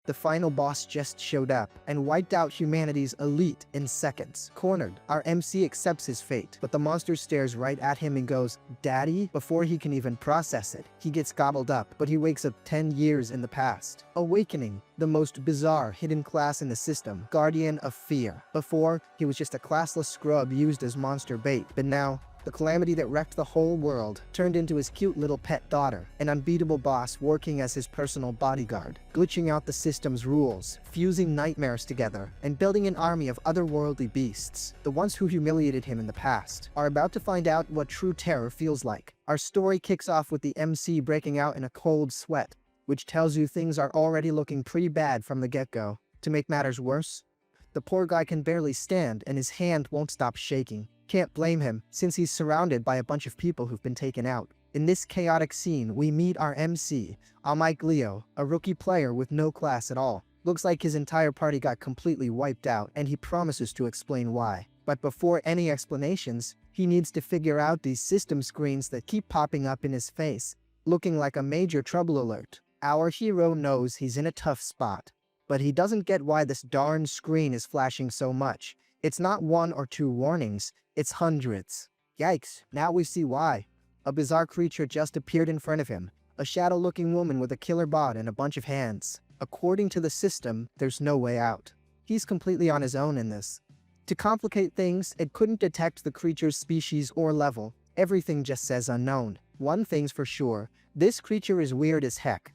The final boss just showed up and wiped out humanity's elite in seconds. Cornered, our MC accepts his fate, but the monster stares right at him and goes, "Daddy?" Before he can even process it, he gets gobbled up, but he wakes up 10 years in the past. Awakening, the most bizarre hidden class in the system, Guardian of Fear. Before, he was just a classless scrub used as monster bait, but now, the calamity that wrecked the whole world turned into his cute little pet daughter, an unbeatable boss working as his personal bodyguard, glitching out the system's rules, fusing nightmares together, and building an army of otherworldly beasts. The ones who humiliated him in the past are about to find out what true terror feels like. Our story kicks off with the MC breaking out in a cold sweat, which tells you things are already looking pretty bad from the get-go. To make matters worse, the poor guy can barely stand and his hand won't stop shaking. Can't blame him, since he's surrounded by a bunch of people who've been taken out. In this chaotic scene, we meet our MC, Aniclimax, a rookie player with no class at all. Looks like his entire party got completely wiped out, and he promises to explain why. But before any explanations, he needs to figure out these system screens that keep popping up in his face, looking like a major trouble alert. Our hero knows he's in a tough spot, but he doesn't get why this darn screen is flashing so much. It's not 1 or 2 warnings, it's hundreds. Yikes, now we see why. A bizarre creature just appeared in front of him, a shadow-looking woman with a killer bod and a bunch of hands. According to the system, there's no way out. He's completely on his own in this. To complicate things, it couldn't detect the creature's species or level. Everything just says unknown. One thing's for sure, this creature is weird as heck.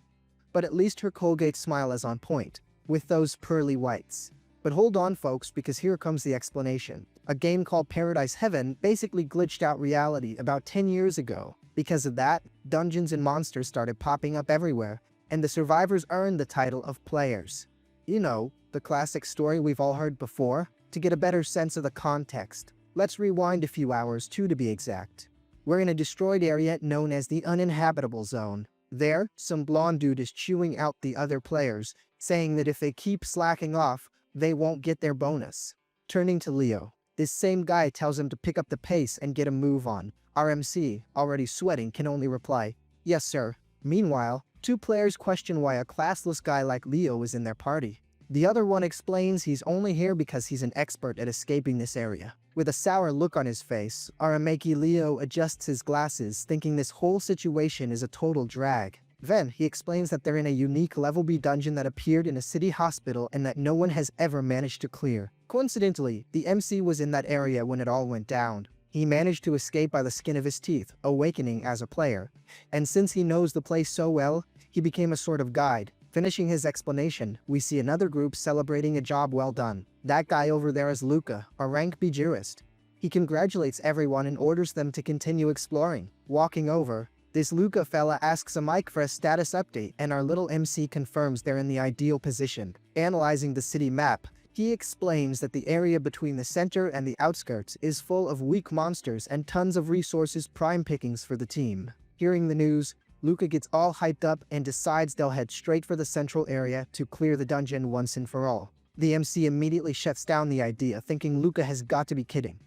But at least her Colgate smile is on point, with those pearly whites. But hold on folks, because here comes the explanation. A game called Paradise Heaven basically glitched out reality about 10 years ago. Because of that, dungeons and monsters started popping up everywhere, and the survivors earned the title of players. You know, the classic story we've all heard before. To get a better sense of the context, let's rewind a few hours too, to be exact. We're in a destroyed area known as the Uninhabitable Zone. There, some blonde dude is chewing out the other players, saying that if they keep slacking off, they won't get their bonus. Turning to Leo, this same guy tells him to pick up the pace and get a move on. Our MC, already sweating, can only reply, "Yes, sir." Meanwhile, 2 players question why a classless guy like Leo is in their party. The other one explains he's only here because he's an expert at escaping this area. With a sour look on his face, Arameki Leo adjusts his glasses, thinking this whole situation is a total drag. Then, he explains that they're in a unique level B dungeon that appeared in a city hospital and that no one has ever managed to clear. Coincidentally, the MC was in that area when it all went down. He managed to escape by the skin of his teeth, awakening as a player. And since he knows the place so well, he became a sort of guide. Finishing his explanation, we see another group celebrating a job well done. That guy over there is Luca, a rank B jurist. He congratulates everyone and orders them to continue exploring. Walking over, this Luca fella asks a mic for a status update, and our little MC confirms they're in the ideal position. Analyzing the city map, he explains that the area between the center and the outskirts is full of weak monsters and tons of resources, prime pickings for the team. Hearing the news, Luca gets all hyped up and decides they'll head straight for the central area to clear the dungeon once and for all. The MC immediately shuts down the idea, thinking Luca has got to be kidding.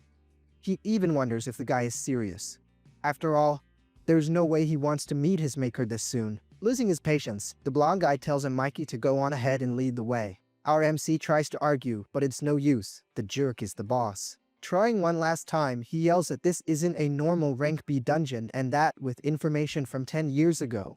He even wonders if the guy is serious. After all, there's no way he wants to meet his maker this soon. Losing his patience, the blonde guy tells him Mikey to go on ahead and lead the way. Our MC tries to argue, but it's no use. The jerk is the boss. Trying one last time, he yells that this isn't a normal rank B dungeon and that, with information from 10 years ago,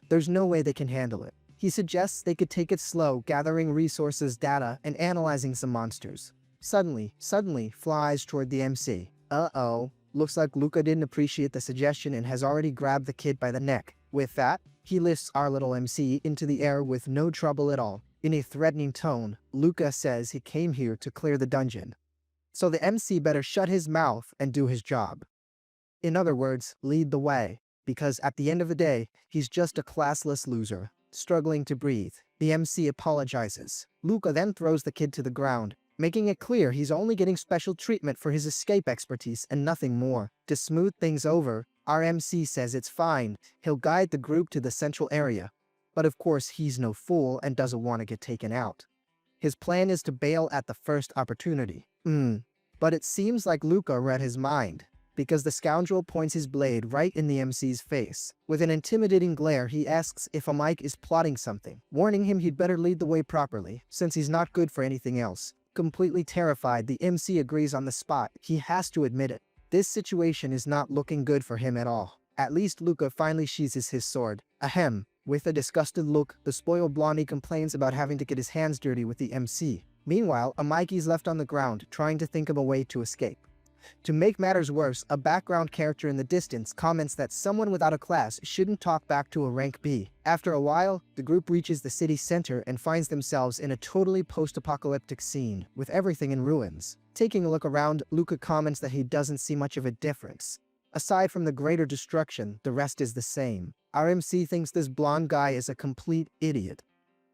there's no way they can handle it. He suggests they could take it slow, gathering resources, data, and analyzing some monsters. Suddenly flies toward the MC. Uh-oh. Looks like Luca didn't appreciate the suggestion and has already grabbed the kid by the neck. With that, he lifts our little MC into the air with no trouble at all. In a threatening tone, Luca says he came here to clear the dungeon. So the MC better shut his mouth and do his job. In other words, lead the way. Because at the end of the day, he's just a classless loser, struggling to breathe. The MC apologizes. Luca then throws the kid to the ground, making it clear he's only getting special treatment for his escape expertise and nothing more. To smooth things over, our MC says it's fine, he'll guide the group to the central area. But of course he's no fool and doesn't want to get taken out. His plan is to bail at the first opportunity. But it seems like Luca read his mind, because the scoundrel points his blade right in the MC's face. With an intimidating glare, he asks if a Mike is plotting something, warning him he'd better lead the way properly, since he's not good for anything else. Completely terrified, the MC agrees on the spot. He has to admit it. This situation is not looking good for him at all. At least Luca finally sheathes his sword. Ahem. With a disgusted look, the spoiled blondie complains about having to get his hands dirty with the MC. Meanwhile, a Mikey's left on the ground, trying to think of a way to escape. To make matters worse, a background character in the distance comments that someone without a class shouldn't talk back to a rank B. After a while, the group reaches the city center and finds themselves in a totally post-apocalyptic scene, with everything in ruins. Taking a look around, Luca comments that he doesn't see much of a difference. Aside from the greater destruction, the rest is the same. Our MC thinks this blonde guy is a complete idiot.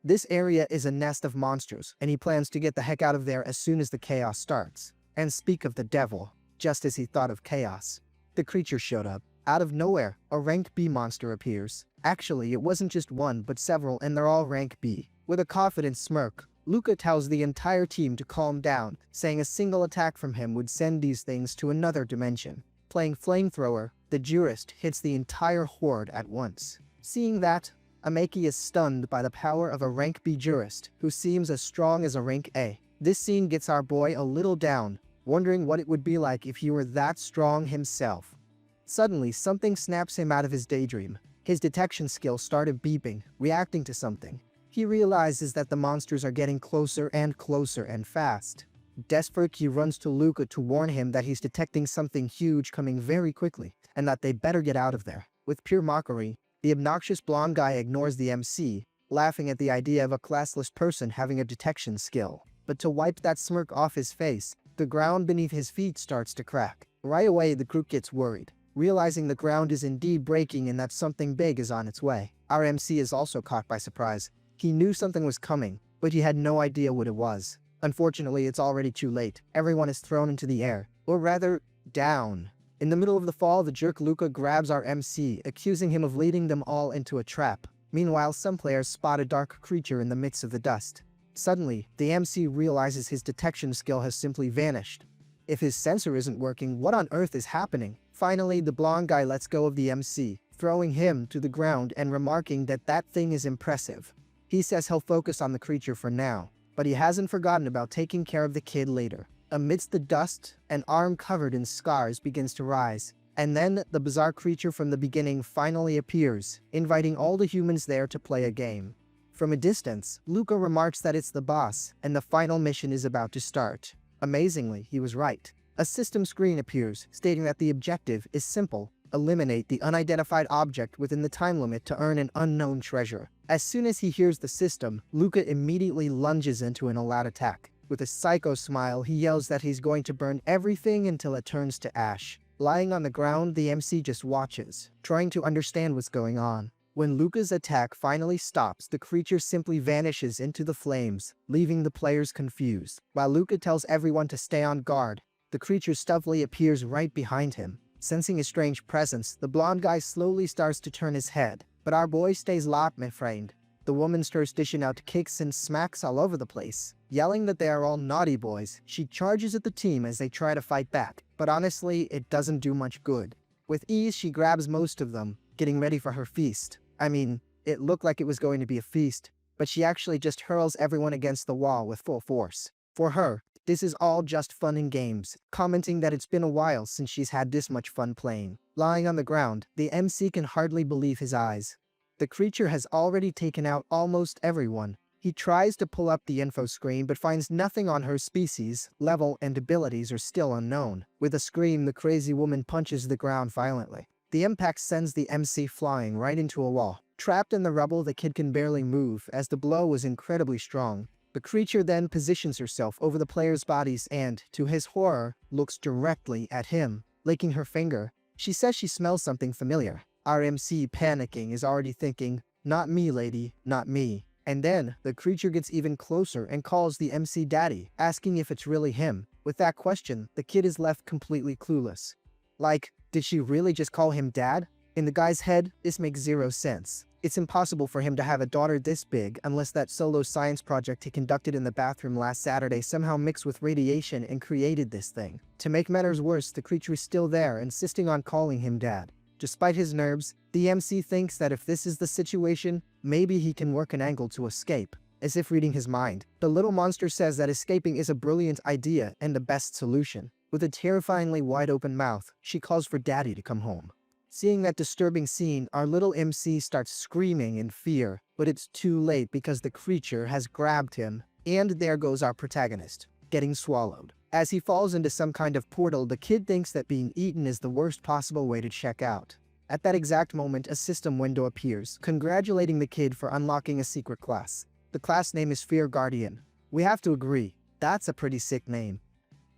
This area is a nest of monsters, and he plans to get the heck out of there as soon as the chaos starts. And speak of the devil, just as he thought of chaos, the creature showed up. Out of nowhere, a rank B monster appears. Actually, it wasn't just one, but several, and they're all rank B. With a confident smirk, Luca tells the entire team to calm down, saying a single attack from him would send these things to another dimension. Playing flamethrower, the jurist hits the entire horde at once. Seeing that, Ameki is stunned by the power of a rank B jurist, who seems as strong as a rank A. This scene gets our boy a little down, wondering what it would be like if he were that strong himself. Suddenly, something snaps him out of his daydream. His detection skill started beeping, reacting to something. He realizes that the monsters are getting closer and fast. Desperate, he runs to Luca to warn him that he's detecting something huge coming very quickly, and that they better get out of there. With pure mockery, the obnoxious blonde guy ignores the MC, laughing at the idea of a classless person having a detection skill. But to wipe that smirk off his face, the ground beneath his feet starts to crack. Right away, the group gets worried, realizing the ground is indeed breaking and that something big is on its way. Our MC is also caught by surprise. He knew something was coming, but he had no idea what it was. Unfortunately, it's already too late. Everyone is thrown into the air, or rather, down. In the middle of the fall, the jerk Luca grabs our MC, accusing him of leading them all into a trap. Meanwhile, some players spot a dark creature in the midst of the dust. Suddenly, the MC realizes his detection skill has simply vanished. If his sensor isn't working, what on earth is happening? Finally, the blonde guy lets go of the MC, throwing him to the ground and remarking that that thing is impressive. He says he'll focus on the creature for now, but he hasn't forgotten about taking care of the kid later. Amidst the dust, an arm covered in scars begins to rise. And then, the bizarre creature from the beginning finally appears, inviting all the humans there to play a game. From a distance, Luca remarks that it's the boss, and the final mission is about to start. Amazingly, he was right. A system screen appears, stating that the objective is simple: eliminate the unidentified object within the time limit to earn an unknown treasure. As soon as he hears the system, Luca immediately lunges into an all-out attack. With a psycho smile, he yells that he's going to burn everything until it turns to ash. Lying on the ground, the MC just watches, trying to understand what's going on. When Luca's attack finally stops, the creature simply vanishes into the flames, leaving the players confused. While Luca tells everyone to stay on guard, the creature stealthily appears right behind him. Sensing his strange presence, the blonde guy slowly starts to turn his head, but our boy stays locked, my friend. The woman starts dishing out kicks and smacks all over the place. Yelling that they are all naughty boys, she charges at the team as they try to fight back, but honestly, it doesn't do much good. With ease, she grabs most of them, getting ready for her feast. I mean, it looked like it was going to be a feast, but she actually just hurls everyone against the wall with full force. For her, this is all just fun and games, commenting that it's been a while since she's had this much fun playing. Lying on the ground, the MC can hardly believe his eyes. The creature has already taken out almost everyone. He tries to pull up the info screen but finds nothing on her species, level, and abilities are still unknown. With a scream, the crazy woman punches the ground violently. The impact sends the MC flying right into a wall. Trapped in the rubble, the kid can barely move as the blow was incredibly strong. The creature then positions herself over the players' bodies and, to his horror, looks directly at him, licking her finger. She says she smells something familiar. Our MC, panicking, is already thinking, "Not me, lady, not me." And then, the creature gets even closer and calls the MC daddy, asking if it's really him. With that question, the kid is left completely clueless. Like, did she really just call him dad? In the guy's head, this makes zero sense. It's impossible for him to have a daughter this big unless that solo science project he conducted in the bathroom last Saturday somehow mixed with radiation and created this thing. To make matters worse, the creature is still there, insisting on calling him dad. Despite his nerves, the MC thinks that if this is the situation, maybe he can work an angle to escape. As if reading his mind, the little monster says that escaping is a brilliant idea and the best solution. With a terrifyingly wide-open mouth, she calls for Daddy to come home. Seeing that disturbing scene, our little MC starts screaming in fear, but it's too late because the creature has grabbed him, and there goes our protagonist, getting swallowed. As he falls into some kind of portal, the kid thinks that being eaten is the worst possible way to check out. At that exact moment, a system window appears, congratulating the kid for unlocking a secret class. The class name is Fear Guardian. We have to agree, that's a pretty sick name.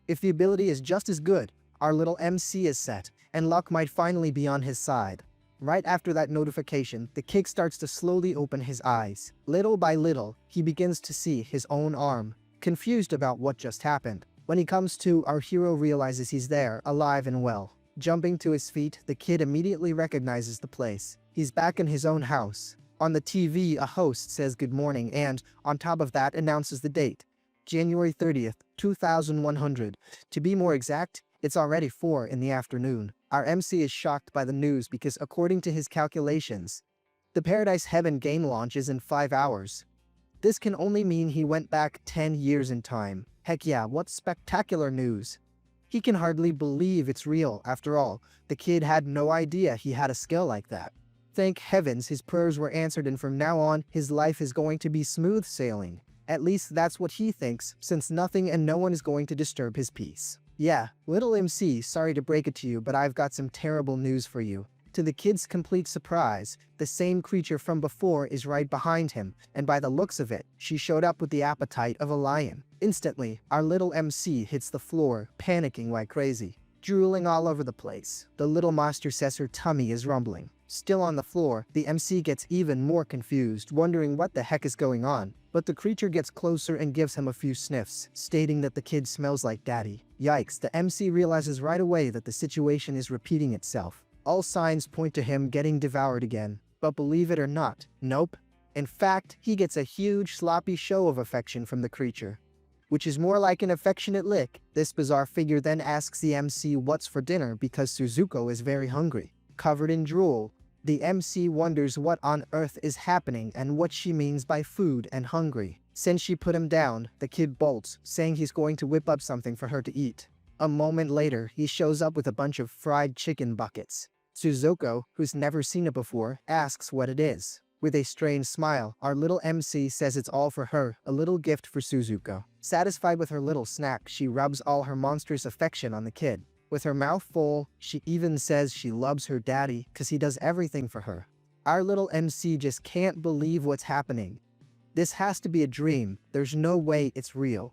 If the ability is just as good, our little MC is set, and luck might finally be on his side. Right after that notification, the kid starts to slowly open his eyes. Little by little, he begins to see his own arm, confused about what just happened. When he comes to, our hero realizes he's there, alive and well. Jumping to his feet, the kid immediately recognizes the place. He's back in his own house. On the TV, a host says good morning and, on top of that, announces the date. January 30th, 2100. To be more exact, it's already 4 in the afternoon. Our MC is shocked by the news because according to his calculations, the Paradise Heaven game launches in 5 hours. This can only mean he went back 10 years in time. Heck yeah, what spectacular news. He can hardly believe it's real. After all, the kid had no idea he had a skill like that. Thank heavens his prayers were answered, and from now on, his life is going to be smooth sailing. At least that's what he thinks, since nothing and no one is going to disturb his peace. Yeah, little MC, sorry to break it to you, but I've got some terrible news for you. To the kid's complete surprise, the same creature from before is right behind him, and by the looks of it, she showed up with the appetite of a lion. Instantly, our little MC hits the floor, panicking like crazy, drooling all over the place. The little monster says her tummy is rumbling. Still on the floor, the MC gets even more confused, wondering what the heck is going on. But the creature gets closer and gives him a few sniffs, stating that the kid smells like daddy. Yikes, the MC realizes right away that the situation is repeating itself. All signs point to him getting devoured again. But believe it or not, nope. In fact, he gets a huge sloppy show of affection from the creature, which is more like an affectionate lick. This bizarre figure then asks the MC what's for dinner because Suzuko is very hungry. Covered in drool, the MC wonders what on earth is happening and what she means by food and hungry. Since she put him down, the kid bolts, saying he's going to whip up something for her to eat. A moment later, he shows up with a bunch of fried chicken buckets. Suzuko, who's never seen it before, asks what it is. With a strange smile, our little MC says it's all for her, a little gift for Suzuko. Satisfied with her little snack, she rubs all her monstrous affection on the kid. With her mouth full, she even says she loves her daddy because he does everything for her. Our little MC just can't believe what's happening. This has to be a dream. There's no way it's real.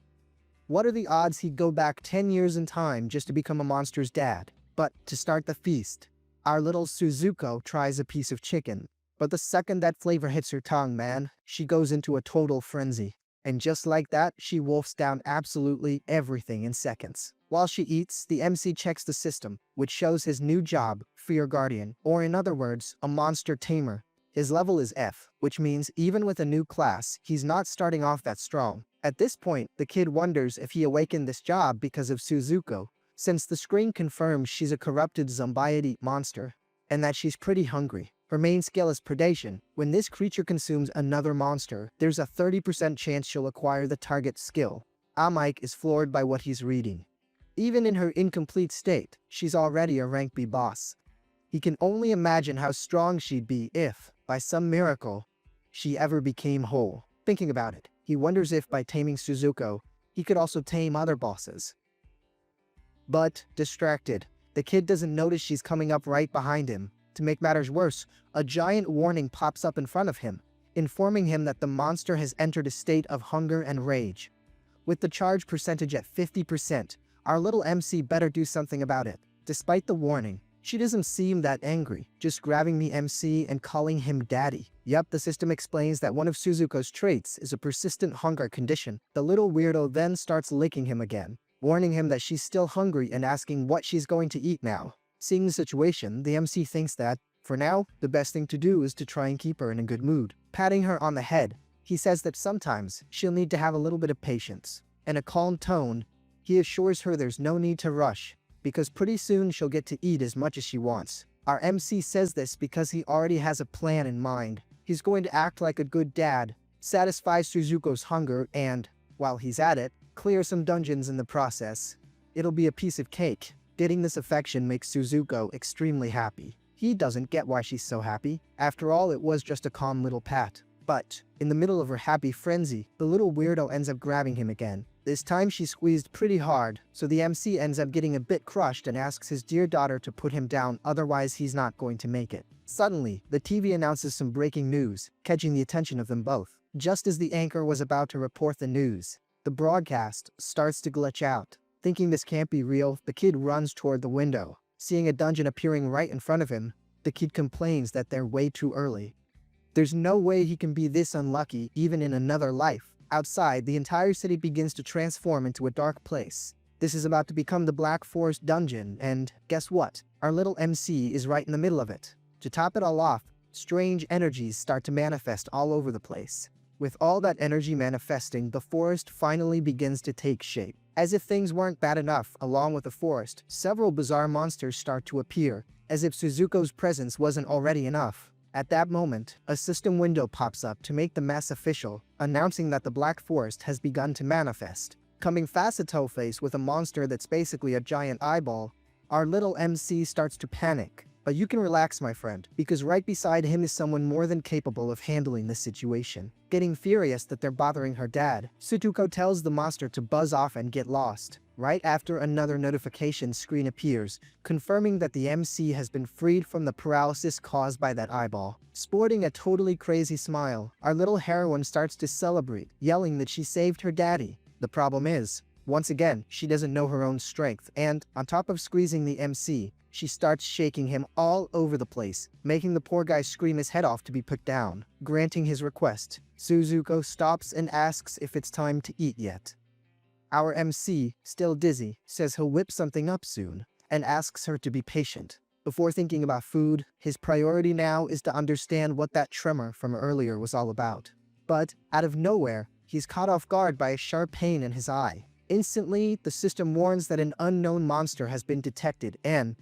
What are the odds he'd go back 10 years in time just to become a monster's dad? But to start the feast, our little Suzuko tries a piece of chicken. But the second that flavor hits her tongue, man, she goes into a total frenzy. And just like that, she wolfs down absolutely everything in seconds. While she eats, the MC checks the system, which shows his new job, Fear Guardian, or in other words, a monster tamer. His level is F, which means even with a new class, he's not starting off that strong. At this point, the kid wonders if he awakened this job because of Suzuko, since the screen confirms she's a corrupted zombioid monster, and that she's pretty hungry. Her main skill is predation. When this creature consumes another monster, there's a 30% chance she'll acquire the target's skill. Amike is floored by what he's reading. Even in her incomplete state, she's already a rank B boss. He can only imagine how strong she'd be if, by some miracle, she ever became whole. Thinking about it, he wonders if by taming Suzuko, he could also tame other bosses. But, distracted, the kid doesn't notice she's coming up right behind him. To make matters worse, a giant warning pops up in front of him, informing him that the monster has entered a state of hunger and rage. With the charge percentage at 50%, our little MC better do something about it. Despite the warning, she doesn't seem that angry, just grabbing the MC and calling him daddy. Yup, the system explains that one of Suzuko's traits is a persistent hunger condition. The little weirdo then starts licking him again, warning him that she's still hungry and asking what she's going to eat now. Seeing the situation, the MC thinks that, For now, the best thing to do is to try and keep her in a good mood. Patting her on the head, he says that sometimes she'll need to have a little bit of patience. In a calm tone, he assures her there's no need to rush, because pretty soon she'll get to eat as much as she wants. Our MC says this because he already has a plan in mind. He's going to act like a good dad, satisfy Suzuko's hunger, and, while he's at it, clear some dungeons in the process. It'll be a piece of cake. Getting this affection makes Suzuko extremely happy. He doesn't get why she's so happy. After all, it was just a calm little pat. But, in the middle of her happy frenzy, the little weirdo ends up grabbing him again. This time she squeezed pretty hard, so the MC ends up getting a bit crushed and asks his dear daughter to put him down, otherwise he's not going to make it. Suddenly, the TV announces some breaking news, catching the attention of them both. Just as the anchor was about to report the news, the broadcast starts to glitch out. Thinking this can't be real, the kid runs toward the window. Seeing a dungeon appearing right in front of him, the kid complains that they're way too early. There's no way he can be this unlucky even in another life. Outside, the entire city begins to transform into a dark place. This is about to become the Black Forest dungeon, and guess what? Our little MC is right in the middle of it. To top it all off, strange energies start to manifest all over the place. With all that energy manifesting, the forest finally begins to take shape. As if things weren't bad enough, along with the forest, several bizarre monsters start to appear, as if Suzuko's presence wasn't already enough. At that moment, a system window pops up to make the mess official, announcing that the Black Forest has begun to manifest. Coming fast at Toe-Face with a monster that's basically a giant eyeball, our little MC starts to panic. But you can relax, my friend, because right beside him is someone more than capable of handling the situation. Getting furious that they're bothering her dad, Suzuko tells the monster to buzz off and get lost. Right after another notification screen appears, confirming that the MC has been freed from the paralysis caused by that eyeball. Sporting a totally crazy smile, our little heroine starts to celebrate, yelling that she saved her daddy. The problem is, once again, she doesn't know her own strength, and, on top of squeezing the MC, she starts shaking him all over the place, making the poor guy scream his head off to be put down. Granting his request, Suzuko stops and asks if it's time to eat yet. Our MC, still dizzy, says he'll whip something up soon, and asks her to be patient. Before thinking about food, his priority now is to understand what that tremor from earlier was all about. But, out of nowhere, he's caught off guard by a sharp pain in his eye. Instantly, the system warns that an unknown monster has been detected and,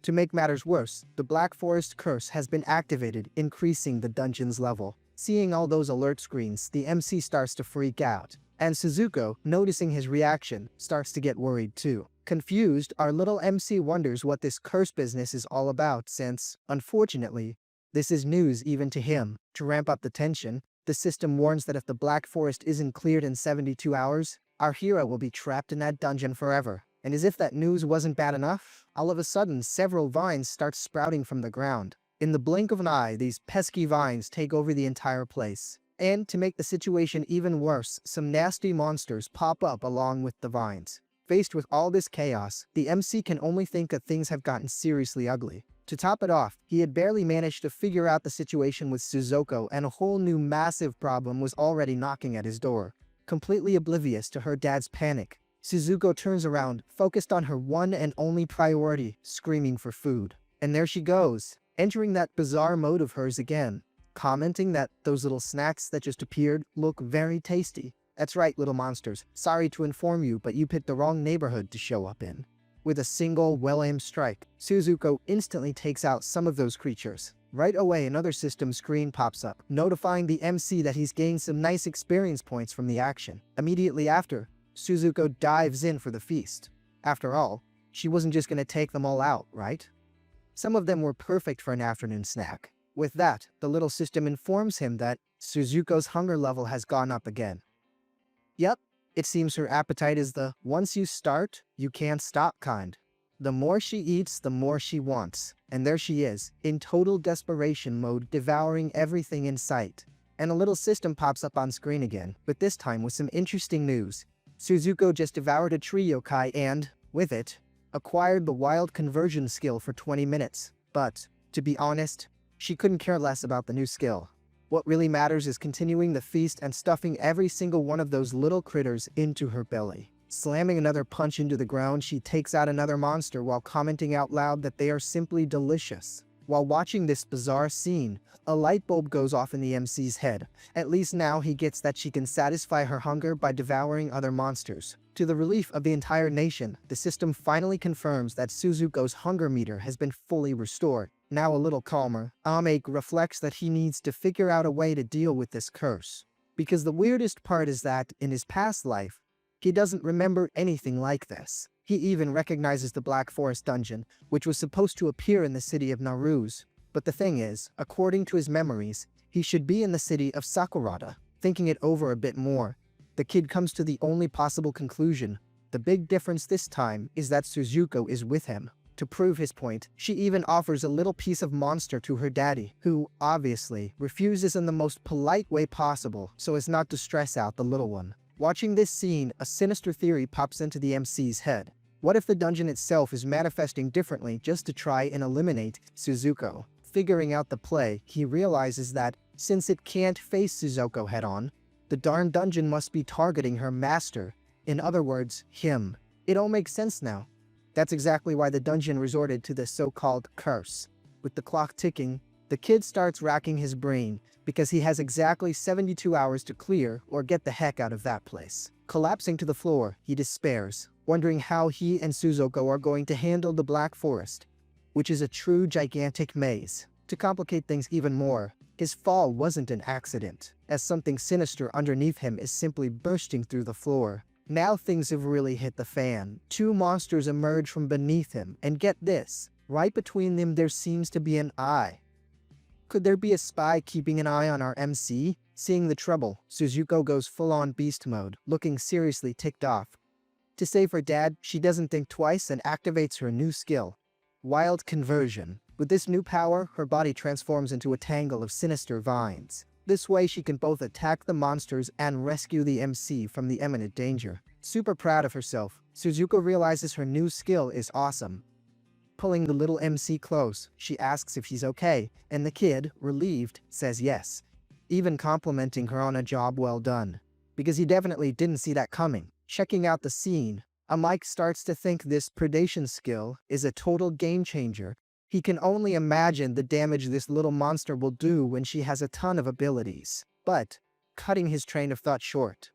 to make matters worse, the Black Forest curse has been activated, increasing the dungeon's level. Seeing all those alert screens, the MC starts to freak out. And Suzuko, noticing his reaction, starts to get worried too. Confused, our little MC wonders what this curse business is all about since, unfortunately, this is news even to him. To ramp up the tension, the system warns that if the Black Forest isn't cleared in 72 hours, our hero will be trapped in that dungeon forever. And as if that news wasn't bad enough, all of a sudden several vines start sprouting from the ground. In the blink of an eye, these pesky vines take over the entire place. And to make the situation even worse, some nasty monsters pop up along with the vines. Faced with all this chaos, the MC can only think that things have gotten seriously ugly. To top it off, he had barely managed to figure out the situation with Suzuko, and a whole new massive problem was already knocking at his door. Completely oblivious to her dad's panic, Suzuko turns around, focused on her one and only priority, screaming for food. And there she goes, entering that bizarre mode of hers again, commenting that those little snacks that just appeared look very tasty. That's right, little monsters. Sorry to inform you, but you picked the wrong neighborhood to show up in. With a single, well-aimed strike, Suzuko instantly takes out some of those creatures. Right away, another system screen pops up, notifying the MC that he's gained some nice experience points from the action. Immediately after, Suzuko dives in for the feast. After all, she wasn't just gonna take them all out, right? Some of them were perfect for an afternoon snack. With that, the little system informs him that Suzuko's hunger level has gone up again. Yep, it seems her appetite is the once you start, you can't stop kind. The more she eats, the more she wants. And there she is, in total desperation mode, devouring everything in sight. And a little system pops up on screen again, but this time with some interesting news. Suzuko just devoured a tree yokai and, with it, acquired the wild conversion skill for 20 minutes. But, to be honest, she couldn't care less about the new skill. What really matters is continuing the feast and stuffing every single one of those little critters into her belly. Slamming another punch into the ground, she takes out another monster while commenting out loud that they are simply delicious. While watching this bizarre scene, a light bulb goes off in the MC's head. At least now he gets that she can satisfy her hunger by devouring other monsters. To the relief of the entire nation, the system finally confirms that Suzuko's hunger meter has been fully restored. Now a little calmer, Ame reflects that he needs to figure out a way to deal with this curse. Because the weirdest part is that, in his past life, he doesn't remember anything like this. He even recognizes the Black Forest dungeon, which was supposed to appear in the city of Naruse. But the thing is, according to his memories, he should be in the city of Sakurada. Thinking it over a bit more, the kid comes to the only possible conclusion. The big difference this time is that Suzuko is with him. To prove his point, she even offers a little piece of monster to her daddy, who, obviously, refuses in the most polite way possible so as not to stress out the little one. Watching this scene, a sinister theory pops into the MC's head. What if the dungeon itself is manifesting differently just to try and eliminate Suzuko? Figuring out the play, he realizes that, since it can't face Suzuko head-on, the darn dungeon must be targeting her master. In other words, him. It all makes sense now. That's exactly why the dungeon resorted to the so-called curse. With the clock ticking, the kid starts racking his brain, because he has exactly 72 hours to clear or get the heck out of that place. Collapsing to the floor, he despairs, wondering how he and Suzuko are going to handle the Black Forest, which is a true gigantic maze. To complicate things even more, his fall wasn't an accident, as something sinister underneath him is simply bursting through the floor. Now things have really hit the fan. Two monsters emerge from beneath him, and get this, right between them there seems to be an eye. Could there be a spy keeping an eye on our MC? Seeing the trouble, Suzuko goes full-on beast mode, looking seriously ticked off. To save her dad, she doesn't think twice and activates her new skill, Wild Conversion. With this new power, her body transforms into a tangle of sinister vines. This way she can both attack the monsters and rescue the MC from the imminent danger. Super proud of herself, Suzuko realizes her new skill is awesome. Pulling the little MC close, she asks if he's okay, and the kid, relieved, says yes, even complimenting her on a job well done. Because he definitely didn't see that coming. Checking out the scene, Mike starts to think this predation skill is a total game changer. He can only imagine the damage this little monster will do when she has a ton of abilities. But, cutting his train of thought short,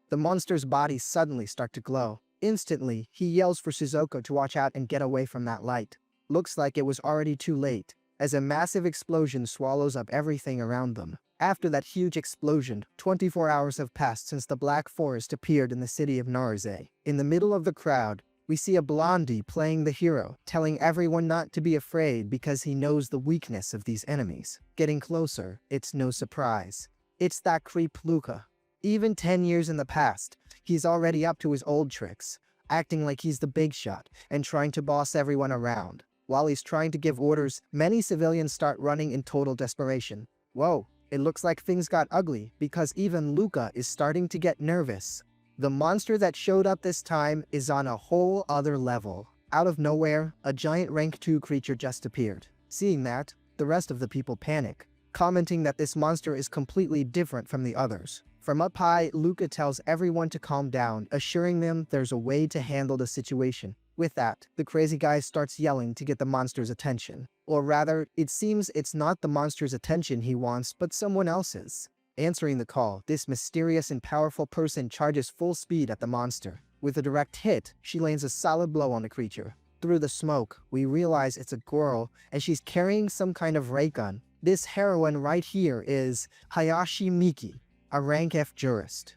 the monster's bodies suddenly start to glow. Instantly, he yells for Suzuko to watch out and get away from that light. Looks like it was already too late, as a massive explosion swallows up everything around them. After that huge explosion, 24 hours have passed since the Black Forest appeared in the city of Naruse. In the middle of the crowd, we see a blondie playing the hero, telling everyone not to be afraid because he knows the weakness of these enemies. Getting closer, it's no surprise. It's that creep Luca. Even 10 years in the past, he's already up to his old tricks, acting like he's the big shot and trying to boss everyone around. While he's trying to give orders, many civilians start running in total desperation. Whoa, it looks like things got ugly because even Luca is starting to get nervous. The monster that showed up this time is on a whole other level. Out of nowhere, a giant rank 2 creature just appeared. Seeing that, the rest of the people panic, commenting that this monster is completely different from the others. From up high, Luca tells everyone to calm down, assuring them there's a way to handle the situation. With that, the crazy guy starts yelling to get the monster's attention. Or rather, it seems it's not the monster's attention he wants, but someone else's. Answering the call, this mysterious and powerful person charges full speed at the monster. With a direct hit, she lands a solid blow on the creature. Through the smoke, we realize it's a girl, and she's carrying some kind of ray gun. This heroine right here is Hayashi Miki, a rank F jurist.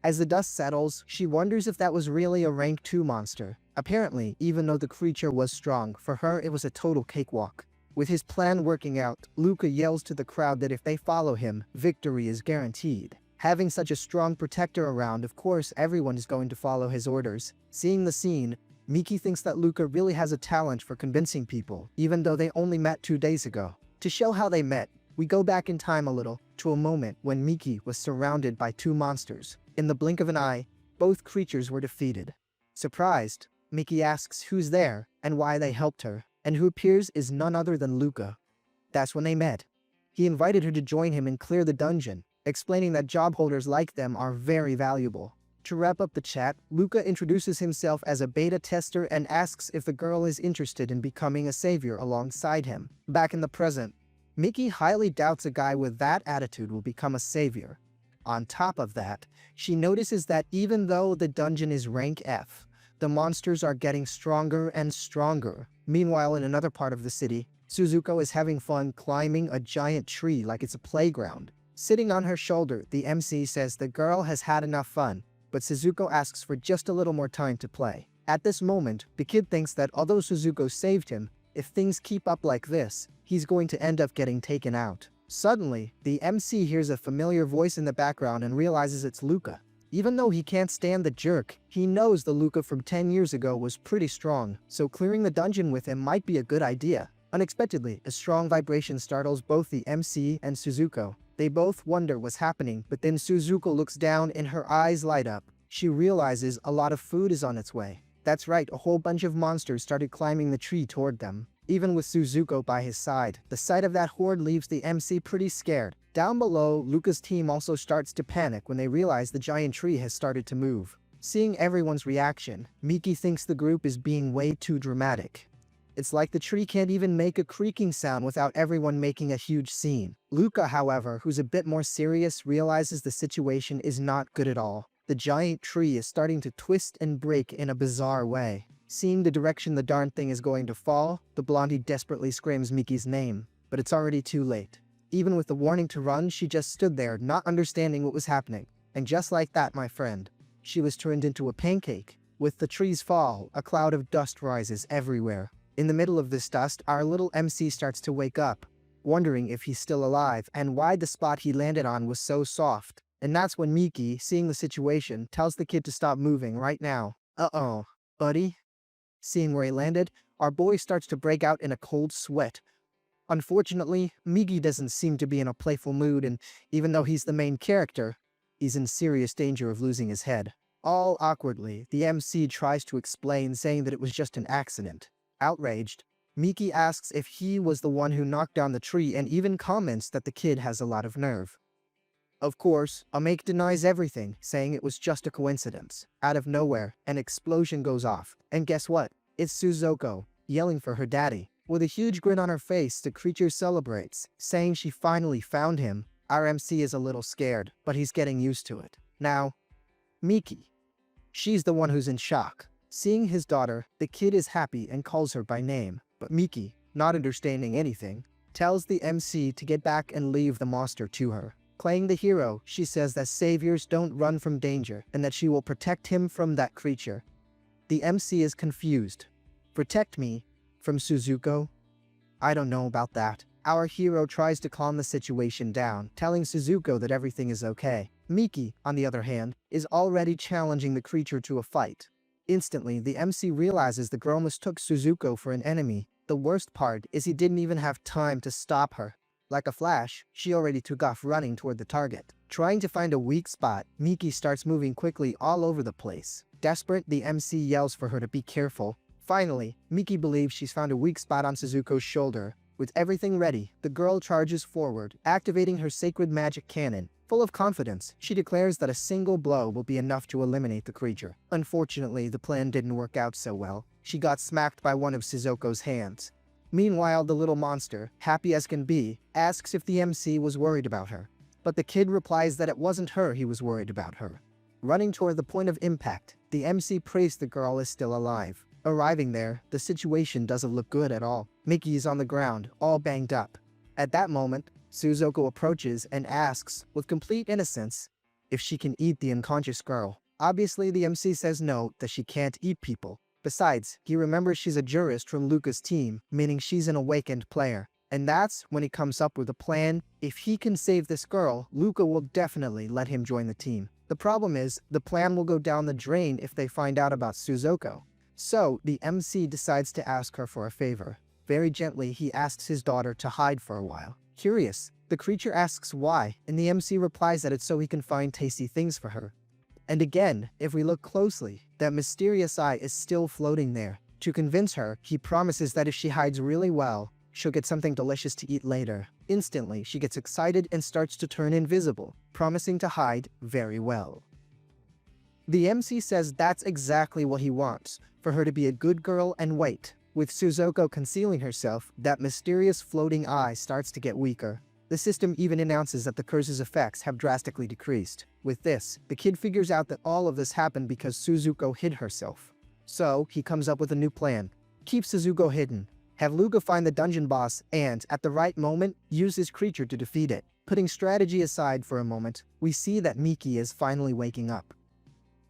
As the dust settles, she wonders if that was really a rank 2 monster. Apparently, even though the creature was strong, for her it was a total cakewalk. With his plan working out, Luca yells to the crowd that if they follow him, victory is guaranteed. Having such a strong protector around, of course everyone is going to follow his orders. Seeing the scene, Miki thinks that Luca really has a talent for convincing people, even though they only met 2 days ago. To show how they met, we go back in time a little, to a moment when Miki was surrounded by 2 monsters. In the blink of an eye, both creatures were defeated. Surprised, Miki asks who's there and why they helped her, and who appears is none other than Luca. That's when they met. He invited her to join him and clear the dungeon, explaining that job holders like them are very valuable. To wrap up the chat, Luca introduces himself as a beta tester and asks if the girl is interested in becoming a savior alongside him. Back in the present, Miki highly doubts a guy with that attitude will become a savior. On top of that, she notices that even though the dungeon is rank F, the monsters are getting stronger and stronger. Meanwhile, in another part of the city, Suzuko is having fun climbing a giant tree like it's a playground. Sitting on her shoulder, the MC says the girl has had enough fun, but Suzuko asks for just a little more time to play. At this moment, the kid thinks that although Suzuko saved him, if things keep up like this, he's going to end up getting taken out. Suddenly, the MC hears a familiar voice in the background and realizes it's Luca. Even though he can't stand the jerk, he knows the Luca from 10 years ago was pretty strong, so clearing the dungeon with him might be a good idea. Unexpectedly, a strong vibration startles both the MC and Suzuko. They both wonder what's happening, but then Suzuko looks down and her eyes light up. She realizes a lot of food is on its way. That's right, a whole bunch of monsters started climbing the tree toward them. Even with Suzuko by his side, the sight of that horde leaves the MC pretty scared. Down below, Luca's team also starts to panic when they realize the giant tree has started to move. Seeing everyone's reaction, Miki thinks the group is being way too dramatic. It's like the tree can't even make a creaking sound without everyone making a huge scene. Luca, however, who's a bit more serious, realizes the situation is not good at all. The giant tree is starting to twist and break in a bizarre way. Seeing the direction the darn thing is going to fall, the blondie desperately screams Miki's name, but it's already too late. Even with the warning to run, she just stood there, not understanding what was happening. And just like that, my friend, she was turned into a pancake. With the tree's fall, a cloud of dust rises everywhere. In the middle of this dust, our little MC starts to wake up, wondering if he's still alive and why the spot he landed on was so soft. And that's when Miki, seeing the situation, tells the kid to stop moving right now. Uh-oh, buddy? Seeing where he landed, our boy starts to break out in a cold sweat. Unfortunately, Miki doesn't seem to be in a playful mood, and even though he's the main character, he's in serious danger of losing his head. All awkwardly, the MC tries to explain, saying that it was just an accident. Outraged, Miki asks if he was the one who knocked down the tree and even comments that the kid has a lot of nerve. Of course, Amake denies everything, saying it was just a coincidence. Out of nowhere, an explosion goes off. And guess what? It's Suzuko, yelling for her daddy. With a huge grin on her face, the creature celebrates, saying she finally found him. Our MC is a little scared, but he's getting used to it. Now, Miki. She's the one who's in shock. Seeing his daughter, the kid is happy and calls her by name. But Miki, not understanding anything, tells the MC to get back and leave the monster to her. Playing the hero, she says that saviors don't run from danger and that she will protect him from that creature. The MC is confused. Protect me? From Suzuko? I don't know about that. Our hero tries to calm the situation down, telling Suzuko that everything is okay. Miki, on the other hand, is already challenging the creature to a fight. Instantly, the MC realizes the girl mistook Suzuko for an enemy. The worst part is he didn't even have time to stop her. Like a flash, she already took off running toward the target. Trying to find a weak spot, Miki starts moving quickly all over the place. Desperate, the MC yells for her to be careful. Finally, Miki believes she's found a weak spot on Suzuko's shoulder. With everything ready, the girl charges forward, activating her sacred magic cannon. Full of confidence, she declares that a single blow will be enough to eliminate the creature. Unfortunately, the plan didn't work out so well. She got smacked by one of Suzuko's hands. Meanwhile, the little monster, happy as can be, asks if the MC was worried about her. But the kid replies that it wasn't her he was worried about her. Running toward the point of impact, the MC prays the girl is still alive. Arriving there, the situation doesn't look good at all. Miki is on the ground, all banged up. At that moment, Suzuko approaches and asks, with complete innocence, if she can eat the unconscious girl. Obviously, the MC says no, that she can't eat people. Besides, he remembers she's a jurist from Luca's team, meaning she's an awakened player. And that's when he comes up with a plan. If he can save this girl, Luca will definitely let him join the team. The problem is, the plan will go down the drain if they find out about Suzuko. So, the MC decides to ask her for a favor. Very gently, he asks his daughter to hide for a while. Curious, the creature asks why, and the MC replies that it's so he can find tasty things for her. And again, if we look closely, that mysterious eye is still floating there. To convince her, he promises that if she hides really well, she'll get something delicious to eat later. Instantly, she gets excited and starts to turn invisible, promising to hide very well. The MC says that's exactly what he wants, for her to be a good girl and wait. With Suzuko concealing herself, that mysterious floating eye starts to get weaker. The system even announces that the curse's effects have drastically decreased. With this, the kid figures out that all of this happened because Suzuko hid herself. So, he comes up with a new plan. Keep Suzuko hidden, have Luca find the dungeon boss, and, at the right moment, use his creature to defeat it. Putting strategy aside for a moment, we see that Miki is finally waking up.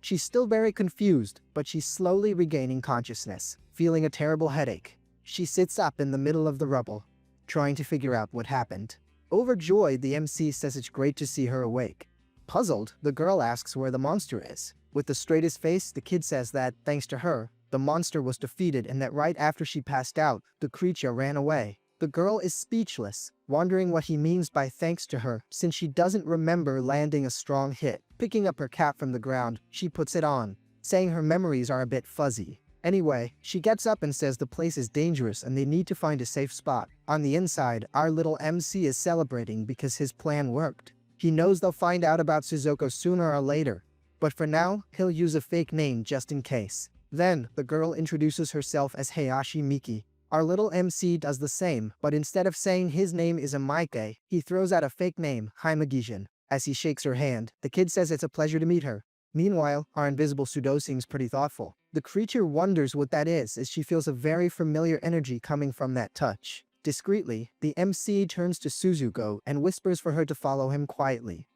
She's still very confused, but she's slowly regaining consciousness, feeling a terrible headache. She sits up in the middle of the rubble, trying to figure out what happened. Overjoyed, the MC says it's great to see her awake. Puzzled, the girl asks where the monster is. With the straightest face, the kid says that, thanks to her, the monster was defeated and that right after she passed out, the creature ran away. The girl is speechless, wondering what he means by thanks to her, since she doesn't remember landing a strong hit. Picking up her cap from the ground, she puts it on, saying her memories are a bit fuzzy. Anyway, she gets up and says the place is dangerous and they need to find a safe spot. On the inside, our little MC is celebrating because his plan worked. He knows they'll find out about Suzuko sooner or later, but for now, he'll use a fake name just in case. Then, the girl introduces herself as Hayashi Miki. Our little MC does the same, but instead of saying his name is Amaike, he throws out a fake name, Haimagijin. As he shakes her hand, the kid says it's a pleasure to meet her. Meanwhile, our invisible Sudo seems pretty thoughtful. The creature wonders what that is as she feels a very familiar energy coming from that touch. Discreetly, the MC turns to Suzuko and whispers for her to follow him quietly,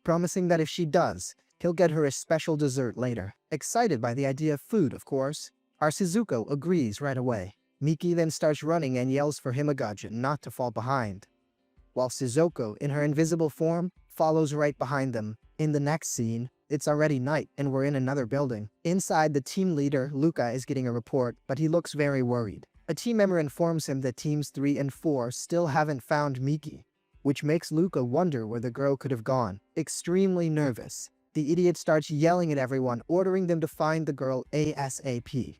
promising that if she does, he'll get her a special dessert later. Excited by the idea of food, of course, our Suzuko agrees right away. Miki then starts running and yells for Himagajin not to fall behind, while Suzuko, in her invisible form, follows right behind them. In the next scene, it's already night and we're in another building. Inside, the team leader, Luca, is getting a report, but he looks very worried. A team member informs him that teams 3 and 4 still haven't found Miki, which makes Luca wonder where the girl could have gone. Extremely nervous, the idiot starts yelling at everyone, ordering them to find the girl ASAP.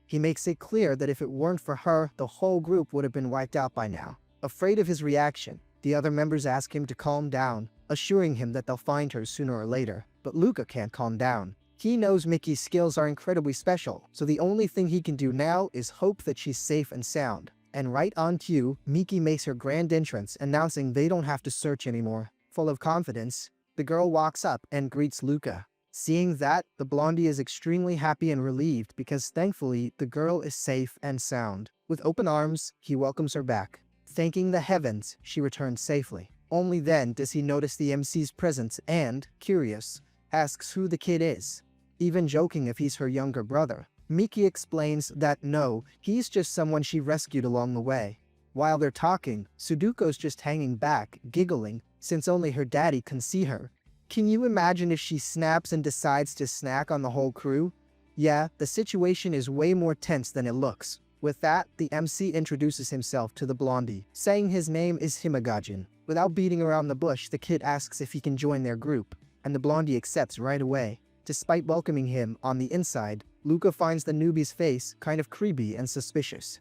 He makes it clear that if it weren't for her, the whole group would have been wiped out by now. Afraid of his reaction, the other members ask him to calm down, assuring him that they'll find her sooner or later. But Luca can't calm down. He knows Miki's skills are incredibly special, so the only thing he can do now is hope that she's safe and sound. And right on cue, Miki makes her grand entrance, announcing they don't have to search anymore. Full of confidence, the girl walks up and greets Luca. Seeing that, the blondie is extremely happy and relieved because thankfully the girl is safe and sound. With open arms, he welcomes her back. Thanking the heavens, she returns safely. Only then does he notice the MC's presence and, curious, asks who the kid is, even joking if he's her younger brother. Miki explains that no, he's just someone she rescued along the way. While they're talking, Sudoko's just hanging back, giggling, since only her daddy can see her. Can you imagine if she snaps and decides to snack on the whole crew? Yeah, the situation is way more tense than it looks. With that, the MC introduces himself to the blondie, saying his name is Himagajin. Without beating around the bush, the kid asks if he can join their group, and the blondie accepts right away. Despite welcoming him, on the inside, Luca finds the newbie's face kind of creepy and suspicious.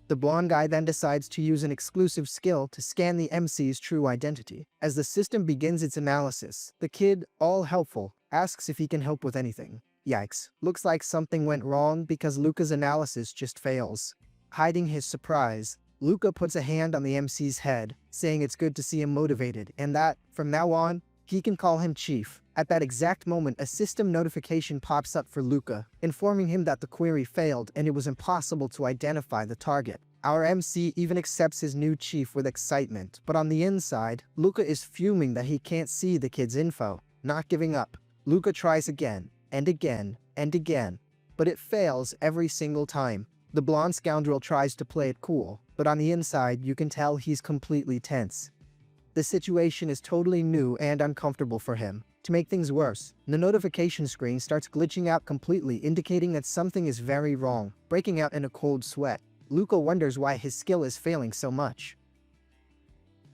The blonde guy then decides to use an exclusive skill to scan the MC's true identity. As the system begins its analysis, the kid, all helpful, asks if he can help with anything. Yikes, looks like something went wrong because Luca's analysis just fails. Hiding his surprise, Luca puts a hand on the MC's head, saying it's good to see him motivated and that, from now on, he can call him Chief. At that exact moment, a system notification pops up for Luca, informing him that the query failed and it was impossible to identify the target. Our MC even accepts his new chief with excitement, but on the inside, Luca is fuming that he can't see the kid's info. Not giving up, Luca tries again, and again, and again, but it fails every single time. The blonde scoundrel tries to play it cool, but on the inside, you can tell he's completely tense. The situation is totally new and uncomfortable for him. To make things worse, the notification screen starts glitching out completely, indicating that something is very wrong. Breaking out in a cold sweat, Luca wonders why his skill is failing so much.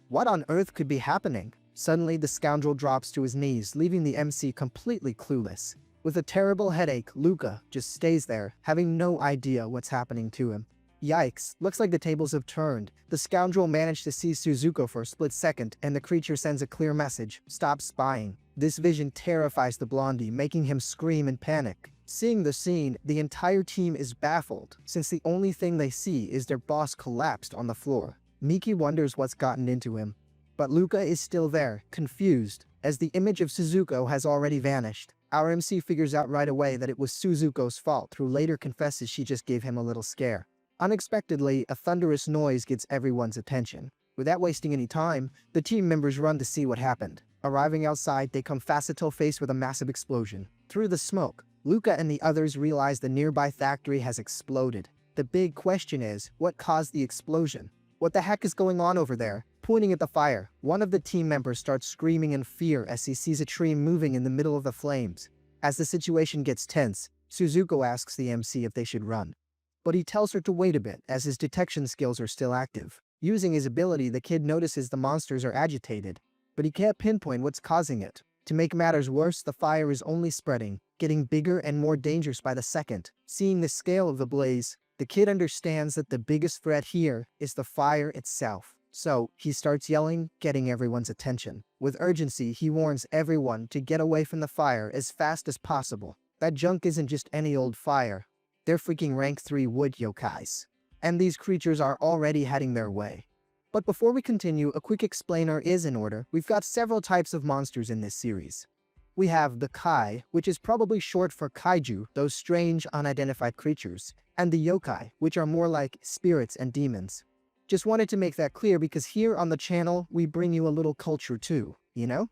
What on earth could be happening? Suddenly, the scoundrel drops to his knees, leaving the MC completely clueless. With a terrible headache, Luca just stays there, having no idea what's happening to him. Yikes, looks like the tables have turned. The scoundrel managed to see Suzuko for a split second, and the creature sends a clear message, stop spying. This vision terrifies the blondie, making him scream in panic. Seeing the scene, the entire team is baffled, since the only thing they see is their boss collapsed on the floor. Miki wonders what's gotten into him. But Luca is still there, confused, as the image of Suzuko has already vanished. Our MC figures out right away that it was Suzuko's fault, who later confesses she just gave him a little scare. Unexpectedly, a thunderous noise gets everyone's attention. Without wasting any time, the team members run to see what happened. Arriving outside, they come face with a massive explosion. Through the smoke, Luca and the others realize the nearby factory has exploded. The big question is, what caused the explosion? What the heck is going on over there? Pointing at the fire, one of the team members starts screaming in fear as he sees a tree moving in the middle of the flames. As the situation gets tense, Suzuko asks the MC if they should run. But he tells her to wait a bit, as his detection skills are still active. Using his ability, the kid notices the monsters are agitated, but he can't pinpoint what's causing it. To make matters worse, the fire is only spreading, getting bigger and more dangerous by the second. Seeing the scale of the blaze, the kid understands that the biggest threat here is the fire itself. So, he starts yelling, getting everyone's attention. With urgency, he warns everyone to get away from the fire as fast as possible. That junk isn't just any old fire. They're freaking rank 3 wood yokais. And these creatures are already heading their way. But before we continue, a quick explainer is in order. We've got several types of monsters in this series. We have the Kai, which is probably short for kaiju, those strange, unidentified creatures, and the yokai, which are more like spirits and demons. Just wanted to make that clear because here on the channel, we bring you a little culture too, you know?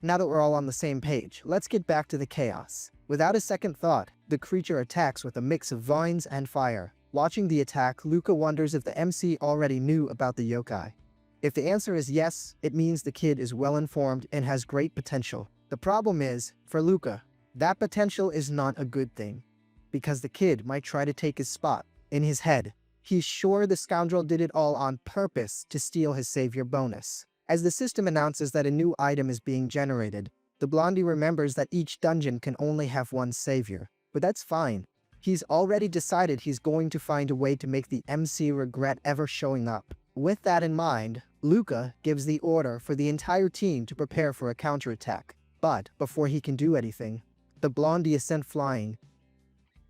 Now that we're all on the same page, let's get back to the chaos. Without a second thought, the creature attacks with a mix of vines and fire. Watching the attack, Luca wonders if the MC already knew about the yokai. If the answer is yes, it means the kid is well informed and has great potential. The problem is, for Luca, that potential is not a good thing, because the kid might try to take his spot. In his head, he's sure the scoundrel did it all on purpose to steal his savior bonus. As the system announces that a new item is being generated, the blondie remembers that each dungeon can only have one savior. But that's fine. He's already decided he's going to find a way to make the MC regret ever showing up. With that in mind, Luca gives the order for the entire team to prepare for a counterattack. But before he can do anything, the blondie is sent flying.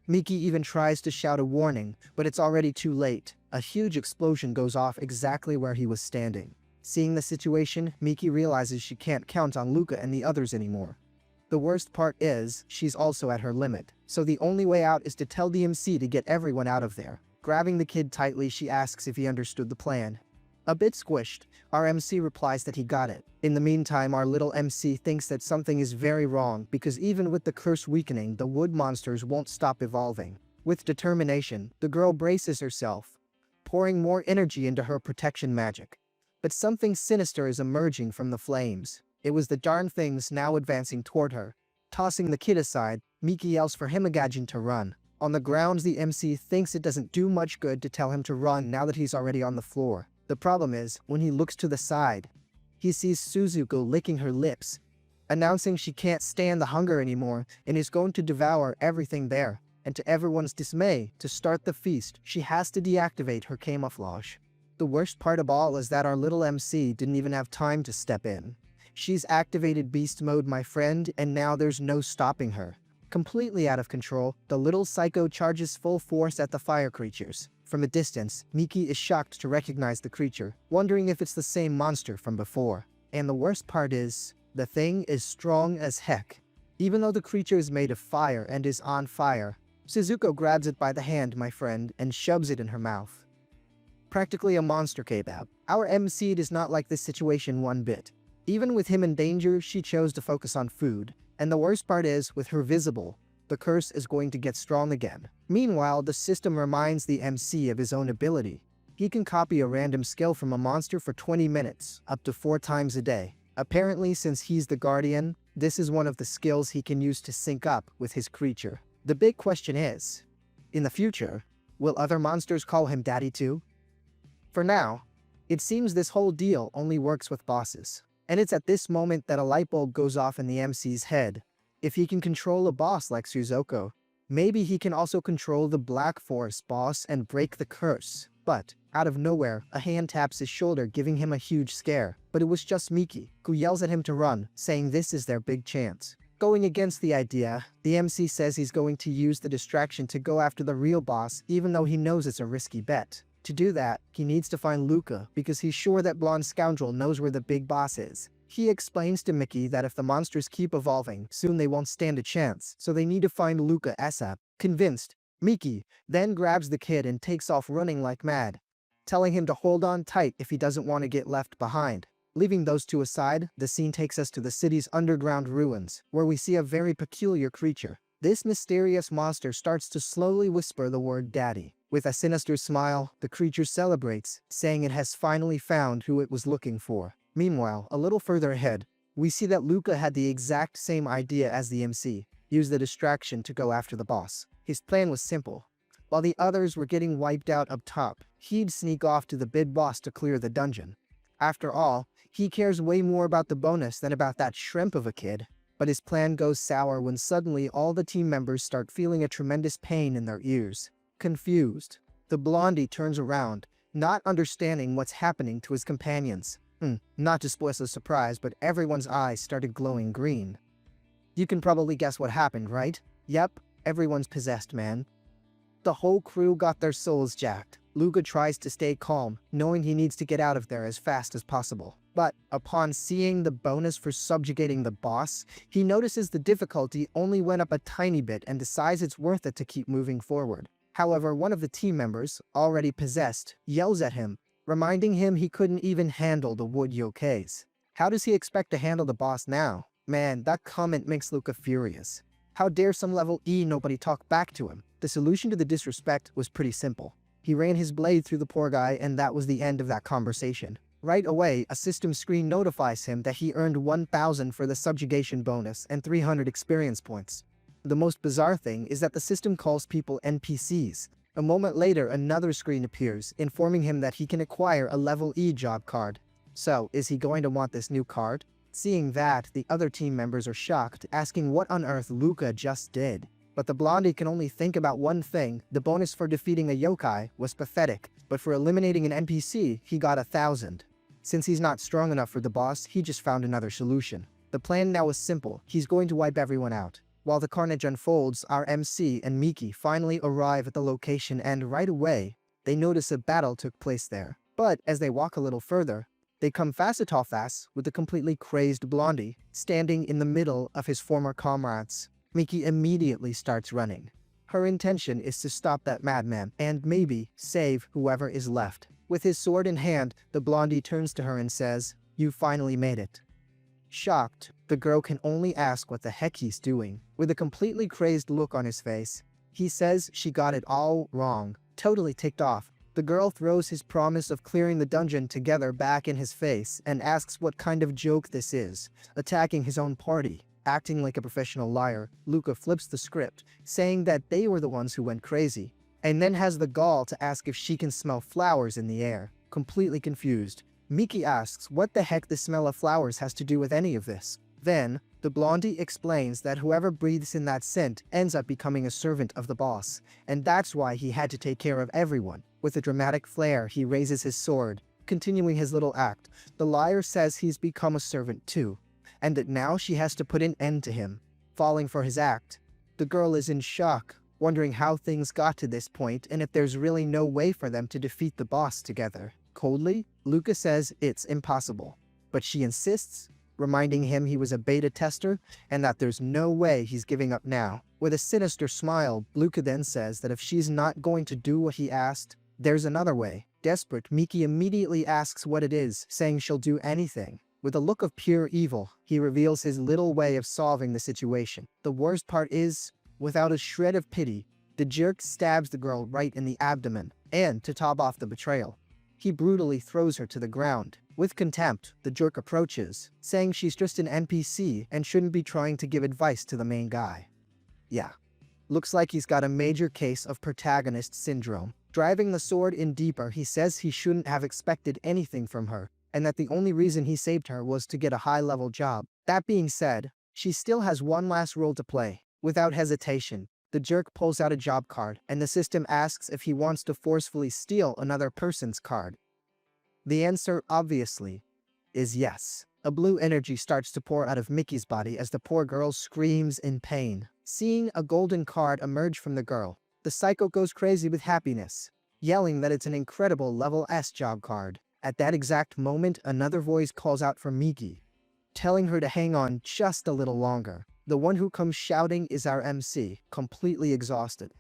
Miki even tries to shout a warning, but it's already too late. A huge explosion goes off exactly where he was standing. Seeing the situation, Miki realizes she can't count on Luca and the others anymore. The worst part is, she's also at her limit, so the only way out is to tell the MC to get everyone out of there. Grabbing the kid tightly, she asks if he understood the plan. A bit squished, our MC replies that he got it. In the meantime, our little MC thinks that something is very wrong because even with the curse weakening, the wood monsters won't stop evolving. With determination, the girl braces herself, pouring more energy into her protection magic. But something sinister is emerging from the flames. It was the darn things now advancing toward her. Tossing the kid aside, Miki yells for Himagajin to run. On the grounds, the MC thinks it doesn't do much good to tell him to run now that he's already on the floor. The problem is, when he looks to the side, he sees Suzuko licking her lips, announcing she can't stand the hunger anymore and is going to devour everything there. And to everyone's dismay, to start the feast, she has to deactivate her camouflage. The worst part of all is that our little MC didn't even have time to step in. She's activated beast mode, my friend, and now there's no stopping her. Completely out of control, the little psycho charges full force at the fire creatures. From a distance, Miki is shocked to recognize the creature, wondering if it's the same monster from before. And the worst part is, the thing is strong as heck. Even though the creature is made of fire and is on fire, Suzuko grabs it by the hand, my friend, and shoves it in her mouth. Practically a monster kebab. Our MC does not like this situation one bit. Even with him in danger, she chose to focus on food. And the worst part is, with her visible, the curse is going to get strong again. Meanwhile, the system reminds the MC of his own ability. He can copy a random skill from a monster for 20 minutes, up to 4 times a day. Apparently, since he's the guardian, this is one of the skills he can use to sync up with his creature. The big question is, in the future, will other monsters call him daddy too? For now, it seems this whole deal only works with bosses. And it's at this moment that a light bulb goes off in the MC's head. If he can control a boss like Suzuko, maybe he can also control the Black Forest boss and break the curse. But, out of nowhere, a hand taps his shoulder, giving him a huge scare. But it was just Miki, who yells at him to run, saying this is their big chance. Going against the idea, the MC says he's going to use the distraction to go after the real boss, even though he knows it's a risky bet. To do that, he needs to find Luca, because he's sure that blonde scoundrel knows where the big boss is. He explains to Miki that if the monsters keep evolving, soon they won't stand a chance, so they need to find Luca ASAP. Convinced, Miki then grabs the kid and takes off running like mad, telling him to hold on tight if he doesn't want to get left behind. Leaving those two aside, the scene takes us to the city's underground ruins, where we see a very peculiar creature. This mysterious monster starts to slowly whisper the word daddy. With a sinister smile, the creature celebrates, saying it has finally found who it was looking for. Meanwhile, a little further ahead, we see that Luca had the exact same idea as the MC, use the distraction to go after the boss. His plan was simple. While the others were getting wiped out up top, he'd sneak off to the big boss to clear the dungeon. After all, he cares way more about the bonus than about that shrimp of a kid. But his plan goes sour when suddenly all the team members start feeling a tremendous pain in their ears. Confused, the blondie turns around, not understanding what's happening to his companions. Not to spoil the surprise, but everyone's eyes started glowing green. You can probably guess what happened, right? Yep, everyone's possessed, man. The whole crew got their souls jacked. Luca tries to stay calm, knowing he needs to get out of there as fast as possible. But upon seeing the bonus for subjugating the boss, he notices the difficulty only went up a tiny bit and decides it's worth it to keep moving forward. However, one of the team members, already possessed, yells at him, reminding him he couldn't even handle the wood yokais. How does he expect to handle the boss now? Man, that comment makes Luca furious. How dare some level E nobody talk back to him? The solution to the disrespect was pretty simple. He ran his blade through the poor guy, and that was the end of that conversation. Right away, a system screen notifies him that he earned 1,000 for the subjugation bonus and 300 experience points. The most bizarre thing is that the system calls people NPCs. A moment later, another screen appears, informing him that he can acquire a level E job card. So, is he going to want this new card? Seeing that, the other team members are shocked, asking what on earth Luca just did. But the blondie can only think about one thing: the bonus for defeating a yokai was pathetic, but for eliminating an NPC, he got 1,000. Since he's not strong enough for the boss, he just found another solution. The plan now is simple: he's going to wipe everyone out. While the carnage unfolds, our MC and Miki finally arrive at the location, and right away, they notice a battle took place there. But as they walk a little further, they come face-to-face with the completely crazed blondie, standing in the middle of his former comrades. Miki immediately starts running. Her intention is to stop that madman and maybe save whoever is left. With his sword in hand, the blondie turns to her and says, "You finally made it." Shocked, the girl can only ask what the heck he's doing. With a completely crazed look on his face, he says she got it all wrong. Totally ticked off, the girl throws his promise of clearing the dungeon together back in his face and asks what kind of joke this is, attacking his own party. Acting like a professional liar, Luca flips the script, saying that they were the ones who went crazy, and then has the gall to ask if she can smell flowers in the air. Completely confused, Miki asks what the heck the smell of flowers has to do with any of this. Then, the blondie explains that whoever breathes in that scent ends up becoming a servant of the boss, and that's why he had to take care of everyone. With a dramatic flair, he raises his sword. Continuing his little act, the liar says he's become a servant too, and that now she has to put an end to him, falling for his act. The girl is in shock, wondering how things got to this point and if there's really no way for them to defeat the boss together. Coldly, Luca says it's impossible, but she insists, reminding him he was a beta tester and that there's no way he's giving up now. With a sinister smile, Luca then says that if she's not going to do what he asked, there's another way. Desperate, Miki immediately asks what it is, saying she'll do anything. With a look of pure evil, he reveals his little way of solving the situation. The worst part is, without a shred of pity, the jerk stabs the girl right in the abdomen, and to top off the betrayal, he brutally throws her to the ground. With contempt, the jerk approaches, saying she's just an NPC and shouldn't be trying to give advice to the main guy. Yeah, looks like he's got a major case of protagonist syndrome. Driving the sword in deeper, he says he shouldn't have expected anything from her, and that the only reason he saved her was to get a high-level job. That being said, she still has one last role to play. Without hesitation, The jerk pulls out a job card, and the system asks if he wants to forcefully steal another person's card. The answer, obviously, is yes. A blue energy starts to pour out of Mickey's body as the poor girl screams in pain. Seeing a golden card emerge from the girl, the psycho goes crazy with happiness, yelling that it's an incredible level S job card. At that exact moment, another voice calls out for Miki, telling her to hang on just a little longer. The one who comes shouting is our MC, completely exhausted.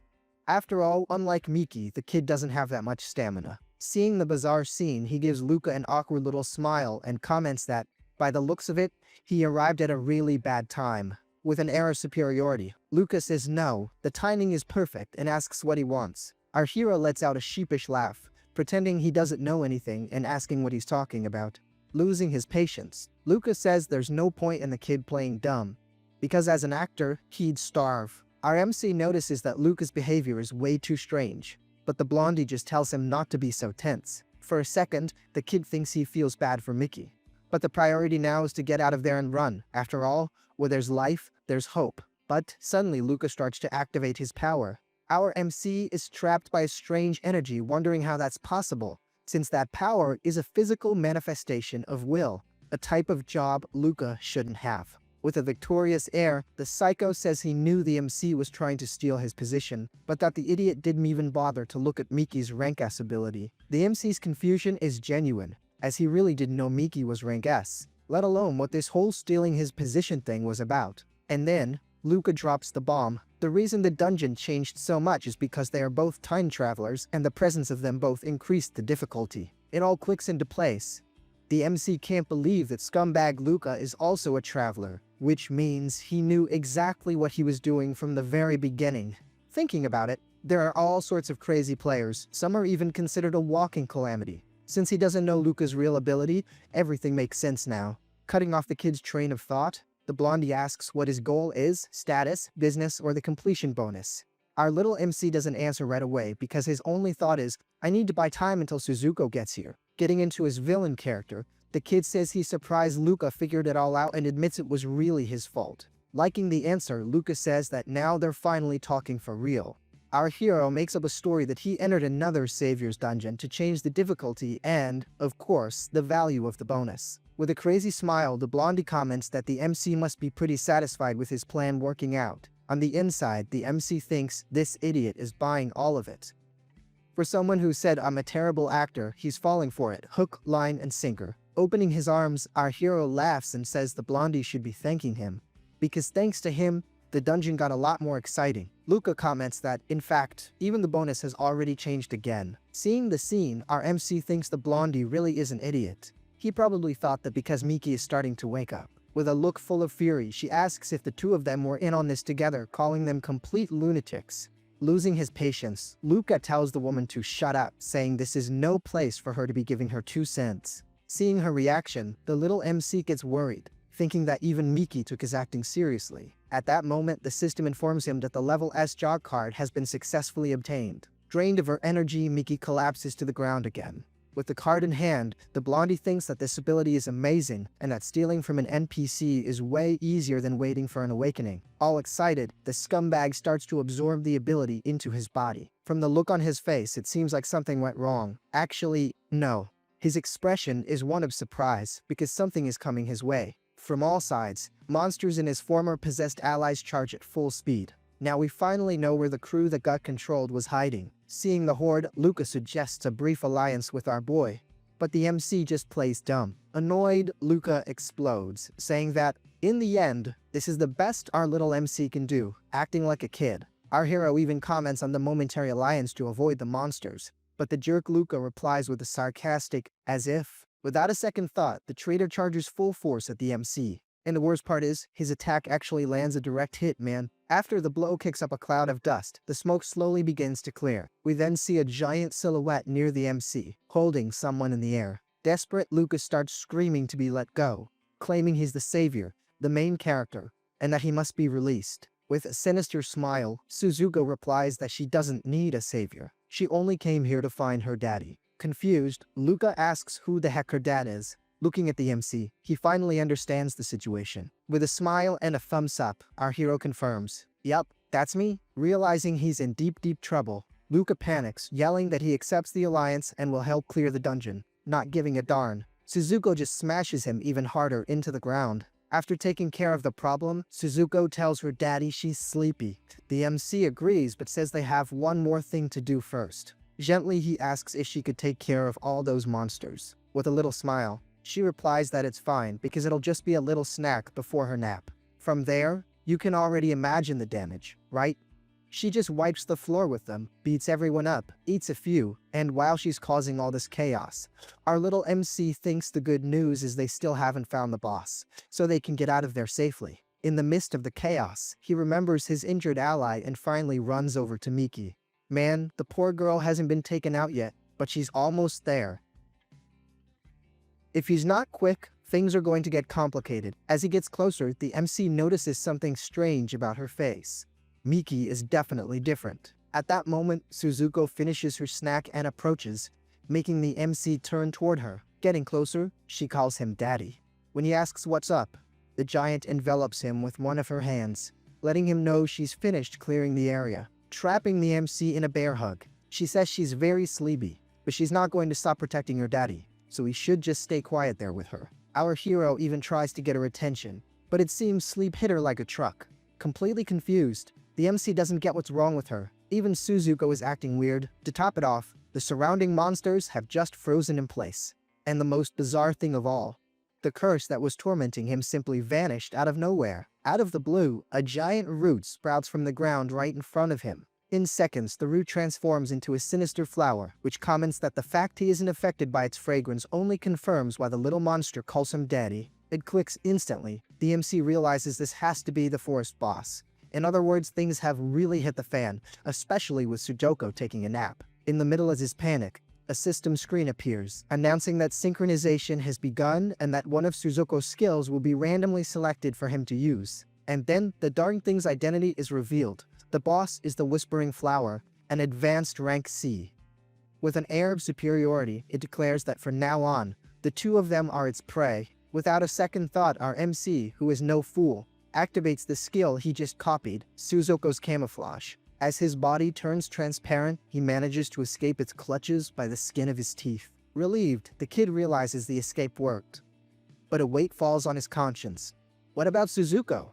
After all, unlike Miki, the kid doesn't have that much stamina. Seeing the bizarre scene, he gives Luca an awkward little smile and comments that, by the looks of it, he arrived at a really bad time. With an air of superiority, Luca says no, the timing is perfect, and asks what he wants. Our hero lets out a sheepish laugh, pretending he doesn't know anything and asking what he's talking about. Losing his patience, Luca says there's no point in the kid playing dumb, because as an actor, he'd starve. Our MC notices that Luca's behavior is way too strange, but the blondie just tells him not to be so tense. For a second, the kid thinks he feels bad for Mickey. But the priority now is to get out of there and run. After all, where there's life, there's hope. But suddenly Luca starts to activate his power. Our MC is trapped by a strange energy, wondering how that's possible, since that power is a physical manifestation of will, a type of job Luca shouldn't have. With a victorious air, the psycho says he knew the MC was trying to steal his position, but that the idiot didn't even bother to look at Miki's rank S ability. The MC's confusion is genuine, as he really didn't know Miki was rank S, let alone what this whole stealing his position thing was about. And then, Luca drops the bomb. The reason the dungeon changed so much is because they are both time travelers, and the presence of them both increased the difficulty. It all clicks into place. The MC can't believe that scumbag Luca is also a traveler, which means he knew exactly what he was doing from the very beginning. Thinking about it, there are all sorts of crazy players, some are even considered a walking calamity. Since he doesn't know Luca's real ability, everything makes sense now. Cutting off the kid's train of thought, the blondie asks what his goal is, status, business, or the completion bonus. Our little MC doesn't answer right away because his only thought is, I need to buy time until Suzuko gets here. Getting into his villain character, the kid says he's surprised Luca figured it all out and admits it was really his fault. Liking the answer, Luca says that now they're finally talking for real. Our hero makes up a story that he entered another Savior's dungeon to change the difficulty and, of course, the value of the bonus. With a crazy smile, the blondie comments that the MC must be pretty satisfied with his plan working out. On the inside, the MC thinks this idiot is buying all of it. For someone who said I'm a terrible actor, he's falling for it, hook, line, and sinker. Opening his arms, our hero laughs and says the blondie should be thanking him, because thanks to him, the dungeon got a lot more exciting. Luca comments that, in fact, even the bonus has already changed again. Seeing the scene, our MC thinks the blondie really is an idiot. He probably thought that because Miki is starting to wake up. With a look full of fury, she asks if the two of them were in on this together, calling them complete lunatics. Losing his patience, Luca tells the woman to shut up, saying this is no place for her to be giving her 2 cents. Seeing her reaction, the little MC gets worried, thinking that even Miki took his acting seriously. At that moment, the system informs him that the level S job card has been successfully obtained. Drained of her energy, Miki collapses to the ground again. With the card in hand, the blondie thinks that this ability is amazing and that stealing from an NPC is way easier than waiting for an awakening. All excited, the scumbag starts to absorb the ability into his body. From the look on his face, it seems like something went wrong. Actually, no. His expression is one of surprise because something is coming his way. From all sides, monsters and his former possessed allies charge at full speed. Now we finally know where the crew that got controlled was hiding. Seeing the horde, Luca suggests a brief alliance with our boy, but the MC just plays dumb. Annoyed, Luca explodes, saying that, in the end, this is the best our little MC can do, acting like a kid. Our hero even comments on the momentary alliance to avoid the monsters, but the jerk Luca replies with a sarcastic, as if. Without a second thought, the traitor charges full force at the MC. And the worst part is, his attack actually lands a direct hit, man. After the blow kicks up a cloud of dust, the smoke slowly begins to clear. We then see a giant silhouette near the MC, holding someone in the air. Desperate, Lucas starts screaming to be let go, claiming he's the savior, the main character, and that he must be released. With a sinister smile, Suzuko replies that she doesn't need a savior. She only came here to find her daddy. Confused, Luca asks who the heck her dad is. Looking at the MC, he finally understands the situation. With a smile and a thumbs up, our hero confirms, "Yup, "That's me?" Realizing he's in deep trouble, Luca panics, yelling that he accepts the alliance and will help clear the dungeon. Not giving a darn, Suzuko just smashes him even harder into the ground. After taking care of the problem, Suzuko tells her daddy she's sleepy. The MC agrees but says they have one more thing to do first. Gently he asks if she could take care of all those monsters. With a little smile, she replies that it's fine because it'll just be a little snack before her nap. From there, you can already imagine the damage, right? She just wipes the floor with them, beats everyone up, eats a few, and while she's causing all this chaos, our little MC thinks the good news is they still haven't found the boss, so they can get out of there safely. In the midst of the chaos, he remembers his injured ally and finally runs over to Miki. Man, the poor girl hasn't been taken out yet, but she's almost there. If he's not quick, things are going to get complicated. As he gets closer, the MC notices something strange about her face. Miki is definitely different. At that moment, Suzuko finishes her snack and approaches, making the MC turn toward her. Getting closer, she calls him daddy. When he asks what's up, the giant envelops him with one of her hands, letting him know she's finished clearing the area, trapping the MC in a bear hug. She says she's very sleepy, but she's not going to stop protecting her daddy, so he should just stay quiet there with her. Our hero even tries to get her attention, but it seems sleep hit her like a truck. Completely confused, the MC doesn't get what's wrong with her. Even Suzuko is acting weird. To top it off, the surrounding monsters have just frozen in place. And the most bizarre thing of all, the curse that was tormenting him simply vanished out of nowhere. Out of the blue, a giant root sprouts from the ground right in front of him. In seconds, the root transforms into a sinister flower, which comments that the fact he isn't affected by its fragrance only confirms why the little monster calls him daddy. It clicks instantly. The MC realizes this has to be the forest boss. In other words, things have really hit the fan, especially with Suzuko taking a nap. In the middle of his panic, a system screen appears, announcing that synchronization has begun and that one of Suzuko's skills will be randomly selected for him to use. And then, the darn thing's identity is revealed. The boss is the Whispering Flower, an advanced rank C. With an air of superiority, it declares that from now on, the two of them are its prey. Without a second thought, our MC, who is no fool, activates the skill he just copied, Suzuko's camouflage. As his body turns transparent, he manages to escape its clutches by the skin of his teeth. Relieved, the kid realizes the escape worked. But a weight falls on his conscience. What about Suzuko?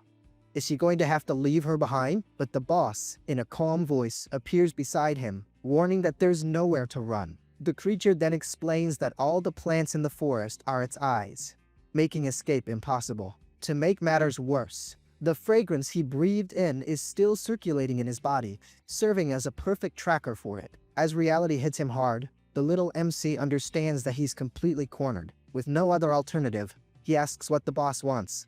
Is he going to have to leave her behind? But the boss, in a calm voice, appears beside him, warning that there's nowhere to run. The creature then explains that all the plants in the forest are its eyes, making escape impossible. To make matters worse, the fragrance he breathed in is still circulating in his body, serving as a perfect tracker for it. As reality hits him hard, the little MC understands that he's completely cornered. With no other alternative, he asks what the boss wants.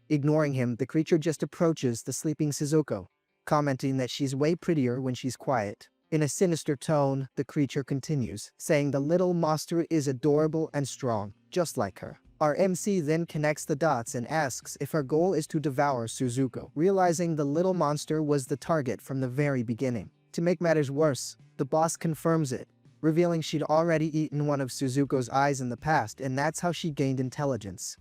Ignoring him, the creature just approaches the sleeping Suzuko, commenting that she's way prettier when she's quiet. In a sinister tone, the creature continues, saying the little monster is adorable and strong, just like her. Our MC then connects the dots and asks if her goal is to devour Suzuko, realizing the little monster was the target from the very beginning. To make matters worse, the boss confirms it, revealing she'd already eaten one of Suzuko's eyes in the past, and that's how she gained intelligence.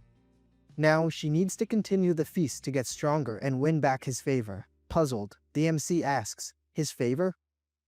Now, she needs to continue the feast to get stronger and win back his favor. Puzzled, the MC asks, his favor?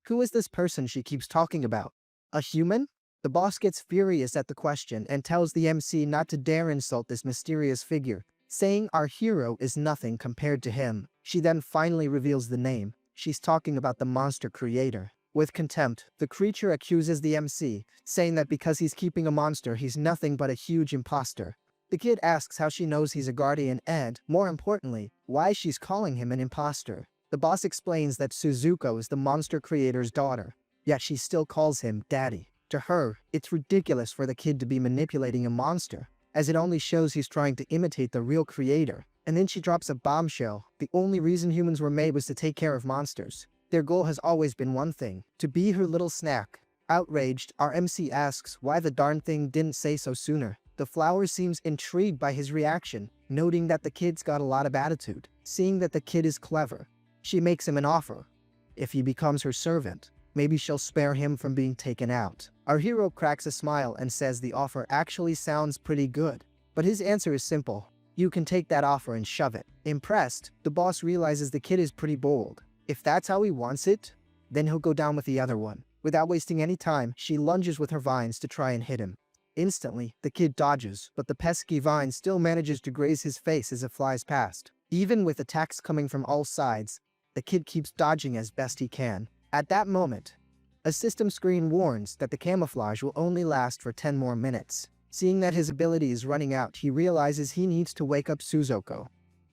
Who is this person she keeps talking about? A human? The boss gets furious at the question and tells the MC not to dare insult this mysterious figure, saying our hero is nothing compared to him. She then finally reveals the name. She's talking about the monster creator. With contempt, the creature accuses the MC, saying that because he's keeping a monster, he's nothing but a huge imposter. The kid asks how she knows he's a guardian and, more importantly, why she's calling him an imposter. The boss explains that Suzuko is the monster creator's daughter, yet she still calls him daddy. To her, it's ridiculous for the kid to be manipulating a monster, as it only shows he's trying to imitate the real creator. And then she drops a bombshell. The only reason humans were made was to take care of monsters. Their goal has always been one thing, to be her little snack. Outraged, our MC asks why the darn thing didn't say so sooner. The flower seems intrigued by his reaction, noting that the kid's got a lot of attitude. Seeing that the kid is clever, she makes him an offer. If he becomes her servant, maybe she'll spare him from being taken out. Our hero cracks a smile and says the offer actually sounds pretty good. But his answer is simple. You can take that offer and shove it. Impressed, the boss realizes the kid is pretty bold. If that's how he wants it, then he'll go down with the other one. Without wasting any time, she lunges with her vines to try and hit him. Instantly, the kid dodges, but the pesky vine still manages to graze his face as it flies past. Even with attacks coming from all sides, the kid keeps dodging as best he can. At that moment, a system screen warns that the camouflage will only last for 10 more minutes. Seeing that his ability is running out, he realizes he needs to wake up Suzuko.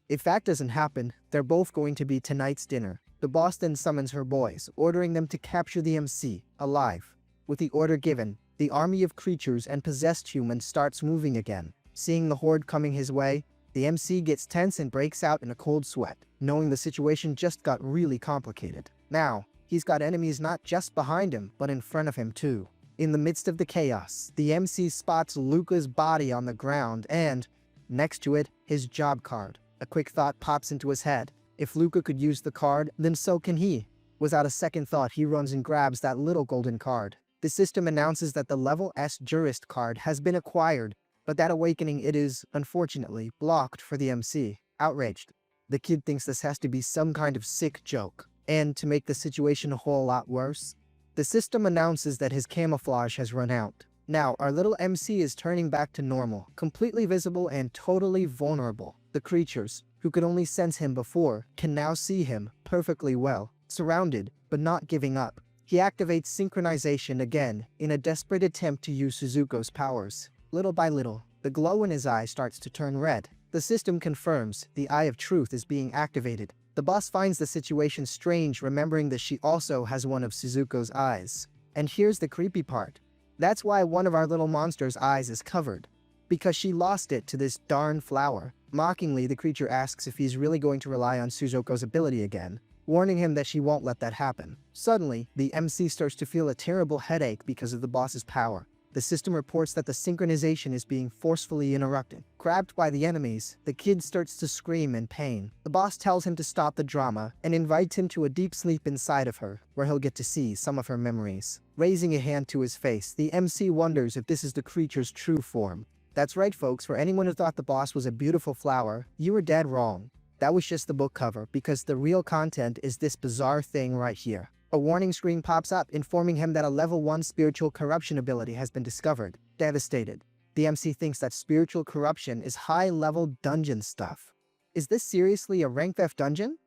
If that doesn't happen, they're both going to be tonight's dinner. The boss then summons her boys, ordering them to capture the MC, alive. With the order given, the army of creatures and possessed humans starts moving again. Seeing the horde coming his way, the MC gets tense and breaks out in a cold sweat, knowing the situation just got really complicated. Now, he's got enemies not just behind him, but in front of him too. In the midst of the chaos, the MC spots Luca's body on the ground and, next to it, his job card. A quick thought pops into his head. If Luca could use the card, then so can he. Without a second thought, he runs and grabs that little golden card. The system announces that the level S jurist card has been acquired, but that awakening it is, unfortunately, blocked for the MC. Outraged, the kid thinks this has to be some kind of sick joke. And to make the situation a whole lot worse, the system announces that his camouflage has run out. Now, our little MC is turning back to normal, completely visible and totally vulnerable. The creatures, who could only sense him before, can now see him perfectly well, surrounded, but not giving up. He activates synchronization again in a desperate attempt to use Suzuko's powers. Little by little, the glow in his eye starts to turn red. The system confirms the Eye of Truth is being activated. The boss finds the situation strange, remembering that she also has one of Suzuko's eyes. And here's the creepy part. That's why one of our little monster's eyes is covered. Because she lost it to this darn flower. Mockingly, the creature asks if he's really going to rely on Suzuko's ability again, warning him that she won't let that happen. Suddenly, the MC starts to feel a terrible headache because of the boss's power. The system reports that the synchronization is being forcefully interrupted. Grabbed by the enemies, the kid starts to scream in pain. The boss tells him to stop the drama and invites him to a deep sleep inside of her, where he'll get to see some of her memories. Raising a hand to his face, the MC wonders if this is the creature's true form. That's right, folks, for anyone who thought the boss was a beautiful flower, you were dead wrong. That was just the book cover, because the real content is this bizarre thing right here. A warning screen pops up, informing him that a level 1 spiritual corruption ability has been discovered. Devastated, the MC thinks that spiritual corruption is high-level dungeon stuff. Is this seriously a rank F dungeon?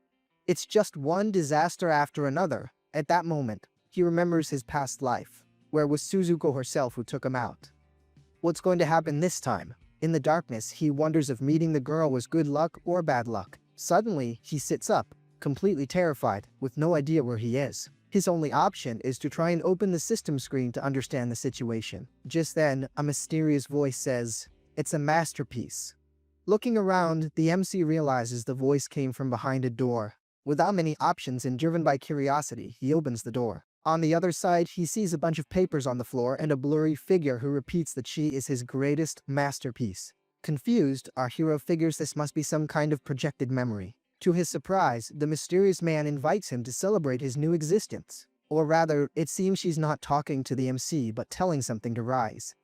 It's just one disaster after another. At that moment, he remembers his past life, where it was Suzuko herself who took him out. What's going to happen this time? In the darkness, he wonders if meeting the girl was good luck or bad luck. Suddenly, he sits up, completely terrified, with no idea where he is. His only option is to try and open the system screen to understand the situation. Just then, a mysterious voice says, "It's a masterpiece." Looking around, the MC realizes the voice came from behind a door. Without many options and driven by curiosity, he opens the door. On the other side, he sees a bunch of papers on the floor and a blurry figure who repeats that she is his greatest masterpiece. Confused, our hero figures this must be some kind of projected memory. To his surprise, the mysterious man invites him to celebrate his new existence. Or rather, it seems she's not talking to the MC but telling something to Rise.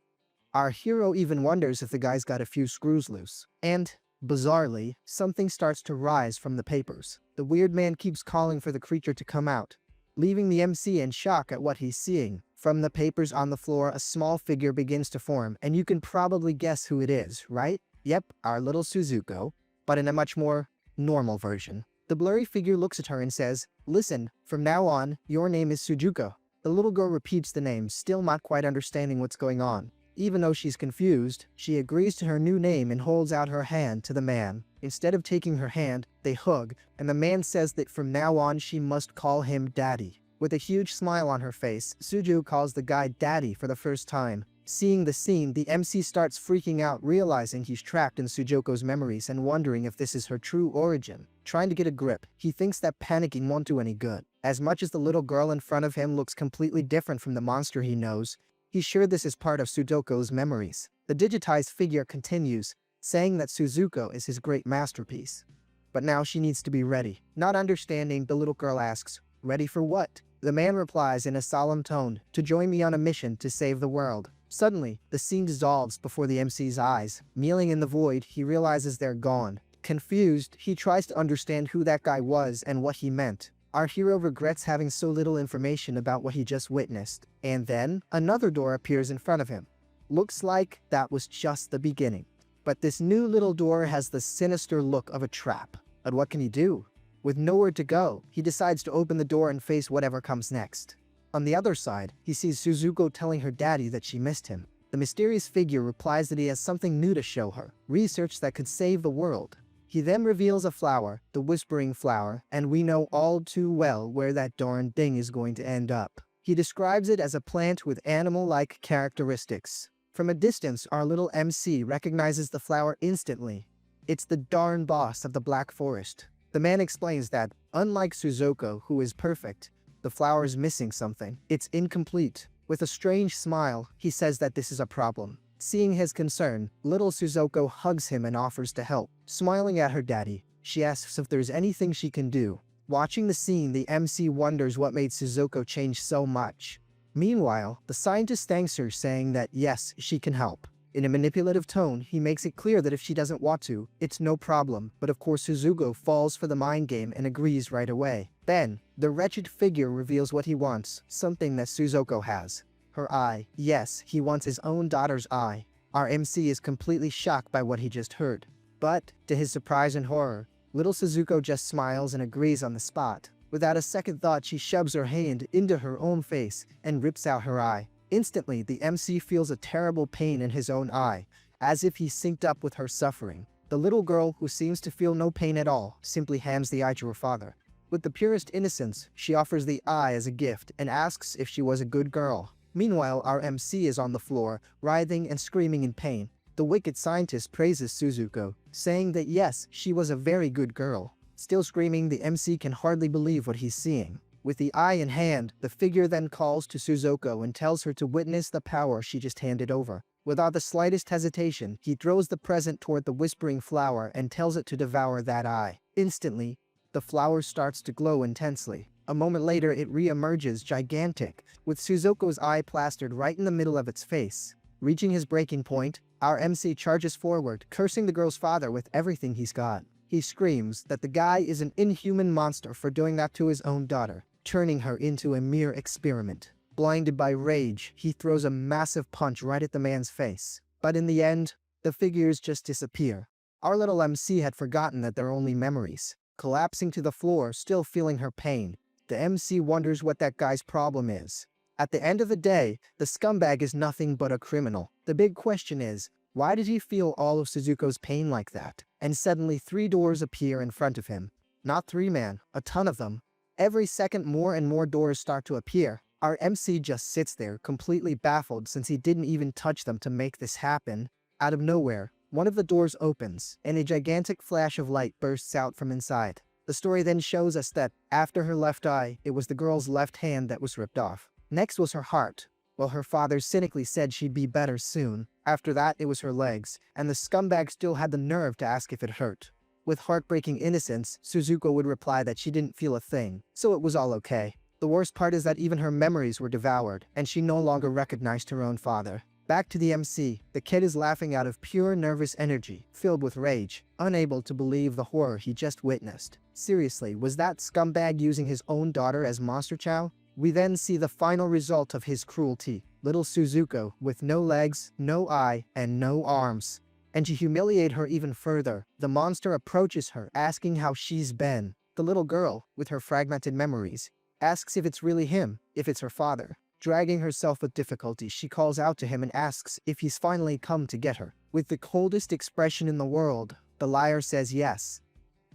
Our hero even wonders if the guy's got a few screws loose. And, bizarrely, something starts to rise from the papers. The weird man keeps calling for the creature to come out, leaving the MC in shock at what he's seeing. From the papers on the floor, a small figure begins to form, and you can probably guess who it is, right? Yep, our little Suzuko, but in a much more normal version. The blurry figure looks at her and says, "Listen, from now on, your name is Suzuko." The little girl repeats the name, still not quite understanding what's going on. Even though she's confused, she agrees to her new name and holds out her hand to the man. Instead of taking her hand, they hug, and the man says that from now on she must call him Daddy. With a huge smile on her face, Suju calls the guy Daddy for the first time. Seeing the scene, the MC starts freaking out, realizing he's trapped in Suzuko's memories and wondering if this is her true origin. Trying to get a grip, he thinks that panicking won't do any good. As much as the little girl in front of him looks completely different from the monster he knows, he's sure this is part of Suzuko's memories. The digitized figure continues, saying that Suzuko is his great masterpiece. But now she needs to be ready. Not understanding, the little girl asks, "Ready for what?" The man replies in a solemn tone, "To join me on a mission to save the world." Suddenly, the scene dissolves before the MC's eyes. Kneeling in the void, he realizes they're gone. Confused, he tries to understand who that guy was and what he meant. Our hero regrets having so little information about what he just witnessed, and then another door appears in front of him. Looks like that was just the beginning. But this new little door has the sinister look of a trap. But what can he do? With nowhere to go, he decides to open the door and face whatever comes next. On the other side, he sees Suzuko telling her daddy that she missed him. The mysterious figure replies that he has something new to show her, research that could save the world. He then reveals a flower, the Whispering Flower, and we know all too well where that darn thing is going to end up. He describes it as a plant with animal-like characteristics. From a distance, our little MC recognizes the flower instantly. It's the darn boss of the Black Forest. The man explains that, unlike Suzuko, who is perfect, the flower is missing something. It's incomplete. With a strange smile, he says that this is a problem. Seeing his concern, little Suzuko hugs him and offers to help. Smiling at her daddy, she asks if there's anything she can do. Watching the scene, the MC wonders what made Suzuko change so much. Meanwhile, the scientist thanks her, saying that yes, she can help. In a manipulative tone, he makes it clear that if she doesn't want to, it's no problem, but of course Suzuko falls for the mind game and agrees right away. Then, the wretched figure reveals what he wants, something that Suzuko has. Her eye. Yes, he wants his own daughter's eye. Our MC is completely shocked by what he just heard. But, to his surprise and horror, little Suzuko just smiles and agrees on the spot. Without a second thought, she shoves her hand into her own face and rips out her eye. Instantly, the MC feels a terrible pain in his own eye, as if he synced up with her suffering. The little girl, who seems to feel no pain at all, simply hands the eye to her father. With the purest innocence, she offers the eye as a gift and asks if she was a good girl. Meanwhile, our MC is on the floor, writhing and screaming in pain. The wicked scientist praises Suzuko, saying that yes, she was a very good girl. Still screaming, the MC can hardly believe what he's seeing. With the eye in hand, the figure then calls to Suzuko and tells her to witness the power she just handed over. Without the slightest hesitation, he throws the present toward the Whispering Flower and tells it to devour that eye. Instantly, the flower starts to glow intensely. A moment later, it re-emerges gigantic, with Suzuko's eye plastered right in the middle of its face. Reaching his breaking point, our MC charges forward, cursing the girl's father with everything he's got. He screams that the guy is an inhuman monster for doing that to his own daughter, turning her into a mere experiment. Blinded by rage, he throws a massive punch right at the man's face. But in the end, the figures just disappear. Our little MC had forgotten that they're only memories. Collapsing to the floor, still feeling her pain, the MC wonders what that guy's problem is. At the end of the day, the scumbag is nothing but a criminal. The big question is, why did he feel all of Suzuko's pain like that? And suddenly 3 doors appear in front of him. Not 3, man, a ton of them. Every second more and more doors start to appear. Our MC just sits there, completely baffled since he didn't even touch them to make this happen. Out of nowhere, one of the doors opens, and a gigantic flash of light bursts out from inside. The story then shows us that, after her left eye, it was the girl's left hand that was ripped off. Next was her heart. Well, her father cynically said she'd be better soon. After that, it was her legs, and the scumbag still had the nerve to ask if it hurt. With heartbreaking innocence, Suzuko would reply that she didn't feel a thing, so it was all okay. The worst part is that even her memories were devoured, and she no longer recognized her own father. Back to the MC, the kid is laughing out of pure nervous energy, filled with rage, unable to believe the horror he just witnessed. Seriously, was that scumbag using his own daughter as monster chow? We then see the final result of his cruelty. Little Suzuko, with no legs, no eye, and no arms. And to humiliate her even further, the monster approaches her, asking how she's been. The little girl, with her fragmented memories, asks if it's really him, if it's her father. Dragging herself with difficulty, she calls out to him and asks if he's finally come to get her. With the coldest expression in the world, the liar says yes.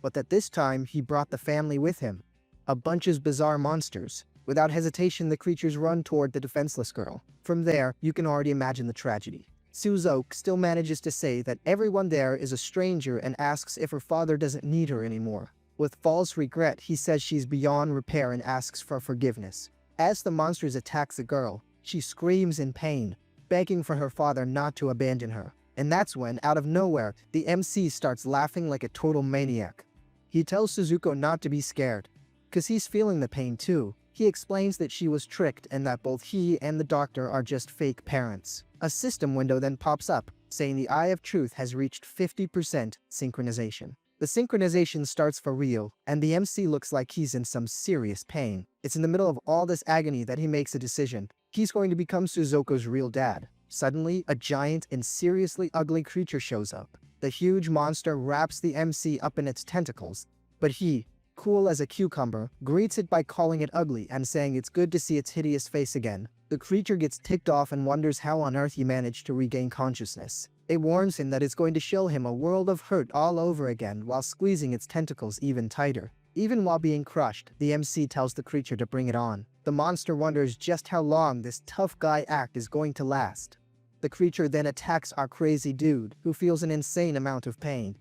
But that this time, he brought the family with him. A bunch of bizarre monsters. Without hesitation, the creatures run toward the defenseless girl. From there, you can already imagine the tragedy. Suzuko still manages to say that everyone there is a stranger and asks if her father doesn't need her anymore. With false regret, he says she's beyond repair and asks for forgiveness. As the monsters attack the girl, she screams in pain, begging for her father not to abandon her. And that's when, out of nowhere, the MC starts laughing like a total maniac. He tells Suzuko not to be scared, because he's feeling the pain too. He explains that she was tricked and that both he and the doctor are just fake parents. A system window then pops up, saying the Eye of Truth has reached 50% synchronization. The synchronization starts for real, and the MC looks like he's in some serious pain. It's in the middle of all this agony that he makes a decision. He's going to become Suzuko's real dad. Suddenly, a giant and seriously ugly creature shows up. The huge monster wraps the MC up in its tentacles, but he, cool as a cucumber, greets it by calling it ugly and saying it's good to see its hideous face again. The creature gets ticked off and wonders how on earth he managed to regain consciousness. It warns him that it's going to show him a world of hurt all over again while squeezing its tentacles even tighter. Even while being crushed, the MC tells the creature to bring it on. The monster wonders just how long this tough guy act is going to last. The creature then attacks our crazy dude, who feels an insane amount of pain.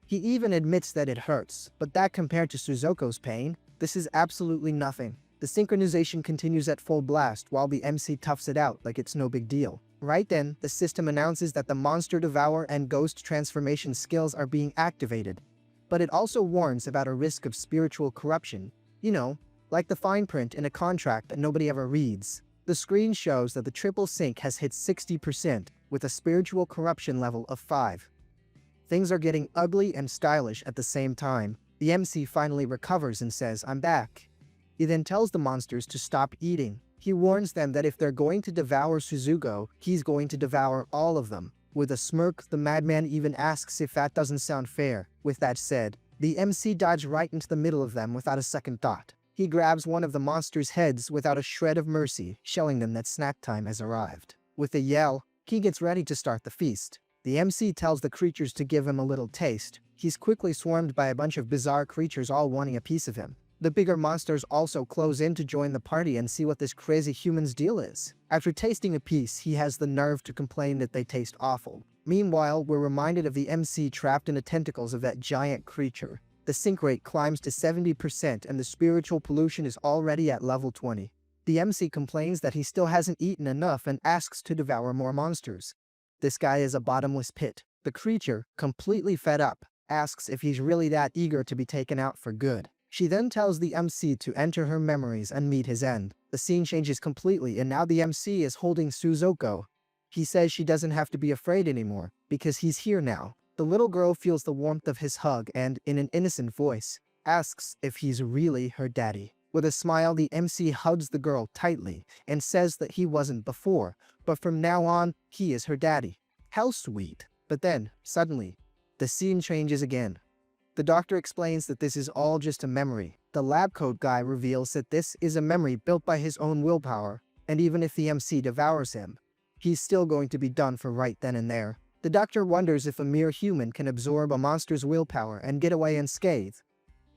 He even admits that it hurts, but that compared to Suzuko's pain, this is absolutely nothing. The synchronization continues at full blast while the MC toughs it out like it's no big deal. Right then, the system announces that the Monster Devour and Ghost Transformation skills are being activated. But it also warns about a risk of spiritual corruption. You know, like the fine print in a contract that nobody ever reads. The screen shows that the triple sync has hit 60%, with a spiritual corruption level of 5. Things are getting ugly and stylish at the same time. The MC finally recovers and says, "I'm back." He then tells the monsters to stop eating. He warns them that if they're going to devour Suzuko, he's going to devour all of them. With a smirk, the madman even asks if that doesn't sound fair. With that said, the MC dodges right into the middle of them without a second thought. He grabs one of the monsters' heads without a shred of mercy, showing them that snack time has arrived. With a yell, he gets ready to start the feast. The MC tells the creatures to give him a little taste. He's quickly swarmed by a bunch of bizarre creatures all wanting a piece of him. The bigger monsters also close in to join the party and see what this crazy human's deal is. After tasting a piece, he has the nerve to complain that they taste awful. Meanwhile, we're reminded of the MC trapped in the tentacles of that giant creature. The sync rate climbs to 70% and the spiritual pollution is already at level 20. The MC complains that he still hasn't eaten enough and asks to devour more monsters. This guy is a bottomless pit. The creature, completely fed up, asks if he's really that eager to be taken out for good. She then tells the MC to enter her memories and meet his end. The scene changes completely and now the MC is holding Suzuko. He says she doesn't have to be afraid anymore, because he's here now. The little girl feels the warmth of his hug and, in an innocent voice, asks if he's really her daddy. With a smile, the MC hugs the girl tightly and says that he wasn't before, but from now on, he is her daddy. How sweet. But then, suddenly, the scene changes again. The doctor explains that this is all just a memory. The lab coat guy reveals that this is a memory built by his own willpower, and even if the MC devours him, he's still going to be done for right then and there. The doctor wonders if a mere human can absorb a monster's willpower and get away unscathed,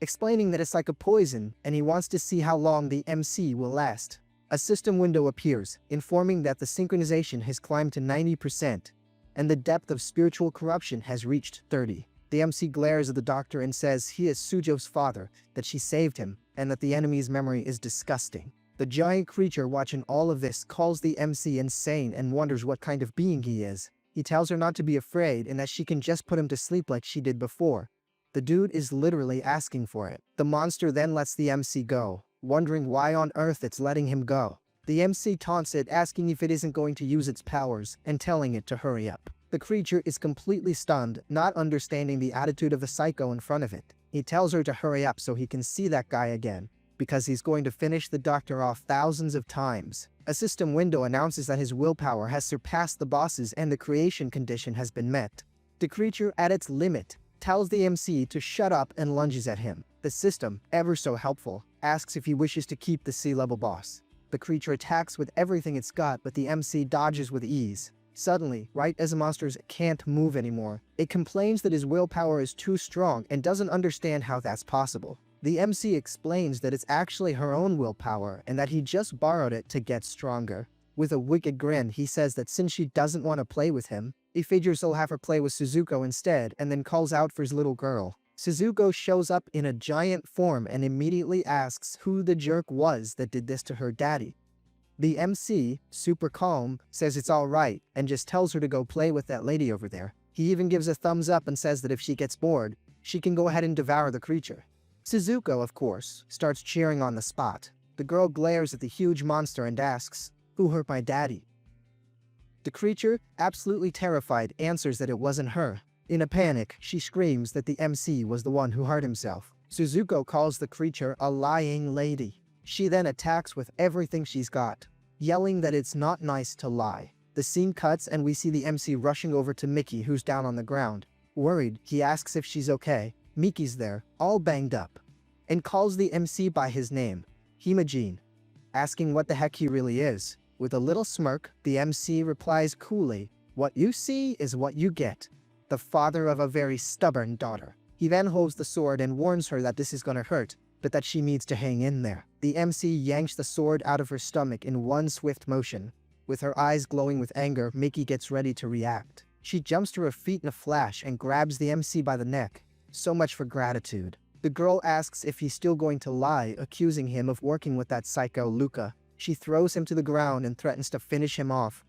explaining that it's like a poison and he wants to see how long the MC will last. A system window appears, informing that the synchronization has climbed to 90%, and the depth of spiritual corruption has reached 30. The MC glares at the doctor and says he is Sujo's father, that she saved him, and that the enemy's memory is disgusting. The giant creature watching all of this calls the MC insane and wonders what kind of being he is. He tells her not to be afraid and that she can just put him to sleep like she did before. The dude is literally asking for it. The monster then lets the MC go, wondering why on earth it's letting him go. The MC taunts it, asking if it isn't going to use its powers, and telling it to hurry up. The creature is completely stunned, not understanding the attitude of the psycho in front of it. He tells her to hurry up so he can see that guy again, because he's going to finish the doctor off thousands of times. A system window announces that his willpower has surpassed the boss's and the creation condition has been met. The creature, at its limit, tells the MC to shut up and lunges at him. The system, ever so helpful, asks if he wishes to keep the sea-level boss. The creature attacks with everything it's got, but the MC dodges with ease. Suddenly, right as the monsters can't move anymore, it complains that his willpower is too strong and doesn't understand how that's possible. The MC explains that it's actually her own willpower and that he just borrowed it to get stronger. With a wicked grin, he says that since she doesn't want to play with him, he figures he'll have her play with Suzuko instead and then calls out for his little girl. Suzuko shows up in a giant form and immediately asks who the jerk was that did this to her daddy. The MC, super calm, says it's alright and just tells her to go play with that lady over there. He even gives a thumbs up and says that if she gets bored, she can go ahead and devour the creature. Suzuko, of course, starts cheering on the spot. The girl glares at the huge monster and asks, "Who hurt my daddy?" The creature, absolutely terrified, answers that it wasn't her. In a panic, she screams that the MC was the one who hurt himself. Suzuko calls the creature a lying lady. She then attacks with everything she's got, yelling that it's not nice to lie. The scene cuts and we see the MC rushing over to Miki, who's down on the ground. Worried, he asks if she's okay. Miki's there, all banged up, and calls the MC by his name, Himajin, asking what the heck he really is. With a little smirk, the MC replies coolly, "What you see is what you get. The father of a very stubborn daughter." He then holds the sword and warns her that this is gonna hurt, but that she needs to hang in there. The MC yanks the sword out of her stomach in one swift motion. With her eyes glowing with anger, Miki gets ready to react. She jumps to her feet in a flash and grabs the MC by the neck. So much for gratitude. The girl asks if he's still going to lie, accusing him of working with that psycho Luca. She throws him to the ground and threatens to finish him off.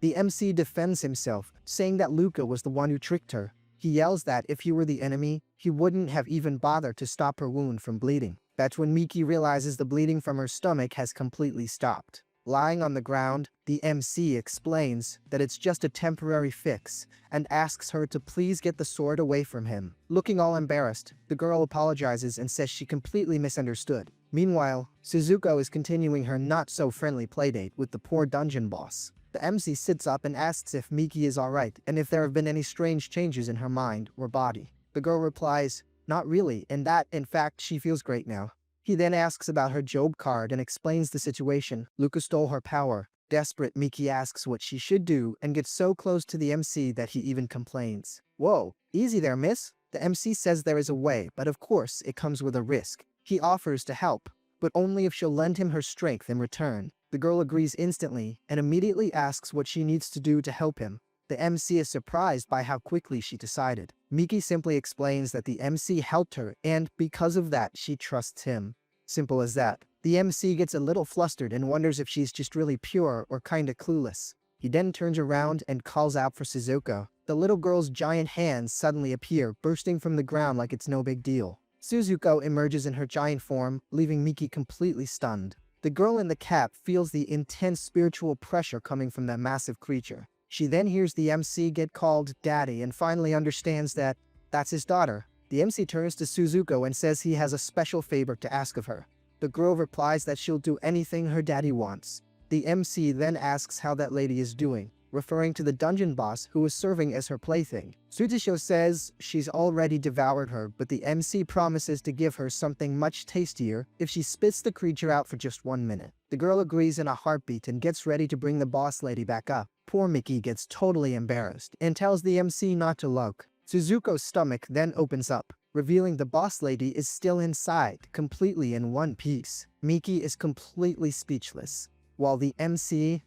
The MC defends himself, saying that Luca was the one who tricked her. He yells that if he were the enemy, he wouldn't have even bothered to stop her wound from bleeding. That's when Miki realizes the bleeding from her stomach has completely stopped. Lying on the ground, the MC explains that it's just a temporary fix and asks her to please get the sword away from him. Looking all embarrassed, the girl apologizes and says she completely misunderstood. Meanwhile, Suzuko is continuing her not-so-friendly playdate with the poor dungeon boss. The MC sits up and asks if Miki is alright and if there have been any strange changes in her mind or body. The girl replies, "Not really, and that, in fact, she feels great now." He then asks about her job card and explains the situation. Luca stole her power. Desperate, Miki asks what she should do and gets so close to the MC that he even complains. "Whoa, easy there, miss." The MC says there is a way, but of course it comes with a risk. He offers to help, but only if she'll lend him her strength in return. The girl agrees instantly and immediately asks what she needs to do to help him. The MC is surprised by how quickly she decided. Miki simply explains that the MC helped her and because of that she trusts him. Simple as that. The MC gets a little flustered and wonders if she's just really pure or kinda clueless. He then turns around and calls out for Suzuko. The little girl's giant hands suddenly appear, bursting from the ground like it's no big deal. Suzuko emerges in her giant form, leaving Miki completely stunned. The girl in the cap feels the intense spiritual pressure coming from that massive creature. She then hears the MC get called Daddy and finally understands that that's his daughter. The MC turns to Suzuko and says he has a special favor to ask of her. The girl replies that she'll do anything her daddy wants. The MC then asks how that lady is doing, referring to the dungeon boss who is serving as her plaything. Tsutisho says she's already devoured her, but the MC promises to give her something much tastier if she spits the creature out for just 1 minute. The girl agrees in a heartbeat and gets ready to bring the boss lady back up. Poor Miki gets totally embarrassed and tells the MC not to look. Suzuko's stomach then opens up, revealing the boss lady is still inside, completely in one piece. Miki is completely speechless, while the MC,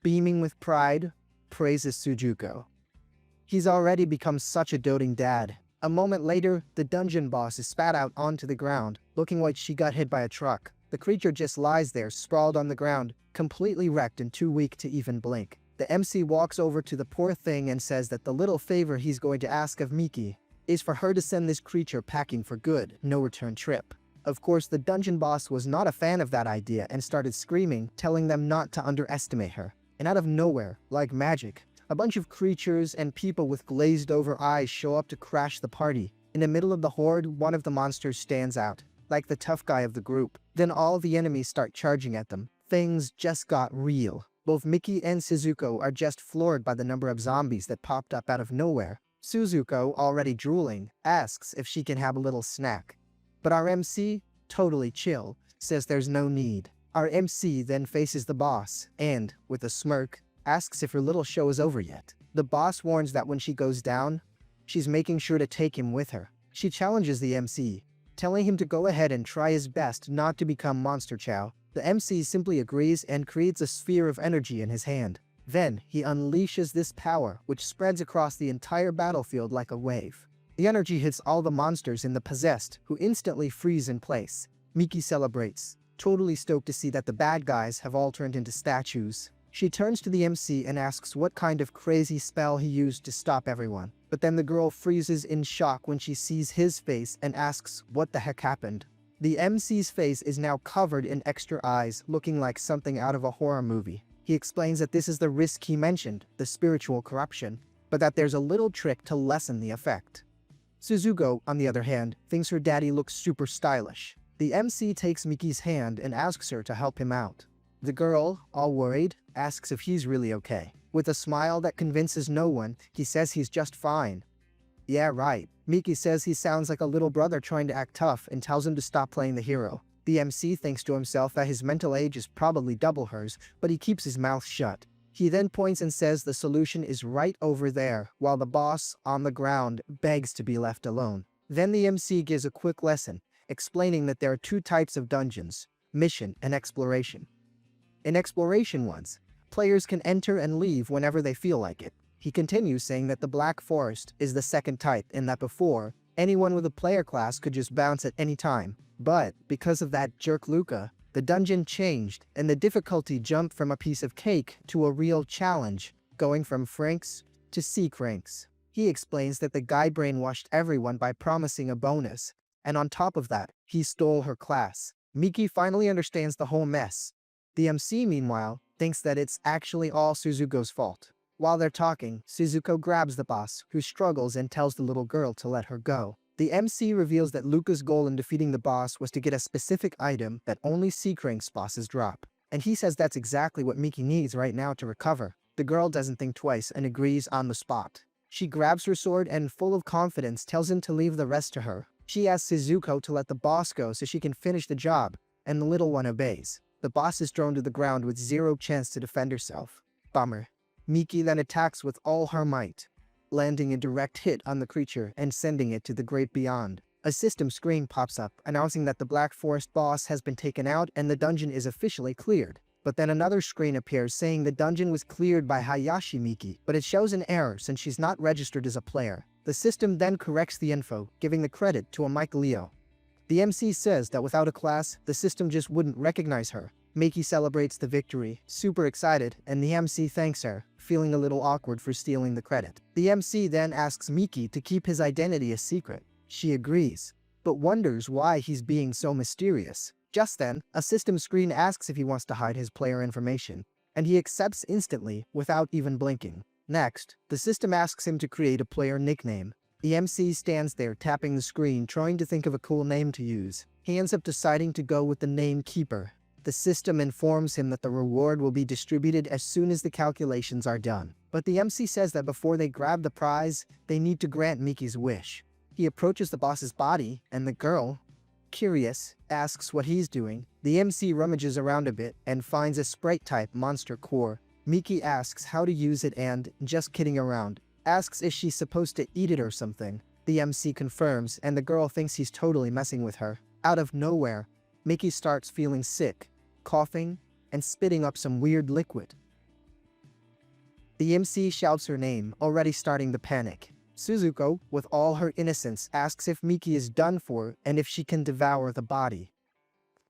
beaming with pride, praises Suzuko. He's already become such a doting dad. A moment later, the dungeon boss is spat out onto the ground, looking like she got hit by a truck. The creature just lies there, sprawled on the ground, completely wrecked and too weak to even blink. The MC walks over to the poor thing and says that the little favor he's going to ask of Miki is for her to send this creature packing for good, no return trip. Of course, the dungeon boss was not a fan of that idea and started screaming, telling them not to underestimate her. And out of nowhere, like magic, a bunch of creatures and people with glazed over eyes show up to crash the party. In the middle of the horde, one of the monsters stands out, like the tough guy of the group. Then all the enemies start charging at them. Things just got real. Both Miki and Suzuko are just floored by the number of zombies that popped up out of nowhere. Suzuko, already drooling, asks if she can have a little snack. But our MC, totally chill, says there's no need. Our MC then faces the boss and, with a smirk, asks if her little show is over yet. The boss warns that when she goes down, she's making sure to take him with her. She challenges the MC, telling him to go ahead and try his best not to become Monster Chow. The MC simply agrees and creates a sphere of energy in his hand. Then, he unleashes this power, which spreads across the entire battlefield like a wave. The energy hits all the monsters in the possessed, who instantly freeze in place. Miki celebrates, totally stoked to see that the bad guys have all turned into statues. She turns to the MC and asks what kind of crazy spell he used to stop everyone. But then the girl freezes in shock when she sees his face and asks what the heck happened. The MC's face is now covered in extra eyes, looking like something out of a horror movie. He explains that this is the risk he mentioned, the spiritual corruption. but that there's a little trick to lessen the effect. Suzuko, on the other hand, thinks her daddy looks super stylish. The MC takes Miki's hand and asks her to help him out. The girl, all worried, asks if he's really okay. With a smile that convinces no one, he says he's just fine. Yeah, right. Miki says he sounds like a little brother trying to act tough and tells him to stop playing the hero. The MC thinks to himself that his mental age is probably double hers, but he keeps his mouth shut. He then points and says the solution is right over there, while the boss, on the ground, begs to be left alone. Then the MC gives a quick lesson, explaining that there are two types of dungeons: mission and exploration. In exploration ones, players can enter and leave whenever they feel like it. He continues saying that the Black Forest is the second type and that before, anyone with a player class could just bounce at any time. But, because of that jerk Luca, the dungeon changed and the difficulty jumped from a piece of cake to a real challenge, going from Franks to C ranks. He explains that the guy brainwashed everyone by promising a bonus, and on top of that, he stole her class. Miki finally understands the whole mess. The MC, meanwhile, thinks that it's actually all Suzuko's fault. While they're talking, Suzuko grabs the boss, who struggles and tells the little girl to let her go. The MC reveals that Luca's goal in defeating the boss was to get a specific item that only C-Crank's bosses drop. And he says that's exactly what Miki needs right now to recover. The girl doesn't think twice and agrees on the spot. She grabs her sword and, full of confidence, tells him to leave the rest to her. She asks Suzuko to let the boss go so she can finish the job, and the little one obeys. The boss is thrown to the ground with zero chance to defend herself. Bummer. Miki then attacks with all her might, landing a direct hit on the creature and sending it to the great beyond. A system screen pops up, announcing that the Black Forest boss has been taken out and the dungeon is officially cleared. But then another screen appears saying the dungeon was cleared by Hayashi Miki, but it shows an error since she's not registered as a player. The system then corrects the info, giving the credit to a Mike Leo. The MC says that without a class, the system just wouldn't recognize her. Miki celebrates the victory, super excited, and the MC thanks her, feeling a little awkward for stealing the credit. The MC then asks Miki to keep his identity a secret. She agrees, but wonders why he's being so mysterious. Just then, a system screen asks if he wants to hide his player information, and he accepts instantly without even blinking. Next, the system asks him to create a player nickname. The MC stands there tapping the screen trying to think of a cool name to use. He ends up deciding to go with the name Keeper. The system informs him that the reward will be distributed as soon as the calculations are done. But the MC says that before they grab the prize, they need to grant Miki's wish. He approaches the boss's body, and the girl, curious, asks what he's doing. The MC rummages around a bit and finds a sprite-type monster core. Miki asks how to use it and, just kidding around, asks if she's supposed to eat it or something. The MC confirms, and the girl thinks he's totally messing with her. Out of nowhere, Miki starts feeling sick, coughing, and spitting up some weird liquid. The MC shouts her name, already starting to panic. Suzuko, with all her innocence, asks if Miki is done for and if she can devour the body.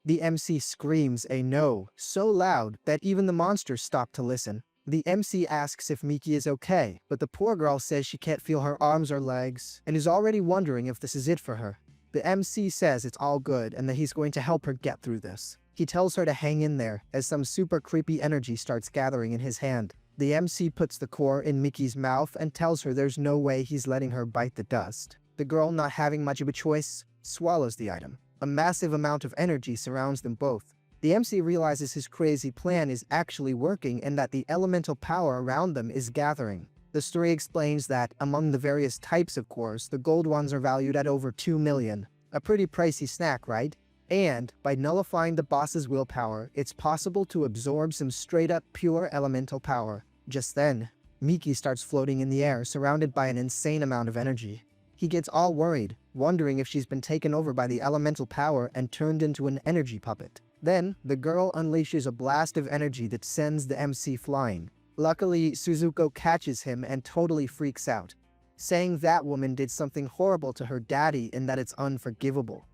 The MC screams a no, so loud that even the monsters stop to listen. The MC asks if Miki is okay, but the poor girl says she can't feel her arms or legs, and is already wondering if this is it for her. The MC says it's all good and that he's going to help her get through this. He tells her to hang in there, as some super creepy energy starts gathering in his hand. The MC puts the core in Miki's mouth and tells her there's no way he's letting her bite the dust. The girl, not having much of a choice, swallows the item. A massive amount of energy surrounds them both. The MC realizes his crazy plan is actually working and that the elemental power around them is gathering. The story explains that, among the various types of cores, the gold ones are valued at over 2 million. A pretty pricey snack, right? And, by nullifying the boss's willpower, it's possible to absorb some straight-up pure elemental power. Just then, Miki starts floating in the air, surrounded by an insane amount of energy. He gets all worried, wondering if she's been taken over by the elemental power and turned into an energy puppet. Then, the girl unleashes a blast of energy that sends the MC flying. Luckily, Suzuko catches him and totally freaks out, saying that woman did something horrible to her daddy and that it's unforgivable.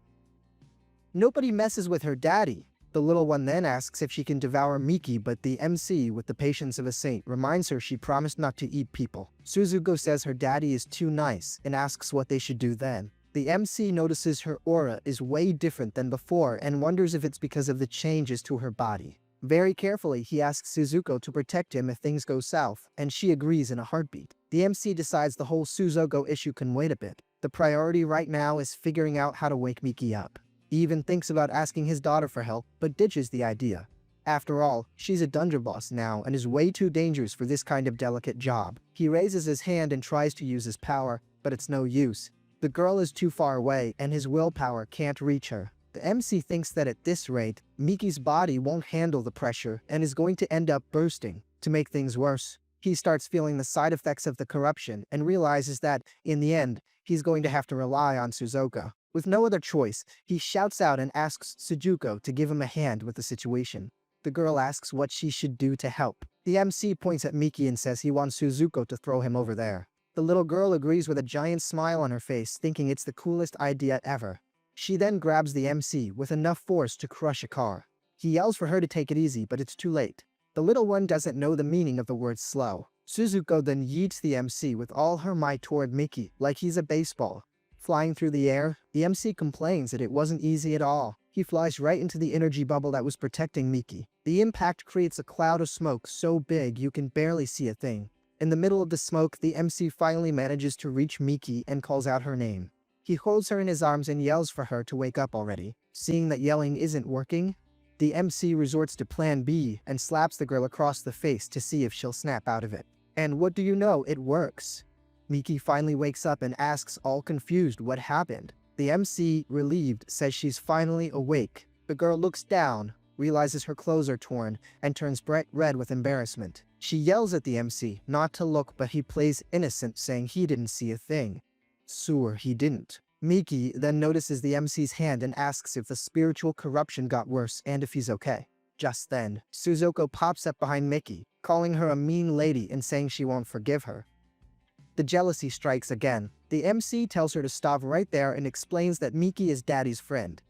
Nobody messes with her daddy. The little one then asks if she can devour Miki, but the MC, with the patience of a saint, reminds her she promised not to eat people. Suzuko says her daddy is too nice and asks what they should do then. The MC notices her aura is way different than before and wonders if it's because of the changes to her body. Very carefully, he asks Suzuko to protect him if things go south, and she agrees in a heartbeat. The MC decides the whole Suzuko issue can wait a bit. The priority right now is figuring out how to wake Miki up. He even thinks about asking his daughter for help, but ditches the idea. After all, she's a dungeon boss now and is way too dangerous for this kind of delicate job. He raises his hand and tries to use his power, but it's no use. The girl is too far away and his willpower can't reach her. The MC thinks that at this rate, Miki's body won't handle the pressure and is going to end up bursting. To make things worse, he starts feeling the side effects of the corruption and realizes that, in the end, he's going to have to rely on Suzuko. With no other choice, he shouts out and asks Suzuko to give him a hand with the situation. The girl asks what she should do to help. The MC points at Miki and says he wants Suzuko to throw him over there. The little girl agrees with a giant smile on her face, thinking it's the coolest idea ever. She then grabs the MC with enough force to crush a car. He yells for her to take it easy, but it's too late. The little one doesn't know the meaning of the word slow. Suzuko then yeets the MC with all her might toward Miki, like he's a baseball. Flying through the air, the MC complains that it wasn't easy at all. He flies right into the energy bubble that was protecting Miki. The impact creates a cloud of smoke so big you can barely see a thing. In the middle of the smoke, the MC finally manages to reach Miki and calls out her name. He holds her in his arms and yells for her to wake up already. Seeing that yelling isn't working, the MC resorts to plan B and slaps the girl across the face to see if she'll snap out of it. And what do you know, it works. Miki finally wakes up and asks, all confused, what happened. The MC, relieved, says she's finally awake. The girl looks down, realizes her clothes are torn, and turns bright red with embarrassment. She yells at the MC not to look, but he plays innocent, saying he didn't see a thing. Sure, he didn't. Miki then notices the MC's hand and asks if the spiritual corruption got worse and if he's okay. Just then, Suzuko pops up behind Miki, calling her a mean lady and saying she won't forgive her. The jealousy strikes again. The MC tells her to stop right there and explains that Miki is Daddy's friend.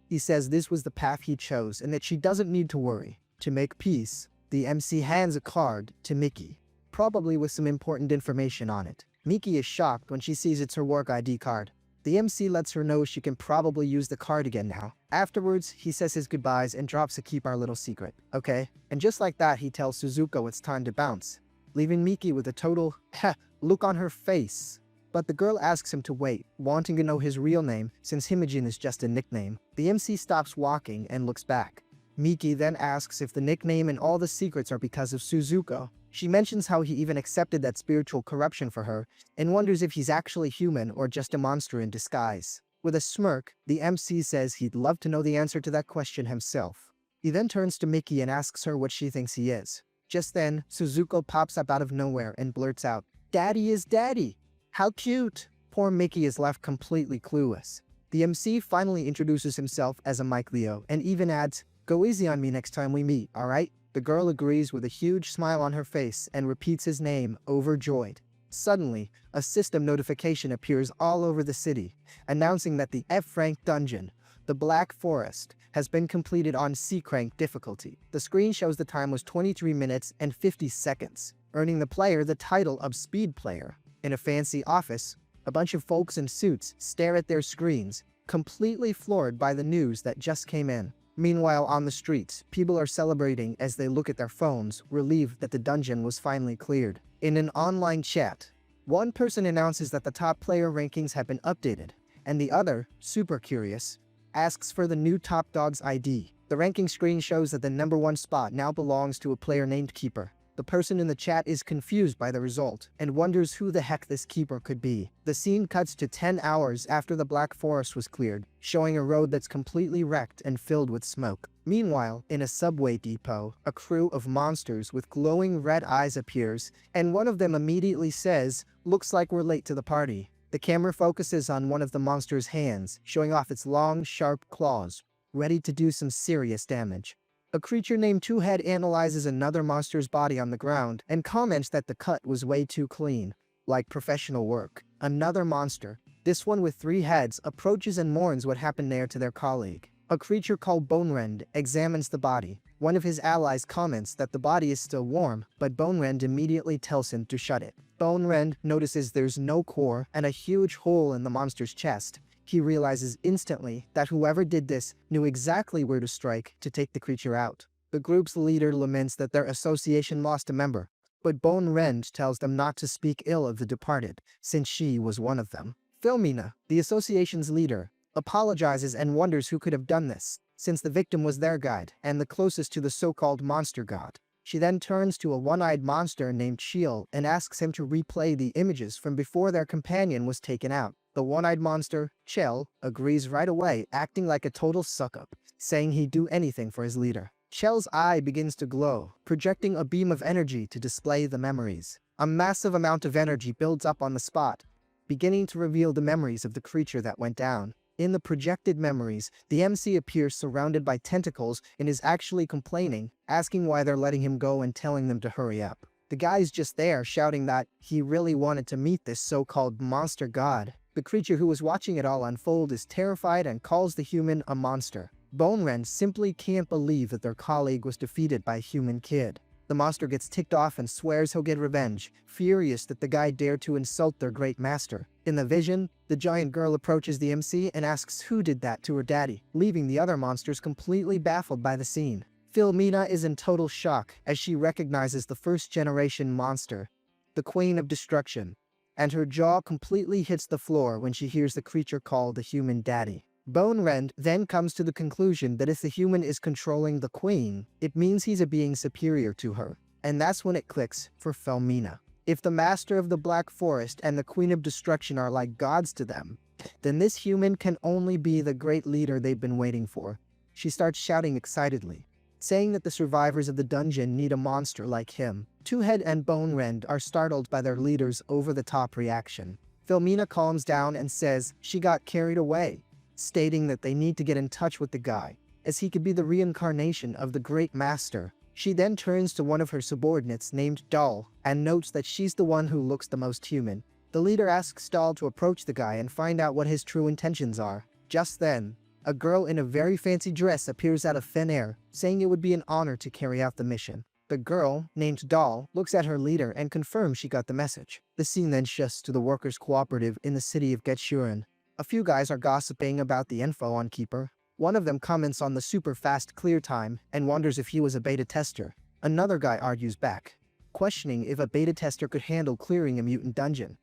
He says this was the path he chose and that she doesn't need to worry. To make peace, the MC hands a card to Miki, probably with some important information on it. Miki is shocked when she sees it's her work ID card. The MC lets her know she can probably use the card again now. Afterwards, he says his goodbyes and drops a keep our little secret, okay? And just like that, he tells Suzuko it's time to bounce, leaving Miki with a total heh look on her face. But the girl asks him to wait, wanting to know his real name since Himajin is just a nickname. The MC stops walking and looks back. Miki then asks if the nickname and all the secrets are because of Suzuko. She mentions how he even accepted that spiritual corruption for her and wonders if he's actually human or just a monster in disguise. With a smirk, the MC says he'd love to know the answer to that question himself. He then turns to Miki and asks her what she thinks he is. Just then, Suzuko pops up out of nowhere and blurts out, "Daddy is Daddy! How cute!" Poor Miki is left completely clueless. The MC finally introduces himself as a Mike Leo and even adds, "Go easy on me next time we meet, alright?" The girl agrees with a huge smile on her face and repeats his name, overjoyed. Suddenly, a system notification appears all over the city, announcing that the F-rank dungeon, the Black Forest, has been completed on C-rank difficulty. The screen shows the time was 23 minutes and 50 seconds, earning the player the title of Speed Player. In a fancy office, a bunch of folks in suits stare at their screens, completely floored by the news that just came in. Meanwhile, on the streets, people are celebrating as they look at their phones, relieved that the dungeon was finally cleared. In an online chat, one person announces that the top player rankings have been updated, and the other, super curious, asks for the new top dog's ID. The ranking screen shows that the #1 spot now belongs to a player named Keeper. The person in the chat is confused by the result and wonders who the heck this keeper could be. The scene cuts to 10 hours after the Black Forest was cleared, showing a road that's completely wrecked and filled with smoke. Meanwhile, in a subway depot, a crew of monsters with glowing red eyes appears, and one of them immediately says, "Looks like we're late to the party." The camera focuses on one of the monster's hands, showing off its long, sharp claws, ready to do some serious damage. A creature named Two Head analyzes another monster's body on the ground and comments that the cut was way too clean, like professional work. Another monster, this one with 3 heads, approaches and mourns what happened there to their colleague. A creature called Bonerend examines the body. One of his allies comments that the body is still warm, but Bonerend immediately tells him to shut it. Bonerend notices there's no core and a huge hole in the monster's chest. He realizes instantly that whoever did this knew exactly where to strike to take the creature out. The group's leader laments that their association lost a member, but Bone Rend tells them not to speak ill of the departed, since she was one of them. Philomena, the association's leader, apologizes and wonders who could have done this, since the victim was their guide and the closest to the so-called monster god. She then turns to a one-eyed monster named Shiel and asks him to replay the images from before their companion was taken out. The one-eyed monster, Chell, agrees right away, acting like a total suck-up, saying he'd do anything for his leader. Chell's eye begins to glow, projecting a beam of energy to display the memories. A massive amount of energy builds up on the spot, beginning to reveal the memories of the creature that went down. In the projected memories, the MC appears surrounded by tentacles and is actually complaining, asking why they're letting him go and telling them to hurry up. The guy's just there shouting that he really wanted to meet this so-called monster god. The creature who was watching it all unfold is terrified and calls the human a monster. Bone Rend simply can't believe that their colleague was defeated by a human kid. The monster gets ticked off and swears he'll get revenge, furious that the guy dared to insult their great master. In the vision, the giant girl approaches the MC and asks who did that to her daddy, leaving the other monsters completely baffled by the scene. Philomena is in total shock as she recognizes the first-generation monster, the Queen of Destruction, and her jaw completely hits the floor when she hears the creature called the human daddy. Bone Rend then comes to the conclusion that if the human is controlling the queen, it means he's a being superior to her. And that's when it clicks for Philomena. If the master of the Black Forest and the Queen of Destruction are like gods to them, then this human can only be the great leader they've been waiting for. She starts shouting excitedly, saying that the survivors of the dungeon need a monster like him. Two-Head and Bone Rend are startled by their leader's over-the-top reaction. Philomena calms down and says she got carried away, stating that they need to get in touch with the guy, as he could be the reincarnation of the Great Master. She then turns to one of her subordinates named Doll and notes that she's the one who looks the most human. The leader asks Doll to approach the guy and find out what his true intentions are. Just then, a girl in a very fancy dress appears out of thin air, saying it would be an honor to carry out the mission. The girl, named Doll, looks at her leader and confirms she got the message. The scene then shifts to the workers' cooperative in the city of Getchuren. A few guys are gossiping about the info on Keeper. One of them comments on the super fast clear time and wonders if he was a beta tester. Another guy argues back, questioning if a beta tester could handle clearing a mutant dungeon.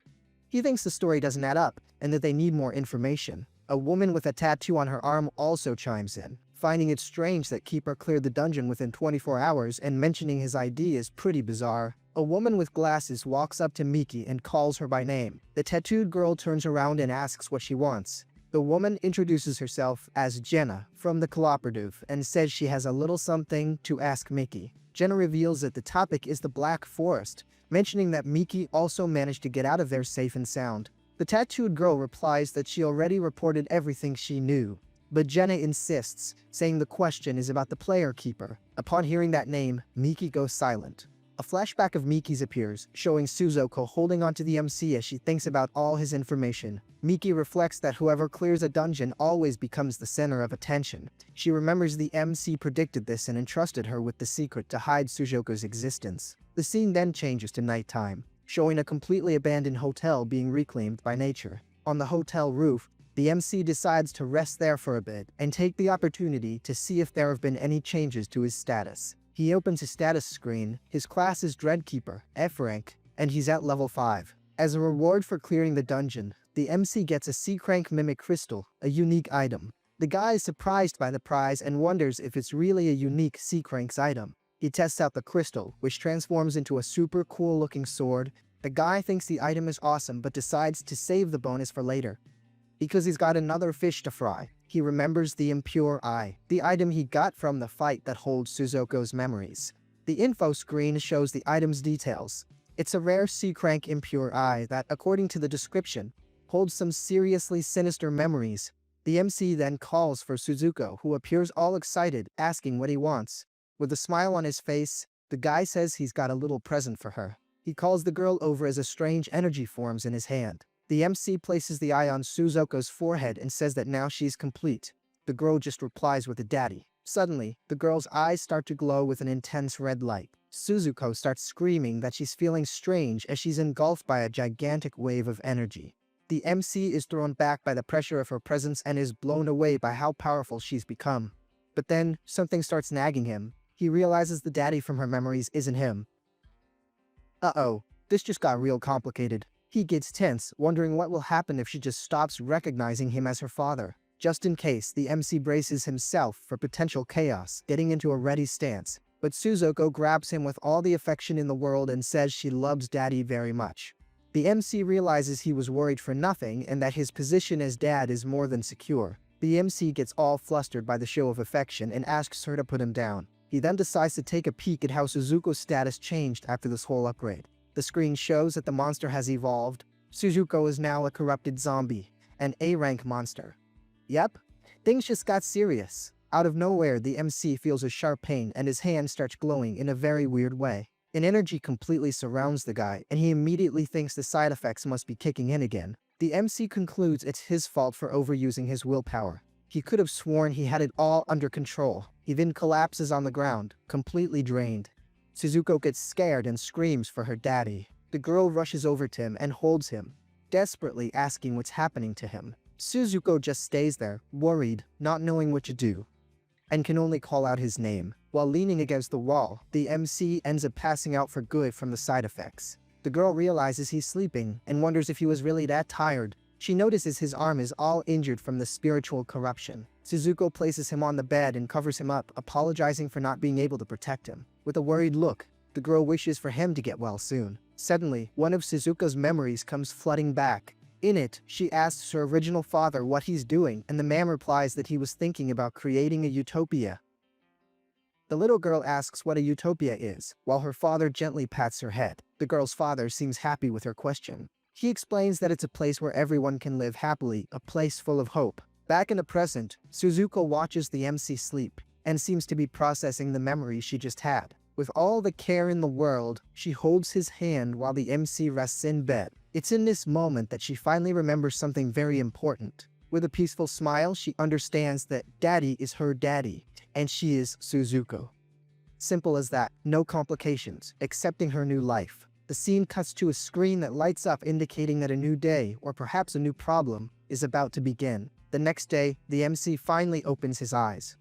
He thinks the story doesn't add up and that they need more information. A woman with a tattoo on her arm also chimes in, finding it strange that Keeper cleared the dungeon within 24 hours and mentioning his ID is pretty bizarre. A woman with glasses walks up to Miki and calls her by name. The tattooed girl turns around and asks what she wants. The woman introduces herself as Jenna from the cooperative and says she has a little something to ask Miki. Jenna reveals that the topic is the Black Forest, mentioning that Miki also managed to get out of there safe and sound. The tattooed girl replies that she already reported everything she knew, but Jenna insists, saying the question is about the player keeper. Upon hearing that name, Miki goes silent. A flashback of Miki's appears, showing Suzuko holding onto the MC as she thinks about all his information. Miki reflects that whoever clears a dungeon always becomes the center of attention. She remembers the MC predicted this and entrusted her with the secret to hide Suzuko's existence. The scene then changes to nighttime, showing a completely abandoned hotel being reclaimed by nature. On the hotel roof, the MC decides to rest there for a bit and take the opportunity to see if there have been any changes to his status. He opens his status screen, his class is Dreadkeeper, F rank, and he's at level 5. As a reward for clearing the dungeon, the MC gets a C-Crank Mimic Crystal, a unique item. The guy is surprised by the prize and wonders if it's really a unique C-Crank's item. He tests out the crystal, which transforms into a super cool looking sword. The guy thinks the item is awesome but decides to save the bonus for later, because he's got another fish to fry. He remembers the Impure Eye, the item he got from the fight that holds Suzuko's memories. The info screen shows the item's details. It's a rare C-Crank Impure Eye that, according to the description, holds some seriously sinister memories. The MC then calls for Suzuko, who appears all excited, asking what he wants. With a smile on his face, the guy says he's got a little present for her. He calls the girl over as a strange energy forms in his hand. The MC places the eye on Suzuko's forehead and says that now she's complete. The girl just replies with a daddy. Suddenly, the girl's eyes start to glow with an intense red light. Suzuko starts screaming that she's feeling strange as she's engulfed by a gigantic wave of energy. The MC is thrown back by the pressure of her presence and is blown away by how powerful she's become. But then, something starts nagging him. he realizes the daddy from her memories isn't him. Uh-oh, this just got real complicated. He gets tense, wondering what will happen if she just stops recognizing him as her father. Just in case, the MC braces himself for potential chaos, getting into a ready stance. But Suzuko grabs him with all the affection in the world and says she loves daddy very much. The MC realizes he was worried for nothing and that his position as dad is more than secure. The MC gets all flustered by the show of affection and asks her to put him down. He then decides to take a peek at how Suzuko's status changed after this whole upgrade. The screen shows that the monster has evolved. Suzuko is now a corrupted zombie, an A-rank monster. Yep, things just got serious. Out of nowhere, the MC feels a sharp pain and his hand starts glowing in a very weird way. An energy completely surrounds the guy, and he immediately thinks the side effects must be kicking in again. The MC concludes it's his fault for overusing his willpower. He could have sworn he had it all under control. He then collapses on the ground, completely drained. Suzuko gets scared and screams for her daddy. The girl rushes over to him and holds him, desperately asking what's happening to him. Suzuko just stays there, worried, not knowing what to do, and can only call out his name. While leaning against the wall, the MC ends up passing out for good from the side effects. The girl realizes he's sleeping and wonders if he was really that tired. She notices his arm is all injured from the spiritual corruption. Suzuko places him on the bed and covers him up, apologizing for not being able to protect him. With a worried look, the girl wishes for him to get well soon. Suddenly, one of Suzuko's memories comes flooding back. In it, she asks her original father what he's doing, and the man replies that he was thinking about creating a utopia. The little girl asks what a utopia is, while her father gently pats her head. The girl's father seems happy with her question. He explains that it's a place where everyone can live happily, a place full of hope. Back in the present, Suzuko watches the MC sleep, and seems to be processing the memories she just had. With all the care in the world, she holds his hand while the MC rests in bed. It's in this moment that she finally remembers something very important. With a peaceful smile, she understands that daddy is her daddy, and she is Suzuko. Simple as that, no complications, accepting her new life. The scene cuts to a screen that lights up, indicating that a new day, or perhaps a new problem, is about to begin. The next day, the MC finally opens his eyes.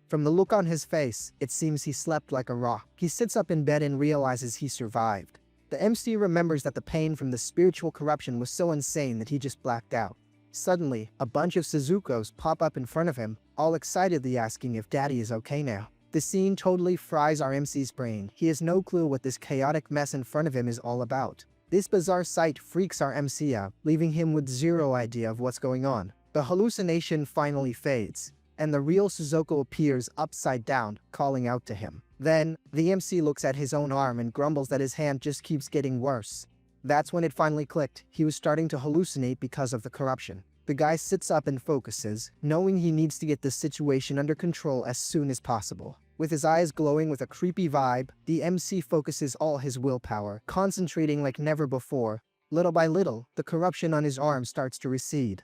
From the look on his face, it seems he slept like a rock. He sits up in bed and realizes he survived. The MC remembers that the pain from the spiritual corruption was so insane that he just blacked out. Suddenly, a bunch of Suzukos pop up in front of him, all excitedly asking if daddy is okay now. The scene totally fries our MC's brain. He has no clue what this chaotic mess in front of him is all about. This bizarre sight freaks our MC out, leaving him with zero idea of what's going on. The hallucination finally fades, and the real Suzuko appears upside down, calling out to him. Then, the MC looks at his own arm and grumbles that his hand just keeps getting worse. That's when it finally clicked. He was starting to hallucinate because of the corruption. The guy sits up and focuses, knowing he needs to get the situation under control as soon as possible. With his eyes glowing with a creepy vibe, the MC focuses all his willpower, concentrating like never before. Little by little, the corruption on his arm starts to recede.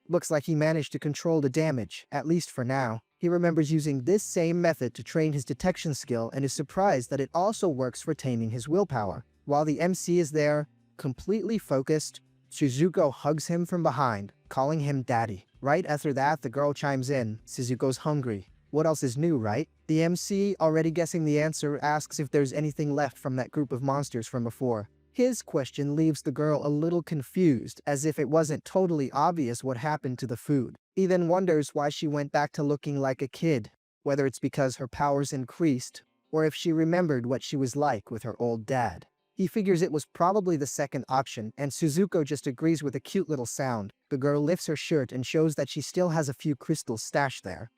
Looks like he managed to control the damage, at least for now. He remembers using this same method to train his detection skill and is surprised that it also works for taming his willpower. While the MC is there, completely focused, Suzuko hugs him from behind, calling him daddy. Right after that, the girl chimes in. Suzuko's hungry. What else is new, right? The MC, already guessing the answer, asks if there's anything left from that group of monsters from before. His question leaves the girl a little confused, as if it wasn't totally obvious what happened to the food. He then wonders why she went back to looking like a kid, whether it's because her powers increased, or if she remembered what she was like with her old dad. He figures it was probably the second option, and Suzuko just agrees with a cute little sound. The girl lifts her shirt and shows that she still has a few crystals stashed there.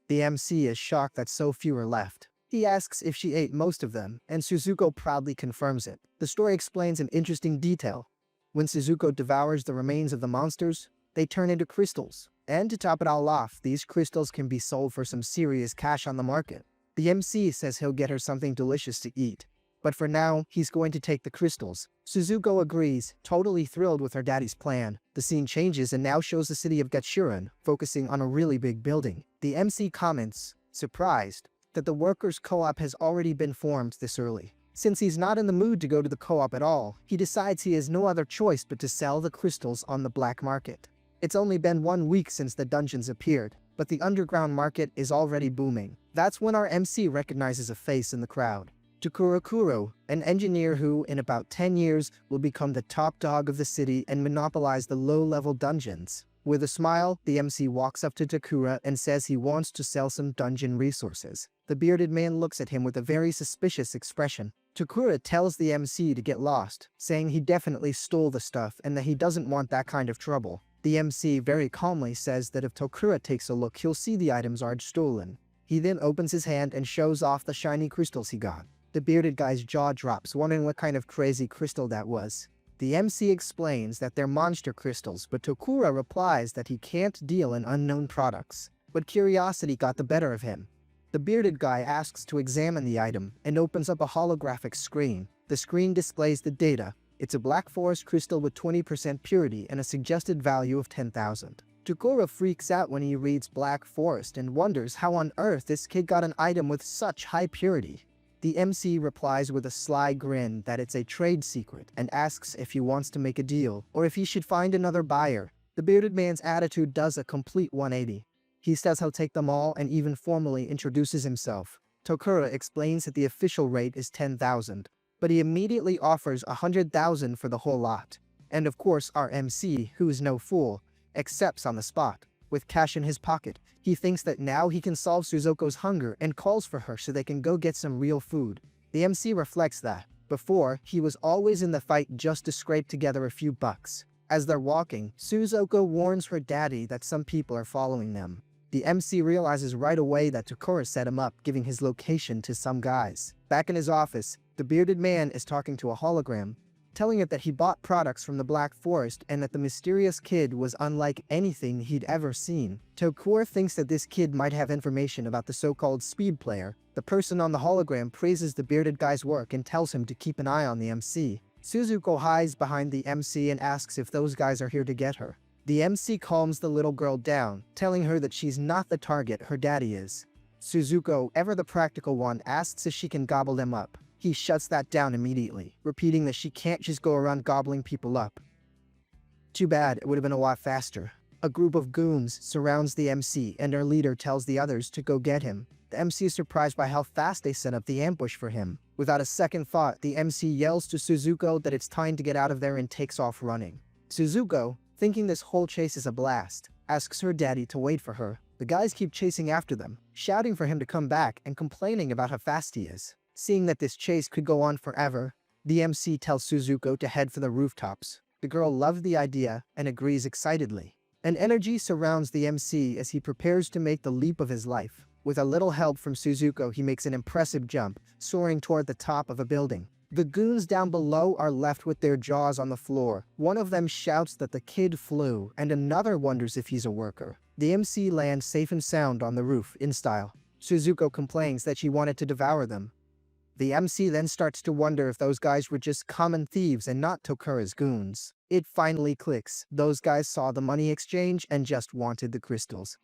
The MC is shocked that so few are left. He asks if she ate most of them, and Suzuko proudly confirms it. The story explains an interesting detail. When Suzuko devours the remains of the monsters, they turn into crystals. And to top it all off, these crystals can be sold for some serious cash on the market. The MC says he'll get her something delicious to eat. But for now, he's going to take the crystals. Suzuko agrees, totally thrilled with her daddy's plan. The scene changes and now shows the city of Gachuran, focusing on a really big building. The MC comments, surprised, that the workers' co-op has already been formed this early. Since he's not in the mood to go to the co-op at all, he decides he has no other choice but to sell the crystals on the black market. It's only been 1 week since the dungeons appeared, but the underground market is already booming. That's when our MC recognizes a face in the crowd. Takura, an engineer who, in about 10 years, will become the top dog of the city and monopolize the low-level dungeons. With a smile, the MC walks up to Takura and says he wants to sell some dungeon resources. The bearded man looks at him with a very suspicious expression. Takura tells the MC to get lost, saying he definitely stole the stuff and that he doesn't want that kind of trouble. The MC very calmly says that if Takura takes a look, he'll see the items are stolen. He then opens his hand and shows off the shiny crystals he got. The bearded guy's jaw drops, wondering what kind of crazy crystal that was. The MC explains that they're monster crystals, but Takura replies that he can't deal in unknown products. But curiosity got the better of him. The bearded guy asks to examine the item and opens up a holographic screen. The screen displays the data. It's a black forest crystal with 20% purity and a suggested value of 10,000. Takura freaks out when he reads Black Forest and wonders how on earth this kid got an item with such high purity. The MC replies with a sly grin that it's a trade secret and asks if he wants to make a deal or if he should find another buyer. The bearded man's attitude does a complete 180. He says he'll take them all and even formally introduces himself. Takura explains that the official rate is 10,000, but he immediately offers 100,000 for the whole lot. And of course our MC, who is no fool, accepts on the spot. With cash in his pocket, he thinks that now he can solve Suzuko's hunger and calls for her so they can go get some real food. The MC reflects that, before, he was always in the fight just to scrape together a few bucks. As they're walking, Suzuko warns her daddy that some people are following them. The MC realizes right away that Takura set him up, giving his location to some guys. Back in his office, the bearded man is talking to a hologram, telling it that he bought products from the Black Forest and that the mysterious kid was unlike anything he'd ever seen. Takura thinks that this kid might have information about the so-called speed player. The person on the hologram praises the bearded guy's work and tells him to keep an eye on the MC. Suzuko hides behind the MC and asks if those guys are here to get her. The MC calms the little girl down, telling her that she's not the target, her daddy is. Suzuko, ever the practical one, asks if she can gobble them up. He shuts that down immediately, repeating that she can't just go around gobbling people up. Too bad, it would have been a lot faster. A group of goons surrounds the MC and their leader tells the others to go get him. The MC is surprised by how fast they set up the ambush for him. Without a second thought, the MC yells to Suzuko that it's time to get out of there and takes off running. Suzuko, thinking this whole chase is a blast, asks her daddy to wait for her. The guys keep chasing after them, shouting for him to come back and complaining about how fast he is. Seeing that this chase could go on forever, the MC tells Suzuko to head for the rooftops. The girl loves the idea and agrees excitedly. An energy surrounds the MC as he prepares to make the leap of his life. With a little help from Suzuko, he makes an impressive jump, soaring toward the top of a building. The goons down below are left with their jaws on the floor. One of them shouts that the kid flew, and another wonders if he's a worker. The MC lands safe and sound on the roof, in style. Suzuko complains that she wanted to devour them. The MC then starts to wonder if those guys were just common thieves and not Takura's goons. It finally clicks. Those guys saw the money exchange and just wanted the crystals.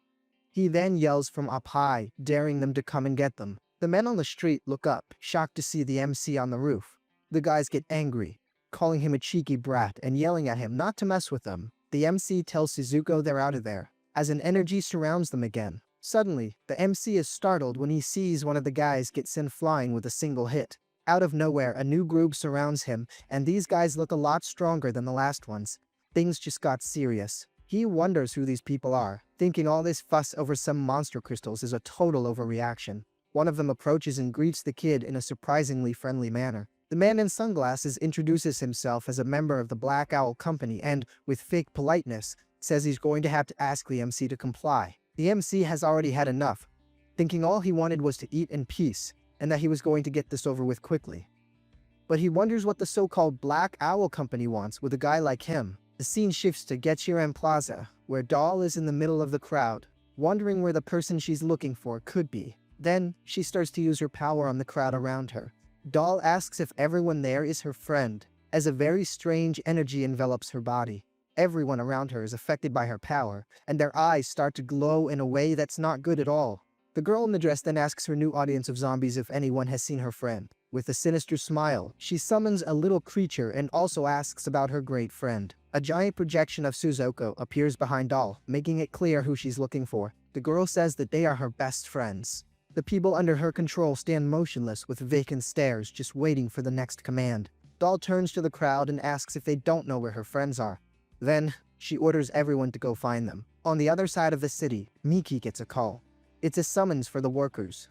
He then yells from up high, daring them to come and get them. The men on the street look up, shocked to see the MC on the roof. The guys get angry, calling him a cheeky brat and yelling at him not to mess with them. The MC tells Suzuko they're out of there, as an energy surrounds them again. Suddenly, the MC is startled when he sees one of the guys get sent flying with a single hit. Out of nowhere, a new group surrounds him, and these guys look a lot stronger than the last ones. Things just got serious. He wonders who these people are, thinking all this fuss over some monster crystals is a total overreaction. One of them approaches and greets the kid in a surprisingly friendly manner. The man in sunglasses introduces himself as a member of the Black Owl Company and, with fake politeness, says he's going to have to ask the MC to comply. The MC has already had enough, thinking all he wanted was to eat in peace, and that he was going to get this over with quickly. But he wonders what the so-called Black Owl Company wants with a guy like him. The scene shifts to Gechiren Plaza, where Doll is in the middle of the crowd, wondering where the person she's looking for could be. Then, she starts to use her power on the crowd around her. Doll asks if everyone there is her friend, as a very strange energy envelops her body. Everyone around her is affected by her power, and their eyes start to glow in a way that's not good at all. The girl in the dress then asks her new audience of zombies if anyone has seen her friend. With a sinister smile, she summons a little creature and also asks about her great friend. A giant projection of Suzuko appears behind Doll, making it clear who she's looking for. The girl says that they are her best friends. The people under her control stand motionless with vacant stares, just waiting for the next command. Doll turns to the crowd and asks if they don't know where her friends are. Then, she orders everyone to go find them. On the other side of the city, Miki gets a call. It's a summons for the workers.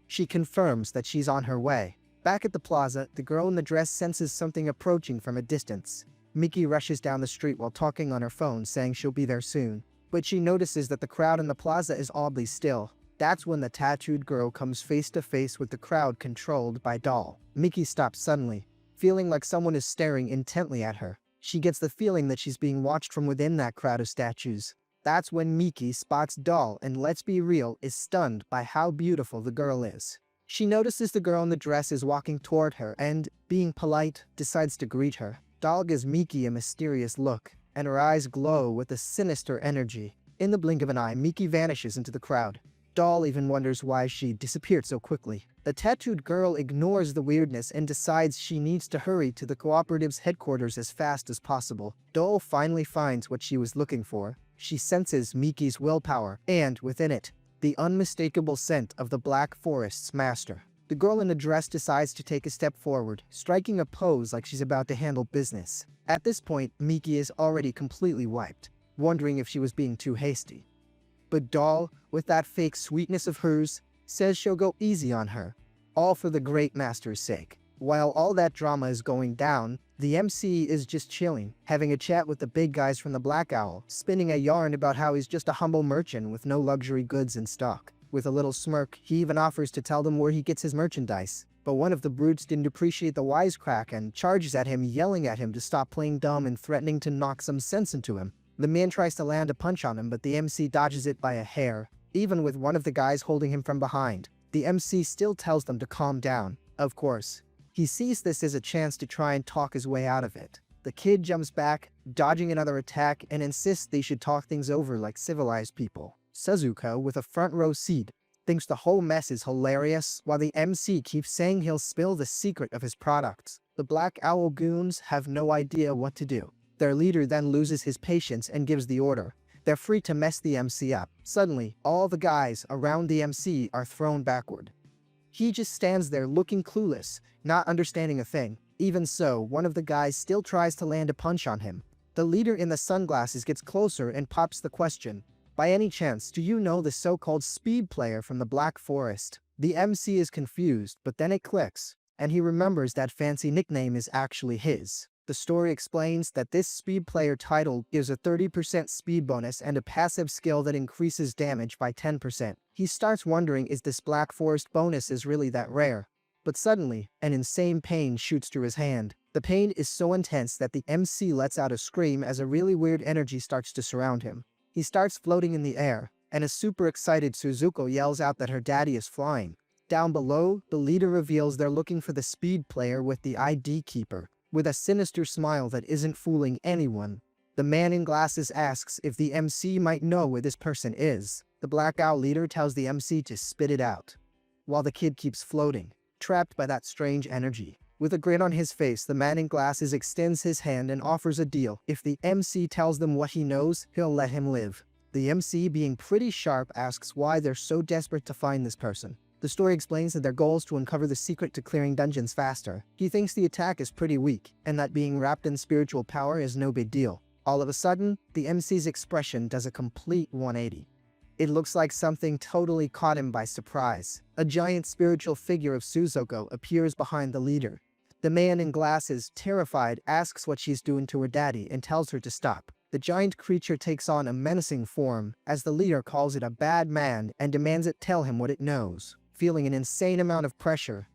She confirms that she's on her way. Back at the plaza, the girl in the dress senses something approaching from a distance. Miki rushes down the street while talking on her phone, saying she'll be there soon. But she notices that the crowd in the plaza is oddly still. That's when the tattooed girl comes face to face with the crowd controlled by Doll. Miki stops suddenly, feeling like someone is staring intently at her. She gets the feeling that she's being watched from within that crowd of statues. That's when Miki spots Doll and, let's be real, is stunned by how beautiful the girl is. She notices the girl in the dress is walking toward her and, being polite, decides to greet her. Doll gives Miki a mysterious look, and her eyes glow with a sinister energy. In the blink of an eye, Miki vanishes into the crowd. Doll even wonders why she disappeared so quickly. The tattooed girl ignores the weirdness and decides she needs to hurry to the cooperative's headquarters as fast as possible. Doll finally finds what she was looking for. She senses Miki's willpower, and within it, the unmistakable scent of the Black Forest's master. The girl in the dress decides to take a step forward, striking a pose like she's about to handle business. At this point, Miki is already completely wiped, wondering if she was being too hasty. But Doll, with that fake sweetness of hers, says she'll go easy on her, all for the great master's sake. While all that drama is going down, the MC is just chilling, having a chat with the big guys from the Black Owl, spinning a yarn about how he's just a humble merchant with no luxury goods in stock. With a little smirk, he even offers to tell them where he gets his merchandise. But one of the brutes didn't appreciate the wisecrack and charges at him, yelling at him to stop playing dumb and threatening to knock some sense into him. The man tries to land a punch on him, but the MC dodges it by a hair, even with one of the guys holding him from behind. The MC still tells them to calm down. Of course, he sees this as a chance to try and talk his way out of it. The kid jumps back, dodging another attack, and insists they should talk things over like civilized people. Suzuka, with a front row seat, thinks the whole mess is hilarious, while the MC keeps saying he'll spill the secret of his products. The Black Owl goons have no idea what to do. Their leader then loses his patience and gives the order. They're free to mess the MC up. Suddenly, all the guys around the MC are thrown backward. He just stands there looking clueless, not understanding a thing. Even so, one of the guys still tries to land a punch on him. The leader in the sunglasses gets closer and pops the question, "By any chance, do you know the so-called speed player from the Black Forest?" The MC is confused, but then it clicks, and he remembers that fancy nickname is actually his. The story explains that this speed player title gives a 30% speed bonus and a passive skill that increases damage by 10%. He starts wondering, is this Black Forest bonus is really that rare? But suddenly, an insane pain shoots through his hand. The pain is so intense that the MC lets out a scream as a really weird energy starts to surround him. He starts floating in the air, and a super excited Suzuko yells out that her daddy is flying. Down below, the leader reveals they're looking for the speed player with the ID keeper. With a sinister smile that isn't fooling anyone, the man in glasses asks if the MC might know where this person is. The Black Owl leader tells the MC to spit it out, while the kid keeps floating, trapped by that strange energy. With a grin on his face, the man in glasses extends his hand and offers a deal. If the MC tells them what he knows, he'll let him live. The MC, being pretty sharp, asks why they're so desperate to find this person. The story explains that their goal is to uncover the secret to clearing dungeons faster. He thinks the attack is pretty weak, and that being wrapped in spiritual power is no big deal. All of a sudden, the MC's expression does a complete 180. It looks like something totally caught him by surprise. A giant spiritual figure of Suzuko appears behind the leader. The man in glasses, terrified, asks what she's doing to her daddy and tells her to stop. The giant creature takes on a menacing form, as the leader calls it a bad man and demands it tell him what it knows. Feeling an insane amount of pressure,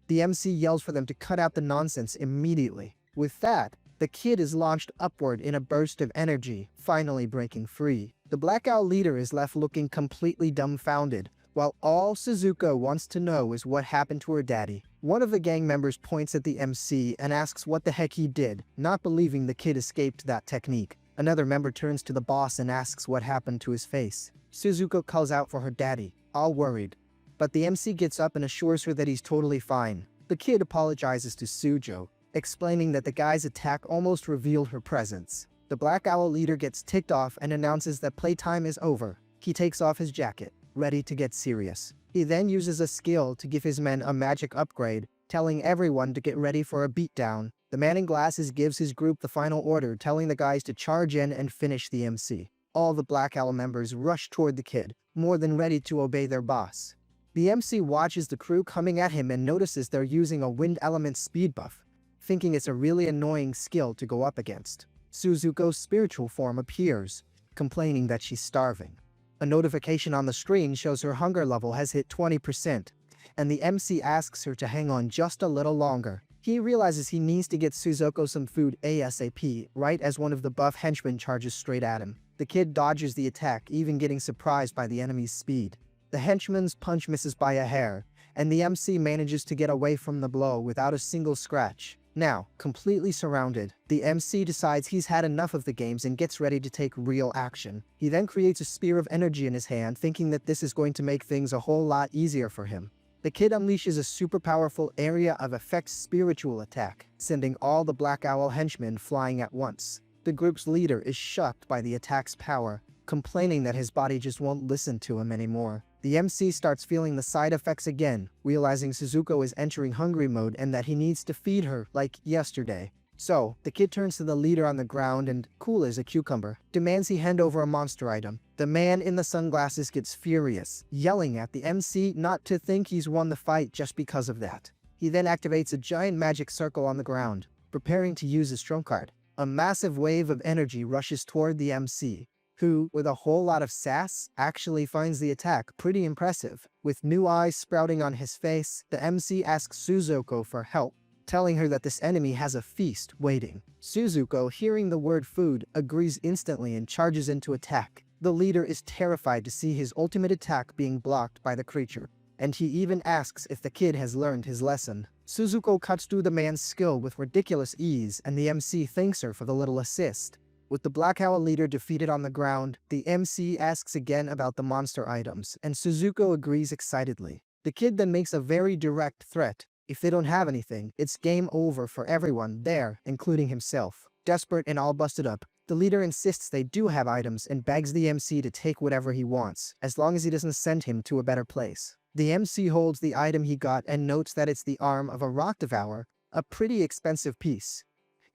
the MC yells for them to cut out the nonsense immediately. With that, the kid is launched upward in a burst of energy, finally breaking free. The Black Owl leader is left looking completely dumbfounded, while all Suzuko wants to know is what happened to her daddy. One of the gang members points at the MC and asks what the heck he did, not believing the kid escaped that technique. Another member turns to the boss and asks what happened to his face. Suzuko calls out for her daddy, all worried. But the MC gets up and assures her that he's totally fine. The kid apologizes to Sujo, explaining that the guy's attack almost revealed her presence. The Black Owl leader gets ticked off and announces that playtime is over. He takes off his jacket, ready to get serious. He then uses a skill to give his men a magic upgrade, telling everyone to get ready for a beatdown. The man in glasses gives his group the final order, telling the guys to charge in and finish the MC. All the Black Owl members rush toward the kid, more than ready to obey their boss. The MC watches the crew coming at him and notices they're using a wind element speed buff, thinking it's a really annoying skill to go up against. Suzuko's spiritual form appears, complaining that she's starving. A notification on the screen shows her hunger level has hit 20%, and the MC asks her to hang on just a little longer. He realizes he needs to get Suzuko some food ASAP, right as one of the buff henchmen charges straight at him. The kid dodges the attack, even getting surprised by the enemy's speed. The henchman's punch misses by a hair, and the MC manages to get away from the blow without a single scratch. Now, completely surrounded, the MC decides he's had enough of the games and gets ready to take real action. He then creates a spear of energy in his hand, thinking that this is going to make things a whole lot easier for him. The kid unleashes a super powerful area of effect spiritual attack, sending all the Black Owl henchmen flying at once. The group's leader is shocked by the attack's power, complaining that his body just won't listen to him anymore. The MC starts feeling the side effects again, realizing Suzuko is entering hungry mode and that he needs to feed her like yesterday. So, the kid turns to the leader on the ground and, cool as a cucumber, demands he hand over a monster item. The man in the sunglasses gets furious, yelling at the MC not to think he's won the fight just because of that. He then activates a giant magic circle on the ground, preparing to use his trump card. A massive wave of energy rushes toward the MC, who, with a whole lot of sass, actually finds the attack pretty impressive. With new eyes sprouting on his face, the MC asks Suzuko for help, telling her that this enemy has a feast waiting. Suzuko, hearing the word food, agrees instantly and charges into attack. The leader is terrified to see his ultimate attack being blocked by the creature, and he even asks if the kid has learned his lesson. Suzuko cuts through the man's skill with ridiculous ease, and the MC thanks her for the little assist. With the Black Owl leader defeated on the ground, the MC asks again about the monster items, and Suzuko agrees excitedly. The kid then makes a very direct threat. If they don't have anything, it's game over for everyone there, including himself. Desperate and all busted up, the leader insists they do have items and begs the MC to take whatever he wants, as long as he doesn't send him to a better place. The MC holds the item he got and notes that it's the arm of a rock devourer, a pretty expensive piece.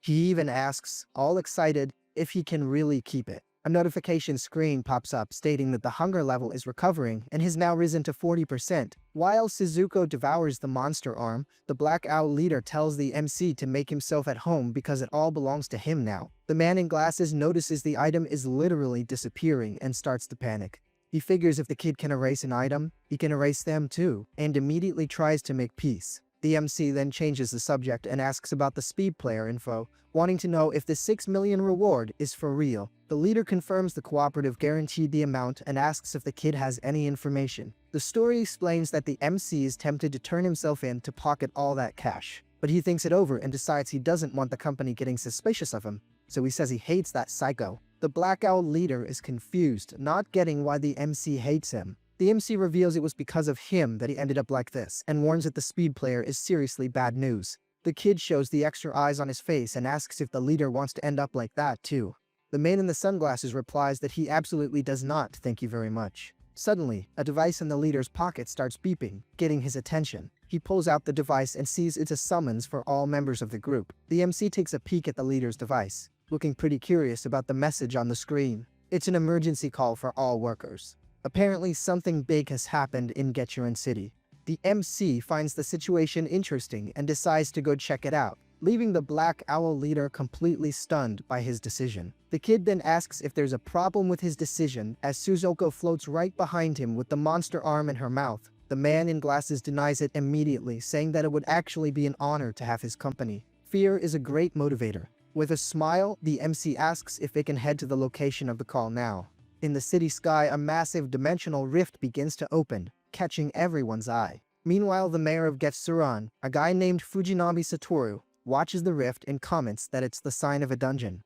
He even asks, all excited, if he can really keep it. A notification screen pops up stating that the hunger level is recovering and has now risen to 40%. While Suzuko devours the monster arm, the Black Owl leader tells the MC to make himself at home because it all belongs to him now. The man in glasses notices the item is literally disappearing and starts to panic. He figures if the kid can erase an item, he can erase them too, and immediately tries to make peace. The MC then changes the subject and asks about the speed player info, wanting to know if the 6 million reward is for real. The leader confirms the cooperative guaranteed the amount and asks if the kid has any information. The story explains that the MC is tempted to turn himself in to pocket all that cash, but he thinks it over and decides he doesn't want the company getting suspicious of him, so he says he hates that psycho. The Black Owl leader is confused, not getting why the MC hates him. The MC reveals it was because of him that he ended up like this, and warns that the speed player is seriously bad news. The kid shows the extra eyes on his face and asks if the leader wants to end up like that too. The man in the sunglasses replies that he absolutely does not, thank you very much. Suddenly, a device in the leader's pocket starts beeping, getting his attention. He pulls out the device and sees it's a summons for all members of the group. The MC takes a peek at the leader's device, looking pretty curious about the message on the screen. It's an emergency call for all workers. Apparently something big has happened in Getchurin City. The MC finds the situation interesting and decides to go check it out, leaving the Black Owl leader completely stunned by his decision. The kid then asks if there's a problem with his decision as Suzuko floats right behind him with the monster arm in her mouth. The man in glasses denies it immediately, saying that it would actually be an honor to have his company. Fear is a great motivator. With a smile, the MC asks if they can head to the location of the call now. In the city sky, a massive dimensional rift begins to open, catching everyone's eye. Meanwhile, the mayor of Getsuran, a guy named Fujinami Satoru, watches the rift and comments that it's the sign of a dungeon.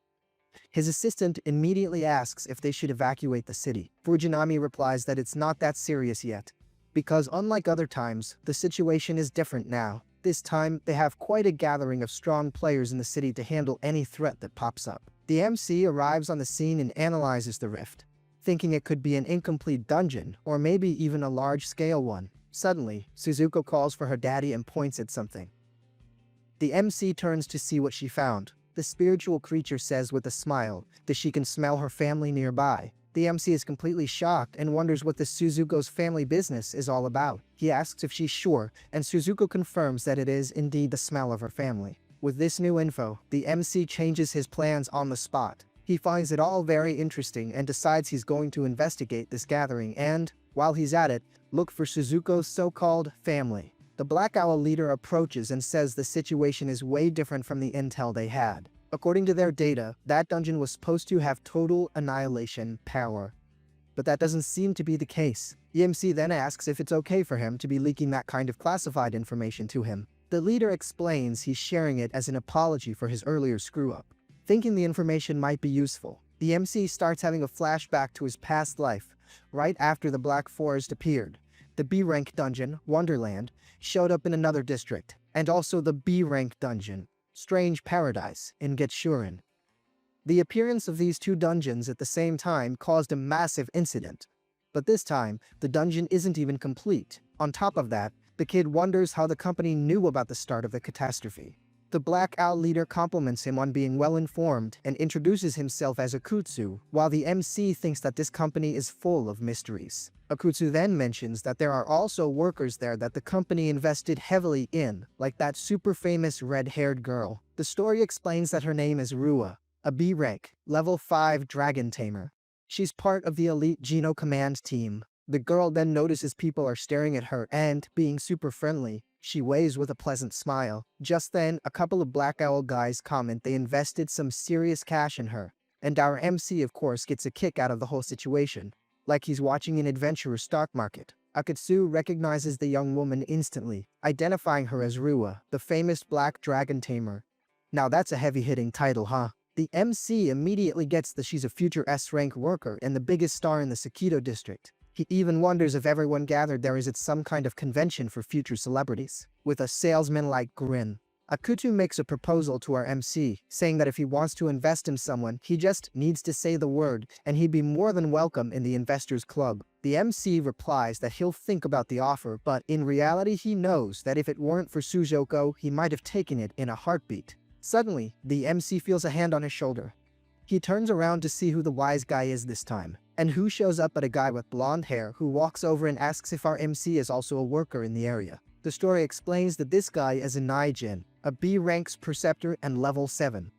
His assistant immediately asks if they should evacuate the city. Fujinami replies that it's not that serious yet, because unlike other times, the situation is different now. This time, they have quite a gathering of strong players in the city to handle any threat that pops up. The MC arrives on the scene and analyzes the rift, thinking it could be an incomplete dungeon, or maybe even a large-scale one. Suddenly, Suzuko calls for her daddy and points at something. The MC turns to see what she found. The spiritual creature says with a smile that she can smell her family nearby. The MC is completely shocked and wonders what the Suzuko's family business is all about. He asks if she's sure, and Suzuko confirms that it is indeed the smell of her family. With this new info, the MC changes his plans on the spot. He finds it all very interesting and decides he's going to investigate this gathering and, while he's at it, look for Suzuko's so-called family. The Black Owl leader approaches and says the situation is way different from the intel they had. According to their data, that dungeon was supposed to have total annihilation power. But that doesn't seem to be the case. EMC then asks if it's okay for him to be leaking that kind of classified information to him. The leader explains he's sharing it as an apology for his earlier screw-up. Thinking the information might be useful, the MC starts having a flashback to his past life, right after the Black Forest appeared. The B-rank dungeon, Wonderland, showed up in another district, and also the B-rank dungeon, Strange Paradise, in Getsuren. The appearance of these two dungeons at the same time caused a massive incident. But this time, the dungeon isn't even complete. On top of that, the kid wonders how the company knew about the start of the catastrophe. The Black Owl leader compliments him on being well-informed and introduces himself as Akutsu, while the MC thinks that this company is full of mysteries. Akutsu then mentions that there are also workers there that the company invested heavily in, like that super famous red-haired girl. The story explains that her name is Rua, a B-rank, level 5 dragon tamer. She's part of the elite Geno command team. The girl then notices people are staring at her and, being super friendly, she waves with a pleasant smile. Just then, a couple of Black Owl guys comment they invested some serious cash in her, and our MC of course gets a kick out of the whole situation, like he's watching an adventurous stock market. Akutsu recognizes the young woman instantly, identifying her as Rua, the famous black dragon tamer. Now that's a heavy-hitting title, huh? The MC immediately gets that she's a future S-rank worker and the biggest star in the Sakito district. He even wonders if everyone gathered there is at some kind of convention for future celebrities. With a salesman-like grin, Akutsu makes a proposal to our MC, saying that if he wants to invest in someone, he just needs to say the word, and he'd be more than welcome in the investors club. The MC replies that he'll think about the offer, but in reality he knows that if it weren't for Suzuko, he might have taken it in a heartbeat. Suddenly, the MC feels a hand on his shoulder. He turns around to see who the wise guy is this time, and who shows up but a guy with blonde hair who walks over and asks if our MC is also a worker in the area. The story explains that this guy is a Naijin, a B-ranks preceptor and level 7.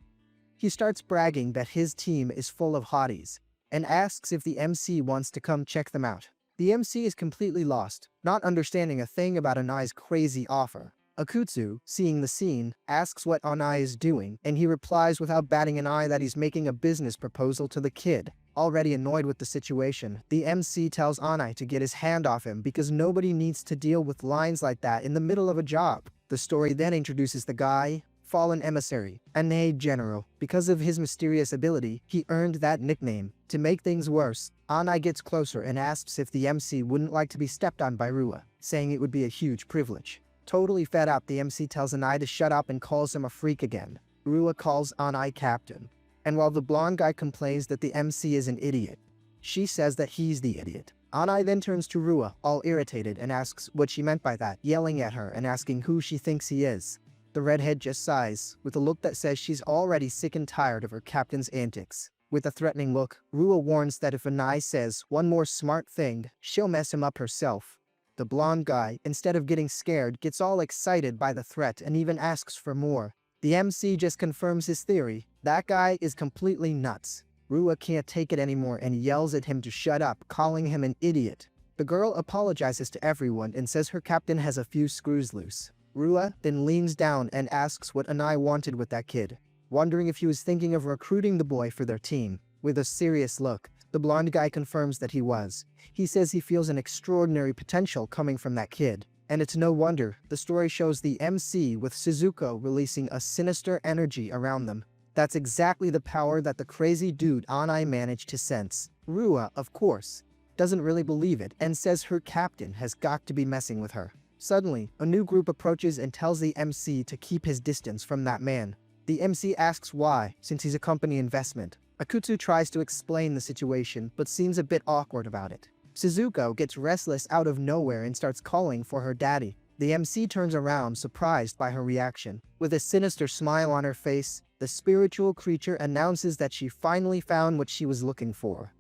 He starts bragging that his team is full of hotties, and asks if the MC wants to come check them out. The MC is completely lost, not understanding a thing about Anai's crazy offer. Akutsu, seeing the scene, asks what Anai is doing, and he replies without batting an eye that he's making a business proposal to the kid. Already annoyed with the situation, the MC tells Anai to get his hand off him because nobody needs to deal with lines like that in the middle of a job. The story then introduces the guy, Fallen Emissary, Anai General. Because of his mysterious ability, he earned that nickname. To make things worse, Anai gets closer and asks if the MC wouldn't like to be stepped on by Rua, saying it would be a huge privilege. Totally fed up, the MC tells Anai to shut up and calls him a freak again. Rua calls Anai captain. And while the blonde guy complains that the MC is an idiot, she says that he's the idiot. Anai then turns to Rua, all irritated, and asks what she meant by that, yelling at her and asking who she thinks he is. The redhead just sighs, with a look that says she's already sick and tired of her captain's antics. With a threatening look, Rua warns that if Anai says one more smart thing, she'll mess him up herself. The blonde guy, instead of getting scared, gets all excited by the threat and even asks for more. The MC just confirms his theory. That guy is completely nuts. Rua can't take it anymore and yells at him to shut up, calling him an idiot. The girl apologizes to everyone and says her captain has a few screws loose. Rua then leans down and asks what Anai wanted with that kid, wondering if he was thinking of recruiting the boy for their team. With a serious look, the blonde guy confirms that he was. He says he feels an extraordinary potential coming from that kid. And it's no wonder, the story shows the MC with Suzuko releasing a sinister energy around them. That's exactly the power that the crazy dude Anai managed to sense. Rua, of course, doesn't really believe it and says her captain has got to be messing with her. Suddenly, a new group approaches and tells the MC to keep his distance from that man. The MC asks why, since he's a company investment. Akutsu tries to explain the situation, but seems a bit awkward about it. Suzuko gets restless out of nowhere and starts calling for her daddy. The MC turns around, surprised by her reaction. With a sinister smile on her face, the spiritual creature announces that she finally found what she was looking for.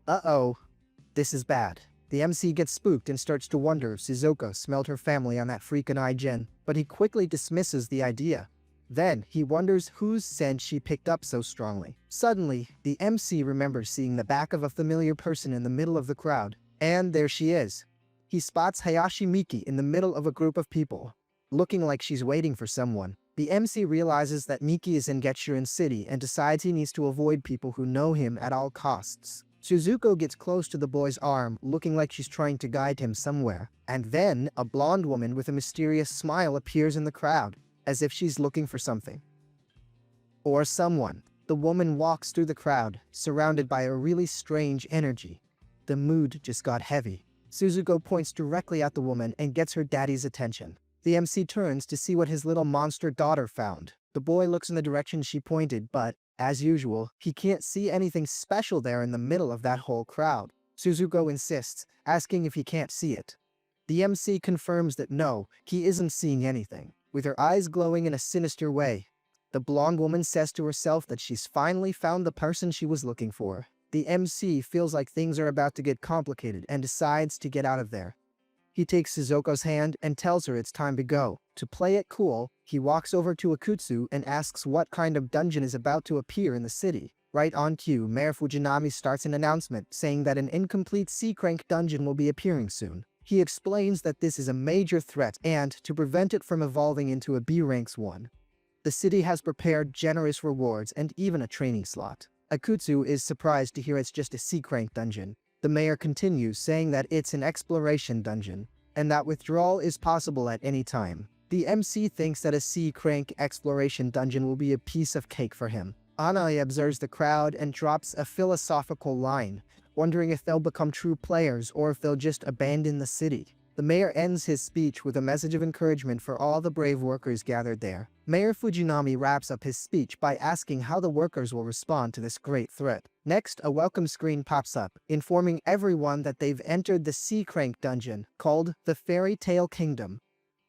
Uh-oh. This is bad. The MC gets spooked and starts to wonder if Suzuko smelled her family on that freaking IGN, but he quickly dismisses the idea. Then, he wonders whose scent she picked up so strongly. Suddenly, the MC remembers seeing the back of a familiar person in the middle of the crowd. And there she is. He spots Hayashi Miki in the middle of a group of people, looking like she's waiting for someone. The MC realizes that Miki is in Getchurin City and decides he needs to avoid people who know him at all costs. Suzuko gets close to the boy's arm, looking like she's trying to guide him somewhere. And then, a blonde woman with a mysterious smile appears in the crowd, as if she's looking for something. Or someone. The woman walks through the crowd, surrounded by a really strange energy. The mood just got heavy. Suzuko points directly at the woman and gets her daddy's attention. The MC turns to see what his little monster daughter found. The boy looks in the direction she pointed, but, as usual, he can't see anything special there in the middle of that whole crowd. Suzuko insists, asking if he can't see it. The MC confirms that no, he isn't seeing anything. With her eyes glowing in a sinister way, the blonde woman says to herself that she's finally found the person she was looking for. The MC feels like things are about to get complicated and decides to get out of there. He takes Suzuko's hand and tells her it's time to go. To play it cool, he walks over to Akutsu and asks what kind of dungeon is about to appear in the city. Right on cue, Mayor Fujinami starts an announcement saying that an incomplete C-Crank dungeon will be appearing soon. He explains that this is a major threat and, to prevent it from evolving into a B-Ranks one, the city has prepared generous rewards and even a training slot. Akutsu is surprised to hear it's just a C-Crank dungeon. The mayor continues, saying that it's an exploration dungeon, and that withdrawal is possible at any time. The MC thinks that a C-Crank exploration dungeon will be a piece of cake for him. Anai observes the crowd and drops a philosophical line, wondering if they'll become true players or if they'll just abandon the city. The mayor ends his speech with a message of encouragement for all the brave workers gathered there. Mayor Fujinami wraps up his speech by asking how the workers will respond to this great threat. Next, a welcome screen pops up, informing everyone that they've entered the C-Crank dungeon, called the Fairy Tale Kingdom.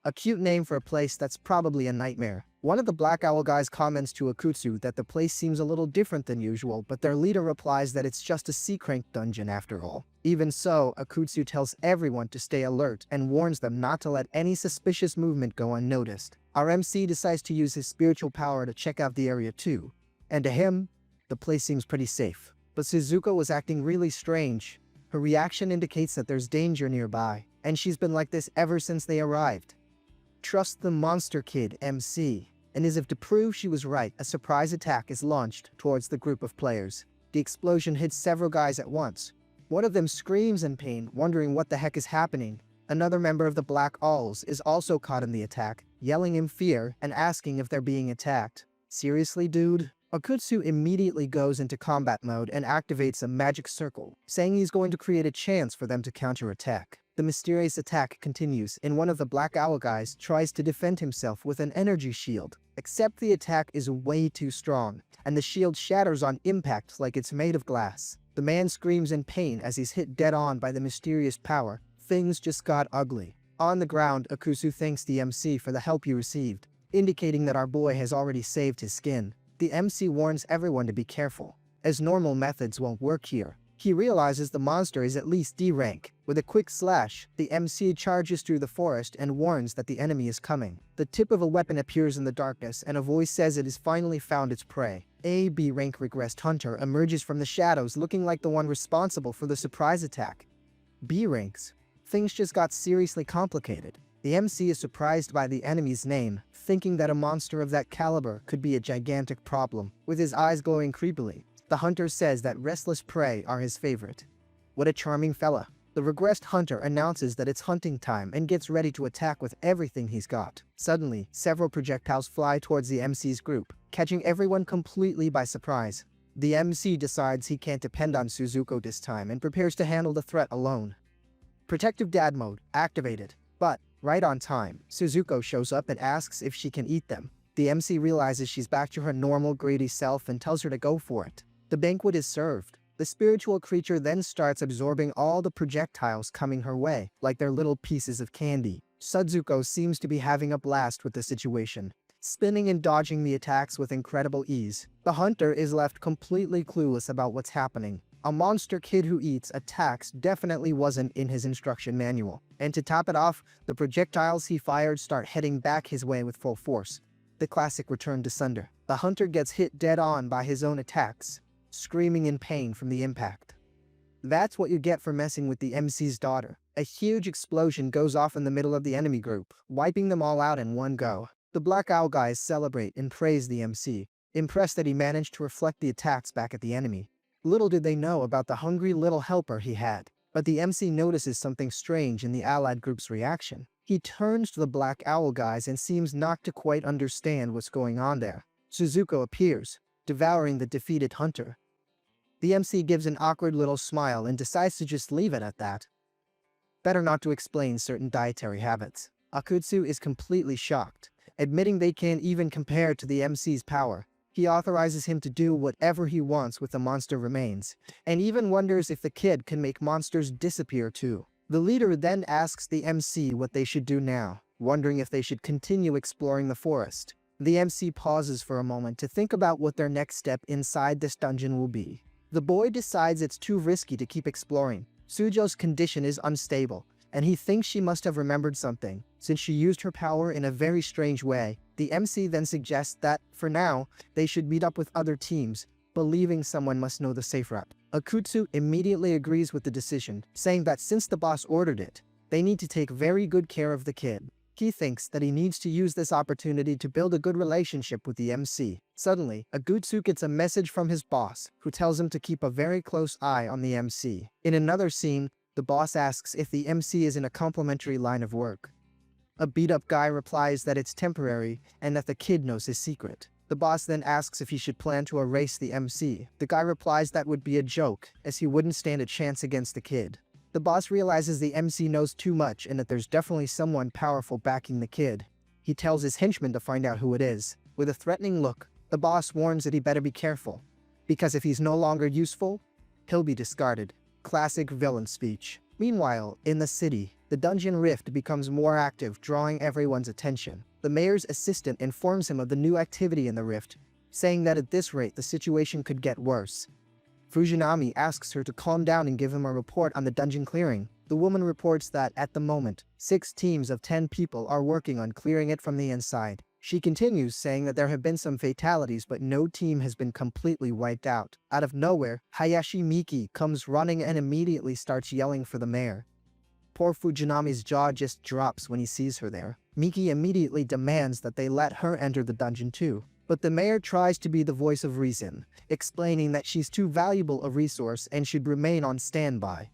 A cute name for a place that's probably a nightmare. One of the Black Owl guys comments to Akutsu that the place seems a little different than usual, but their leader replies that it's just a C-Crank dungeon after all. Even so, Akutsu tells everyone to stay alert and warns them not to let any suspicious movement go unnoticed. Our MC decides to use his spiritual power to check out the area too, and to him, the place seems pretty safe. But Suzuko was acting really strange. Her reaction indicates that there's danger nearby, and she's been like this ever since they arrived. Trust the monster kid, MC. And as if to prove she was right, a surprise attack is launched towards the group of players. The explosion hits several guys at once. One of them screams in pain, wondering what the heck is happening. Another member of the Black Owls is also caught in the attack, yelling in fear and asking if they're being attacked. Seriously, dude? Akutsu immediately goes into combat mode and activates a magic circle, saying he's going to create a chance for them to counterattack. The mysterious attack continues, and one of the Black Owl guys tries to defend himself with an energy shield. Except the attack is way too strong, and the shield shatters on impact like it's made of glass. The man screams in pain as he's hit dead on by the mysterious power. Things just got ugly. On the ground, Akutsu thanks the MC for the help he received, indicating that our boy has already saved his skin. The MC warns everyone to be careful, as normal methods won't work here. He realizes the monster is at least D rank. With a quick slash, the MC charges through the forest and warns that the enemy is coming. The tip of a weapon appears in the darkness and a voice says it has finally found its prey. A B rank regressed hunter emerges from the shadows looking like the one responsible for the surprise attack. B ranks. Things just got seriously complicated. The MC is surprised by the enemy's name, thinking that a monster of that caliber could be a gigantic problem. With his eyes glowing creepily, the hunter says that restless prey are his favorite. What a charming fella. The regressed hunter announces that it's hunting time and gets ready to attack with everything he's got. Suddenly, several projectiles fly towards the MC's group, catching everyone completely by surprise. The MC decides he can't depend on Suzuko this time and prepares to handle the threat alone. Protective Dad Mode activated. But, right on time, Suzuko shows up and asks if she can eat them. The MC realizes she's back to her normal greedy self and tells her to go for it. The banquet is served. The spiritual creature then starts absorbing all the projectiles coming her way, like they're little pieces of candy. Suzuko seems to be having a blast with the situation, spinning and dodging the attacks with incredible ease. The hunter is left completely clueless about what's happening. A monster kid who eats attacks definitely wasn't in his instruction manual. And to top it off, the projectiles he fired start heading back his way with full force. The classic return to sender. The hunter gets hit dead on by his own attacks, screaming in pain from the impact. That's what you get for messing with the MC's daughter. A huge explosion goes off in the middle of the enemy group, wiping them all out in one go. The Black Owl guys celebrate and praise the MC, impressed that he managed to reflect the attacks back at the enemy. Little did they know about the hungry little helper he had, but the MC notices something strange in the allied group's reaction. He turns to the Black Owl guys and seems not to quite understand what's going on there. Suzuko appears, devouring the defeated hunter. The MC gives an awkward little smile and decides to just leave it at that. Better not to explain certain dietary habits. Akutsu is completely shocked, admitting they can't even compare to the MC's power. He authorizes him to do whatever he wants with the monster remains, and even wonders if the kid can make monsters disappear too. The leader then asks the MC what they should do now, wondering if they should continue exploring the forest. The MC pauses for a moment to think about what their next step inside this dungeon will be. The boy decides it's too risky to keep exploring. Sujo's condition is unstable, and he thinks she must have remembered something, since she used her power in a very strange way. The MC then suggests that, for now, they should meet up with other teams, believing someone must know the safe route. Akutsu immediately agrees with the decision, saying that since the boss ordered it, they need to take very good care of the kid. He thinks that he needs to use this opportunity to build a good relationship with the MC. Suddenly, Akutsu gets a message from his boss, who tells him to keep a very close eye on the MC. In another scene, the boss asks if the MC is in a complementary line of work. A beat-up guy replies that it's temporary and that the kid knows his secret. The boss then asks if he should plan to erase the MC. The guy replies that would be a joke, as he wouldn't stand a chance against the kid. The boss realizes the MC knows too much and that there's definitely someone powerful backing the kid. He tells his henchman to find out who it is. With a threatening look, the boss warns that he better be careful, because if he's no longer useful, he'll be discarded. Classic villain speech. Meanwhile, in the city, the dungeon rift becomes more active, drawing everyone's attention. The mayor's assistant informs him of the new activity in the rift, saying that at this rate the situation could get worse. Fujinami asks her to calm down and give him a report on the dungeon clearing. The woman reports that, at the moment, 6 teams of 10 people are working on clearing it from the inside. She continues, saying that there have been some fatalities but no team has been completely wiped out. Out of nowhere, Hayashi Miki comes running and immediately starts yelling for the mayor. Poor Fujinami's jaw just drops when he sees her there. Miki immediately demands that they let her enter the dungeon too. But the mayor tries to be the voice of reason, explaining that she's too valuable a resource and should remain on standby.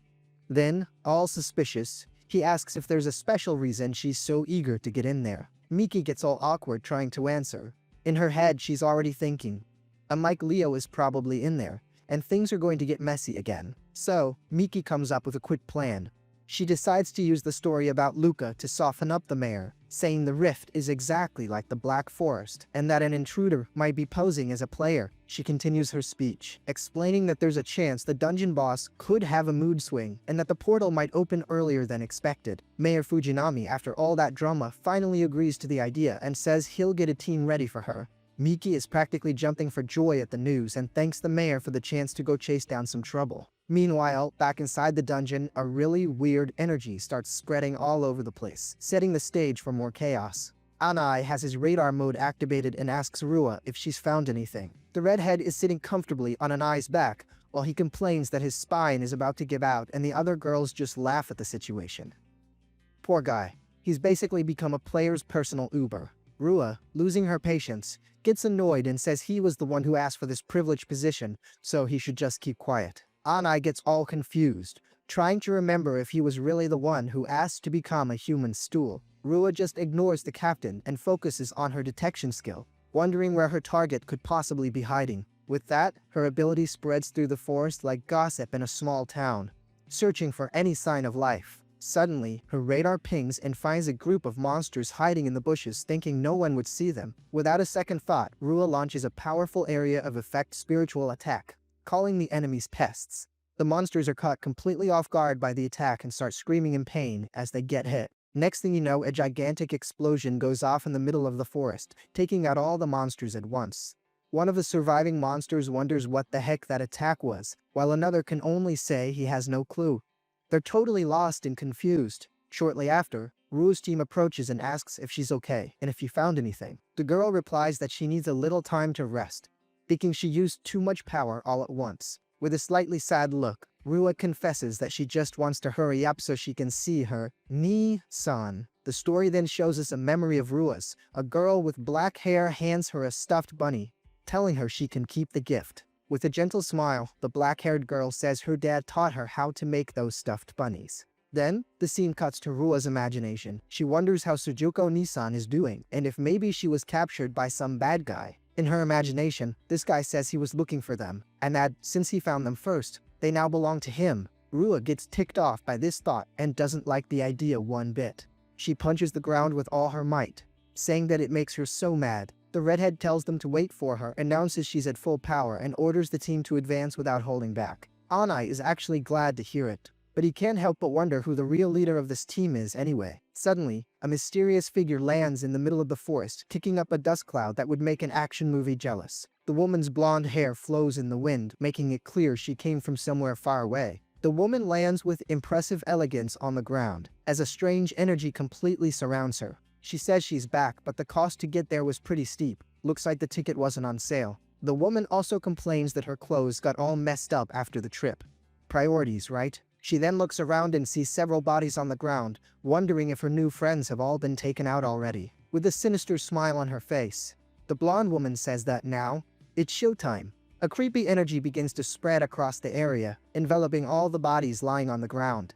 Then, all suspicious, he asks if there's a special reason she's so eager to get in there. Miki gets all awkward trying to answer. In her head, she's already thinking, a Mike Leo is probably in there, and things are going to get messy again. So, Miki comes up with a quick plan. She decides to use the story about Luca to soften up the mayor, saying the rift is exactly like the Black Forest, and that an intruder might be posing as a player. She continues her speech, explaining that there's a chance the dungeon boss could have a mood swing, and that the portal might open earlier than expected. Mayor Fujinami, after all that drama, finally agrees to the idea and says he'll get a team ready for her. Miki is practically jumping for joy at the news and thanks the mayor for the chance to go chase down some trouble. Meanwhile, back inside the dungeon, a really weird energy starts spreading all over the place, setting the stage for more chaos. Anai has his radar mode activated and asks Rua if she's found anything. The redhead is sitting comfortably on Anai's back, while he complains that his spine is about to give out and the other girls just laugh at the situation. Poor guy. He's basically become a player's personal Uber. Rua, losing her patience, gets annoyed and says he was the one who asked for this privileged position, so he should just keep quiet. Anai gets all confused, trying to remember if he was really the one who asked to become a human stool. Rua just ignores the captain and focuses on her detection skill, wondering where her target could possibly be hiding. With that, her ability spreads through the forest like gossip in a small town, searching for any sign of life. Suddenly, her radar pings and finds a group of monsters hiding in the bushes, thinking no one would see them. Without a second thought, Rua launches a powerful area of effect spiritual attack. calling the enemies pests. The monsters are caught completely off guard by the attack and start screaming in pain as they get hit. Next thing you know, a gigantic explosion goes off in the middle of the forest, taking out all the monsters at once. One of the surviving monsters wonders what the heck that attack was, while another can only say he has no clue. They're totally lost and confused. Shortly after, Rua's team approaches and asks if she's okay and if he found anything. The girl replies that she needs a little time to rest, thinking she used too much power all at once. With a slightly sad look, Rua confesses that she just wants to hurry up so she can see her Ni-san. The story then shows us a memory of Rua's. A girl with black hair hands her a stuffed bunny, telling her she can keep the gift. With a gentle smile, the black-haired girl says her dad taught her how to make those stuffed bunnies. Then, the scene cuts to Rua's imagination. She wonders how Sujuko Nisan is doing, and if maybe she was captured by some bad guy. In her imagination, this guy says he was looking for them, and that, since he found them first, they now belong to him. Rua gets ticked off by this thought and doesn't like the idea one bit. She punches the ground with all her might, saying that it makes her so mad. The redhead tells them to wait for her, announces she's at full power, and orders the team to advance without holding back. Anai is actually glad to hear it, but he can't help but wonder who the real leader of this team is anyway. Suddenly, a mysterious figure lands in the middle of the forest, kicking up a dust cloud that would make an action movie jealous. The woman's blonde hair flows in the wind, making it clear she came from somewhere far away. The woman lands with impressive elegance on the ground, as a strange energy completely surrounds her. She says she's back, but the cost to get there was pretty steep. Looks like the ticket wasn't on sale. The woman also complains that her clothes got all messed up after the trip. Priorities, right? She then looks around and sees several bodies on the ground, wondering if her new friends have all been taken out already. With a sinister smile on her face, the blonde woman says that now, it's showtime. A creepy energy begins to spread across the area, enveloping all the bodies lying on the ground.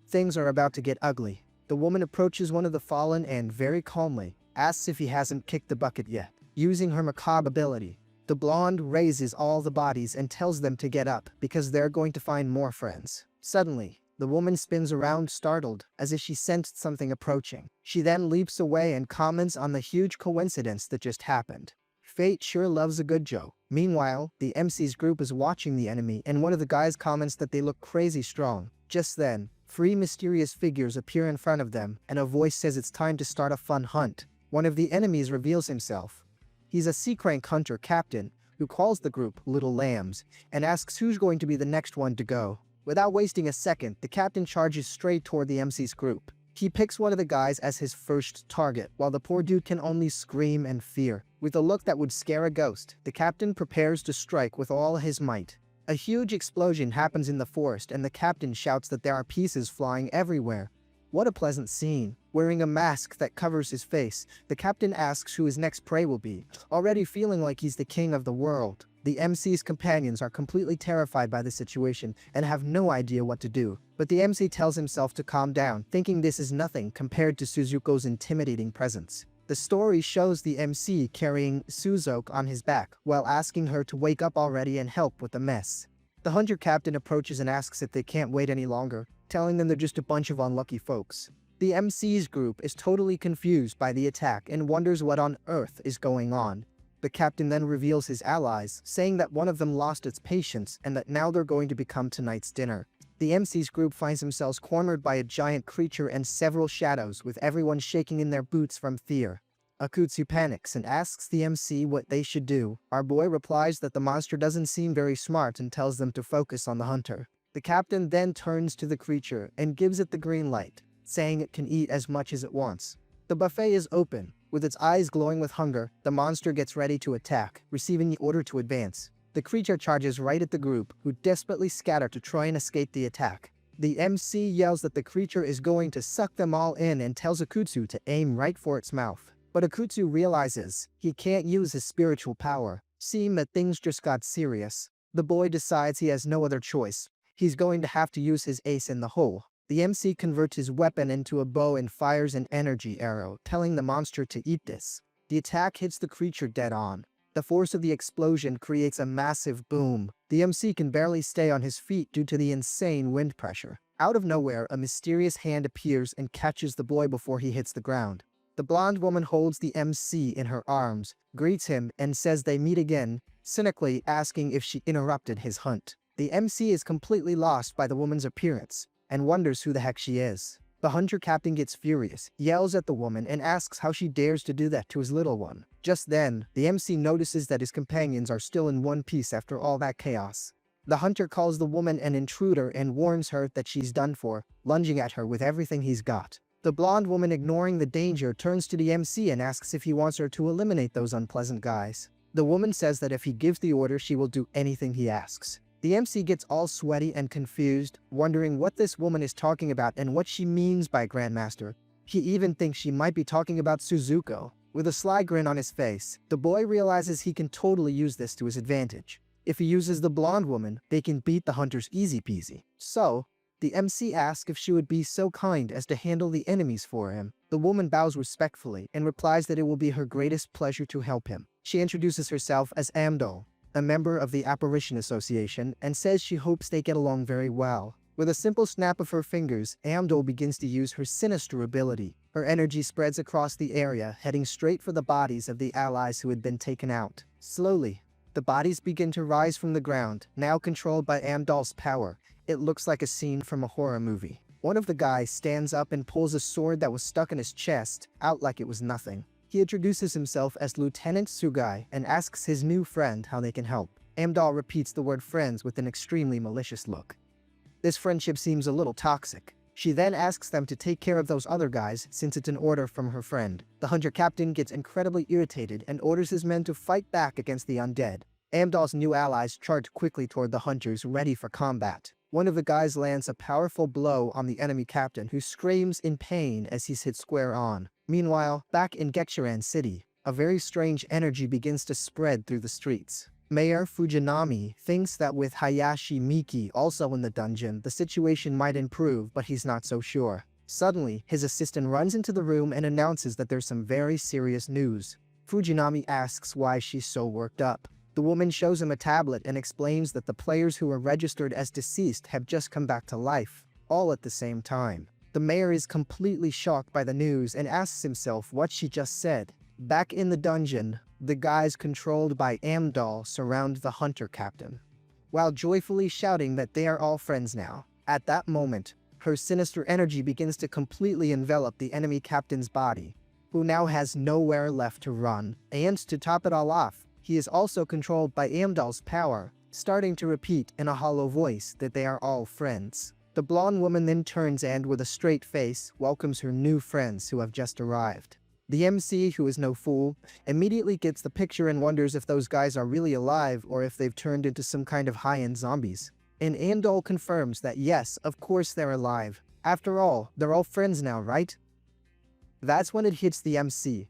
Things are about to get ugly. The woman approaches one of the fallen and, very calmly, asks if he hasn't kicked the bucket yet. Using her macabre ability, the blonde raises all the bodies and tells them to get up because they're going to find more friends. Suddenly, the woman spins around startled, as if she sensed something approaching. She then leaps away and comments on the huge coincidence that just happened. Fate sure loves a good joke. Meanwhile, the MC's group is watching the enemy, and one of the guys comments that they look crazy strong. Just then, 3 mysterious figures appear in front of them, and a voice says it's time to start a fun hunt. One of the enemies reveals himself. He's a sea crank hunter captain, who calls the group Little Lambs, and asks who's going to be the next one to go. Without wasting a second, the captain charges straight toward the MC's group. He picks one of the guys as his first target, while the poor dude can only scream in fear. With a look that would scare a ghost, the captain prepares to strike with all his might. A huge explosion happens in the forest, and the captain shouts that there are pieces flying everywhere. What a pleasant scene. Wearing a mask that covers his face, the captain asks who his next prey will be, already feeling like he's the king of the world. The MC's companions are completely terrified by the situation and have no idea what to do. But the MC tells himself to calm down, thinking this is nothing compared to Suzuko's intimidating presence. The story shows the MC carrying Suzuko on his back, while asking her to wake up already and help with the mess. The hunter captain approaches and asks if they can't wait any longer, telling them they're just a bunch of unlucky folks. The MC's group is totally confused by the attack and wonders what on earth is going on. The captain then reveals his allies, saying that one of them lost its patience and that now they're going to become tonight's dinner. The MC's group finds themselves cornered by a giant creature and several shadows, with everyone shaking in their boots from fear. Akutsu panics and asks the MC what they should do. Our boy replies that the monster doesn't seem very smart and tells them to focus on the hunter. The captain then turns to the creature and gives it the green light, saying it can eat as much as it wants. The buffet is open. With its eyes glowing with hunger, the monster gets ready to attack, receiving the order to advance. The creature charges right at the group, who desperately scatter to try and escape the attack. The MC yells that the creature is going to suck them all in and tells Akutsu to aim right for its mouth. But Akutsu realizes he can't use his spiritual power. Seeing that things just got serious, the boy decides he has no other choice. He's going to have to use his ace in the hole. The MC converts his weapon into a bow and fires an energy arrow, telling the monster to eat this. The attack hits the creature dead on. The force of the explosion creates a massive boom. The MC can barely stay on his feet due to the insane wind pressure. Out of nowhere, a mysterious hand appears and catches the boy before he hits the ground. The blonde woman holds the MC in her arms, greets him, and says they meet again, cynically asking if she interrupted his hunt. The MC is completely lost by the woman's appearance and wonders who the heck she is. The hunter captain gets furious, yells at the woman, and asks how she dares to do that to his little one. Just then, the MC notices that his companions are still in one piece after all that chaos. The hunter calls the woman an intruder and warns her that she's done for, lunging at her with everything he's got. The blonde woman, ignoring the danger, turns to the MC and asks if he wants her to eliminate those unpleasant guys. The woman says that if he gives the order, she will do anything he asks. The MC gets all sweaty and confused, wondering what this woman is talking about and what she means by Grandmaster. He even thinks she might be talking about Suzuko. With a sly grin on his face, the boy realizes he can totally use this to his advantage. If he uses the blonde woman, they can beat the hunters easy peasy. So, the MC asks if she would be so kind as to handle the enemies for him. The woman bows respectfully and replies that it will be her greatest pleasure to help him. She introduces herself as Amdol, a member of the Apparition Association, and says she hopes they get along very well. With a simple snap of her fingers, Amdol begins to use her sinister ability. Her energy spreads across the area, heading straight for the bodies of the allies who had been taken out. Slowly, the bodies begin to rise from the ground, now controlled by Amdol's power. It looks like a scene from a horror movie. One of the guys stands up and pulls a sword that was stuck in his chest out like it was nothing. He introduces himself as Lieutenant Sugai and asks his new friend how they can help. Amdol repeats the word friends with an extremely malicious look. This friendship seems a little toxic. She then asks them to take care of those other guys since it's an order from her friend. The hunter captain gets incredibly irritated and orders his men to fight back against the undead. Amdol's new allies charge quickly toward the hunters, ready for combat. One of the guys lands a powerful blow on the enemy captain, who screams in pain as he's hit square on. Meanwhile, back in Gechiran City, a very strange energy begins to spread through the streets. Mayor Fujinami thinks that with Hayashi Miki also in the dungeon, the situation might improve, but he's not so sure. Suddenly, his assistant runs into the room and announces that there's some very serious news. Fujinami asks why she's so worked up. The woman shows him a tablet and explains that the players who were registered as deceased have just come back to life, all at the same time. The mayor is completely shocked by the news and asks himself what she just said. Back in the dungeon, the guys controlled by Amdol surround the hunter captain, while joyfully shouting that they are all friends now. At that moment, her sinister energy begins to completely envelop the enemy captain's body, who now has nowhere left to run. And to top it all off, he is also controlled by Amdol's power, starting to repeat in a hollow voice that they are all friends. The blonde woman then turns and, with a straight face, welcomes her new friends who have just arrived. The MC, who is no fool, immediately gets the picture and wonders if those guys are really alive or if they've turned into some kind of high-end zombies. And Amdol confirms that yes, of course they're alive. After all, they're all friends now, right? That's when it hits the MC.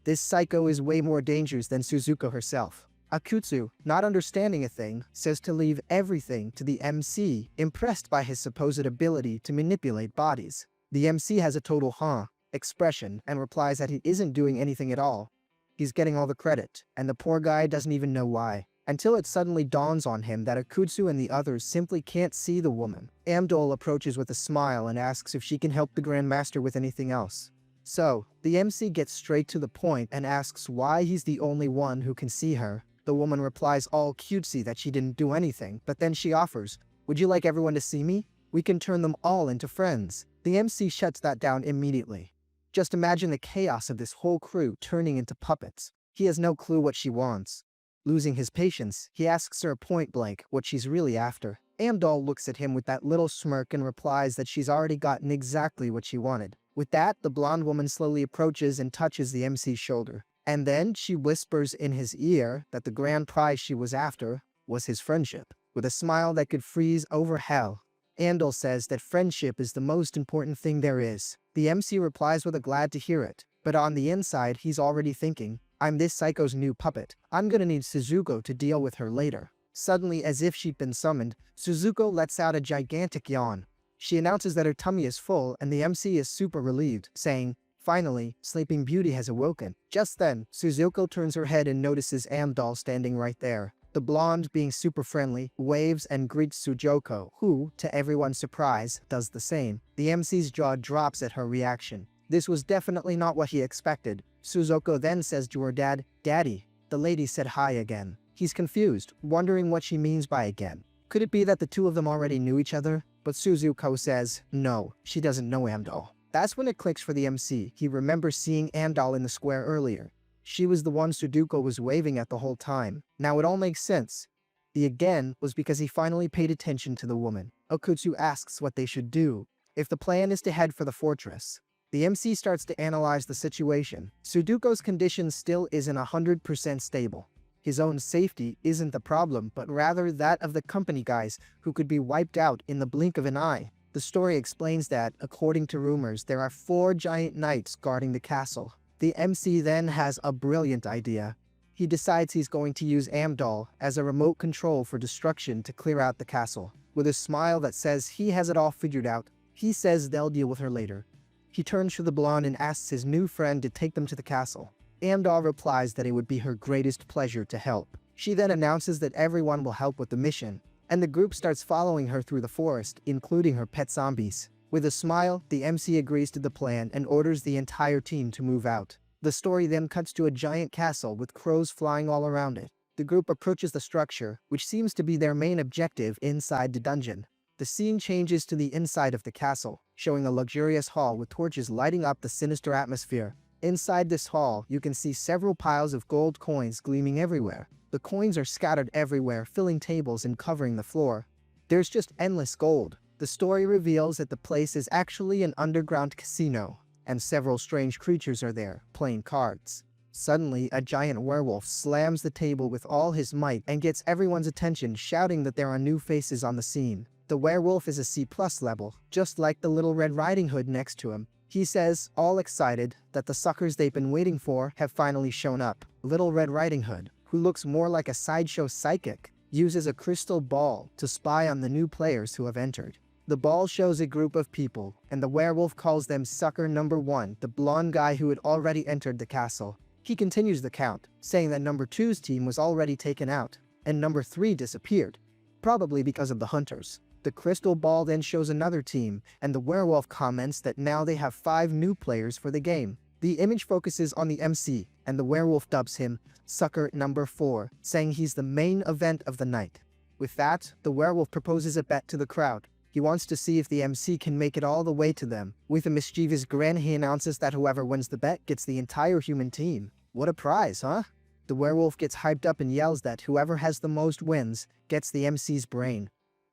This psycho is way more dangerous than Suzuko herself. Akutsu, not understanding a thing, says to leave everything to the MC, impressed by his supposed ability to manipulate bodies. The MC has a total huh expression and replies that he isn't doing anything at all. He's getting all the credit, and the poor guy doesn't even know why. Until it suddenly dawns on him that Akutsu and the others simply can't see the woman. Amdol approaches with a smile and asks if she can help the Grandmaster with anything else. So, the MC gets straight to the point and asks why he's the only one who can see her. The woman replies all cutesy that she didn't do anything, but then she offers, "Would you like everyone to see me? We can turn them all into friends." The MC shuts that down immediately. Just imagine the chaos of this whole crew turning into puppets. He has no clue what she wants. Losing his patience, he asks her point blank what she's really after. Amdol looks at him with that little smirk and replies that she's already gotten exactly what she wanted. With that, the blonde woman slowly approaches and touches the MC's shoulder. And then she whispers in his ear that the grand prize she was after was his friendship. With a smile that could freeze over hell, Amdol says that friendship is the most important thing there is. The MC replies with a glad to hear it, but on the inside he's already thinking, "I'm this psycho's new puppet. I'm gonna need Suzuko to deal with her later." Suddenly, as if she'd been summoned, Suzuko lets out a gigantic yawn. She announces that her tummy is full and the MC is super relieved, saying, "Finally, Sleeping Beauty has awoken." Just then, Suzuko turns her head and notices Amdol standing right there. The blonde, being super friendly, waves and greets Sujoko, who, to everyone's surprise, does the same. The MC's jaw drops at her reaction. This was definitely not what he expected. Suzuko then says to her dad, "Daddy." The lady said hi again. He's confused, wondering what she means by again. Could it be that the two of them already knew each other? But Suzuko says, no, she doesn't know Amdol. That's when it clicks for the MC. He remembers seeing Amdol in the square earlier. She was the one Sudoku was waving at the whole time. Now it all makes sense. The again was because he finally paid attention to the woman. Okutsu asks what they should do if the plan is to head for the fortress. The MC starts to analyze the situation. Sudoku's condition still isn't 100% stable. His own safety isn't the problem, but rather that of the company guys who could be wiped out in the blink of an eye. The story explains that, according to rumors, there are 4 giant knights guarding the castle. The MC then has a brilliant idea. He decides he's going to use Amdol as a remote control for destruction to clear out the castle. With a smile that says he has it all figured out, he says they'll deal with her later. He turns to the blonde and asks his new friend to take them to the castle. Amdol replies that it would be her greatest pleasure to help. She then announces that everyone will help with the mission, and the group starts following her through the forest, including her pet zombies. With a smile, the MC agrees to the plan and orders the entire team to move out. The story then cuts to a giant castle with crows flying all around it. The group approaches the structure, which seems to be their main objective inside the dungeon. The scene changes to the inside of the castle, showing a luxurious hall with torches lighting up the sinister atmosphere. Inside this hall, you can see several piles of gold coins gleaming everywhere. The coins are scattered everywhere, filling tables and covering the floor. There's just endless gold. The story reveals that the place is actually an underground casino, and several strange creatures are there, playing cards. Suddenly, a giant werewolf slams the table with all his might and gets everyone's attention, shouting that there are new faces on the scene. The werewolf is a C+ level, just like the Little Red Riding Hood next to him. He says, all excited, that the suckers they've been waiting for have finally shown up. Little Red Riding Hood, who looks more like a sideshow psychic, uses a crystal ball to spy on the new players who have entered. The ball shows a group of people, and the werewolf calls them Sucker Number 1, the blonde guy who had already entered the castle. He continues the count, saying that Number 2's team was already taken out, and Number 3 disappeared, probably because of the hunters. The crystal ball then shows another team, and the werewolf comments that now they have 5 new players for the game. The image focuses on the MC, and the werewolf dubs him Sucker Number 4, saying he's the main event of the night. With that, the werewolf proposes a bet to the crowd. He wants to see if the MC can make it all the way to them. With a mischievous grin, he announces that whoever wins the bet gets the entire human team. What a prize, huh? The werewolf gets hyped up and yells that whoever has the most wins gets the MC's brain,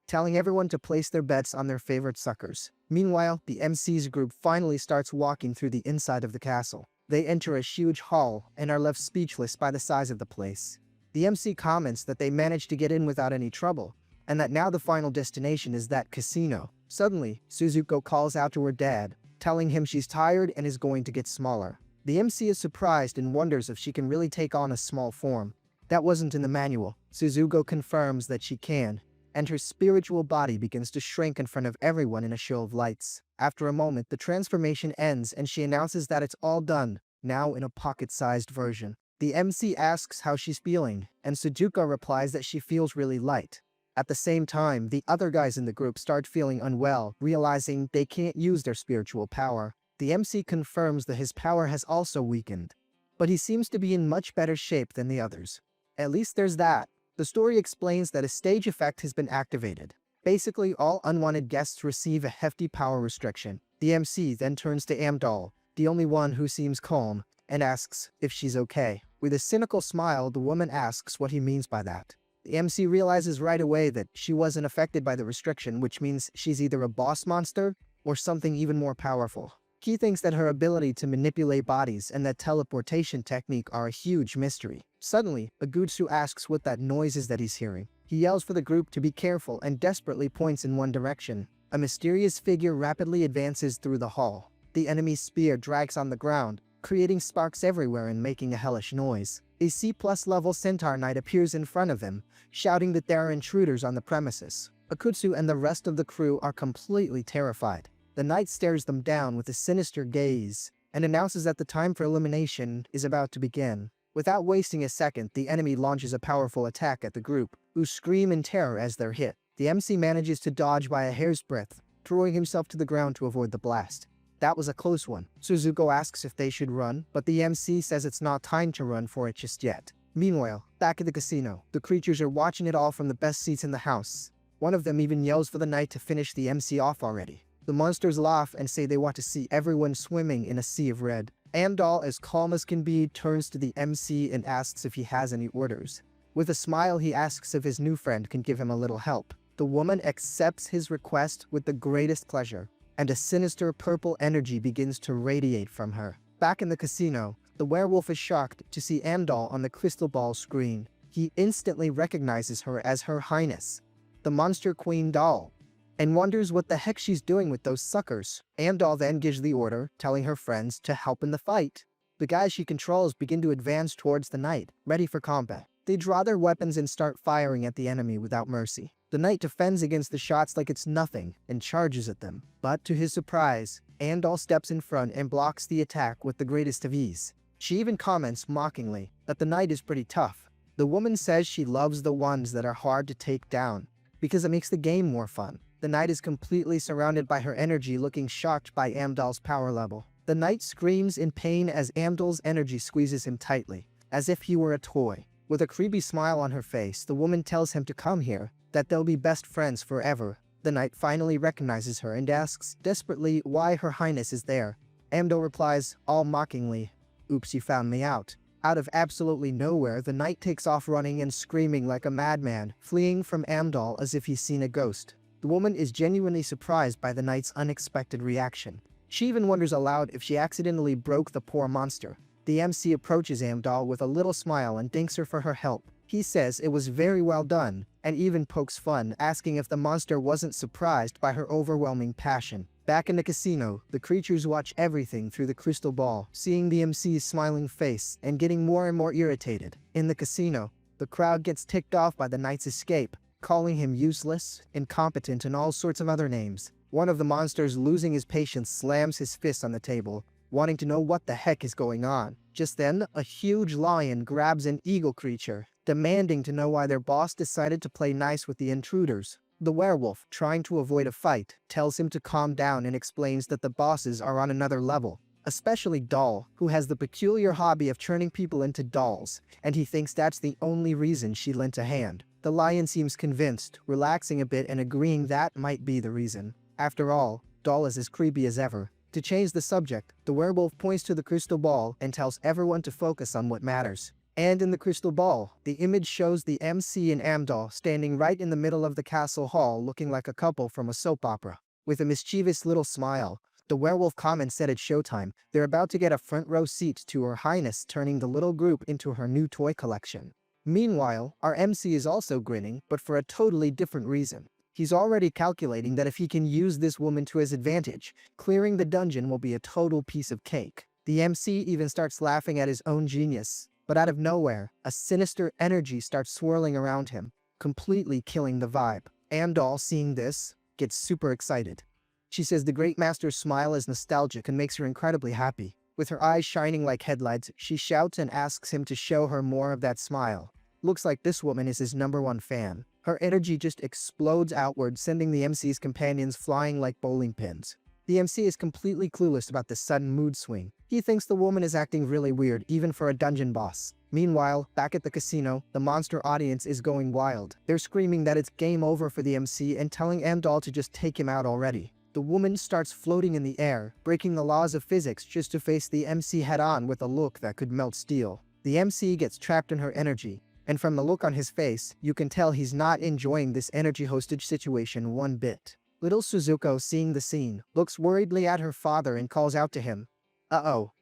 telling everyone to place their bets on their favorite suckers. Meanwhile, the MC's group finally starts walking through the inside of the castle. They enter a huge hall and are left speechless by the size of the place. The MC comments that they managed to get in without any trouble, and that now the final destination is that casino. Suddenly, Suzuko calls out to her dad, telling him she's tired and is going to get smaller. The MC is surprised and wonders if she can really take on a small form. That wasn't in the manual. Suzuko confirms that she can, and her spiritual body begins to shrink in front of everyone in a show of lights. After a moment, the transformation ends and she announces that it's all done, now in a pocket-sized version. The MC asks how she's feeling, and Suzuko replies that she feels really light. At the same time, the other guys in the group start feeling unwell, realizing they can't use their spiritual power. The MC confirms that his power has also weakened, but he seems to be in much better shape than the others. At least there's that. The story explains that a stage effect has been activated. Basically, all unwanted guests receive a hefty power restriction. The MC then turns to Amdol, the only one who seems calm, and asks if she's okay. With a cynical smile, the woman asks what he means by that. The MC realizes right away that she wasn't affected by the restriction, which means she's either a boss monster or something even more powerful. He thinks that her ability to manipulate bodies and that teleportation technique are a huge mystery. Suddenly, Agutsu asks what that noise is that he's hearing. He yells for the group to be careful and desperately points in one direction. A mysterious figure rapidly advances through the hall. The enemy's spear drags on the ground, creating sparks everywhere and making a hellish noise. A C+ level centaur knight appears in front of him, shouting that there are intruders on the premises. Agutsu and the rest of the crew are completely terrified. The knight stares them down with a sinister gaze, and announces that the time for elimination is about to begin. Without wasting a second, the enemy launches a powerful attack at the group, who scream in terror as they're hit. The MC manages to dodge by a hair's breadth, throwing himself to the ground to avoid the blast. That was a close one. Suzuko asks if they should run, but the MC says it's not time to run for it just yet. Meanwhile, back at the casino, the creatures are watching it all from the best seats in the house. One of them even yells for the knight to finish the MC off already. The monsters laugh and say they want to see everyone swimming in a sea of red. Amdal, as calm as can be, turns to the MC and asks if he has any orders. With a smile, he asks if his new friend can give him a little help. The woman accepts his request with the greatest pleasure, and a sinister purple energy begins to radiate from her. Back in the casino, the werewolf is shocked to see Amdal on the crystal ball screen. He instantly recognizes her as Her Highness, the Monster Queen doll, and wonders what the heck she's doing with those suckers. Amdal then gives the order, telling her friends to help in the fight. The guys she controls begin to advance towards the knight, ready for combat. They draw their weapons and start firing at the enemy without mercy. The knight defends against the shots like it's nothing and charges at them. But to his surprise, Amdal steps in front and blocks the attack with the greatest of ease. She even comments mockingly that the knight is pretty tough. The woman says she loves the ones that are hard to take down because it makes the game more fun. The knight is completely surrounded by her energy, looking shocked by Amdal's power level. The knight screams in pain as Amdal's energy squeezes him tightly, as if he were a toy. With a creepy smile on her face, the woman tells him to come here, that they'll be best friends forever. The knight finally recognizes her and asks desperately why Her Highness is there. Amdal replies, all mockingly, "Oops, you found me out." Out of absolutely nowhere, the knight takes off running and screaming like a madman, fleeing from Amdal as if he's seen a ghost. The woman is genuinely surprised by the knight's unexpected reaction. She even wonders aloud if she accidentally broke the poor monster. The MC approaches Amdal with a little smile and thanks her for her help. He says it was very well done, and even pokes fun, asking if the monster wasn't surprised by her overwhelming passion. Back in the casino, the creatures watch everything through the crystal ball, seeing the MC's smiling face and getting more and more irritated. In the casino, the crowd gets ticked off by the knight's escape, calling him useless, incompetent, and all sorts of other names. One of the monsters, losing his patience, slams his fist on the table, wanting to know what the heck is going on. Just then, a huge lion grabs an eagle creature, demanding to know why their boss decided to play nice with the intruders. The werewolf, trying to avoid a fight, tells him to calm down and explains that the bosses are on another level, especially Doll, who has the peculiar hobby of turning people into dolls, and he thinks that's the only reason she lent a hand. The lion seems convinced, relaxing a bit and agreeing that might be the reason. After all, Doll is as creepy as ever. To change the subject, the werewolf points to the crystal ball and tells everyone to focus on what matters. And in the crystal ball, the image shows the MC and Amdal standing right in the middle of the castle hall, looking like a couple from a soap opera. With a mischievous little smile, the werewolf comments that it's showtime. They're about to get a front row seat to Her Highness turning the little group into her new toy collection. Meanwhile, our MC is also grinning, but for a totally different reason. He's already calculating that if he can use this woman to his advantage, clearing the dungeon will be a total piece of cake. The MC even starts laughing at his own genius. But out of nowhere, a sinister energy starts swirling around him, completely killing the vibe. Amdal, seeing this, gets super excited. She says the Great Master's smile is nostalgic and makes her incredibly happy. With her eyes shining like headlights, she shouts and asks him to show her more of that smile. Looks like this woman is his #1 fan. Her energy just explodes outward, sending the MC's companions flying like bowling pins. The MC is completely clueless about this sudden mood swing. He thinks the woman is acting really weird, even for a dungeon boss. Meanwhile, back at the casino, the monster audience is going wild. They're screaming that it's game over for the MC and telling Amdal to just take him out already. The woman starts floating in the air, breaking the laws of physics just to face the MC head-on with a look that could melt steel. The MC gets trapped in her energy, and from the look on his face, you can tell he's not enjoying this energy hostage situation one bit. Little Suzuko, seeing the scene, looks worriedly at her father and calls out to him, "Uh-oh.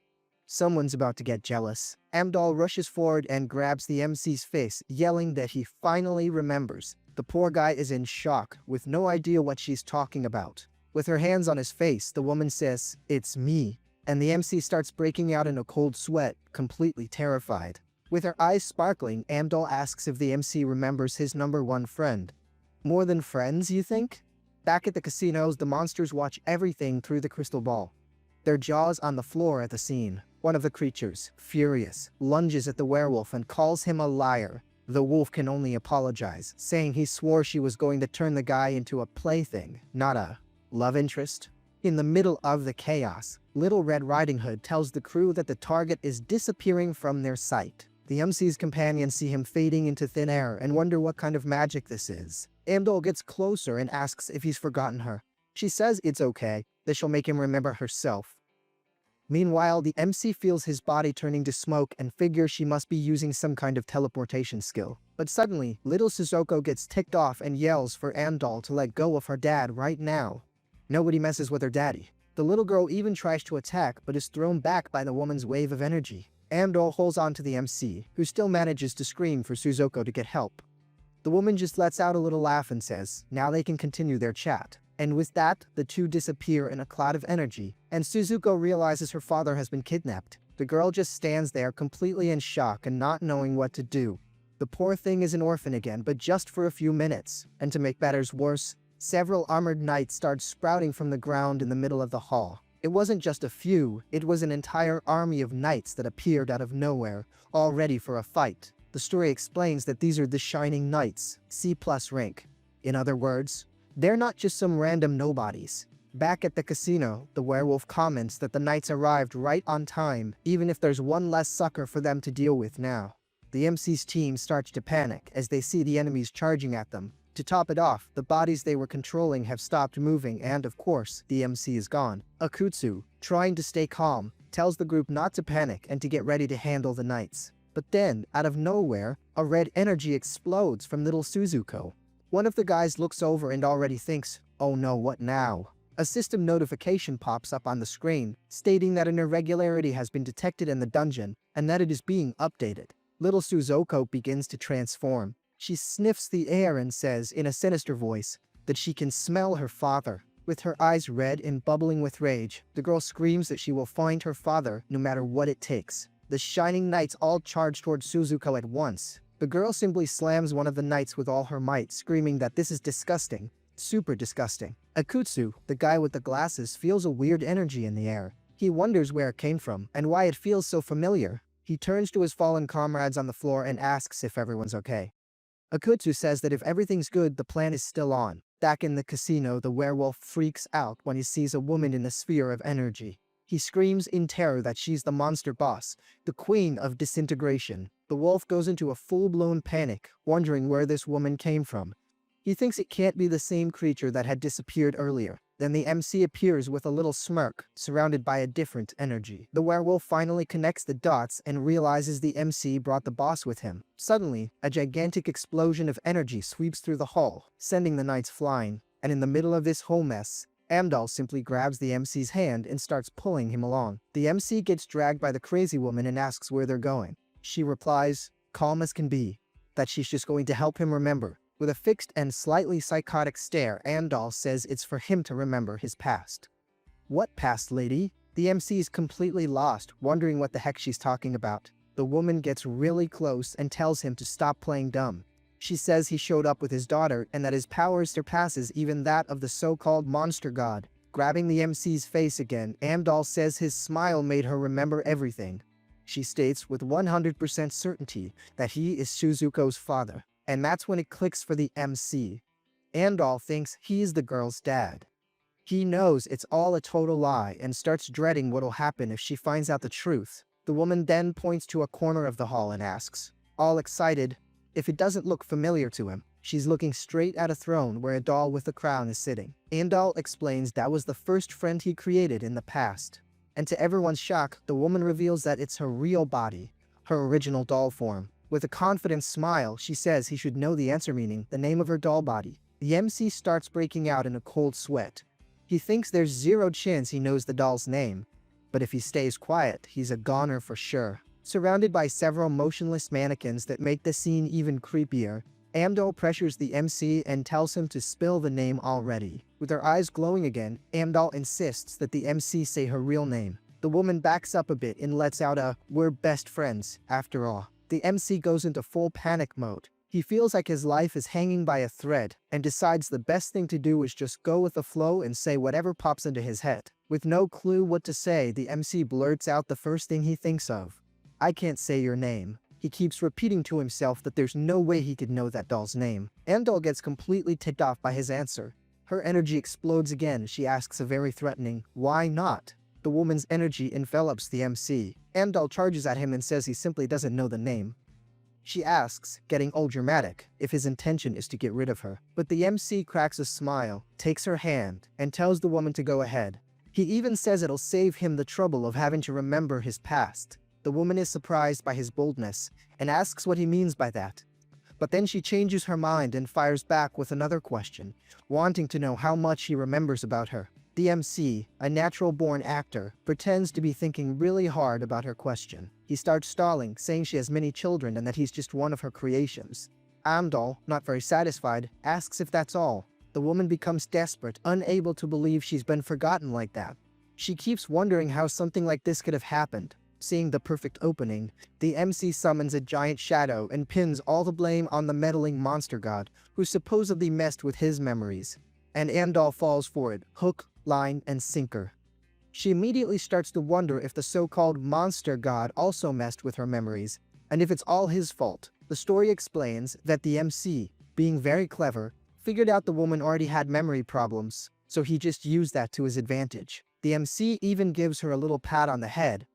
Someone's about to get jealous." Amdal rushes forward and grabs the MC's face, yelling that he finally remembers. The poor guy is in shock, with no idea what she's talking about. With her hands on his face, the woman says, "It's me," and the MC starts breaking out in a cold sweat, completely terrified. With her eyes sparkling, Amdal asks if the MC remembers his #1 friend. More than friends, you think? Back at the casinos, the monsters watch everything through the crystal ball, their jaws on the floor at the scene. One of the creatures, furious, lunges at the werewolf and calls him a liar. The wolf can only apologize, saying he swore she was going to turn the guy into a plaything, not a love interest. In the middle of the chaos, Little Red Riding Hood tells the crew that the target is disappearing from their sight. The MC's companions see him fading into thin air and wonder what kind of magic this is. Amdol gets closer and asks if he's forgotten her. She says it's okay, that she'll make him remember herself. Meanwhile, the MC feels his body turning to smoke and figures she must be using some kind of teleportation skill. But suddenly, little Suzuko gets ticked off and yells for Amdol to let go of her dad right now. Nobody messes with her daddy. The little girl even tries to attack but is thrown back by the woman's wave of energy. Amdol holds on to the MC, who still manages to scream for Suzuko to get help. The woman just lets out a little laugh and says, now they can continue their chat. And with that, the two disappear in a cloud of energy, and Suzuko realizes her father has been kidnapped. The girl just stands there completely in shock and not knowing what to do. The poor thing is an orphan again, but just for a few minutes. And to make matters worse, several armored knights start sprouting from the ground in the middle of the hall. It wasn't just a few, it was an entire army of knights that appeared out of nowhere, all ready for a fight. The story explains that these are the Shining Knights, C+ rank. In other words, they're not just some random nobodies. Back at the casino, the werewolf comments that the knights arrived right on time, even if there's one less sucker for them to deal with now. The MC's team starts to panic as they see the enemies charging at them. To top it off, the bodies they were controlling have stopped moving and, of course, the MC is gone. Akutsu, trying to stay calm, tells the group not to panic and to get ready to handle the knights. But then, out of nowhere, a red energy explodes from little Suzuko. One of the guys looks over and already thinks, oh no, what now? A system notification pops up on the screen, stating that an irregularity has been detected in the dungeon and that it is being updated. Little Suzuko begins to transform. She sniffs the air and says, in a sinister voice, that she can smell her father. With her eyes red and bubbling with rage, the girl screams that she will find her father no matter what it takes. The Shining Knights all charge towards Suzuko at once. The girl simply slams one of the knights with all her might, screaming that this is disgusting. Super disgusting. Akutsu, the guy with the glasses, feels a weird energy in the air. He wonders where it came from and why it feels so familiar. He turns to his fallen comrades on the floor and asks if everyone's okay. Akutsu says that if everything's good, the plan is still on. Back in the casino, the werewolf freaks out when he sees a woman in a sphere of energy. He screams in terror that she's the monster boss, the queen of disintegration. The wolf goes into a full-blown panic, wondering where this woman came from. He thinks it can't be the same creature that had disappeared earlier. Then the MC appears with a little smirk, surrounded by a different energy. The werewolf finally connects the dots and realizes the MC brought the boss with him. Suddenly, a gigantic explosion of energy sweeps through the hall, sending the knights flying. And in the middle of this whole mess, Amdol simply grabs the MC's hand and starts pulling him along. The MC gets dragged by the crazy woman and asks where they're going. She replies, calm as can be, that she's just going to help him remember. With a fixed and slightly psychotic stare, Amdol says it's for him to remember his past. What past, lady? The MC is completely lost, wondering what the heck she's talking about. The woman gets really close and tells him to stop playing dumb. She says he showed up with his daughter and that his power surpasses even that of the so-called monster god. Grabbing the MC's face again, Amdol says his smile made her remember everything. She states with 100% certainty that he is Suzuko's father. And that's when it clicks for the MC. Amdol thinks he's the girl's dad. He knows it's all a total lie and starts dreading what'll happen if she finds out the truth. The woman then points to a corner of the hall and asks, all excited, if it doesn't look familiar to him. She's looking straight at a throne where a doll with a crown is sitting. Amdol explains that was the first friend he created in the past. And to everyone's shock, the woman reveals that it's her real body, her original doll form. With a confident smile, she says he should know the answer, meaning the name of her doll body. The MC starts breaking out in a cold sweat. He thinks there's zero chance he knows the doll's name, but if he stays quiet, he's a goner for sure. Surrounded by several motionless mannequins that make the scene even creepier, Amdol pressures the MC and tells him to spill the name already. With her eyes glowing again, Amdol insists that the MC say her real name. The woman backs up a bit and lets out a, we're best friends, after all. The MC goes into full panic mode. He feels like his life is hanging by a thread and decides the best thing to do is just go with the flow and say whatever pops into his head. With no clue what to say, the MC blurts out the first thing he thinks of. I can't say your name. He keeps repeating to himself that there's no way he could know that doll's name. Amdol gets completely ticked off by his answer. Her energy explodes again. She asks a very threatening, why not? The woman's energy envelops the MC. Amdal charges at him and says he simply doesn't know the name. She asks, getting all dramatic, if his intention is to get rid of her. But the MC cracks a smile, takes her hand, and tells the woman to go ahead. He even says it'll save him the trouble of having to remember his past. The woman is surprised by his boldness, and asks what he means by that. But then she changes her mind and fires back with another question, wanting to know how much he remembers about her. The MC, a natural-born actor, pretends to be thinking really hard about her question. He starts stalling, saying she has many children and that he's just one of her creations. Amdal, not very satisfied, asks if that's all. The woman becomes desperate, unable to believe she's been forgotten like that. She keeps wondering how something like this could have happened. Seeing the perfect opening, the MC summons a giant shadow and pins all the blame on the meddling monster god, who supposedly messed with his memories. And Amdal falls for it, hook, line, and sinker. She immediately starts to wonder if the so-called monster god also messed with her memories, and if it's all his fault. The story explains that the MC, being very clever, figured out the woman already had memory problems, so he just used that to his advantage. The MC even gives her a little pat on the head,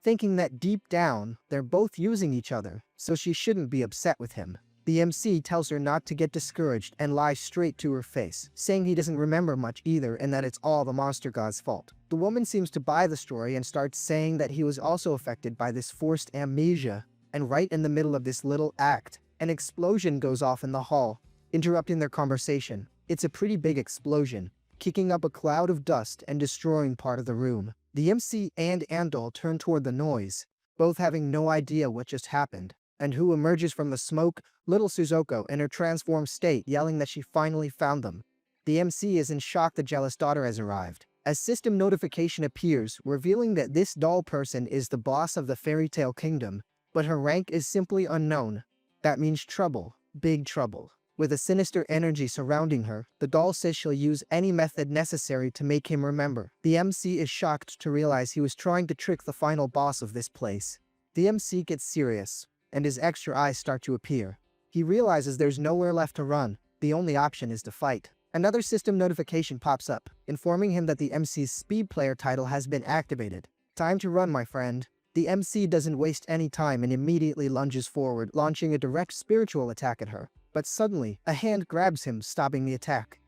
thinking that deep down, they're both using each other, so she shouldn't be upset with him. The MC tells her not to get discouraged and lies straight to her face, saying he doesn't remember much either and that it's all the monster god's fault. The woman seems to buy the story and starts saying that he was also affected by this forced amnesia, and right in the middle of this little act, an explosion goes off in the hall, interrupting their conversation. It's a pretty big explosion, kicking up a cloud of dust and destroying part of the room. The MC and Amdal turn toward the noise, both having no idea what just happened. And who emerges from the smoke? Little Suzuko in her transformed state, yelling that she finally found them. The MC is in shock the jealous daughter has arrived. A system notification appears, revealing that this doll person is the boss of the fairy tale kingdom, but her rank is simply unknown. That means trouble, big trouble. With a sinister energy surrounding her, the doll says she'll use any method necessary to make him remember. The MC is shocked to realize he was trying to trick the final boss of this place. The MC gets serious, and his extra eyes start to appear. He realizes there's nowhere left to run. The only option is to fight. Another system notification pops up, informing him that the MC's speed player title has been activated. Time to run, my friend. The MC doesn't waste any time and immediately lunges forward, launching a direct spiritual attack at her. But suddenly, a hand grabs him, stopping the attack.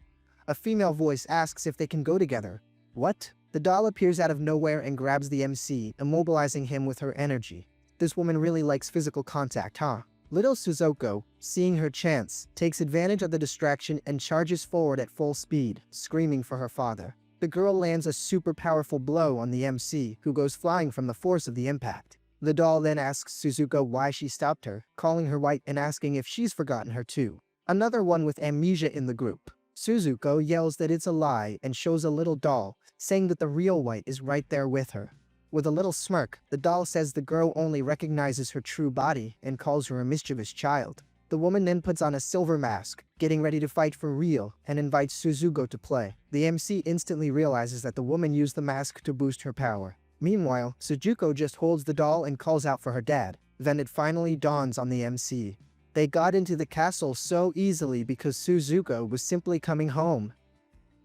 A female voice asks if they can go together. What? The doll appears out of nowhere and grabs the MC, immobilizing him with her energy. This woman really likes physical contact, huh? Little Suzuko, seeing her chance, takes advantage of the distraction and charges forward at full speed, screaming for her father. The girl lands a super powerful blow on the MC, who goes flying from the force of the impact. The doll then asks Suzuko why she stopped her, calling her white and asking if she's forgotten her too. Another one with amnesia in the group. Suzuko yells that it's a lie and shows a little doll, saying that the real white is right there with her. With a little smirk, the doll says the girl only recognizes her true body and calls her a mischievous child. The woman then puts on a silver mask, getting ready to fight for real, and invites Suzuko to play. The MC instantly realizes that the woman used the mask to boost her power. Meanwhile, Suzuko just holds the doll and calls out for her dad. Then it finally dawns on the MC. They got into the castle so easily because Suzuko was simply coming home.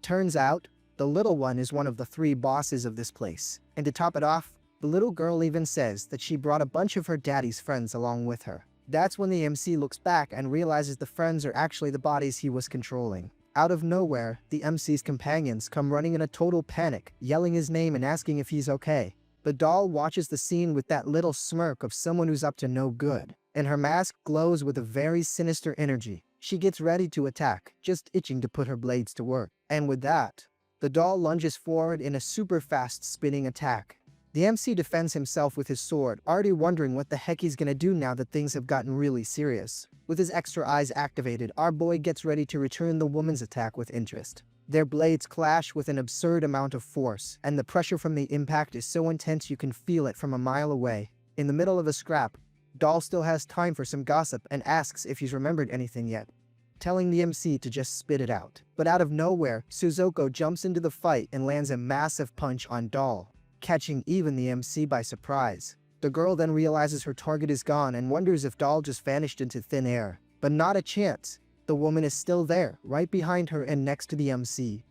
Turns out, the little one is one of the 3 bosses of this place. And to top it off, the little girl even says that she brought a bunch of her daddy's friends along with her. That's when the MC looks back and realizes the friends are actually the bodies he was controlling. Out of nowhere, the MC's companions come running in a total panic, yelling his name and asking if he's okay. The doll watches the scene with that little smirk of someone who's up to no good, and her mask glows with a very sinister energy. She gets ready to attack, just itching to put her blades to work. And with that, the doll lunges forward in a super fast spinning attack. The MC defends himself with his sword, already wondering what the heck he's gonna do now that things have gotten really serious. With his extra eyes activated, our boy gets ready to return the woman's attack with interest. Their blades clash with an absurd amount of force, and the pressure from the impact is so intense you can feel it from a mile away. In the middle of a scrap, Doll still has time for some gossip and asks if he's remembered anything yet, telling the MC to just spit it out. But out of nowhere, Suzuko jumps into the fight and lands a massive punch on Doll, catching even the MC by surprise. The girl then realizes her target is gone and wonders if Doll just vanished into thin air. But not a chance. The woman is still there, right behind her and next to the MC.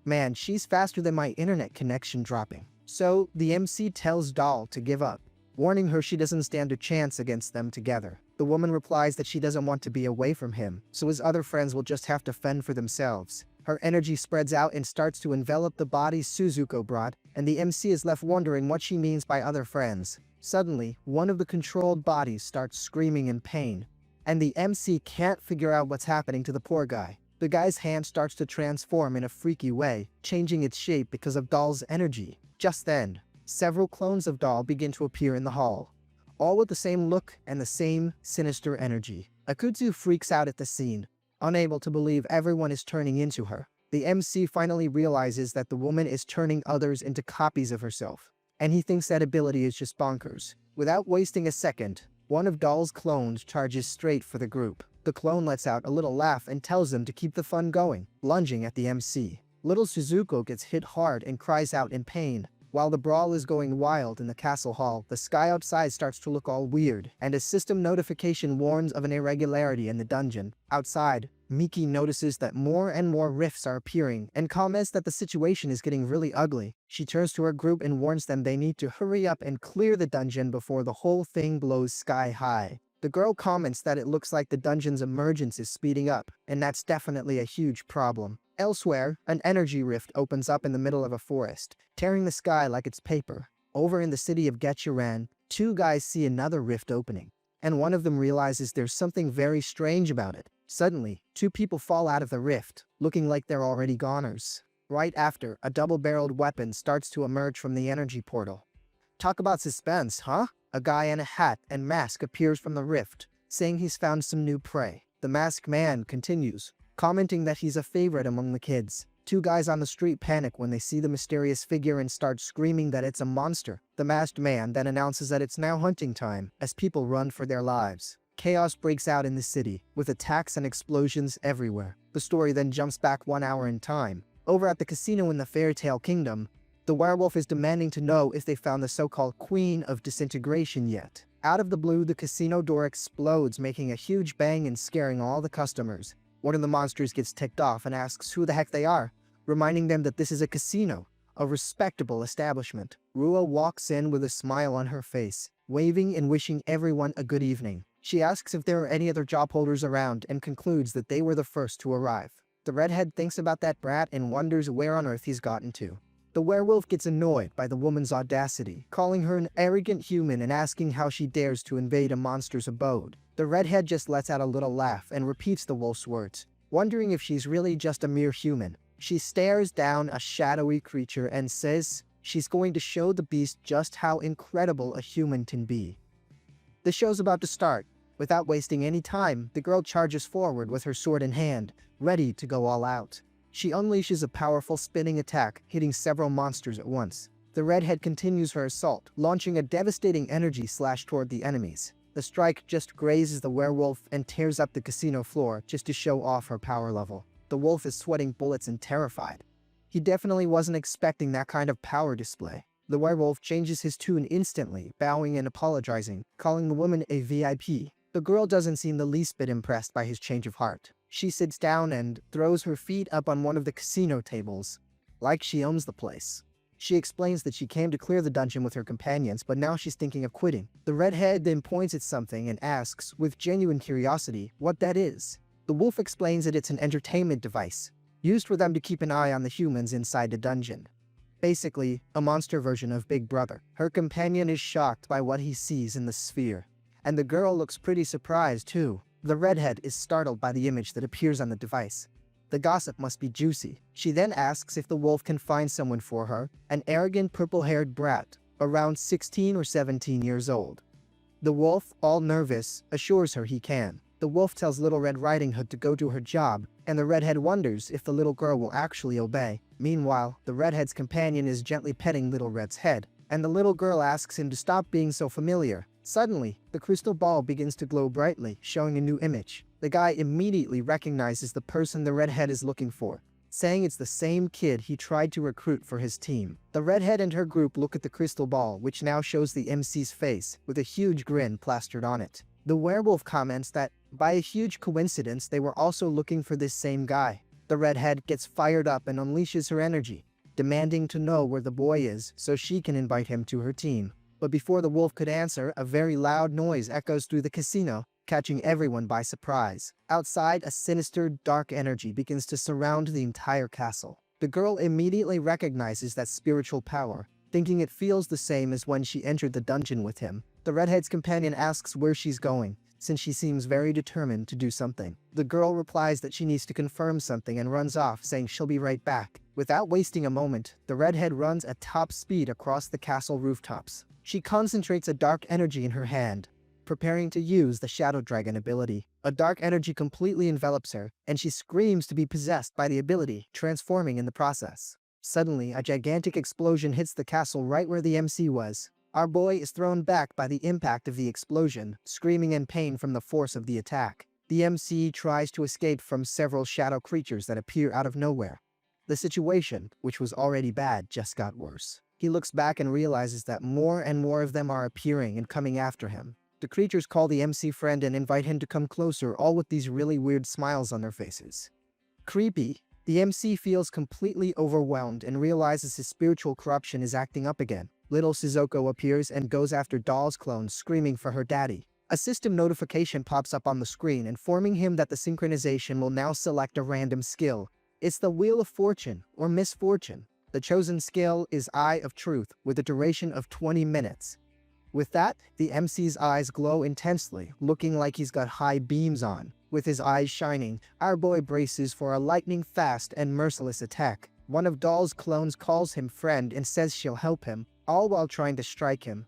Man, she's faster than my internet connection dropping. So, the MC tells Doll to give up, warning her she doesn't stand a chance against them together. The woman replies that she doesn't want to be away from him, so his other friends will just have to fend for themselves. Her energy spreads out and starts to envelop the bodies Suzuko brought, and the MC is left wondering what she means by other friends. Suddenly, one of the controlled bodies starts screaming in pain, and the MC can't figure out what's happening to the poor guy. The guy's hand starts to transform in a freaky way, changing its shape because of Doll's energy. Just then, several clones of Doll begin to appear in the hall, all with the same look and the same sinister energy. Akutsu freaks out at the scene, unable to believe everyone is turning into her. The MC finally realizes that the woman is turning others into copies of herself, and he thinks that ability is just bonkers. Without wasting a second, one of Doll's clones charges straight for the group. The clone lets out a little laugh and tells them to keep the fun going, lunging at the MC. Little Suzuko gets hit hard and cries out in pain. While the brawl is going wild in the castle hall, the sky outside starts to look all weird, and a system notification warns of an irregularity in the dungeon. Outside, Miki notices that more and more rifts are appearing and comments that the situation is getting really ugly. She turns to her group and warns them they need to hurry up and clear the dungeon before the whole thing blows sky high. The girl comments that it looks like the dungeon's emergence is speeding up, and that's definitely a huge problem. Elsewhere, an energy rift opens up in the middle of a forest, tearing the sky like it's paper. Over in the city of Getchuran, two guys see another rift opening, and one of them realizes there's something very strange about it. Suddenly, two people fall out of the rift, looking like they're already goners. Right after, a double-barreled weapon starts to emerge from the energy portal. Talk about suspense, huh? A guy in a hat and mask appears from the rift, saying he's found some new prey. The masked man continues, commenting that he's a favorite among the kids. Two guys on the street panic when they see the mysterious figure and start screaming that it's a monster. The masked man then announces that it's now hunting time, as people run for their lives. Chaos breaks out in the city, with attacks and explosions everywhere. The story then jumps back 1 hour in time. Over at the casino in the Fairytale Kingdom, the werewolf is demanding to know if they found the so-called Queen of Disintegration yet. Out of the blue, the casino door explodes, making a huge bang and scaring all the customers. One of the monsters gets ticked off and asks who the heck they are, reminding them that this is a casino, a respectable establishment. Rua walks in with a smile on her face, waving and wishing everyone a good evening. She asks if there are any other job holders around and concludes that they were the first to arrive. The redhead thinks about that brat and wonders where on earth he's gotten to. The werewolf gets annoyed by the woman's audacity, calling her an arrogant human and asking how she dares to invade a monster's abode. The redhead just lets out a little laugh and repeats the wolf's words, wondering if she's really just a mere human. She stares down a shadowy creature and says she's going to show the beast just how incredible a human can be. The show's about to start. Without wasting any time, the girl charges forward with her sword in hand, ready to go all out. She unleashes a powerful spinning attack, hitting several monsters at once. The redhead continues her assault, launching a devastating energy slash toward the enemies. The strike just grazes the werewolf and tears up the casino floor just to show off her power level. The wolf is sweating bullets and terrified. He definitely wasn't expecting that kind of power display. The werewolf changes his tune instantly, bowing and apologizing, calling the woman a VIP. The girl doesn't seem the least bit impressed by his change of heart. She sits down and throws her feet up on one of the casino tables, like she owns the place. She explains that she came to clear the dungeon with her companions, but now she's thinking of quitting. The redhead then points at something and asks, with genuine curiosity, what that is. The wolf explains that it's an entertainment device, used for them to keep an eye on the humans inside the dungeon. Basically, a monster version of Big Brother. Her companion is shocked by what he sees in the sphere, and the girl looks pretty surprised too. The redhead is startled by the image that appears on the device. The gossip must be juicy. She then asks if the wolf can find someone for her, an arrogant purple-haired brat, around 16 or 17 years old. The wolf, all nervous, assures her he can. The wolf tells Little Red Riding Hood to go do her job, and the redhead wonders if the little girl will actually obey. Meanwhile, the redhead's companion is gently petting Little Red's head, and the little girl asks him to stop being so familiar. Suddenly, the crystal ball begins to glow brightly, showing a new image. The guy immediately recognizes the person the redhead is looking for, saying it's the same kid he tried to recruit for his team. The redhead and her group look at the crystal ball, which now shows the MC's face, with a huge grin plastered on it. The werewolf comments that, by a huge coincidence, they were also looking for this same guy. The redhead gets fired up and unleashes her energy, demanding to know where the boy is so she can invite him to her team. But before the wolf could answer, a very loud noise echoes through the casino, catching everyone by surprise. Outside, a sinister, dark energy begins to surround the entire castle. The girl immediately recognizes that spiritual power, thinking it feels the same as when she entered the dungeon with him. The redhead's companion asks where she's going, since she seems very determined to do something. The girl replies that she needs to confirm something and runs off, saying she'll be right back. Without wasting a moment, the redhead runs at top speed across the castle rooftops. She concentrates a dark energy in her hand, preparing to use the Shadow Dragon ability. A dark energy completely envelops her, and she screams to be possessed by the ability, transforming in the process. Suddenly, a gigantic explosion hits the castle right where the MC was. Our boy is thrown back by the impact of the explosion, screaming in pain from the force of the attack. The MC tries to escape from several shadow creatures that appear out of nowhere. The situation, which was already bad, just got worse. He looks back and realizes that more and more of them are appearing and coming after him. The creatures call the MC friend and invite him to come closer, all with these really weird smiles on their faces. Creepy. The MC feels completely overwhelmed and realizes his spiritual corruption is acting up again. Little Shizuko appears and goes after Doll's clone, screaming for her daddy. A system notification pops up on the screen, informing him that the synchronization will now select a random skill. It's the Wheel of Fortune, or Misfortune. The chosen skill is Eye of Truth, with a duration of 20 minutes. With that, the MC's eyes glow intensely, looking like he's got high beams on. With his eyes shining, our boy braces for a lightning-fast and merciless attack. One of Doll's clones calls him friend and says she'll help him, all while trying to strike him.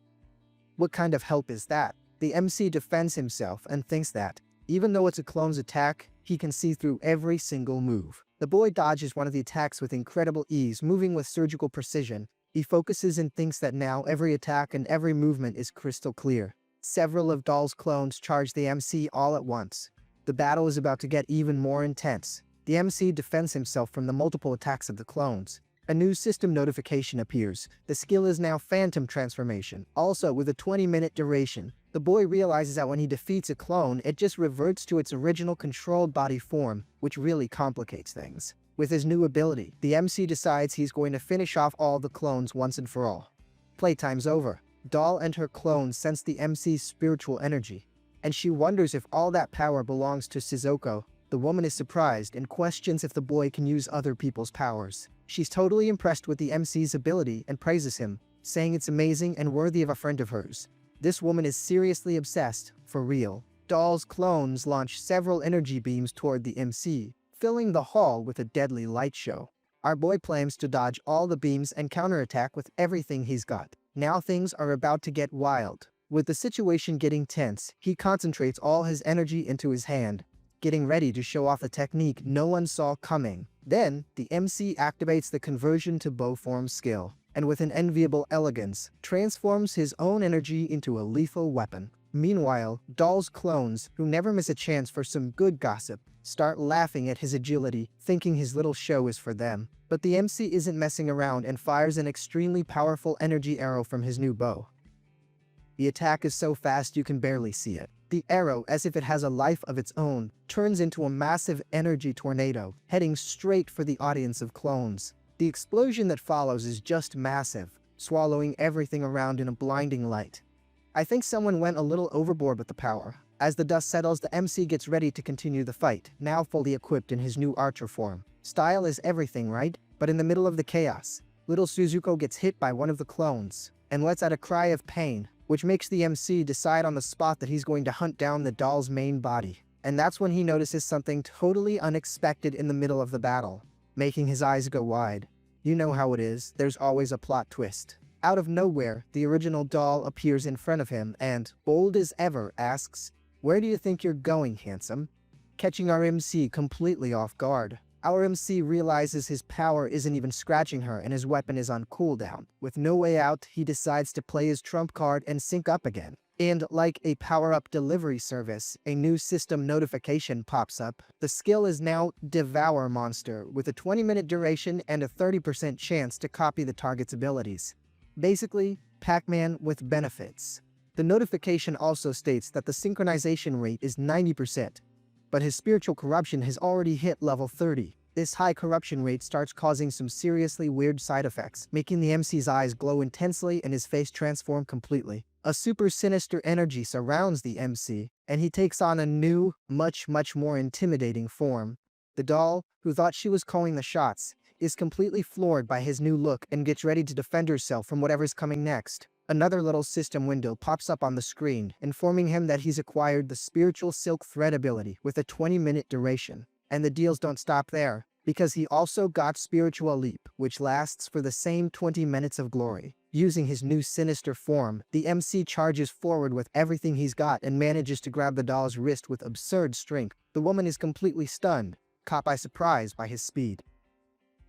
What kind of help is that? The MC defends himself and thinks that, even though it's a clone's attack, he can see through every single move. The boy dodges one of the attacks with incredible ease, moving with surgical precision. He focuses and thinks that now every attack and every movement is crystal clear. Several of Doll's clones charge the MC all at once. The battle is about to get even more intense. The MC defends himself from the multiple attacks of the clones. A new system notification appears. The skill is now Phantom Transformation, also with a 20-minute duration. The boy realizes that when he defeats a clone, it just reverts to its original controlled body form, which really complicates things. With his new ability, the MC decides he's going to finish off all the clones once and for all. Playtime's over. Doll and her clones sense the MC's spiritual energy, and she wonders if all that power belongs to Shizuko. The woman is surprised and questions if the boy can use other people's powers. She's totally impressed with the MC's ability and praises him, saying it's amazing and worthy of a friend of hers. This woman is seriously obsessed, for real. Doll's clones launch several energy beams toward the MC, filling the hall with a deadly light show. Our boy plans to dodge all the beams and counterattack with everything he's got. Now things are about to get wild. With the situation getting tense, he concentrates all his energy into his hand, getting ready to show off a technique no one saw coming. Then, the MC activates the conversion to bow form skill, and with an enviable elegance, transforms his own energy into a lethal weapon. Meanwhile, Doll's clones, who never miss a chance for some good gossip, start laughing at his agility, thinking his little show is for them. But the MC isn't messing around and fires an extremely powerful energy arrow from his new bow. The attack is so fast you can barely see it. The arrow, as if it has a life of its own, turns into a massive energy tornado, heading straight for the audience of clones. The explosion that follows is just massive, swallowing everything around in a blinding light. I think someone went a little overboard with the power. As the dust settles, the MC gets ready to continue the fight, now fully equipped in his new archer form. Style is everything, right? But in the middle of the chaos, little Shizuko gets hit by one of the clones, and lets out a cry of pain, which makes the MC decide on the spot that he's going to hunt down the doll's main body. And that's when he notices something totally unexpected in the middle of the battle, making his eyes go wide. You know how it is, there's always a plot twist. Out of nowhere, the original doll appears in front of him and, bold as ever, asks, "Where do you think you're going, handsome?" Catching our MC completely off guard. Our MC realizes his power isn't even scratching her and his weapon is on cooldown. With no way out, he decides to play his trump card and sync up again. And like a power-up delivery service, a new system notification pops up. The skill is now Devour Monster, with a 20-minute duration and a 30% chance to copy the target's abilities. Basically, Pac-Man with benefits. The notification also states that the synchronization rate is 90%, but his spiritual corruption has already hit level 30. This high corruption rate starts causing some seriously weird side effects, making the MC's eyes glow intensely and his face transform completely. A super sinister energy surrounds the MC, and he takes on a new, much more intimidating form. The doll, who thought she was calling the shots, is completely floored by his new look and gets ready to defend herself from whatever's coming next. Another little system window pops up on the screen, informing him that he's acquired the spiritual silk thread ability with a 20-minute duration. And the deals don't stop there, because he also got spiritual leap, which lasts for the same 20 minutes of glory. Using his new sinister form, the MC charges forward with everything he's got and manages to grab the doll's wrist with absurd strength. The woman is completely stunned, caught by surprise by his speed.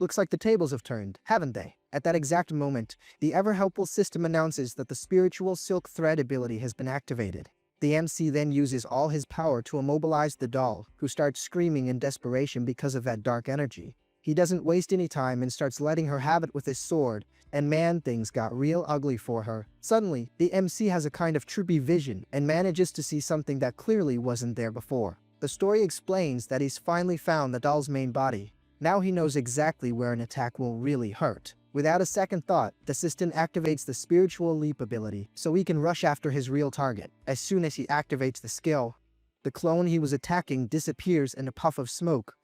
Looks like the tables have turned, haven't they? At that exact moment, the ever-helpful system announces that the spiritual silk thread ability has been activated. The MC then uses all his power to immobilize the doll, who starts screaming in desperation because of that dark energy. He doesn't waste any time and starts letting her have it with his sword, and man, things got real ugly for her. Suddenly, the MC has a kind of trippy vision and manages to see something that clearly wasn't there before. The story explains that he's finally found the doll's main body. Now he knows exactly where an attack will really hurt. Without a second thought, the system activates the spiritual leap ability, so he can rush after his real target. As soon as he activates the skill, the clone he was attacking disappears in a puff of smoke,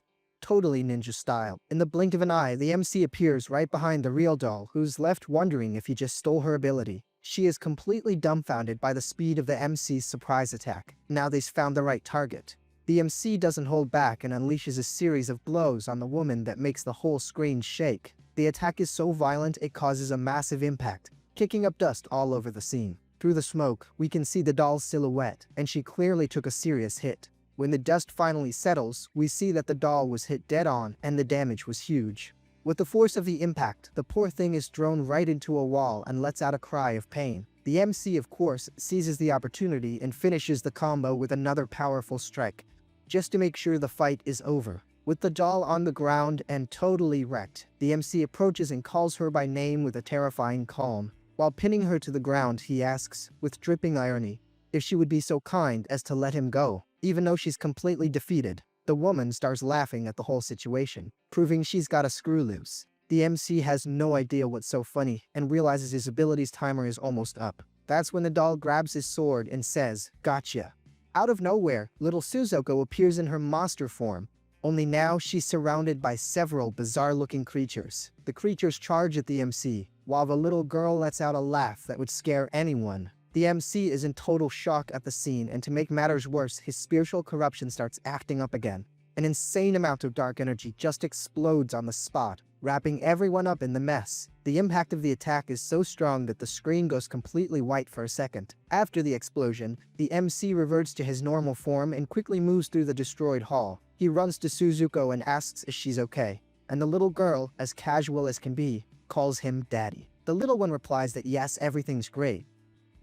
totally ninja style. In the blink of an eye, the MC appears right behind the real doll, who's left wondering if he just stole her ability. She is completely dumbfounded by the speed of the MC's surprise attack. Now they've found the right target. The MC doesn't hold back and unleashes a series of blows on the woman that makes the whole screen shake. The attack is so violent it causes a massive impact, kicking up dust all over the scene. Through the smoke, we can see the doll's silhouette, and she clearly took a serious hit. When the dust finally settles, we see that the doll was hit dead on, and the damage was huge. With the force of the impact, the poor thing is thrown right into a wall and lets out a cry of pain. The MC, of course, seizes the opportunity and finishes the combo with another powerful strike, just to make sure the fight is over. With the doll on the ground and totally wrecked, the MC approaches and calls her by name with a terrifying calm. While pinning her to the ground, he asks, with dripping irony, if she would be so kind as to let him go. Even though she's completely defeated, the woman starts laughing at the whole situation, proving she's got a screw loose. The MC has no idea what's so funny and realizes his abilities timer is almost up. That's when the doll grabs his sword and says, "Gotcha." Out of nowhere, little Suzuko appears in her monster form, only now she's surrounded by several bizarre-looking creatures. The creatures charge at the MC, while the little girl lets out a laugh that would scare anyone. The MC is in total shock at the scene, and to make matters worse, his spiritual corruption starts acting up again. An insane amount of dark energy just explodes on the spot, wrapping everyone up in the mess. The impact of the attack is so strong that the screen goes completely white for a second. After the explosion, the MC reverts to his normal form and quickly moves through the destroyed hall. He runs to Suzuko and asks if she's okay, and the little girl, as casual as can be, calls him daddy. The little one replies that yes, everything's great,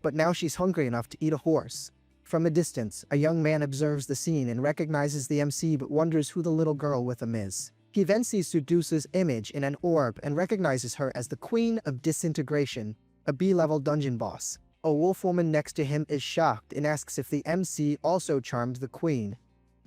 but now she's hungry enough to eat a horse. From a distance, a young man observes the scene and recognizes the MC but wonders who the little girl with him is. He then sees Sudusa's image in an orb and recognizes her as the Queen of Disintegration, a B-level dungeon boss. A wolf woman next to him is shocked and asks if the MC also charmed the queen.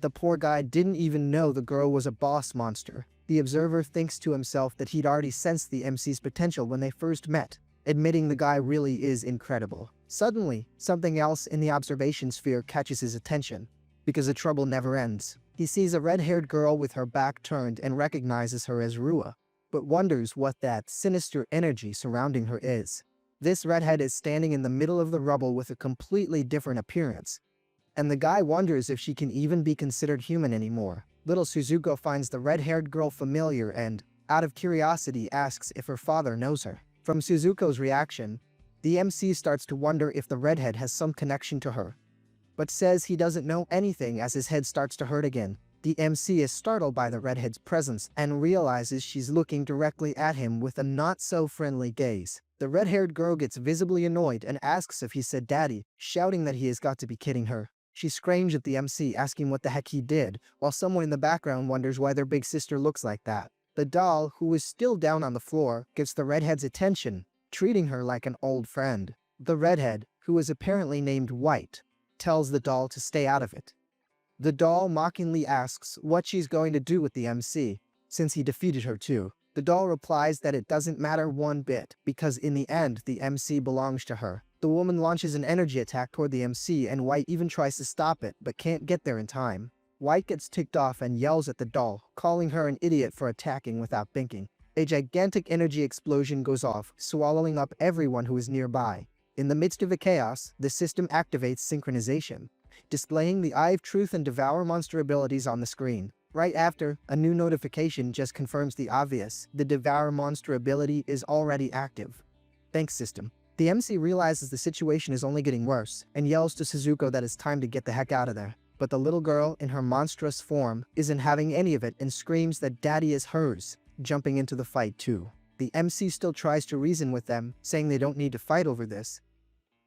The poor guy didn't even know the girl was a boss monster. The observer thinks to himself that he'd already sensed the MC's potential when they first met, admitting the guy really is incredible. Suddenly, something else in the observation sphere catches his attention, because the trouble never ends. He sees a red-haired girl with her back turned and recognizes her as Rua, but wonders what that sinister energy surrounding her is. This redhead is standing in the middle of the rubble with a completely different appearance, and the guy wonders if she can even be considered human anymore. Little Suzuko finds the red-haired girl familiar and, out of curiosity, asks if her father knows her. From Suzuko's reaction, the MC starts to wonder if the redhead has some connection to her, but says he doesn't know anything as his head starts to hurt again. The MC is startled by the redhead's presence and realizes she's looking directly at him with a not-so-friendly gaze. The red-haired girl gets visibly annoyed and asks if he said daddy, shouting that he has got to be kidding her. She screams at the MC, asking what the heck he did, while someone in the background wonders why their big sister looks like that. The doll, who is still down on the floor, gets the redhead's attention, treating her like an old friend. The redhead, who is apparently named White, tells the doll to stay out of it. The doll mockingly asks what she's going to do with the MC, since he defeated her too. The doll replies that it doesn't matter one bit, because in the end, the MC belongs to her. The woman launches an energy attack toward the MC and White even tries to stop it, but can't get there in time. White gets ticked off and yells at the doll, calling her an idiot for attacking without thinking. A gigantic energy explosion goes off, swallowing up everyone who is nearby. In the midst of the chaos, the system activates synchronization, displaying the Eye of Truth and Devour monster abilities on the screen. Right after, a new notification just confirms the obvious: the Devour monster ability is already active. Thanks, system. The MC realizes the situation is only getting worse, and yells to Suzuko that it's time to get the heck out of there. But the little girl, in her monstrous form, isn't having any of it and screams that daddy is hers, jumping into the fight too. The MC still tries to reason with them, saying they don't need to fight over this.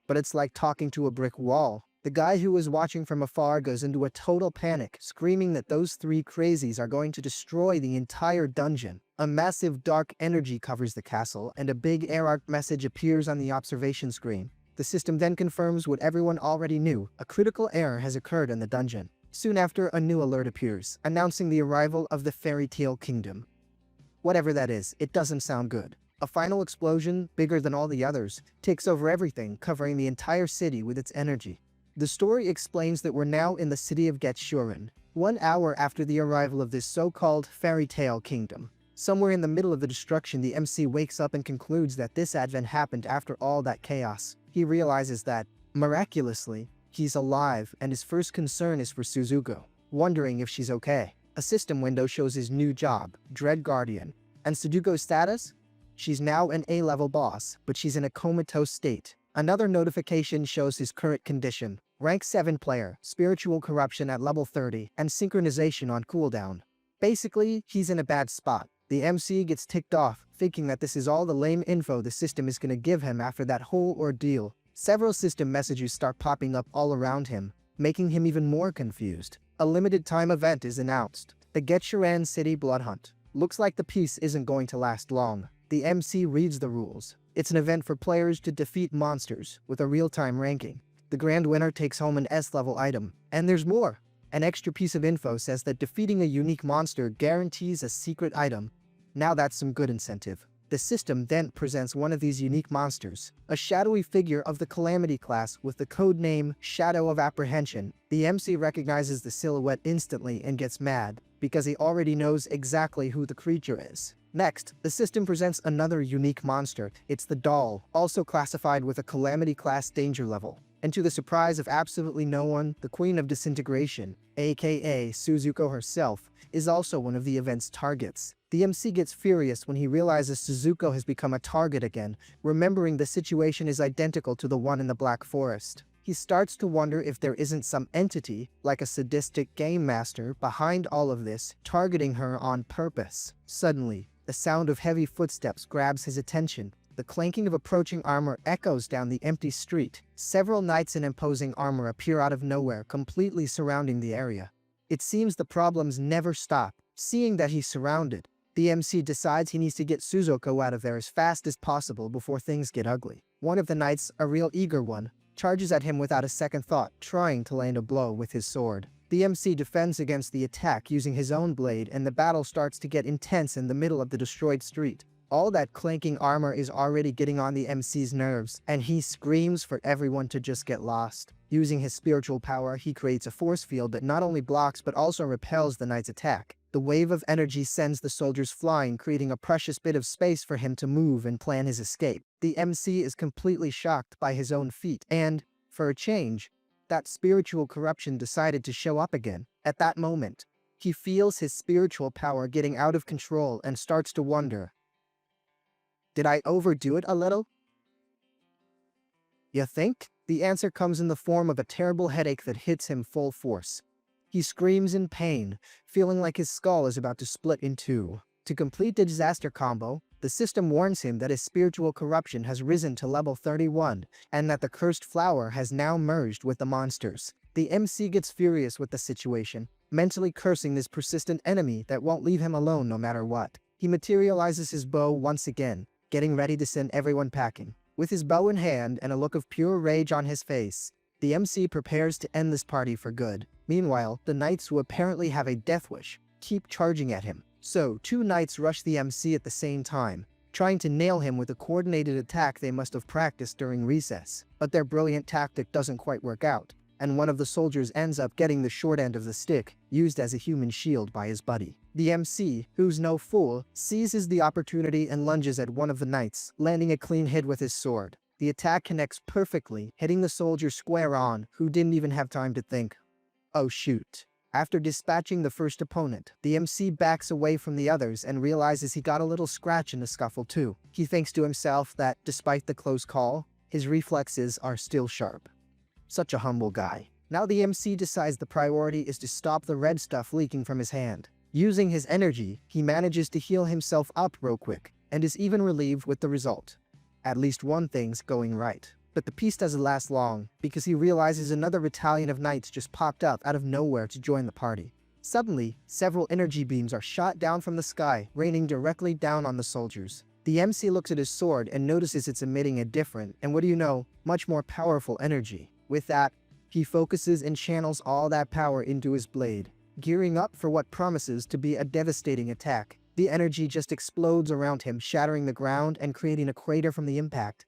But it's like talking to a brick wall. The guy who was watching from afar goes into a total panic, screaming that those three crazies are going to destroy the entire dungeon. A massive dark energy covers the castle, and a big error message appears on the observation screen. The system then confirms what everyone already knew: a critical error has occurred in the dungeon. Soon after, a new alert appears, announcing the arrival of the Fairy Tale Kingdom. Whatever that is, it doesn't sound good. A final explosion, bigger than all the others, takes over everything, covering the entire city with its energy. The story explains that we're now in the city of Getsuren, 1 hour after the arrival of this so-called Fairy Tale Kingdom. Somewhere in the middle of the destruction, the MC wakes up and concludes that this advent happened after all that chaos. He realizes that, miraculously, he's alive, and his first concern is for Suzuko, wondering if she's okay. A system window shows his new job, Dread Guardian. And Suzuko's status? She's now an A-level boss, but she's in a comatose state. Another notification shows his current condition: rank 7 player, spiritual corruption at level 30, and synchronization on cooldown. Basically, he's in a bad spot. The MC gets ticked off, thinking that this is all the lame info the system is gonna give him after that whole ordeal. Several system messages start popping up all around him, making him even more confused. A limited time event is announced: the Getsuren City Blood Hunt. Looks like the peace isn't going to last long. The MC reads the rules. It's an event for players to defeat monsters, with a real-time ranking. The grand winner takes home an S-level item. And there's more! An extra piece of info says that defeating a unique monster guarantees a secret item. Now that's some good incentive. The system then presents one of these unique monsters, a shadowy figure of the Calamity class with the code name Shadow of Apprehension. The MC recognizes the silhouette instantly and gets mad, because he already knows exactly who the creature is. Next, the system presents another unique monster. It's the doll, also classified with a Calamity class danger level. And to the surprise of absolutely no one, the Queen of Disintegration, aka Suzuko herself, is also one of the event's targets. The MC gets furious when he realizes Suzuko has become a target again, remembering the situation is identical to the one in the Black Forest. He starts to wonder if there isn't some entity, like a sadistic game master, behind all of this, targeting her on purpose. Suddenly, the sound of heavy footsteps grabs his attention. The clanking of approaching armor echoes down the empty street. Several knights in imposing armor appear out of nowhere, completely surrounding the area. It seems the problems never stop. Seeing that he's surrounded, the MC decides he needs to get Suzuko out of there as fast as possible before things get ugly. One of the knights, a real eager one, charges at him without a second thought, trying to land a blow with his sword. The MC defends against the attack using his own blade, and the battle starts to get intense in the middle of the destroyed street. All that clanking armor is already getting on the MC's nerves, and he screams for everyone to just get lost. Using his spiritual power, he creates a force field that not only blocks but also repels the knight's attack. The wave of energy sends the soldiers flying, creating a precious bit of space for him to move and plan his escape. The MC is completely shocked by his own feat, and, for a change, that spiritual corruption decided to show up again. At that moment, he feels his spiritual power getting out of control and starts to wonder, did I overdo it a little? You think? The answer comes in the form of a terrible headache that hits him full force. He screams in pain, feeling like his skull is about to split in two. To complete the disaster combo, the system warns him that his spiritual corruption has risen to level 31, and that the cursed flower has now merged with the monsters. The MC gets furious with the situation, mentally cursing this persistent enemy that won't leave him alone no matter what. He materializes his bow once again, getting ready to send everyone packing. With his bow in hand and a look of pure rage on his face, the MC prepares to end this party for good. Meanwhile, the knights, who apparently have a death wish, keep charging at him. So, two knights rush the MC at the same time, trying to nail him with a coordinated attack they must have practiced during recess. But their brilliant tactic doesn't quite work out, and one of the soldiers ends up getting the short end of the stick, used as a human shield by his buddy. The MC, who's no fool, seizes the opportunity and lunges at one of the knights, landing a clean hit with his sword. The attack connects perfectly, hitting the soldier square on, who didn't even have time to think, "Oh shoot." After dispatching the first opponent, the MC backs away from the others and realizes he got a little scratch in the scuffle too. He thinks to himself that, despite the close call, his reflexes are still sharp. Such a humble guy. Now the MC decides the priority is to stop the red stuff leaking from his hand. Using his energy, he manages to heal himself up real quick, and is even relieved with the result. At least one thing's going right. But the peace doesn't last long, because he realizes another battalion of knights just popped up out of nowhere to join the party. Suddenly, several energy beams are shot down from the sky, raining directly down on the soldiers. The MC looks at his sword and notices it's emitting a different, and what do you know, much more powerful energy. With that, he focuses and channels all that power into his blade, gearing up for what promises to be a devastating attack. The energy just explodes around him, shattering the ground and creating a crater from the impact.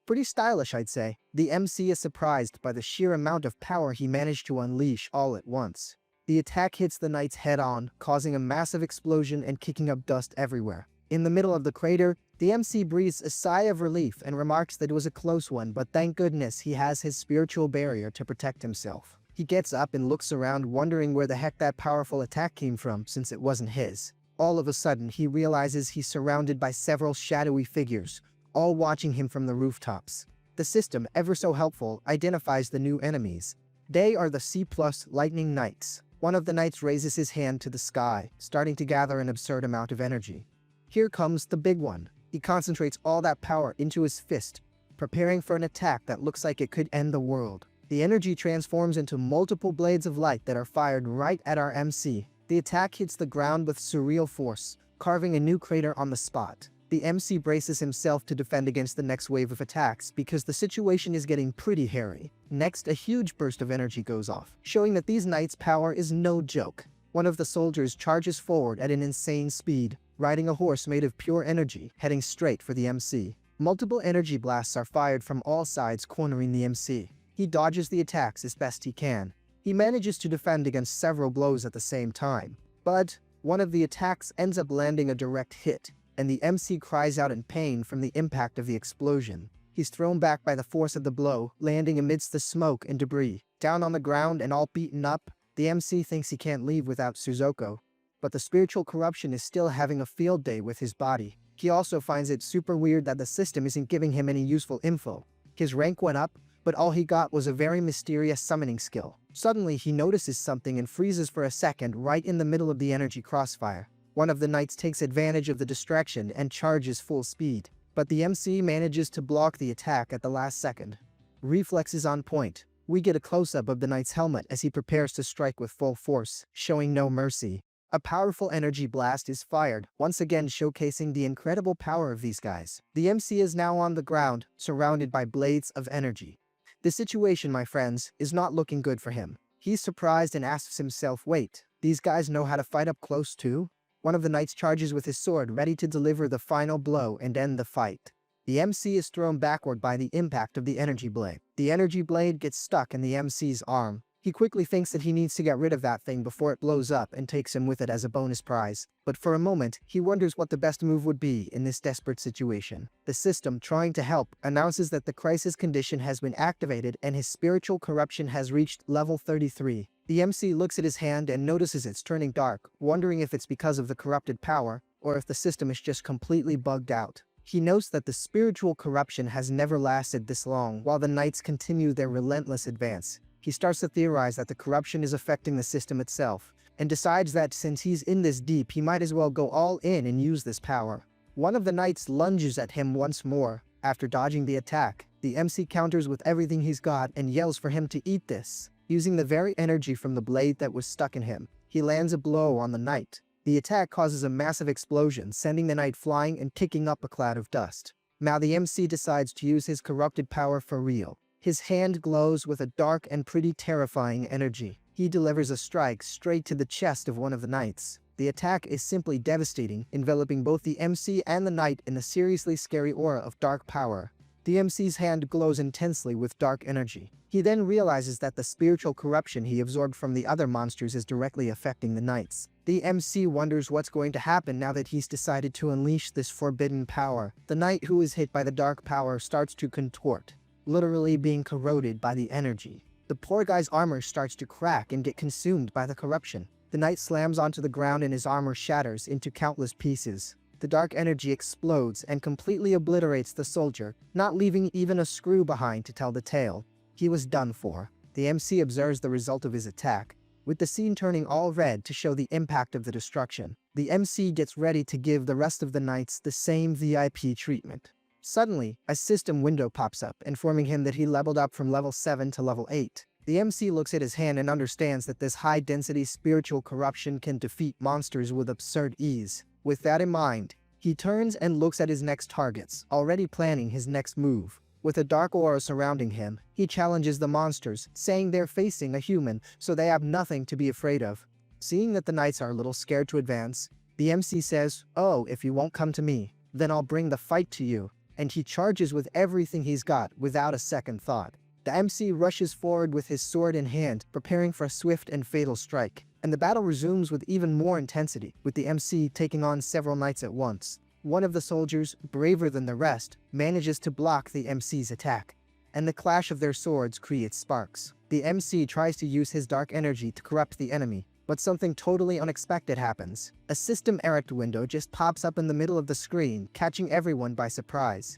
Pretty stylish, I'd say. The MC is surprised by the sheer amount of power he managed to unleash all at once. The attack hits the knights head-on, causing a massive explosion and kicking up dust everywhere. In the middle of the crater, the MC breathes a sigh of relief and remarks that it was a close one, but thank goodness he has his spiritual barrier to protect himself. He gets up and looks around, wondering where the heck that powerful attack came from, since it wasn't his. All of a sudden, he realizes he's surrounded by several shadowy figures, all watching him from the rooftops. The system, ever so helpful, identifies the new enemies. They are the C+ Lightning Knights. One of the knights raises his hand to the sky, starting to gather an absurd amount of energy. Here comes the big one. He concentrates all that power into his fist, preparing for an attack that looks like it could end the world. The energy transforms into multiple blades of light that are fired right at our MC. The attack hits the ground with surreal force, carving a new crater on the spot. The MC braces himself to defend against the next wave of attacks because the situation is getting pretty hairy. Next, a huge burst of energy goes off, showing that these knights' power is no joke. One of the soldiers charges forward at an insane speed, riding a horse made of pure energy, heading straight for the MC. Multiple energy blasts are fired from all sides, cornering the MC. He dodges the attacks as best he can. He manages to defend against several blows at the same time, but one of the attacks ends up landing a direct hit, and the MC cries out in pain from the impact of the explosion. He's thrown back by the force of the blow, landing amidst the smoke and debris. Down on the ground and all beaten up, the MC thinks he can't leave without Suzuko, but the spiritual corruption is still having a field day with his body. He also finds it super weird that the system isn't giving him any useful info. His rank went up, but all he got was a very mysterious summoning skill. Suddenly, he notices something and freezes for a second right in the middle of the energy crossfire. One of the knights takes advantage of the distraction and charges full speed, but the MC manages to block the attack at the last second. Reflexes on point. We get a close-up of the knight's helmet as he prepares to strike with full force, showing no mercy. A powerful energy blast is fired, once again showcasing the incredible power of these guys. The MC is now on the ground, surrounded by blades of energy. The situation, my friends, is not looking good for him. He's surprised and asks himself, wait, these guys know how to fight up close too? One of the knights charges with his sword, ready to deliver the final blow and end the fight. The MC is thrown backward by the impact of the energy blade. The energy blade gets stuck in the MC's arm. He quickly thinks that he needs to get rid of that thing before it blows up and takes him with it as a bonus prize. But for a moment, he wonders what the best move would be in this desperate situation. The system, trying to help, announces that the crisis condition has been activated and his spiritual corruption has reached level 33. The MC looks at his hand and notices it's turning dark, wondering if it's because of the corrupted power, or if the system is just completely bugged out. He notes that the spiritual corruption has never lasted this long, while the knights continue their relentless advance. He starts to theorize that the corruption is affecting the system itself, and decides that since he's in this deep, he might as well go all in and use this power. One of the knights lunges at him once more. After dodging the attack, the MC counters with everything he's got and yells for him to eat this. Using the very energy from the blade that was stuck in him, he lands a blow on the knight. The attack causes a massive explosion, sending the knight flying and kicking up a cloud of dust. Now the MC decides to use his corrupted power for real. His hand glows with a dark and pretty terrifying energy. He delivers a strike straight to the chest of one of the knights. The attack is simply devastating, enveloping both the MC and the knight in a seriously scary aura of dark power. The MC's hand glows intensely with dark energy. He then realizes that the spiritual corruption he absorbed from the other monsters is directly affecting the knights. The MC wonders what's going to happen now that he's decided to unleash this forbidden power. The knight who is hit by the dark power starts to contort, literally being corroded by the energy. The poor guy's armor starts to crack and get consumed by the corruption. The knight slams onto the ground and his armor shatters into countless pieces. The dark energy explodes and completely obliterates the soldier, not leaving even a screw behind to tell the tale. He was done for. The MC observes the result of his attack, with the scene turning all red to show the impact of the destruction. The MC gets ready to give the rest of the knights the same VIP treatment. Suddenly, a system window pops up, informing him that he leveled up from level 7 to level 8. The MC looks at his hand and understands that this high-density spiritual corruption can defeat monsters with absurd ease. With that in mind, he turns and looks at his next targets, already planning his next move. With a dark aura surrounding him, he challenges the monsters, saying they're facing a human, so they have nothing to be afraid of. Seeing that the knights are a little scared to advance, the MC says, "Oh, if you won't come to me, then I'll bring the fight to you," and he charges with everything he's got without a second thought. The MC rushes forward with his sword in hand, preparing for a swift and fatal strike. And the battle resumes with even more intensity, with the MC taking on several knights at once. One of the soldiers, braver than the rest, manages to block the MC's attack, and the clash of their swords creates sparks. The MC tries to use his dark energy to corrupt the enemy, but something totally unexpected happens. A system error window just pops up in the middle of the screen, catching everyone by surprise.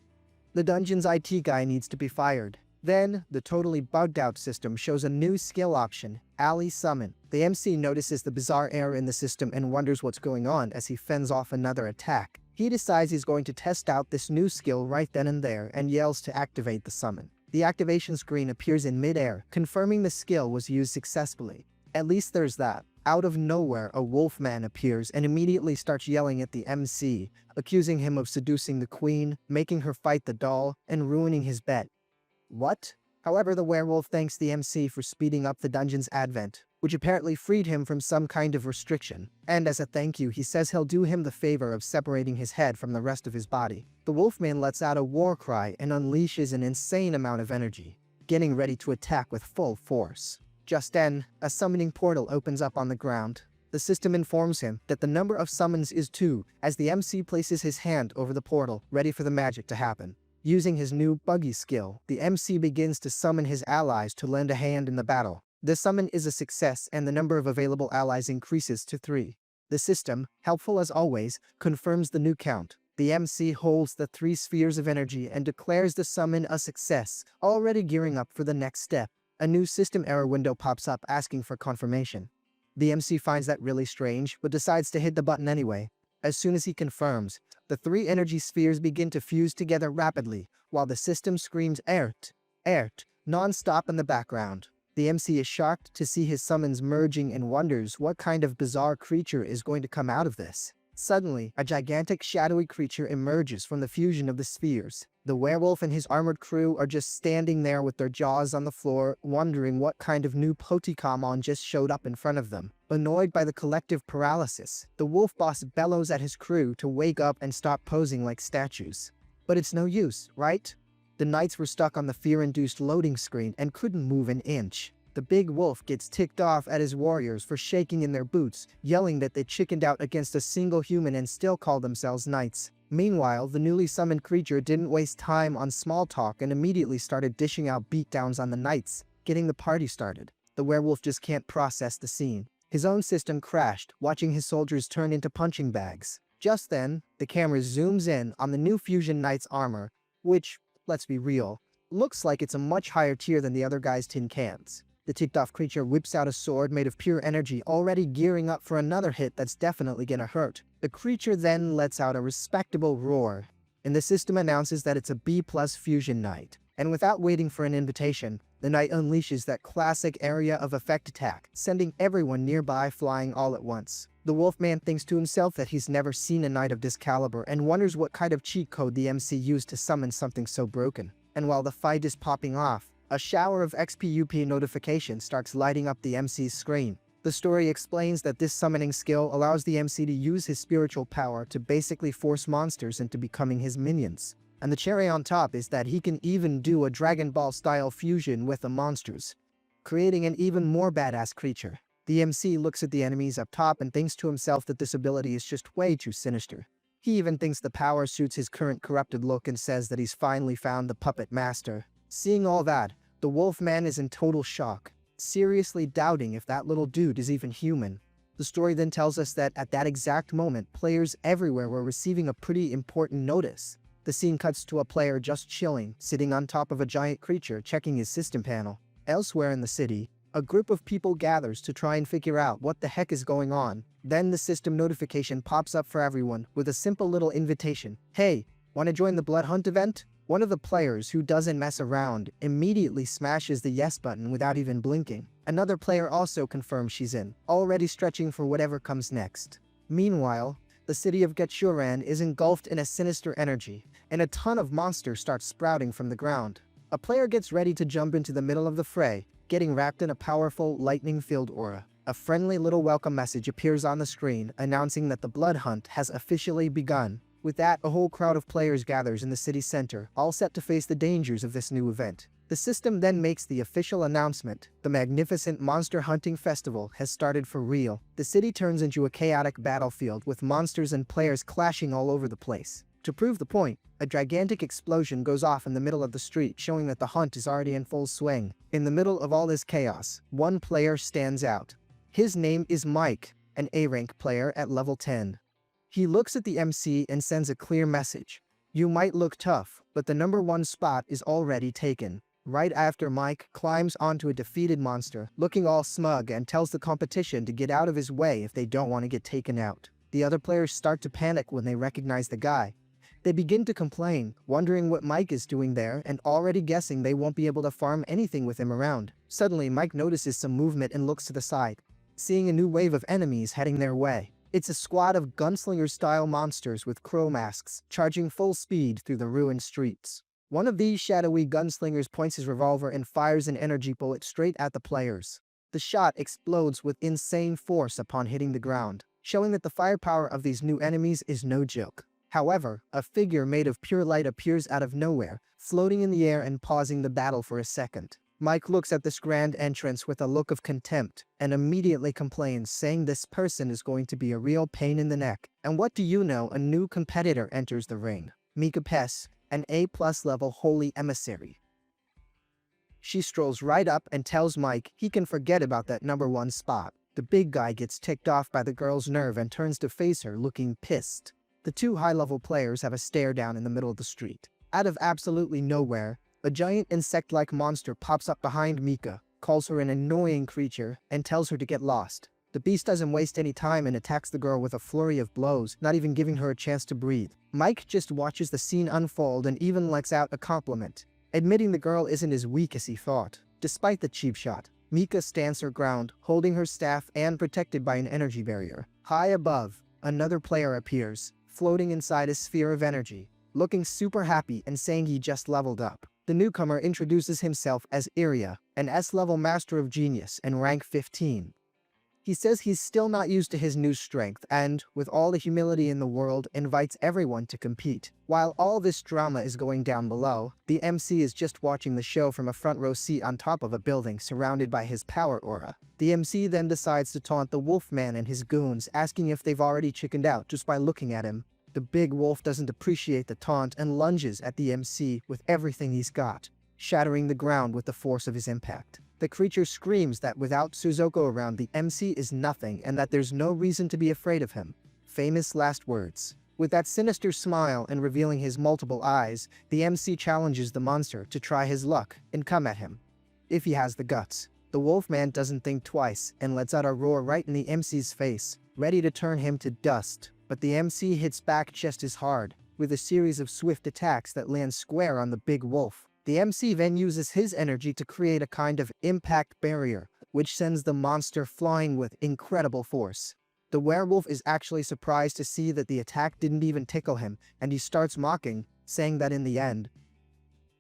The dungeon's IT guy needs to be fired. Then, the totally bugged out system shows a new skill option, Ally Summon. The MC notices the bizarre error in the system and wonders what's going on as he fends off another attack. He decides he's going to test out this new skill right then and there and yells to activate the summon. The activation screen appears in mid-air, confirming the skill was used successfully. At least there's that. Out of nowhere, a wolfman appears and immediately starts yelling at the MC, accusing him of seducing the queen, making her fight the doll, and ruining his bet. What? However, the werewolf thanks the MC for speeding up the dungeon's advent, which apparently freed him from some kind of restriction, and as a thank you he says he'll do him the favor of separating his head from the rest of his body. The wolfman lets out a war cry and unleashes an insane amount of energy, getting ready to attack with full force. Just then, a summoning portal opens up on the ground. The system informs him that the number of summons is 2, as the MC places his hand over the portal, ready for the magic to happen. Using his new buggy skill, the MC begins to summon his allies to lend a hand in the battle. The summon is a success and the number of available allies increases to 3. The system, helpful as always, confirms the new count. The MC holds the 3 spheres of energy and declares the summon a success, already gearing up for the next step. A new system error window pops up asking for confirmation. The MC finds that really strange, but decides to hit the button anyway. As soon as he confirms, the 3 energy spheres begin to fuse together rapidly, while the system screams "Ert, Ert," non-stop in the background. The MC is shocked to see his summons merging and wonders what kind of bizarre creature is going to come out of this. Suddenly, a gigantic shadowy creature emerges from the fusion of the spheres. The werewolf and his armored crew are just standing there with their jaws on the floor, wondering what kind of new Pokémon just showed up in front of them. Annoyed by the collective paralysis, the wolf boss bellows at his crew to wake up and stop posing like statues. But it's no use, right? The knights were stuck on the fear-induced loading screen and couldn't move an inch. The big wolf gets ticked off at his warriors for shaking in their boots, yelling that they chickened out against a single human and still call themselves knights. Meanwhile, the newly summoned creature didn't waste time on small talk and immediately started dishing out beatdowns on the knights, getting the party started. The werewolf just can't process the scene. His own system crashed, watching his soldiers turn into punching bags. Just then, the camera zooms in on the new Fusion Knight's armor, which, let's be real, looks like it's a much higher tier than the other guy's tin cans. The ticked-off creature whips out a sword made of pure energy, already gearing up for another hit that's definitely gonna hurt. The creature then lets out a respectable roar, and the system announces that it's a B+ Fusion Knight. And without waiting for an invitation, the knight unleashes that classic area of effect attack, sending everyone nearby flying all at once. The Wolfman thinks to himself that he's never seen a knight of this caliber and wonders what kind of cheat code the MC used to summon something so broken. And while the fight is popping off, a shower of XPUP notifications starts lighting up the MC's screen. The The story explains that this summoning skill allows the MC to use his spiritual power to basically force monsters into becoming his minions. And the cherry on top is that he can even do a Dragon Ball style fusion with the monsters, creating an even more badass creature. The MC looks at the enemies up top and thinks to himself that this ability is just way too sinister. He even thinks the power suits his current corrupted look and says that he's finally found the puppet master. Seeing all that, the Wolfman is in total shock, seriously doubting if that little dude is even human. The story then tells us that at that exact moment, players everywhere were receiving a pretty important notice. The scene cuts to a player just chilling, sitting on top of a giant creature checking his system panel. Elsewhere in the city, a group of people gathers to try and figure out what the heck is going on. Then the system notification pops up for everyone with a simple little invitation. Hey, want to join the Blood Hunt event? One of the players, who doesn't mess around, immediately smashes the yes button without even blinking. Another player also confirms she's in, already stretching for whatever comes next. Meanwhile, the city of Getchuran is engulfed in a sinister energy, and a ton of monsters start sprouting from the ground. A player gets ready to jump into the middle of the fray, getting wrapped in a powerful, lightning-filled aura. A friendly little welcome message appears on the screen, announcing that the Blood Hunt has officially begun. With that, a whole crowd of players gathers in the city center, all set to face the dangers of this new event. The system then makes the official announcement: the magnificent monster hunting festival has started for real. The city turns into a chaotic battlefield with monsters and players clashing all over the place. To prove the point, a gigantic explosion goes off in the middle of the street, showing that the hunt is already in full swing. In the middle of all this chaos, one player stands out. His name is Mike, an A-rank player at level 10. He looks at the MC and sends a clear message. You might look tough, but the #1 spot is already taken. Right after, Mike climbs onto a defeated monster, looking all smug, and tells the competition to get out of his way if they don't want to get taken out. The other players start to panic when they recognize the guy. They begin to complain, wondering what Mike is doing there and already guessing they won't be able to farm anything with him around. Suddenly, Mike notices some movement and looks to the side, seeing a new wave of enemies heading their way. It's a squad of gunslinger-style monsters with crow masks, charging full speed through the ruined streets. One of these shadowy gunslingers points his revolver and fires an energy bullet straight at the players. The shot explodes with insane force upon hitting the ground, showing that the firepower of these new enemies is no joke. However, a figure made of pure light appears out of nowhere, floating in the air and pausing the battle for a second. Mike looks at this grand entrance with a look of contempt and immediately complains, saying this person is going to be a real pain in the neck. And what do you know, a new competitor enters the ring. Mangacapes, an A+ level holy emissary. She strolls right up and tells Mike he can forget about that #1 spot. The big guy gets ticked off by the girl's nerve and turns to face her, looking pissed. The two high-level players have a stare down in the middle of the street. Out of absolutely nowhere, a giant insect-like monster pops up behind Mika, calls her an annoying creature, and tells her to get lost. The beast doesn't waste any time and attacks the girl with a flurry of blows, not even giving her a chance to breathe. Mike just watches the scene unfold and even lets out a compliment, admitting the girl isn't as weak as he thought. Despite the cheap shot, Mika stands her ground, holding her staff and protected by an energy barrier. High above, another player appears, floating inside a sphere of energy, looking super happy and saying he just leveled up. The newcomer introduces himself as Iria, an S-level master of genius and rank 15. He says he's still not used to his new strength and, with all the humility in the world, invites everyone to compete. While all this drama is going down below, the MC is just watching the show from a front row seat on top of a building surrounded by his power aura. The MC then decides to taunt the Wolfman and his goons, asking if they've already chickened out just by looking at him. The big wolf doesn't appreciate the taunt and lunges at the MC with everything he's got, shattering the ground with the force of his impact. The creature screams that without Suzuko around, the MC is nothing and that there's no reason to be afraid of him. Famous last words. With that sinister smile and revealing his multiple eyes, the MC challenges the monster to try his luck and come at him, if he has the guts. The Wolfman doesn't think twice and lets out a roar right in the MC's face, ready to turn him to dust. But the MC hits back just as hard, with a series of swift attacks that land square on the big wolf. The MC then uses his energy to create a kind of impact barrier, which sends the monster flying with incredible force. The werewolf is actually surprised to see that the attack didn't even tickle him, and he starts mocking, saying that in the end,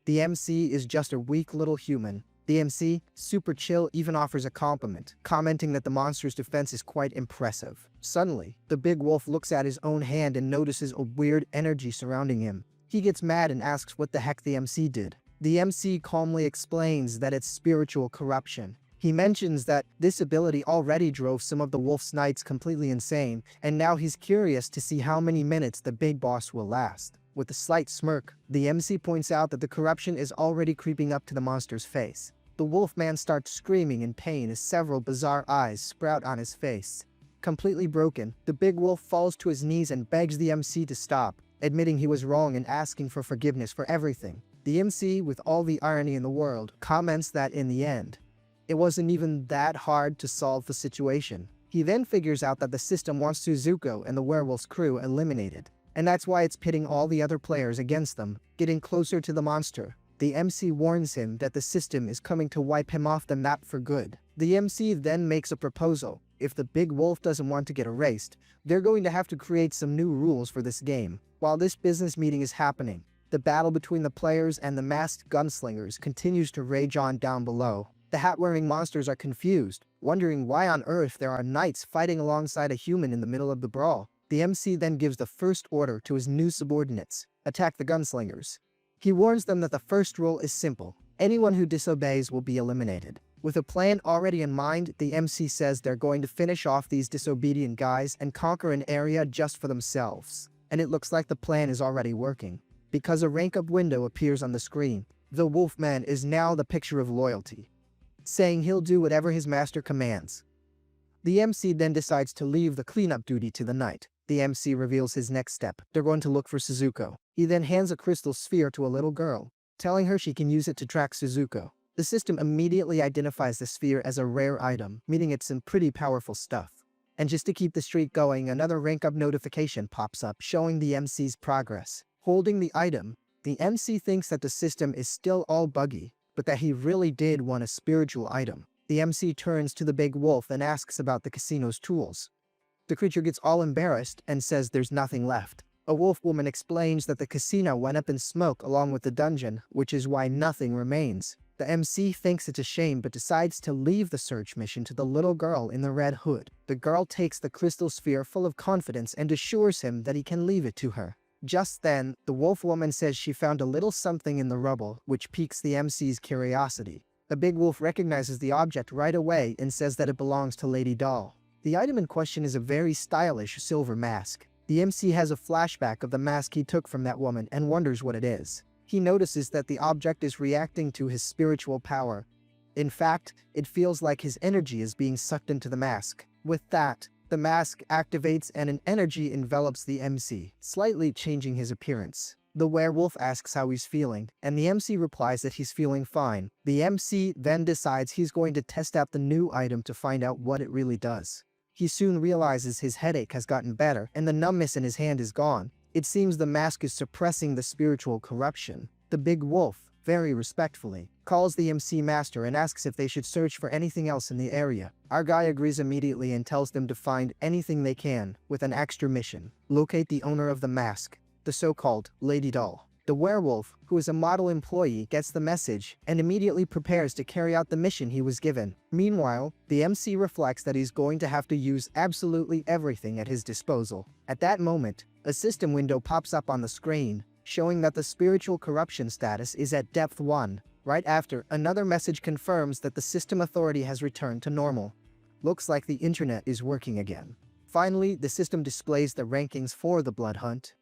the MC is just a weak little human. The MC, super chill, even offers a compliment, commenting that the monster's defense is quite impressive. Suddenly, the big wolf looks at his own hand and notices a weird energy surrounding him. He gets mad and asks what the heck the MC did. The MC calmly explains that it's spiritual corruption. He mentions that this ability already drove some of the wolf's knights completely insane, and now he's curious to see how many minutes the big boss will last. With a slight smirk, the MC points out that the corruption is already creeping up to the monster's face. The wolfman starts screaming in pain as several bizarre eyes sprout on his face. Completely broken, the big wolf falls to his knees and begs the MC to stop, admitting he was wrong and asking for forgiveness for everything. The MC, with all the irony in the world, comments that in the end, it wasn't even that hard to solve the situation. He then figures out that the system wants Suzuko and the werewolf's crew eliminated, and that's why it's pitting all the other players against them, getting closer to the monster. The MC warns him that the system is coming to wipe him off the map for good. The MC then makes a proposal. If the big wolf doesn't want to get erased, they're going to have to create some new rules for this game. While this business meeting is happening, the battle between the players and the masked gunslingers continues to rage on down below. The hat-wearing monsters are confused, wondering why on earth there are knights fighting alongside a human in the middle of the brawl. The MC then gives the first order to his new subordinates: attack the gunslingers. He warns them that the first rule is simple: anyone who disobeys will be eliminated. With a plan already in mind, the MC says they're going to finish off these disobedient guys and conquer an area just for themselves. And it looks like the plan is already working, because a rank-up window appears on the screen. The Wolfman is now the picture of loyalty, saying he'll do whatever his master commands. The MC then decides to leave the cleanup duty to the knight. The MC reveals his next step. They're going to look for Suzuko. He then hands a crystal sphere to a little girl, telling her she can use it to track Suzuko. The system immediately identifies the sphere as a rare item, meaning it's some pretty powerful stuff. And just to keep the streak going, another rank-up notification pops up showing the MC's progress. Holding the item, the MC thinks that the system is still all buggy, but that he really did want a spiritual item. The MC turns to the big wolf and asks about the casino's tools. The creature gets all embarrassed and says there's nothing left. A wolf woman explains that the casino went up in smoke along with the dungeon, which is why nothing remains. The MC thinks it's a shame but decides to leave the search mission to the little girl in the red hood. The girl takes the crystal sphere full of confidence and assures him that he can leave it to her. Just then, the wolf woman says she found a little something in the rubble, which piques the MC's curiosity. The big wolf recognizes the object right away and says that it belongs to Lady Doll. The item in question is a very stylish silver mask. The MC has a flashback of the mask he took from that woman and wonders what it is. He notices that the object is reacting to his spiritual power. In fact, it feels like his energy is being sucked into the mask. With that, the mask activates and an energy envelops the MC, slightly changing his appearance. The werewolf asks how he's feeling, and the MC replies that he's feeling fine. The MC then decides he's going to test out the new item to find out what it really does. He soon realizes his headache has gotten better and the numbness in his hand is gone. It seems the mask is suppressing the spiritual corruption. The big wolf, very respectfully, calls the MC master and asks if they should search for anything else in the area. Our guy agrees immediately and tells them to find anything they can, with an extra mission: locate the owner of the mask, the so-called Lady Doll. The werewolf, who is a model employee, gets the message and immediately prepares to carry out the mission he was given. Meanwhile, the MC reflects that he's going to have to use absolutely everything at his disposal. At that moment, a system window pops up on the screen, showing that the spiritual corruption status is at depth 1. Right after, another message confirms that the system authority has returned to normal. Looks like the internet is working again. Finally, the system displays the rankings for the blood hunt,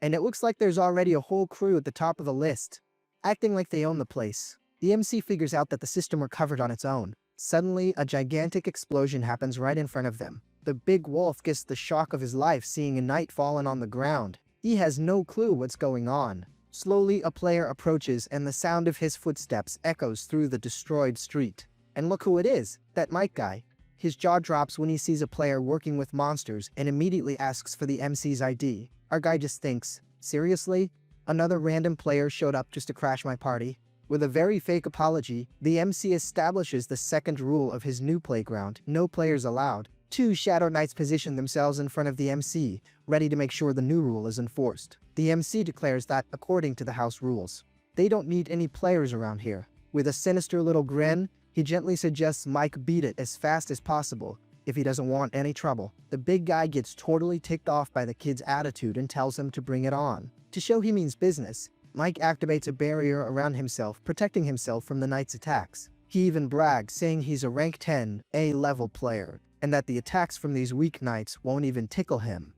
and it looks like there's already a whole crew at the top of the list, acting like they own the place. The MC figures out that the system recovered on its own. Suddenly, a gigantic explosion happens right in front of them. The big wolf gets the shock of his life seeing a knight fallen on the ground. He has no clue what's going on. Slowly, a player approaches and the sound of his footsteps echoes through the destroyed street. And look who it is, that Mike guy. His jaw drops when he sees a player working with monsters and immediately asks for the MC's ID. Our guy just thinks, seriously? Another random player showed up just to crash my party? With a very fake apology, the MC establishes the second rule of his new playground: no players allowed. 2 Shadow Knights position themselves in front of the MC, ready to make sure the new rule is enforced. The MC declares that, according to the house rules, they don't need any players around here. With a sinister little grin, he gently suggests Mike beat it as fast as possible if he doesn't want any trouble. The big guy gets totally ticked off by the kid's attitude and tells him to bring it on. To show he means business, Mike activates a barrier around himself, protecting himself from the knight's attacks. He even brags, saying he's a rank 10 A-level player, and that the attacks from these weak knights won't even tickle him.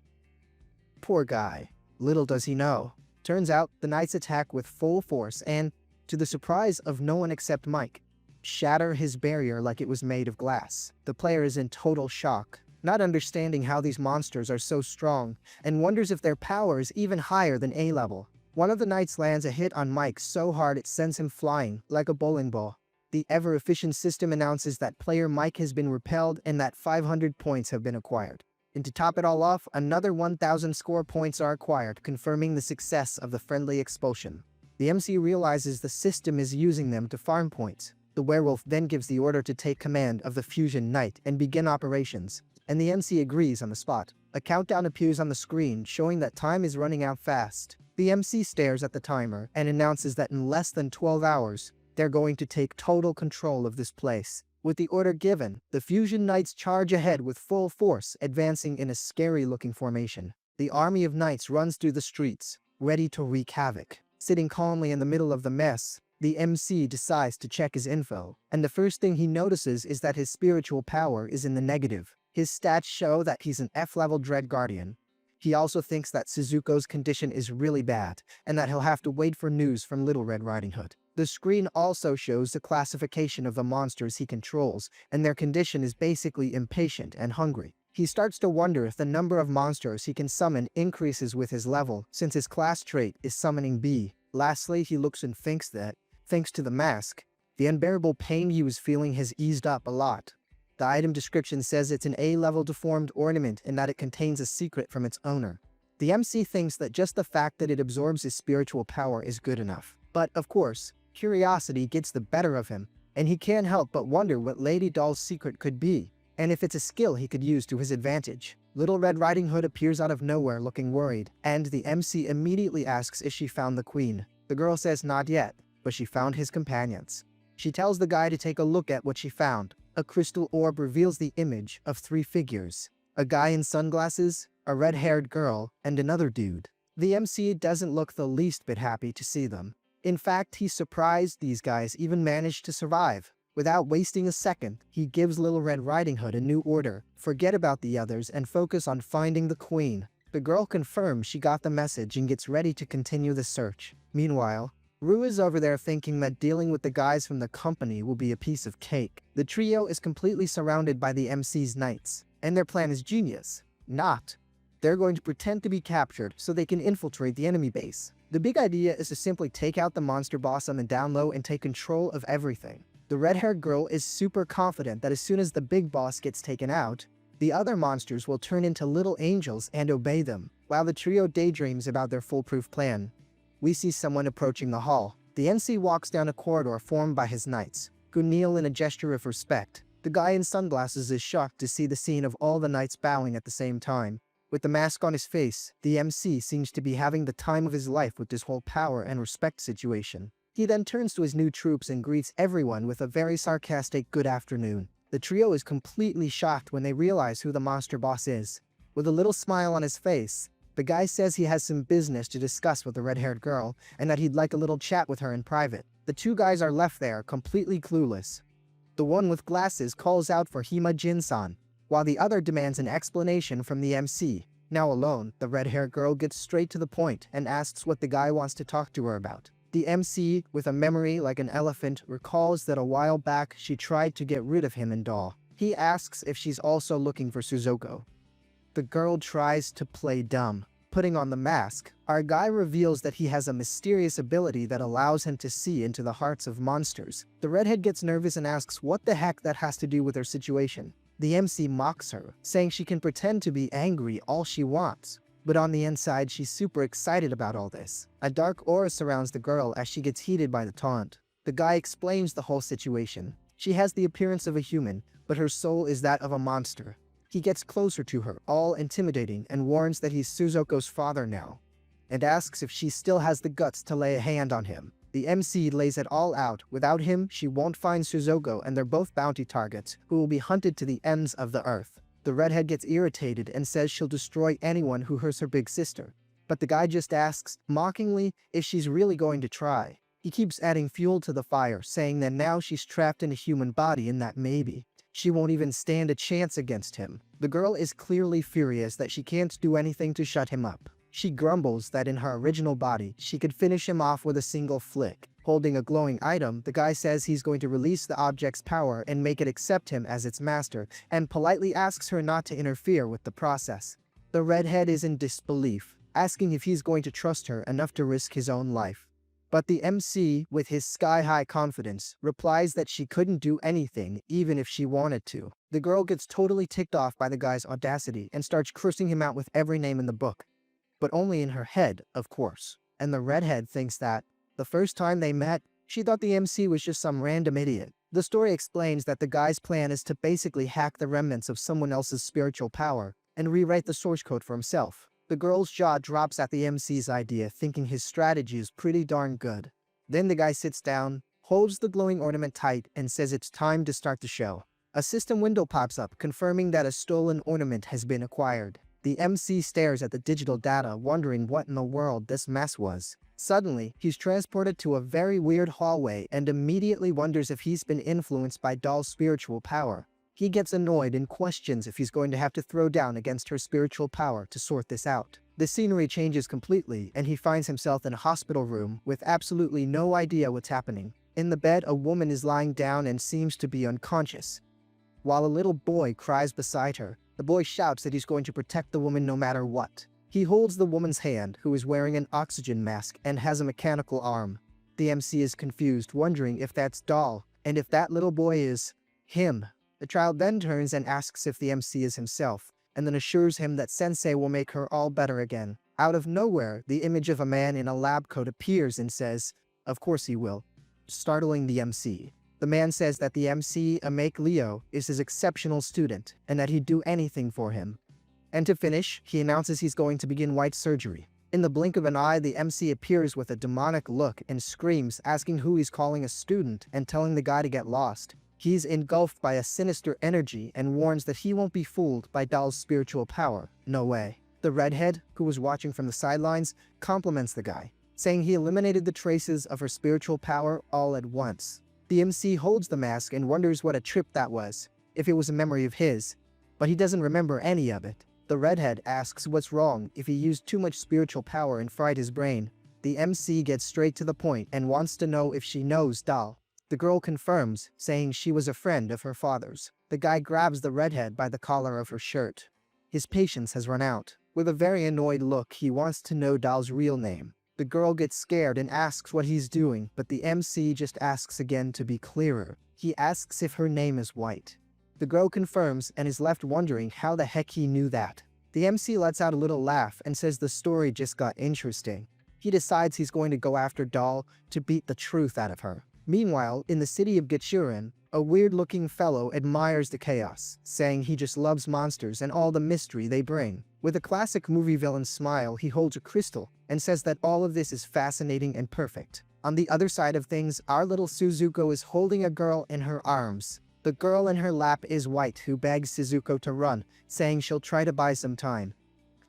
Poor guy. Little does he know. Turns out, the knights attack with full force and, to the surprise of no one except Mike, shatter his barrier like it was made of glass. The player is in total shock, not understanding how these monsters are so strong, and wonders if their power is even higher than A-level. One of the knights lands a hit on Mike so hard it sends him flying like a bowling ball. The ever-efficient system announces that player Mike has been repelled and that 500 points have been acquired. And to top it all off, another 1000 score points are acquired, confirming the success of the friendly expulsion. The MC realizes the system is using them to farm points. The werewolf then gives the order to take command of the fusion knight and begin operations, and the MC agrees on the spot. A countdown appears on the screen showing that time is running out fast. The MC stares at the timer and announces that in less than 12 hours, they're going to take total control of this place. With the order given, the fusion knights charge ahead with full force, advancing in a scary-looking formation. The army of knights runs through the streets, ready to wreak havoc. Sitting calmly in the middle of the mess, the MC decides to check his info, and the first thing he notices is that his spiritual power is in the negative. His stats show that he's an F-level Dread Guardian. He also thinks that Suzuko's condition is really bad, and that he'll have to wait for news from Little Red Riding Hood. The screen also shows the classification of the monsters he controls, and their condition is basically impatient and hungry. He starts to wonder if the number of monsters he can summon increases with his level, since his class trait is Summoning B. Lastly, he looks and thinks that, thanks to the mask, the unbearable pain he was feeling has eased up a lot. The item description says it's an A-level deformed ornament and that it contains a secret from its owner. The MC thinks that just the fact that it absorbs his spiritual power is good enough. But, of course, curiosity gets the better of him, and he can't help but wonder what Lady Doll's secret could be, and if it's a skill he could use to his advantage. Little Red Riding Hood appears out of nowhere looking worried, and the MC immediately asks if she found the queen. The girl says not yet, but she found his companions. She tells the guy to take a look at what she found. A crystal orb reveals the image of 3 figures. A guy in sunglasses, a red-haired girl, and another dude. The MC doesn't look the least bit happy to see them. In fact, he's surprised these guys even managed to survive. Without wasting a second, he gives Little Red Riding Hood a new order. Forget about the others and focus on finding the queen. The girl confirms she got the message and gets ready to continue the search. Meanwhile, Rue is over there thinking that dealing with the guys from the company will be a piece of cake. The trio is completely surrounded by the MC's knights, and their plan is genius. Not. They're going to pretend to be captured so they can infiltrate the enemy base. The big idea is to simply take out the monster boss on the down low and take control of everything. The red-haired girl is super confident that as soon as the big boss gets taken out, the other monsters will turn into little angels and obey them, while the trio daydreams about their foolproof plan. We see someone approaching the hall. The MC walks down a corridor formed by his knights, who kneel in a gesture of respect. The guy in sunglasses is shocked to see the scene of all the knights bowing at the same time. With the mask on his face, the MC seems to be having the time of his life with this whole power and respect situation. He then turns to his new troops and greets everyone with a very sarcastic good afternoon. The trio is completely shocked when they realize who the monster boss is. With a little smile on his face, the guy says he has some business to discuss with the red-haired girl, and that he'd like a little chat with her in private. The 2 guys are left there, completely clueless. The one with glasses calls out for Hima Jin-san, while the other demands an explanation from the MC. Now alone, the red-haired girl gets straight to the point and asks what the guy wants to talk to her about. The MC, with a memory like an elephant, recalls that a while back she tried to get rid of him and Doll. He asks if she's also looking for Suzuko. The girl tries to play dumb. Putting on the mask, our guy reveals that he has a mysterious ability that allows him to see into the hearts of monsters. The redhead gets nervous and asks what the heck that has to do with her situation. The MC mocks her, saying she can pretend to be angry all she wants, but on the inside she's super excited about all this. A dark aura surrounds the girl as she gets heated by the taunt. The guy explains the whole situation. She has the appearance of a human, but her soul is that of a monster. He gets closer to her, all intimidating, and warns that he's Suzuko's father now, and asks if she still has the guts to lay a hand on him. The MC lays it all out. Without him, she won't find Suzuko, and they're both bounty targets who will be hunted to the ends of the earth. The redhead gets irritated and says she'll destroy anyone who hurts her big sister. But the guy just asks, mockingly, if she's really going to try. He keeps adding fuel to the fire, saying that now she's trapped in a human body and that maybe she won't even stand a chance against him. The girl is clearly furious that she can't do anything to shut him up. She grumbles that in her original body, she could finish him off with a single flick. Holding a glowing item, the guy says he's going to release the object's power and make it accept him as its master, and politely asks her not to interfere with the process. The redhead is in disbelief, asking if he's going to trust her enough to risk his own life. But the MC, with his sky-high confidence, replies that she couldn't do anything even if she wanted to. The girl gets totally ticked off by the guy's audacity and starts cursing him out with every name in the book. But only in her head, of course. And the redhead thinks that, the first time they met, she thought the MC was just some random idiot. The story explains that the guy's plan is to basically hack the remnants of someone else's spiritual power and rewrite the source code for himself. The girl's jaw drops at the MC's idea, thinking his strategy is pretty darn good. Then the guy sits down, holds the glowing ornament tight, and says it's time to start the show. A system window pops up, confirming that a stolen ornament has been acquired. The MC stares at the digital data, wondering what in the world this mess was. Suddenly, he's transported to a very weird hallway and immediately wonders if he's been influenced by Doll's spiritual power. He gets annoyed and questions if he's going to have to throw down against her spiritual power to sort this out. The scenery changes completely, and he finds himself in a hospital room with absolutely no idea what's happening. In the bed, a woman is lying down and seems to be unconscious, while a little boy cries beside her. The boy shouts that he's going to protect the woman no matter what. He holds the woman's hand, who is wearing an oxygen mask and has a mechanical arm. The MC is confused, wondering if that's Doll, and if that little boy is him. The child then turns and asks if the MC is himself, and then assures him that Sensei will make her all better again. Out of nowhere, the image of a man in a lab coat appears and says, "Of course he will," startling the MC. The man says that the MC, Amake Leo, is his exceptional student, and that he'd do anything for him. And to finish, he announces he's going to begin white surgery. In the blink of an eye, the MC appears with a demonic look and screams, asking who he's calling a student and telling the guy to get lost. He's engulfed by a sinister energy and warns that he won't be fooled by Doll's spiritual power. No way. The redhead, who was watching from the sidelines, compliments the guy, saying he eliminated the traces of her spiritual power all at once. The MC holds the mask and wonders what a trip that was, if it was a memory of his, but he doesn't remember any of it. The redhead asks what's wrong if he used too much spiritual power and fried his brain. The MC gets straight to the point and wants to know if she knows Doll. The girl confirms, saying she was a friend of her father's. The guy grabs the redhead by the collar of her shirt. His patience has run out. With a very annoyed look, he wants to know Doll's real name. The girl gets scared and asks what he's doing, but the MC just asks again to be clearer. He asks if her name is White. The girl confirms and is left wondering how the heck he knew that. The MC lets out a little laugh and says the story just got interesting. He decides he's going to go after Doll to beat the truth out of her. Meanwhile, in the city of Gichuren, a weird-looking fellow admires the chaos, saying he just loves monsters and all the mystery they bring. With a classic movie villain smile, he holds a crystal and says that all of this is fascinating and perfect. On the other side of things, our little Suzuko is holding a girl in her arms. The girl in her lap is White, who begs Suzuko to run, saying she'll try to buy some time,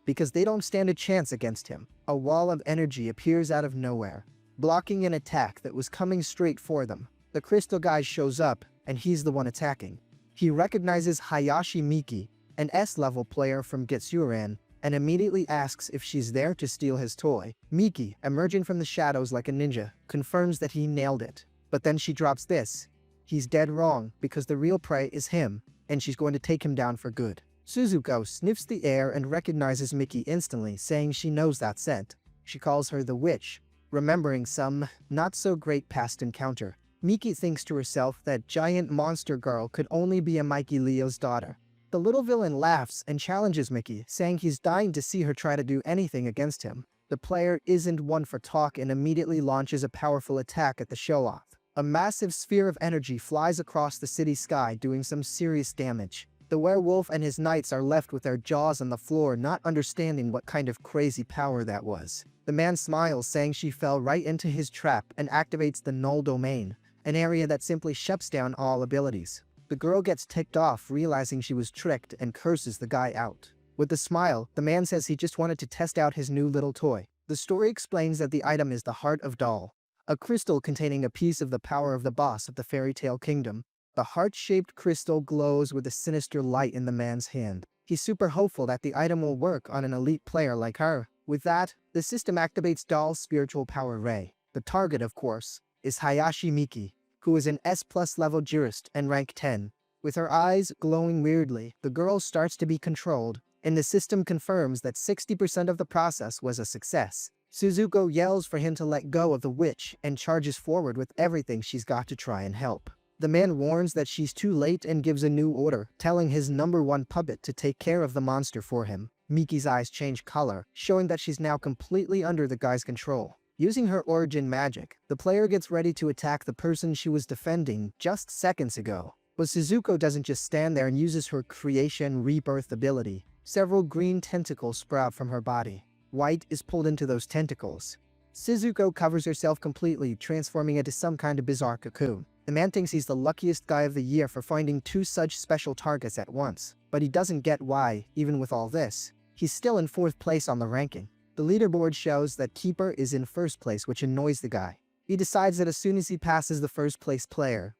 because they don't stand a chance against him. A wall of energy appears out of nowhere, blocking an attack that was coming straight for them. The crystal guy shows up, and he's the one attacking. He recognizes Hayashi Miki, an S-level player from Getsuren, and immediately asks if she's there to steal his toy. Miki, emerging from the shadows like a ninja, confirms that he nailed it. But then she drops this. He's dead wrong, because the real prey is him, and she's going to take him down for good. Suzuko sniffs the air and recognizes Miki instantly, saying she knows that scent. She calls her the witch, remembering some not-so-great past encounter. Miki thinks to herself that giant monster girl could only be Amake Leo's daughter. The little villain laughs and challenges Miki, saying he's dying to see her try to do anything against him. The player isn't one for talk and immediately launches a powerful attack at the show-off. A massive sphere of energy flies across the city sky, doing some serious damage. The werewolf and his knights are left with their jaws on the floor, not understanding what kind of crazy power that was. The man smiles, saying she fell right into his trap and activates the null domain, an area that simply shuts down all abilities. The girl gets ticked off, realizing she was tricked, and curses the guy out. With a smile, the man says he just wanted to test out his new little toy. The story explains that the item is the Heart of Doll, a crystal containing a piece of the power of the boss of the fairy tale kingdom. The heart-shaped crystal glows with a sinister light in the man's hand. He's super hopeful that the item will work on an elite player like her. With that, the system activates Doll's spiritual power ray. The target, of course, is Hayashi Miki, who is an S+ level jurist and rank 10. With her eyes glowing weirdly, the girl starts to be controlled, and the system confirms that 60% of the process was a success. Suzuko yells for him to let go of the witch and charges forward with everything she's got to try and help. The man warns that she's too late and gives a new order, telling his #1 puppet to take care of the monster for him. Miki's eyes change color, showing that she's now completely under the guy's control. Using her origin magic, the player gets ready to attack the person she was defending just seconds ago. But Suzuko doesn't just stand there and uses her creation rebirth ability. Several green tentacles sprout from her body. White is pulled into those tentacles. Suzuko covers herself completely, transforming into some kind of bizarre cocoon. The man thinks he's the luckiest guy of the year for finding 2 such special targets at once, but he doesn't get why, even with all this, he's still in 4th place on the ranking. The leaderboard shows that Keeper is in 1st place, which annoys the guy. He decides that as soon as he passes the 1st place player,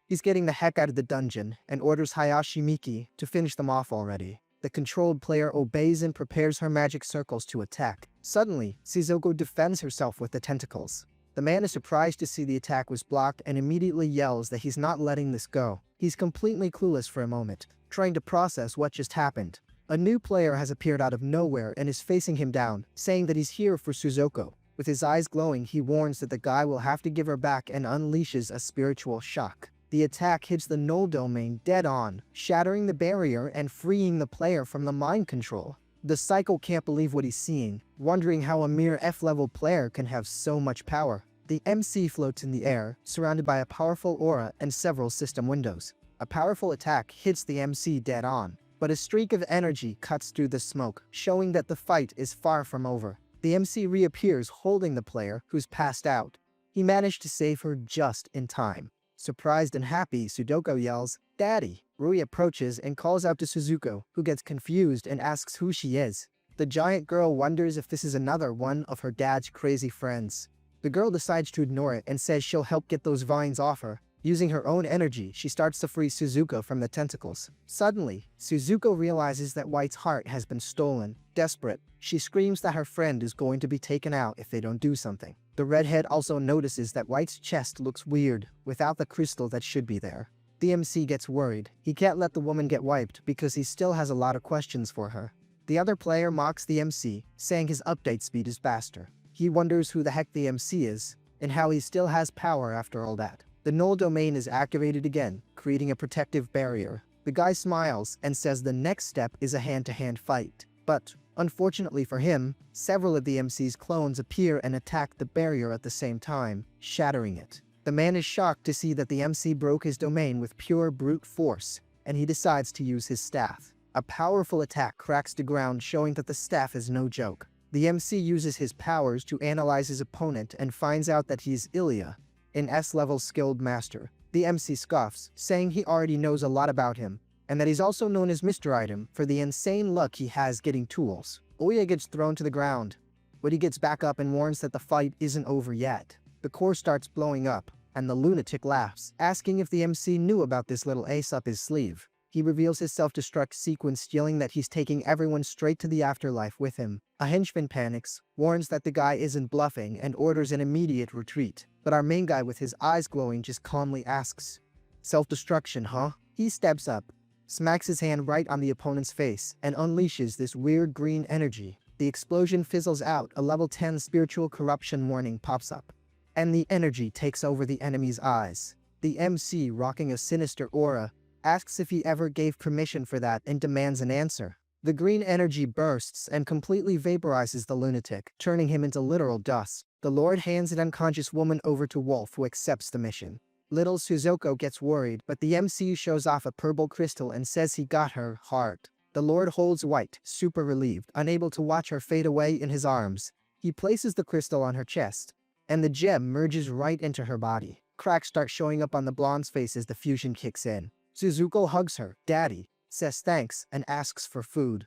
he's getting the heck out of the dungeon and orders Hayashi Miki to finish them off already. The controlled player obeys and prepares her magic circles to attack. Suddenly, Suzuko defends herself with the tentacles. The man is surprised to see the attack was blocked and immediately yells that he's not letting this go. He's completely clueless for a moment, trying to process what just happened. A new player has appeared out of nowhere and is facing him down, saying that he's here for Suzuko. With his eyes glowing, he warns that the guy will have to give her back and unleashes a spiritual shock. The attack hits the null domain dead on, shattering the barrier and freeing the player from the mind control. The Psycho can't believe what he's seeing, wondering how a mere F-level player can have so much power. The MC floats in the air, surrounded by a powerful aura and several system windows. A powerful attack hits the MC dead on, but a streak of energy cuts through the smoke, showing that the fight is far from over. The MC reappears holding the player, who's passed out. He managed to save her just in time. Surprised and happy, Suzuko yells, "Daddy!" Rui approaches and calls out to Suzuko, who gets confused and asks who she is. The giant girl wonders if this is another one of her dad's crazy friends. The girl decides to ignore it and says she'll help get those vines off her. Using her own energy, she starts to free Suzuko from the tentacles. Suddenly, Suzuko realizes that White's heart has been stolen. Desperate, she screams that her friend is going to be taken out if they don't do something. The redhead also notices that White's chest looks weird, without the crystal that should be there. The MC gets worried. He can't let the woman get wiped because he still has a lot of questions for her. The other player mocks the MC, saying his update speed is faster. He wonders who the heck the MC is, and how he still has power after all that. The null domain is activated again, creating a protective barrier. The guy smiles and says the next step is a hand-to-hand fight. But, unfortunately for him, several of the MC's clones appear and attack the barrier at the same time, shattering it. The man is shocked to see that the MC broke his domain with pure brute force, and he decides to use his staff. A powerful attack cracks the ground, showing that the staff is no joke. The MC uses his powers to analyze his opponent and finds out that he's Ilya, an S-level skilled master. The MC scoffs, saying he already knows a lot about him, and that he's also known as Mr. Item for the insane luck he has getting tools. Oya gets thrown to the ground, but he gets back up and warns that the fight isn't over yet. The core starts blowing up, and the lunatic laughs, asking if the MC knew about this little ace up his sleeve. He reveals his self-destruct sequence, yelling that he's taking everyone straight to the afterlife with him. A henchman panics, warns that the guy isn't bluffing, and orders an immediate retreat. But our main guy with his eyes glowing just calmly asks, "Self-destruction, huh?" He steps up, smacks his hand right on the opponent's face, and unleashes this weird green energy. The explosion fizzles out, a level 10 spiritual corruption warning pops up, and the energy takes over the enemy's eyes. The MC, rocking a sinister aura, asks if he ever gave permission for that and demands an answer. The green energy bursts and completely vaporizes the lunatic, turning him into literal dust. The Lord hands an unconscious woman over to Wolf, who accepts the mission. Little Suzuko gets worried, but the MC shows off a purple crystal and says he got her heart. The Lord holds White, super relieved, unable to watch her fade away in his arms. He places the crystal on her chest, and the gem merges right into her body. Cracks start showing up on the blonde's face as the fusion kicks in. Suzuko hugs her, daddy, says thanks, and asks for food.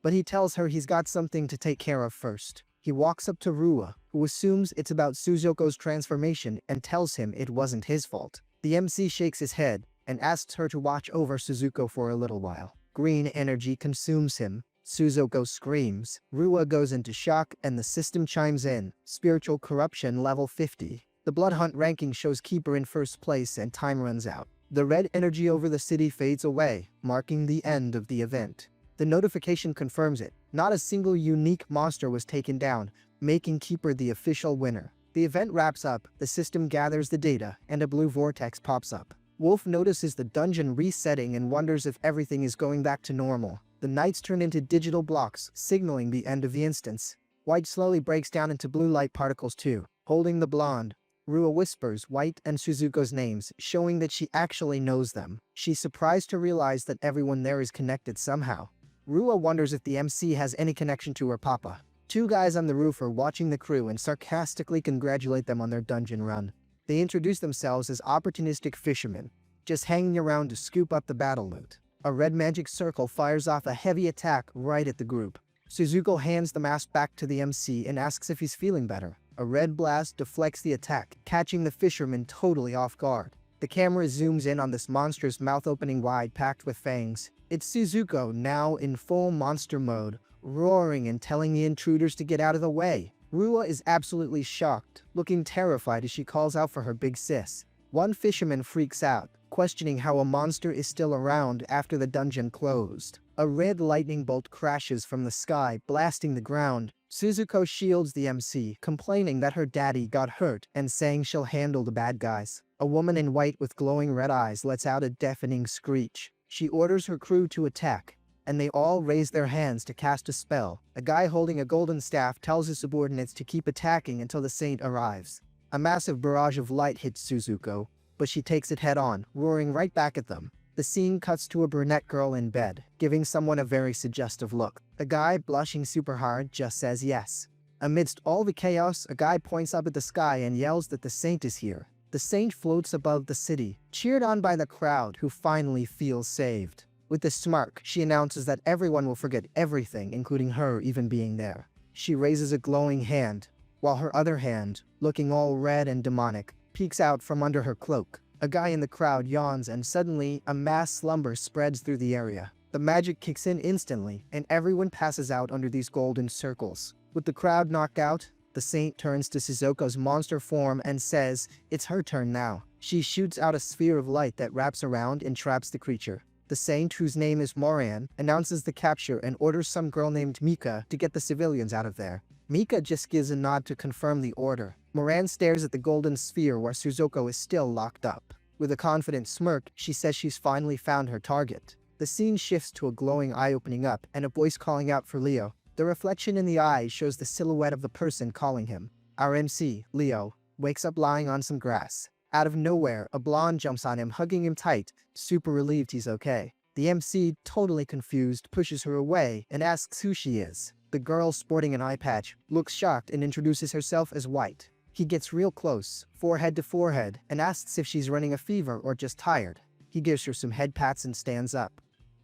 But he tells her he's got something to take care of first. He walks up to Rua, who assumes it's about Suzuko's transformation and tells him it wasn't his fault. The MC shakes his head and asks her to watch over Suzuko for a little while. Green energy consumes him. Suzuko screams. Rua goes into shock and the system chimes in. Spiritual corruption level 50. The blood hunt ranking shows Keeper in first place and time runs out. The red energy over the city fades away, marking the end of the event. The notification confirms it. Not a single unique monster was taken down, making Keeper the official winner. The event wraps up, the system gathers the data, and a blue vortex pops up. Wolf notices the dungeon resetting and wonders if everything is going back to normal. The knights turn into digital blocks, signaling the end of the instance. White slowly breaks down into blue light particles too. Holding the blonde, Rua whispers White and Suzuko's names, showing that she actually knows them. She's surprised to realize that everyone there is connected somehow. Rua wonders if the MC has any connection to her papa. Two guys on the roof are watching the crew and sarcastically congratulate them on their dungeon run. They introduce themselves as opportunistic fishermen, just hanging around to scoop up the battle loot. A red magic circle fires off a heavy attack right at the group. Suzuko hands the mask back to the MC and asks if he's feeling better. A red blast deflects the attack, catching the fisherman totally off guard. The camera zooms in on this monster's mouth opening wide, packed with fangs. It's Suzuko, now in full monster mode, roaring and telling the intruders to get out of the way. Rua is absolutely shocked, looking terrified as she calls out for her big sis. One fisherman freaks out, questioning how a monster is still around after the dungeon closed. A red lightning bolt crashes from the sky, blasting the ground. Suzuko shields the MC, complaining that her daddy got hurt and saying she'll handle the bad guys. A woman in white with glowing red eyes lets out a deafening screech. She orders her crew to attack, and they all raise their hands to cast a spell. A guy holding a golden staff tells his subordinates to keep attacking until the saint arrives. A massive barrage of light hits Suzuko, but she takes it head on, roaring right back at them. The scene cuts to a brunette girl in bed, giving someone a very suggestive look. The guy, blushing super hard, just says yes. Amidst all the chaos, a guy points up at the sky and yells that the saint is here. The saint floats above the city, cheered on by the crowd who finally feels saved. With a smirk, she announces that everyone will forget everything, including her even being there. She raises a glowing hand, while her other hand, looking all red and demonic, peeks out from under her cloak. A guy in the crowd yawns and suddenly, a mass slumber spreads through the area. The magic kicks in instantly, and everyone passes out under these golden circles. With the crowd knocked out, the saint turns to Suzuko's monster form and says, it's her turn now. She shoots out a sphere of light that wraps around and traps the creature. The saint, whose name is Moran, announces the capture and orders some girl named Mika to get the civilians out of there. Mika just gives a nod to confirm the order. Moran stares at the golden sphere where Suzuko is still locked up. With a confident smirk, she says she's finally found her target. The scene shifts to a glowing eye opening up and a voice calling out for Leo. The reflection in the eye shows the silhouette of the person calling him. Our MC, Leo, wakes up lying on some grass. Out of nowhere, a blonde jumps on him, hugging him tight, super relieved he's okay. The MC, totally confused, pushes her away and asks who she is. The girl, sporting an eye patch, looks shocked and introduces herself as White. He gets real close, forehead to forehead, and asks if she's running a fever or just tired. He gives her some head pats and stands up.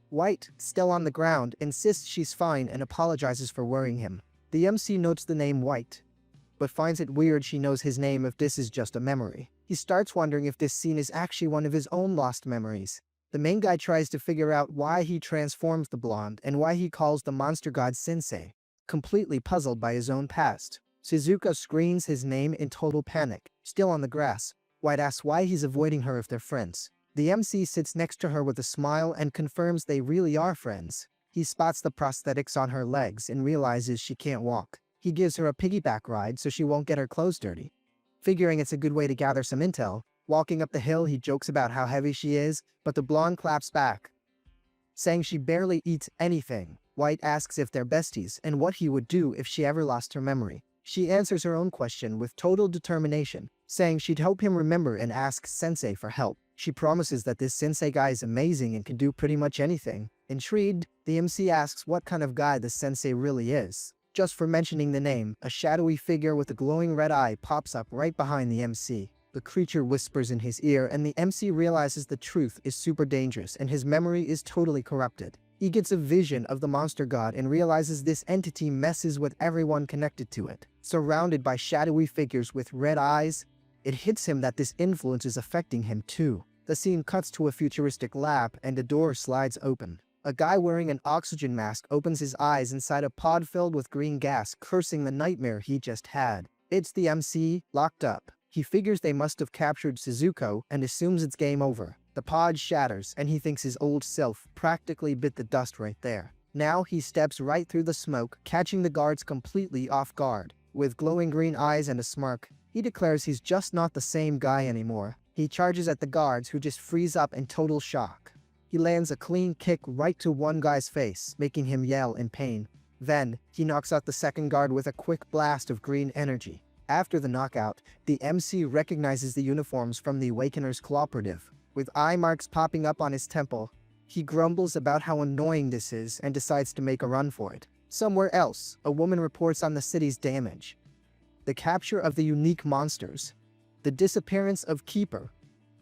White, still on the ground, insists she's fine and apologizes for worrying him. The MC notes the name White, but finds it weird she knows his name if this is just a memory. He starts wondering if this scene is actually one of his own lost memories. The main guy tries to figure out why he transforms the blonde and why he calls the monster god Sensei, completely puzzled by his own past. Suzuko screams his name in total panic. Still on the grass, White asks why he's avoiding her if they're friends. The MC sits next to her with a smile and confirms they really are friends. He spots the prosthetics on her legs and realizes she can't walk. He gives her a piggyback ride so she won't get her clothes dirty. Figuring it's a good way to gather some intel, walking up the hill he jokes about how heavy she is, but the blonde claps back, saying she barely eats anything. White asks if they're besties and what he would do if she ever lost her memory. She answers her own question with total determination, saying she'd help him remember and ask Sensei for help. She promises that this Sensei guy is amazing and can do pretty much anything. Intrigued, the MC asks what kind of guy the Sensei really is. Just for mentioning the name, a shadowy figure with a glowing red eye pops up right behind the MC. The creature whispers in his ear and the MC realizes the truth is super dangerous and his memory is totally corrupted. He gets a vision of the monster god and realizes this entity messes with everyone connected to it. Surrounded by shadowy figures with red eyes, it hits him that this influence is affecting him too. The scene cuts to a futuristic lab and a door slides open. A guy wearing an oxygen mask opens his eyes inside a pod filled with green gas, cursing the nightmare he just had. It's the MC, locked up. He figures they must have captured Suzuko and assumes it's game over. The pod shatters and he thinks his old self practically bit the dust right there. Now he steps right through the smoke, catching the guards completely off guard. With glowing green eyes and a smirk, he declares he's just not the same guy anymore. He charges at the guards who just freeze up in total shock. He lands a clean kick right to one guy's face, making him yell in pain. Then, he knocks out the second guard with a quick blast of green energy. After the knockout, the MC recognizes the uniforms from the Awakeners Cooperative. With eye marks popping up on his temple, he grumbles about how annoying this is and decides to make a run for it. Somewhere else, a woman reports on the city's damage, the capture of the unique monsters, the disappearance of Keeper,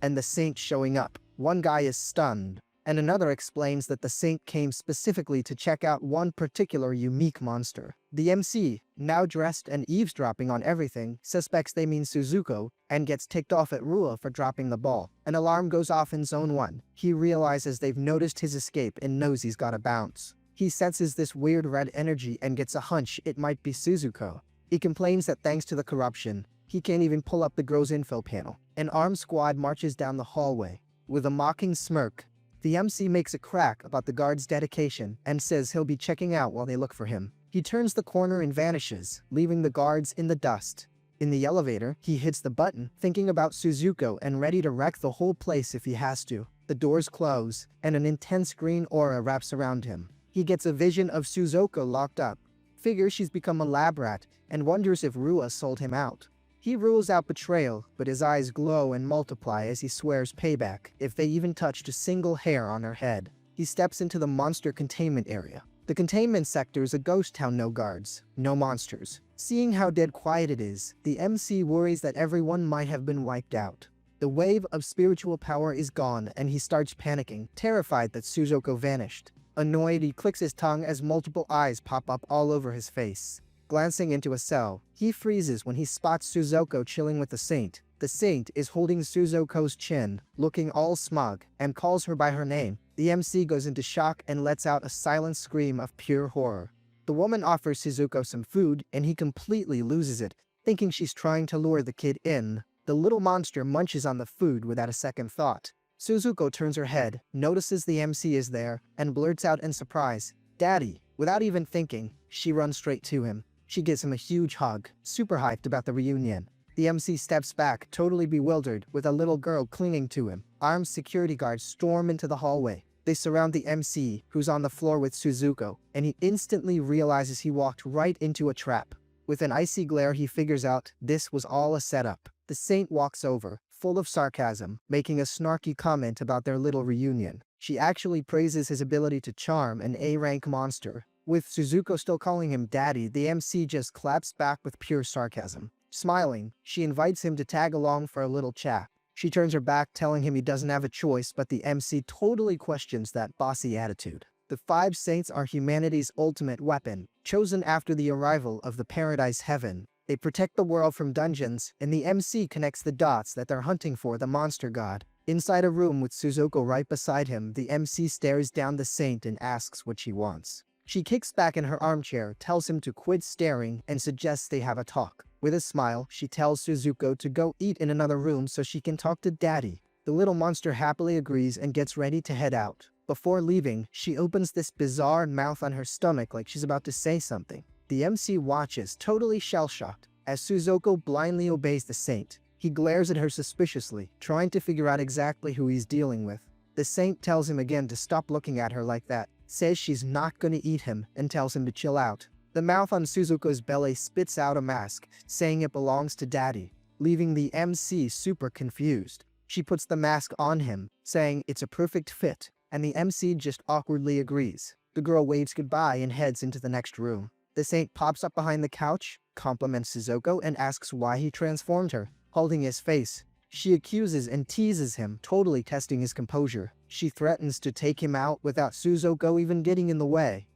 and the Saint showing up. One guy is stunned, and another explains that the Saint came specifically to check out one particular unique monster. The MC, now dressed and eavesdropping on everything, suspects they mean Suzuko and gets ticked off at Rua for dropping the ball. An alarm goes off in Zone 1. He realizes they've noticed his escape and knows he's gotta bounce. He senses this weird red energy and gets a hunch it might be Suzuko. He complains that thanks to the corruption, he can't even pull up the girl's info panel. An armed squad marches down the hallway. With a mocking smirk, the MC makes a crack about the guard's dedication and says he'll be checking out while they look for him. He turns the corner and vanishes, leaving the guards in the dust. In the elevator, he hits the button, thinking about Suzuko and ready to wreck the whole place if he has to. The doors close, and an intense green aura wraps around him. He gets a vision of Suzuko locked up, figures she's become a lab rat, and wonders if Rua sold him out. He rules out betrayal, but his eyes glow and multiply as he swears payback if they even touched a single hair on her head. He steps into the monster containment area. The containment sector is a ghost town, no guards, no monsters. Seeing how dead quiet it is, the MC worries that everyone might have been wiped out. The wave of spiritual power is gone and he starts panicking, terrified that Suzuko vanished. Annoyed, he clicks his tongue as multiple eyes pop up all over his face. Glancing into a cell, he freezes when he spots Suzuko chilling with the Saint. The Saint is holding Suzuko's chin, looking all smug, and calls her by her name. The MC goes into shock and lets out a silent scream of pure horror. The woman offers Suzuko some food, and he completely loses it, thinking she's trying to lure the kid in. The little monster munches on the food without a second thought. Suzuko turns her head, notices the MC is there, and blurts out in surprise, "Daddy." Without even thinking, she runs straight to him. She gives him a huge hug, super hyped about the reunion. The MC steps back, totally bewildered, with a little girl clinging to him. Armed security guards storm into the hallway. They surround the MC, who's on the floor with Suzuko, and he instantly realizes he walked right into a trap. With an icy glare, he figures out this was all a setup. The Saint walks over, full of sarcasm, making a snarky comment about their little reunion. She actually praises his ability to charm an A-rank monster. With Suzuko still calling him daddy, the MC just claps back with pure sarcasm. Smiling, she invites him to tag along for a little chat. She turns her back, telling him he doesn't have a choice, but the MC totally questions that bossy attitude. The 5 Saints are humanity's ultimate weapon, chosen after the arrival of the Paradise Heaven. They protect the world from dungeons, and the MC connects the dots that they're hunting for the monster god. Inside a room with Suzuko right beside him, the MC stares down the Saint and asks what she wants. She kicks back in her armchair, tells him to quit staring, and suggests they have a talk. With a smile, she tells Suzuko to go eat in another room so she can talk to Daddy. The little monster happily agrees and gets ready to head out. Before leaving, she opens this bizarre mouth on her stomach like she's about to say something. The MC watches, totally shell-shocked, as Suzuko blindly obeys the Saint. He glares at her suspiciously, trying to figure out exactly who he's dealing with. The Saint tells him again to stop looking at her like that, says she's not gonna eat him, and tells him to chill out. The mouth on Suzuko's belly spits out a mask, saying it belongs to Daddy, leaving the MC super confused. She puts the mask on him, saying it's a perfect fit, and the MC just awkwardly agrees. The girl waves goodbye and heads into the next room. The saint pops up behind the couch, compliments Suzuko, and asks why he transformed her. Holding his face, she accuses and teases him, totally testing his composure. She threatens to take him out without Suzuko even getting in the way,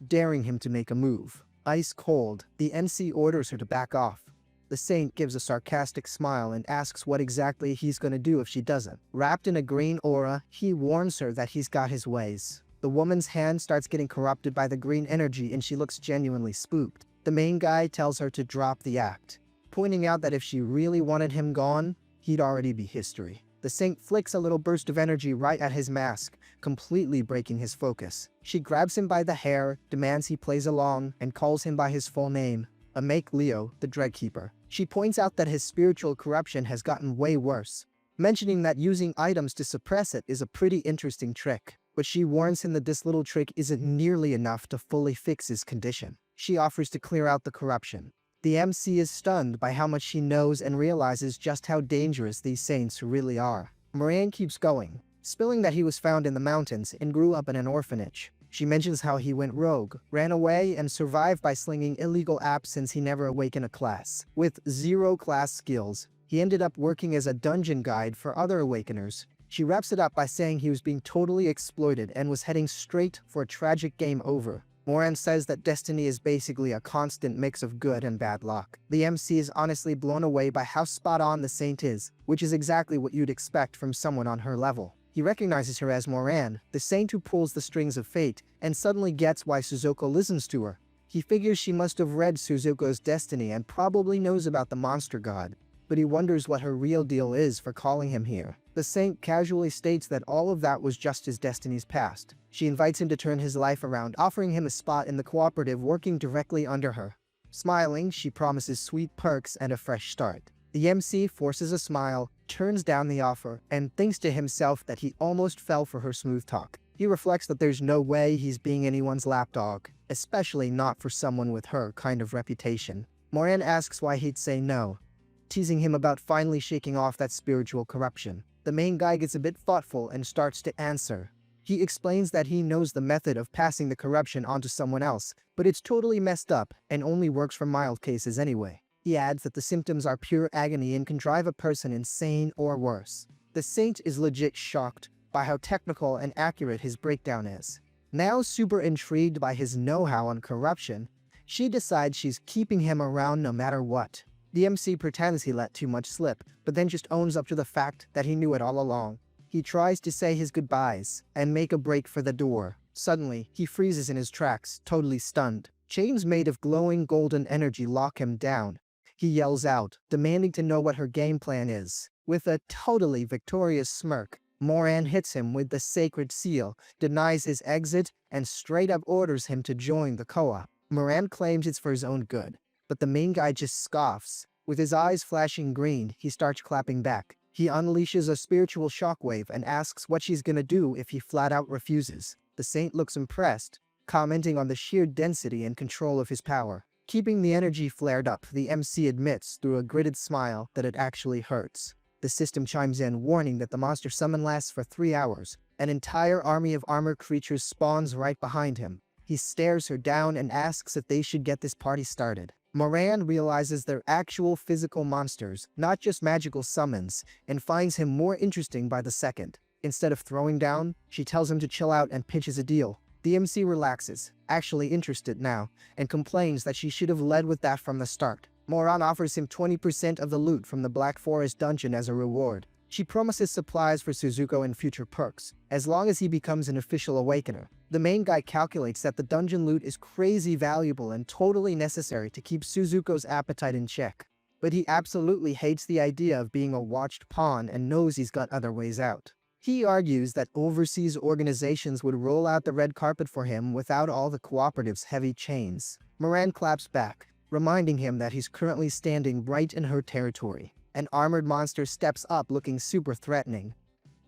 daring him to make a move. Ice cold, the MC orders her to back off. The saint gives a sarcastic smile and asks what exactly he's gonna do if she doesn't. Wrapped in a green aura, he warns her that he's got his ways. The woman's hand starts getting corrupted by the green energy and she looks genuinely spooked. The main guy tells her to drop the act, pointing out that if she really wanted him gone, he'd already be history. The saint flicks a little burst of energy right at his mask, completely breaking his focus. She grabs him by the hair, demands he plays along, and calls him by his full name, Amake Leo, the Dreadkeeper. She points out that his spiritual corruption has gotten way worse, mentioning that using items to suppress it is a pretty interesting trick. But she warns him that this little trick isn't nearly enough to fully fix his condition. She offers to clear out the corruption. The MC is stunned by how much she knows and realizes just how dangerous these saints really are. Moran keeps going, spilling that he was found in the mountains and grew up in an orphanage. She mentions how he went rogue, ran away, and survived by slinging illegal apps since he never awakened a class. With 0 class skills, he ended up working as a dungeon guide for other awakeners. She wraps it up by saying he was being totally exploited and was heading straight for a tragic game over. Moran says that destiny is basically a constant mix of good and bad luck. The MC is honestly blown away by how spot on the saint is, which is exactly what you'd expect from someone on her level. He recognizes her as Moran, the saint who pulls the strings of fate, and suddenly gets why Suzuko listens to her. He figures she must have read Suzuko's destiny and probably knows about the monster god, but he wonders what her real deal is for calling him here. The saint casually states that all of that was just his destiny's past. She invites him to turn his life around, offering him a spot in the cooperative working directly under her. Smiling, she promises sweet perks and a fresh start. The MC forces a smile, turns down the offer, and thinks to himself that he almost fell for her smooth talk. He reflects that there's no way he's being anyone's lapdog, especially not for someone with her kind of reputation. Moran asks why he'd say no, teasing him about finally shaking off that spiritual corruption. The main guy gets a bit thoughtful and starts to answer. He explains that he knows the method of passing the corruption onto someone else, but it's totally messed up and only works for mild cases anyway. He adds that the symptoms are pure agony and can drive a person insane or worse. The saint is legit shocked by how technical and accurate his breakdown is. Now super intrigued by his know-how on corruption, she decides she's keeping him around no matter what. The MC pretends he let too much slip, but then just owns up to the fact that he knew it all along. He tries to say his goodbyes and make a break for the door. Suddenly, he freezes in his tracks, totally stunned. Chains made of glowing golden energy lock him down. He yells out, demanding to know what her game plan is. With a totally victorious smirk, Moran hits him with the sacred seal, denies his exit, and straight up orders him to join the co-op. Moran claims it's for his own good, but the main guy just scoffs. With his eyes flashing green, he starts clapping back. He unleashes a spiritual shockwave and asks what she's gonna do if he flat out refuses. The saint looks impressed, commenting on the sheer density and control of his power. Keeping the energy flared up, the MC admits through a gritted smile that it actually hurts. The system chimes in, warning that the monster summon lasts for 3 hours. An entire army of armored creatures spawns right behind him. He stares her down and asks if they should get this party started. Moran realizes they're actual physical monsters, not just magical summons, and finds him more interesting by the second. Instead of throwing down, she tells him to chill out and pitches a deal. The MC relaxes, actually interested now, and complains that she should have led with that from the start. Moran offers him 20% of the loot from the Black Forest dungeon as a reward. She promises supplies for Suzuko and future perks, as long as he becomes an official awakener. The main guy calculates that the dungeon loot is crazy valuable and totally necessary to keep Suzuko's appetite in check. But he absolutely hates the idea of being a watched pawn and knows he's got other ways out. He argues that overseas organizations would roll out the red carpet for him without all the cooperative's heavy chains. Moran claps back, reminding him that he's currently standing right in her territory. An armored monster steps up looking super threatening.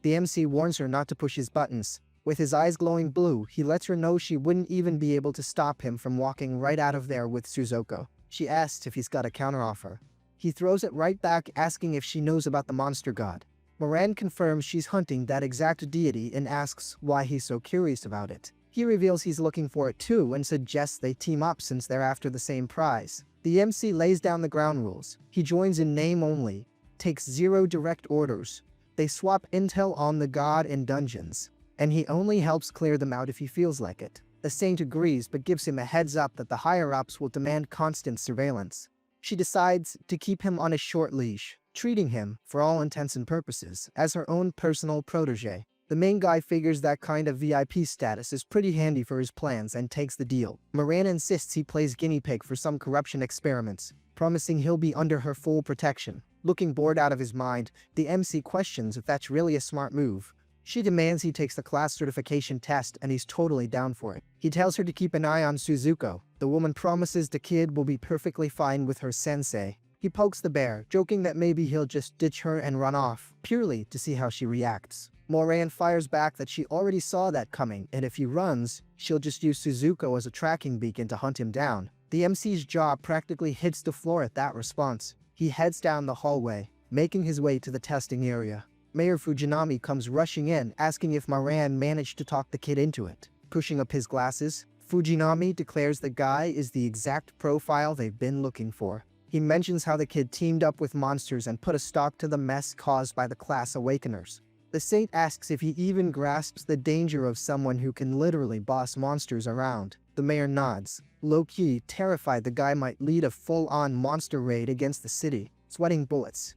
The MC warns her not to push his buttons, With his eyes glowing blue, he lets her know she wouldn't even be able to stop him from walking right out of there with Suzuko. She asks if he's got a counteroffer. He throws it right back, asking if she knows about the monster god. Moran confirms she's hunting that exact deity and asks why he's so curious about it. He reveals he's looking for it too and suggests they team up since they're after the same prize. The MC lays down the ground rules. He joins in name only, takes 0 direct orders. They swap intel on the god in dungeons, and he only helps clear them out if he feels like it. The saint agrees but gives him a heads up that the higher-ups will demand constant surveillance. She decides to keep him on a short leash, treating him, for all intents and purposes, as her own personal protege. The main guy figures that kind of VIP status is pretty handy for his plans and takes the deal. Moran insists he plays guinea pig for some corruption experiments, promising he'll be under her full protection. Looking bored out of his mind, the MC questions if that's really a smart move. She demands he takes the class certification test and he's totally down for it. He tells her to keep an eye on Suzuko. The woman promises the kid will be perfectly fine with her sensei. He pokes the bear, joking that maybe he'll just ditch her and run off, purely to see how she reacts. Moran fires back that she already saw that coming, and if he runs, she'll just use Suzuko as a tracking beacon to hunt him down. The MC's jaw practically hits the floor at that response. He heads down the hallway, making his way to the testing area. Mayor Fujinami comes rushing in, asking if Moran managed to talk the kid into it. Pushing up his glasses, Fujinami declares the guy is the exact profile they've been looking for. He mentions how the kid teamed up with monsters and put a stop to the mess caused by the class awakeners. The saint asks if he even grasps the danger of someone who can literally boss monsters around. The mayor nods, low-key terrified the guy might lead a full-on monster raid against the city, sweating bullets.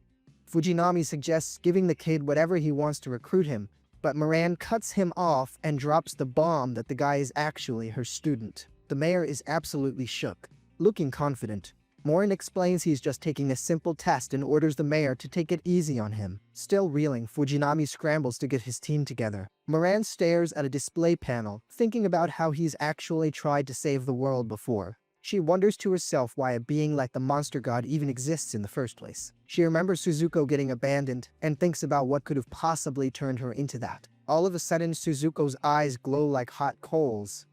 Fujinami suggests giving the kid whatever he wants to recruit him, but Moran cuts him off and drops the bomb that the guy is actually her student. The mayor is absolutely shook, looking confident. Moran explains he's just taking a simple test and orders the mayor to take it easy on him. Still reeling, Fujinami scrambles to get his team together. Moran stares at a display panel, thinking about how he's actually tried to save the world before. She wonders to herself why a being like the monster god even exists in the first place. She remembers Suzuko getting abandoned and thinks about what could have possibly turned her into that. All of a sudden, Suzuko's eyes glow like hot coals,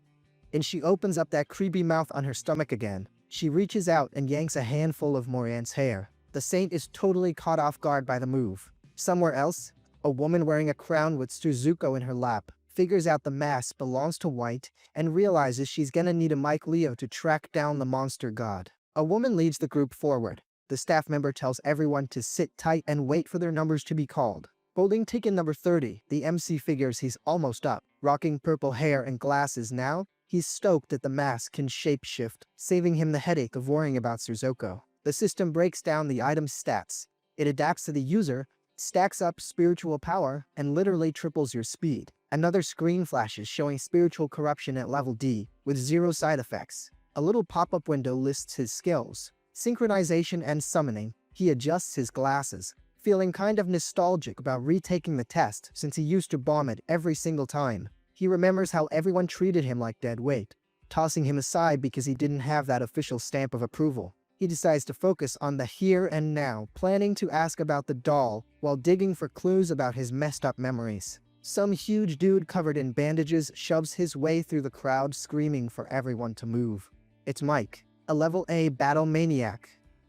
and she opens up that creepy mouth on her stomach again. She reaches out and yanks a handful of Moran's hair. The saint is totally caught off guard by the move. Somewhere else, a woman wearing a crown with Suzuko in her lap figures out the mask belongs to White and realizes she's gonna need a Mike Leo to track down the monster god. A woman leads the group forward. The staff member tells everyone to sit tight and wait for their numbers to be called. Holding ticket number 30, the MC figures he's almost up. Rocking purple hair and glasses now, he's stoked that the mask can shapeshift, saving him the headache of worrying about Suzuko. The system breaks down the item's stats. It adapts to the user, stacks up spiritual power, and literally triples your speed. Another screen flashes showing spiritual corruption at level D, with 0 side effects. A little pop-up window lists his skills. Synchronization and summoning. He adjusts his glasses, feeling kind of nostalgic about retaking the test since he used to bomb it every single time. He remembers how everyone treated him like dead weight, tossing him aside because he didn't have that official stamp of approval. He decides to focus on the here and now, planning to ask about the doll while digging for clues about his messed up memories. Some huge dude covered in bandages shoves his way through the crowd screaming for everyone to move. It's Mike, a level A battle maniac,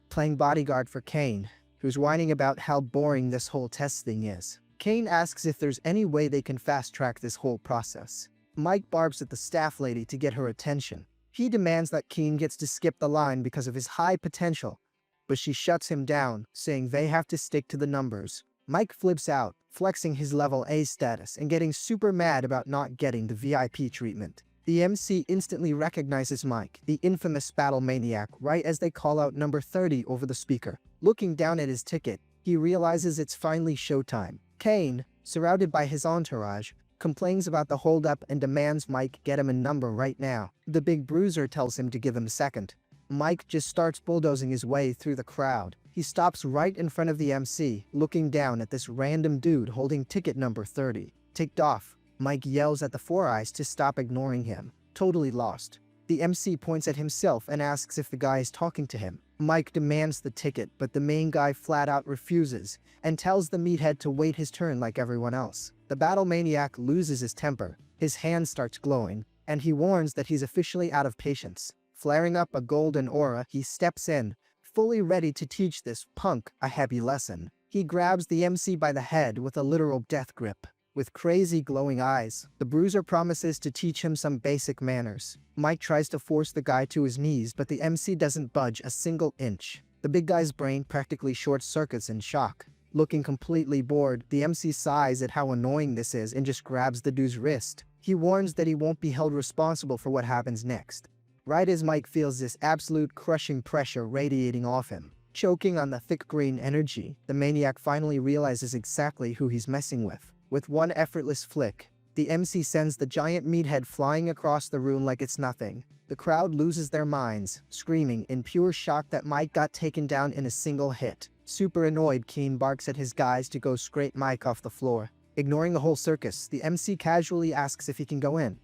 playing bodyguard for Kane, who's whining about how boring this whole test thing is. Kane asks if there's any way they can fast-track this whole process. Mike barbs at the staff lady to get her attention. He demands that Kane gets to skip the line because of his high potential, but she shuts him down, saying they have to stick to the numbers. Mike flips out, flexing his level A status and getting super mad about not getting the VIP treatment. The MC instantly recognizes Mike, the infamous battle maniac, right as they call out number 30 over the speaker. Looking down at his ticket, he realizes it's finally showtime. Kane, surrounded by his entourage, complains about the holdup and demands Mike get him a number right now. The big bruiser tells him to give him a second. Mike just starts bulldozing his way through the crowd. He stops right in front of the MC, looking down at this random dude holding ticket number 30. Ticked off, Mike yells at the Four Eyes to stop ignoring him, totally lost. The MC points at himself and asks if the guy is talking to him. Mike demands the ticket, but the main guy flat out refuses and tells the meathead to wait his turn like everyone else. The battle maniac loses his temper, his hand starts glowing, and he warns that he's officially out of patience. Flaring up a golden aura, he steps in, fully ready to teach this punk a heavy lesson. He grabs the MC by the head with a literal death grip. With crazy glowing eyes, the bruiser promises to teach him some basic manners. Mike tries to force the guy to his knees, but the MC doesn't budge a single inch. The big guy's brain practically short-circuits in shock. Looking completely bored, the MC sighs at how annoying this is and just grabs the dude's wrist. He warns that he won't be held responsible for what happens next. Right as Mike feels this absolute crushing pressure radiating off him, choking on the thick green energy, the maniac finally realizes exactly who he's messing with. With one effortless flick, the MC sends the giant meathead flying across the room like it's nothing. The crowd loses their minds, screaming in pure shock that Mike got taken down in a single hit. Super annoyed, Keen barks at his guys to go scrape Mike off the floor. Ignoring the whole circus, the MC casually asks if he can go in.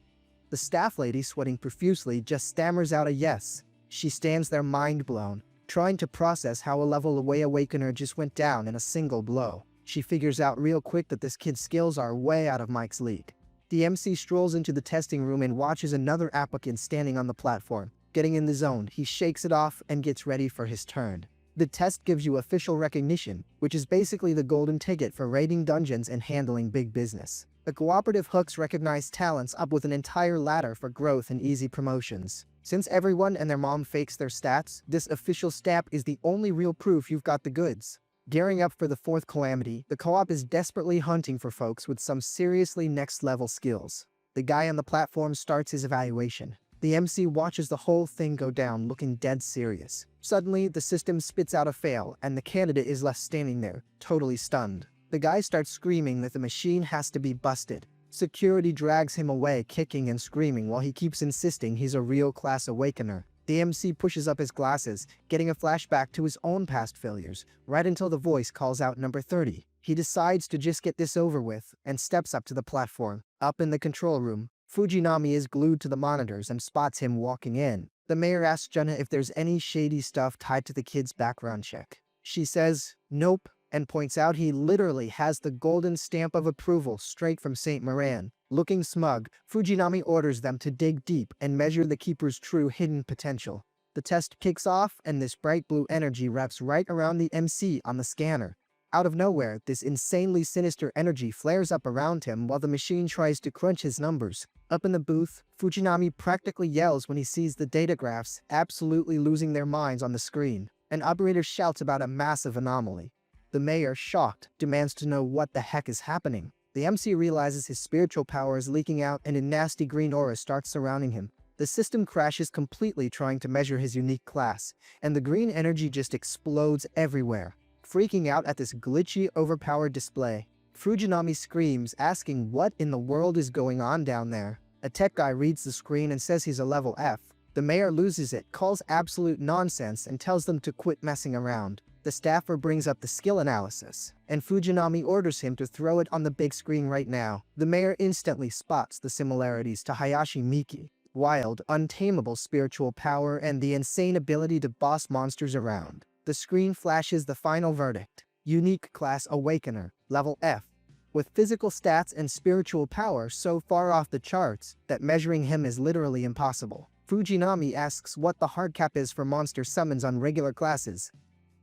The staff lady, sweating profusely, just stammers out a yes. She stands there mind blown, trying to process how a level away awakener just went down in a single blow. She figures out real quick that this kid's skills are way out of Mike's league. The MC strolls into the testing room and watches another applicant standing on the platform. Getting in the zone, he shakes it off and gets ready for his turn. The test gives you official recognition, which is basically the golden ticket for raiding dungeons and handling big business. The cooperative hooks recognize talents up with an entire ladder for growth and easy promotions. Since everyone and their mom fakes their stats, this official stamp is the only real proof you've got the goods. Gearing up for the fourth calamity, the co-op is desperately hunting for folks with some seriously next-level skills. The guy on the platform starts his evaluation. The MC watches the whole thing go down, looking dead serious. Suddenly, the system spits out a fail, and the candidate is left standing there, totally stunned. The guy starts screaming that the machine has to be busted. Security drags him away, kicking and screaming while he keeps insisting he's a real class awakener. The MC pushes up his glasses, getting a flashback to his own past failures, right until the voice calls out number 30. He decides to just get this over with, and steps up to the platform. Up in the control room, Fujinami is glued to the monitors and spots him walking in. The mayor asks Jenna if there's any shady stuff tied to the kid's background check. She says, nope, and points out he literally has the golden stamp of approval straight from St. Moran. Looking smug, Fujinami orders them to dig deep and measure the keeper's true hidden potential. The test kicks off, and this bright blue energy wraps right around the MC on the scanner. Out of nowhere, this insanely sinister energy flares up around him while the machine tries to crunch his numbers. Up in the booth, Fujinami practically yells when he sees the data graphs absolutely losing their minds on the screen. An operator shouts about a massive anomaly. The mayor, shocked, demands to know what the heck is happening. The MC realizes his spiritual power is leaking out and a nasty green aura starts surrounding him. The system crashes completely trying to measure his unique class, and the green energy just explodes everywhere. Freaking out at this glitchy, overpowered display, Fujinami screams, asking what in the world is going on down there. A tech guy reads the screen and says he's a level F. The mayor loses it, calls absolute nonsense, and tells them to quit messing around. The staffer brings up the skill analysis, and Fujinami orders him to throw it on the big screen right now. The mayor instantly spots the similarities to Hayashi Miki. Wild, untamable spiritual power and the insane ability to boss monsters around. The screen flashes the final verdict. Unique class Awakener, level F. With physical stats and spiritual power so far off the charts that measuring him is literally impossible. Fujinami asks what the hard cap is for monster summons on regular classes.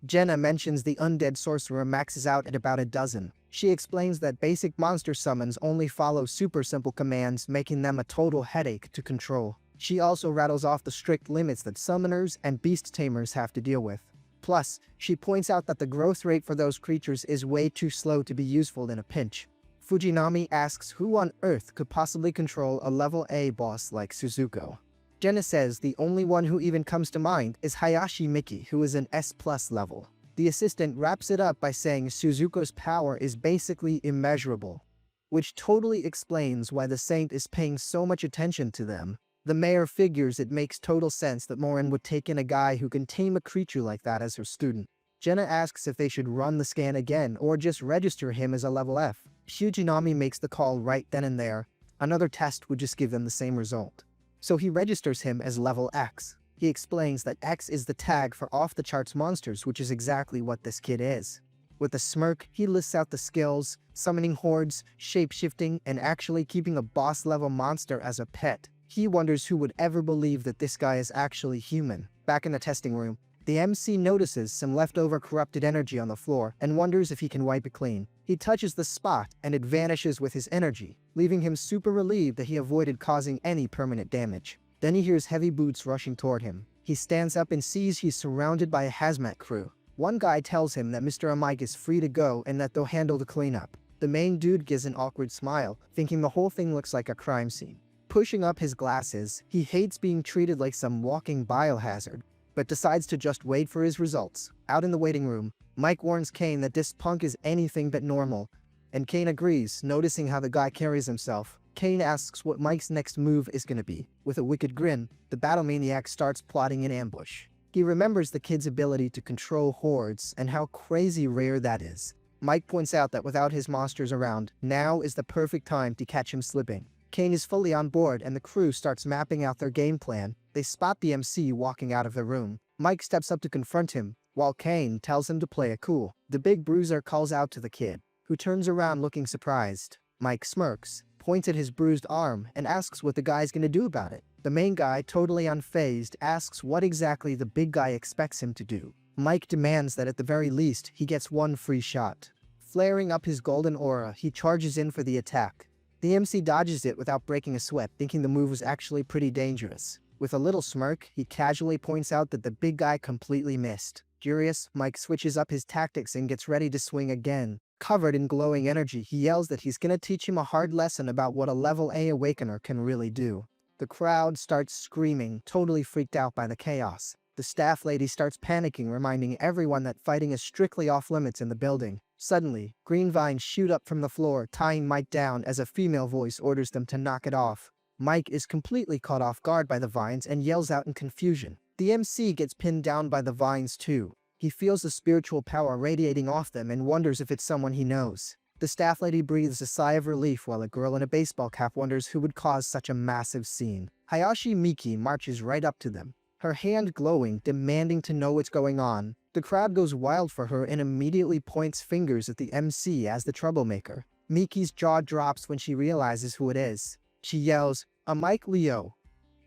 Jenna mentions the undead sorcerer maxes out at about a dozen. She explains that basic monster summons only follow super simple commands, making them a total headache to control. She also rattles off the strict limits that summoners and beast tamers have to deal with. Plus, she points out that the growth rate for those creatures is way too slow to be useful in a pinch. Fujinami asks who on earth could possibly control a level A boss like Suzuko. Jenna says the only one who even comes to mind is Hayashi Miki, who is an S+ level. The assistant wraps it up by saying Suzuko's power is basically immeasurable, which totally explains why the saint is paying so much attention to them. The mayor figures it makes total sense that Morin would take in a guy who can tame a creature like that as her student. Jenna asks if they should run the scan again or just register him as a level F. Fujinami makes the call right then and there. Another test would just give them the same result. so he registers him as level X. He explains that X is the tag for off-the-charts monsters, which is exactly what this kid is. With a smirk, he lists out the skills: summoning hordes, shape-shifting, and actually keeping a boss-level monster as a pet. He wonders who would ever believe that this guy is actually human. Back in the testing room, the MC notices some leftover corrupted energy on the floor and wonders if he can wipe it clean. He touches the spot and it vanishes with his energy, leaving him super relieved that he avoided causing any permanent damage. Then he hears heavy boots rushing toward him. He stands up and sees he's surrounded by a hazmat crew. One guy tells him that Mr. Amike is free to go and that they'll handle the cleanup. The main dude gives an awkward smile, thinking the whole thing looks like a crime scene. Pushing up his glasses, he hates being treated like some walking biohazard, but decides to just wait for his results. Out in the waiting room, Mike warns Kane that this punk is anything but normal, and Kane agrees, noticing how the guy carries himself. Kane asks what Mike's next move is gonna be. With a wicked grin, the battle maniac starts plotting an ambush. He remembers the kid's ability to control hordes and how crazy rare that is. Mike points out that without his monsters around, now is the perfect time to catch him slipping. Kane is fully on board and the crew starts mapping out their game plan. They spot the MC walking out of the room. Mike steps up to confront him, while Kane tells him to play it cool. The big bruiser calls out to the kid, who turns around looking surprised. Mike smirks, points at his bruised arm, and asks what the guy's gonna do about it. The main guy, totally unfazed, asks what exactly the big guy expects him to do. Mike demands that at the very least, he gets one free shot. Flaring up his golden aura, he charges in for the attack. The MC dodges it without breaking a sweat, thinking the move was actually pretty dangerous. With a little smirk, he casually points out that the big guy completely missed. Furious, Mike switches up his tactics and gets ready to swing again. Covered in glowing energy, he yells that he's gonna teach him a hard lesson about what a level A awakener can really do. The crowd starts screaming, totally freaked out by the chaos. The staff lady starts panicking, reminding everyone that fighting is strictly off limits in the building. Suddenly, green vines shoot up from the floor, tying Mike down as a female voice orders them to knock it off. Mike is completely caught off guard by the vines and yells out in confusion. The MC gets pinned down by the vines too. He feels the spiritual power radiating off them and wonders if it's someone he knows. The staff lady breathes a sigh of relief while a girl in a baseball cap wonders who would cause such a massive scene. Hayashi Miki marches right up to them, her hand glowing, demanding to know what's going on. The crowd goes wild for her and immediately points fingers at the MC as the troublemaker. Miki's jaw drops when she realizes who it is. She yells, "Amike Leo,"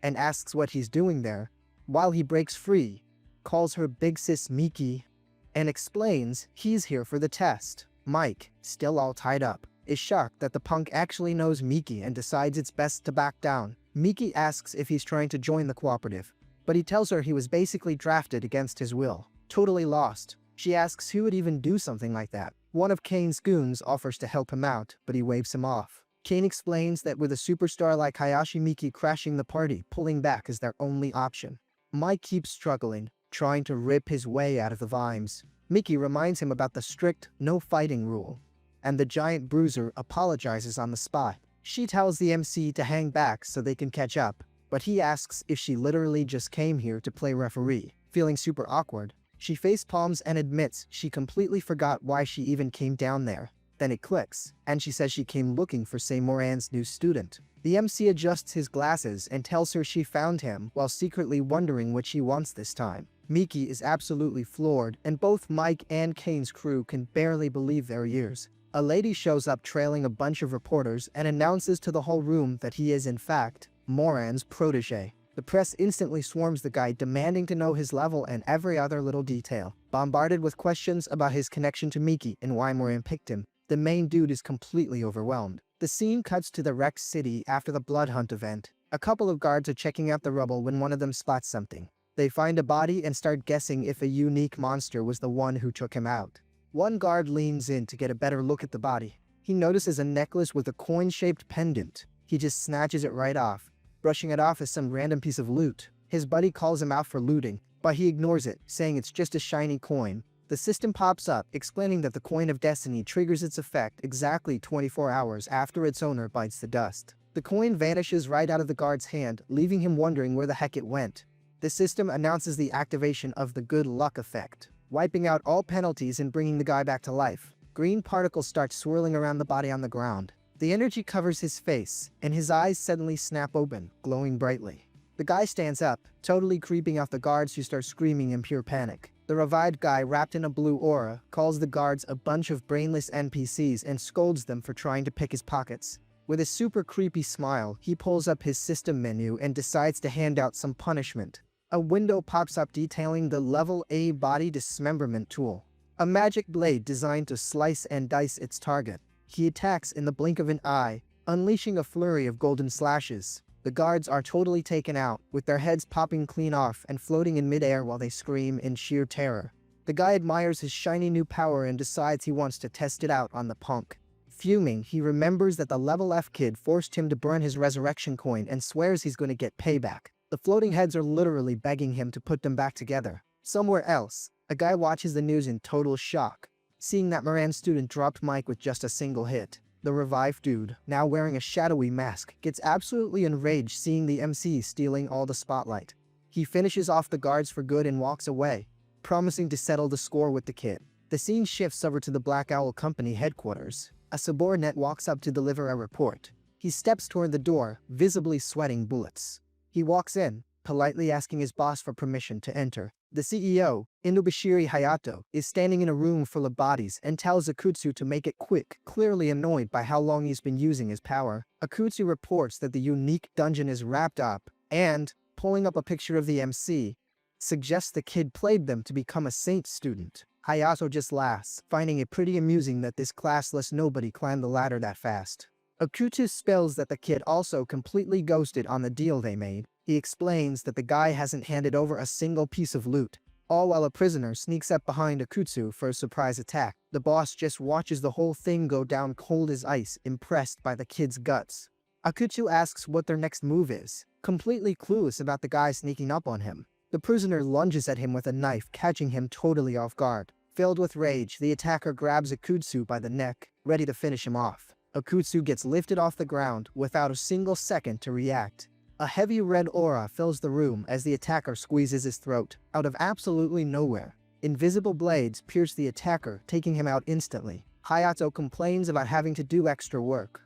and asks what he's doing there, while he breaks free, calls her Big Sis Miki, and explains he's here for the test. Mike, still all tied up, is shocked that the punk actually knows Miki and decides it's best to back down. Miki asks if he's trying to join the cooperative, but he tells her he was basically drafted against his will. Totally lost, she asks who would even do something like that. One of Kane's goons offers to help him out, but he waves him off. Kane explains that with a superstar like Hayashi Miki crashing the party, pulling back is their only option. Mike keeps struggling, trying to rip his way out of the vines. Miki reminds him about the strict no fighting rule, and the giant bruiser apologizes on the spot. She tells the MC to hang back so they can catch up, but he asks if she literally just came here to play referee. Feeling super awkward, she facepalms and admits she completely forgot why she even came down there. Then it clicks, and she says she came looking for Seymour's new student. The MC adjusts his glasses and tells her she found him while secretly wondering what she wants this time. Miki is absolutely floored, and both Mike and Kane's crew can barely believe their ears. A lady shows up trailing a bunch of reporters and announces to the whole room that he is in fact Moran's protege. The press instantly swarms the guy, demanding to know his level and every other little detail. Bombarded with questions about his connection to Miki and why Moran picked him, the main dude is completely overwhelmed. The scene cuts to the wrecked city after the blood hunt event. A couple of guards are checking out the rubble when one of them spots something. They find a body and start guessing if a unique monster was the one who took him out. One guard leans in to get a better look at the body. He notices a necklace with a coin-shaped pendant. He just snatches it right off, brushing it off as some random piece of loot. His buddy calls him out for looting, but he ignores it, saying it's just a shiny coin. The system pops up, explaining that the coin of destiny triggers its effect exactly 24 hours after its owner bites the dust. The coin vanishes right out of the guard's hand, leaving him wondering where the heck it went. The system announces the activation of the good luck effect, wiping out all penalties and bringing the guy back to life. Green particles start swirling around the body on the ground. The energy covers his face, and his eyes suddenly snap open, glowing brightly. The guy stands up, totally creeping out the guards who start screaming in pure panic. The revived guy wrapped in a blue aura calls the guards a bunch of brainless NPCs and scolds them for trying to pick his pockets. With a super creepy smile, he pulls up his system menu and decides to hand out some punishment. A window pops up detailing the level A body dismemberment tool, a magic blade designed to slice and dice its target. He attacks in the blink of an eye, unleashing a flurry of golden slashes. The guards are totally taken out, with their heads popping clean off and floating in midair while they scream in sheer terror. The guy admires his shiny new power and decides he wants to test it out on the punk. Fuming, he remembers that the level F kid forced him to burn his resurrection coin and swears he's going to get payback. The floating heads are literally begging him to put them back together. Somewhere else, a guy watches the news in total shock, seeing that Moran's student dropped Mike with just a single hit. The revived dude, now wearing a shadowy mask, gets absolutely enraged seeing the MC stealing all the spotlight. He finishes off the guards for good and walks away, promising to settle the score with the kid. The scene shifts over to the Black Owl Company headquarters. A subordinate walks up to deliver a report. He steps toward the door, visibly sweating bullets. He walks in, politely asking his boss for permission to enter. The CEO, Inubashiri Hayato, is standing in a room full of bodies and tells Akutsu to make it quick, clearly annoyed by how long he's been using his power. Akutsu reports that the unique dungeon is wrapped up and, pulling up a picture of the MC, suggests the kid played them to become a saint student. Hayato just laughs, finding it pretty amusing that this classless nobody climbed the ladder that fast. Akutsu spells that the kid also completely ghosted on the deal they made. He explains that the guy hasn't handed over a single piece of loot, all while a prisoner sneaks up behind Akutsu for a surprise attack. The boss just watches the whole thing go down cold as ice, impressed by the kid's guts. Akutsu asks what their next move is, completely clueless about the guy sneaking up on him. The prisoner lunges at him with a knife, catching him totally off guard. Filled with rage, the attacker grabs Akutsu by the neck, ready to finish him off. Akutsu gets lifted off the ground without a single second to react. A heavy red aura fills the room as the attacker squeezes his throat, out of absolutely nowhere. Invisible blades pierce the attacker, taking him out instantly. Hayato complains about having to do extra work,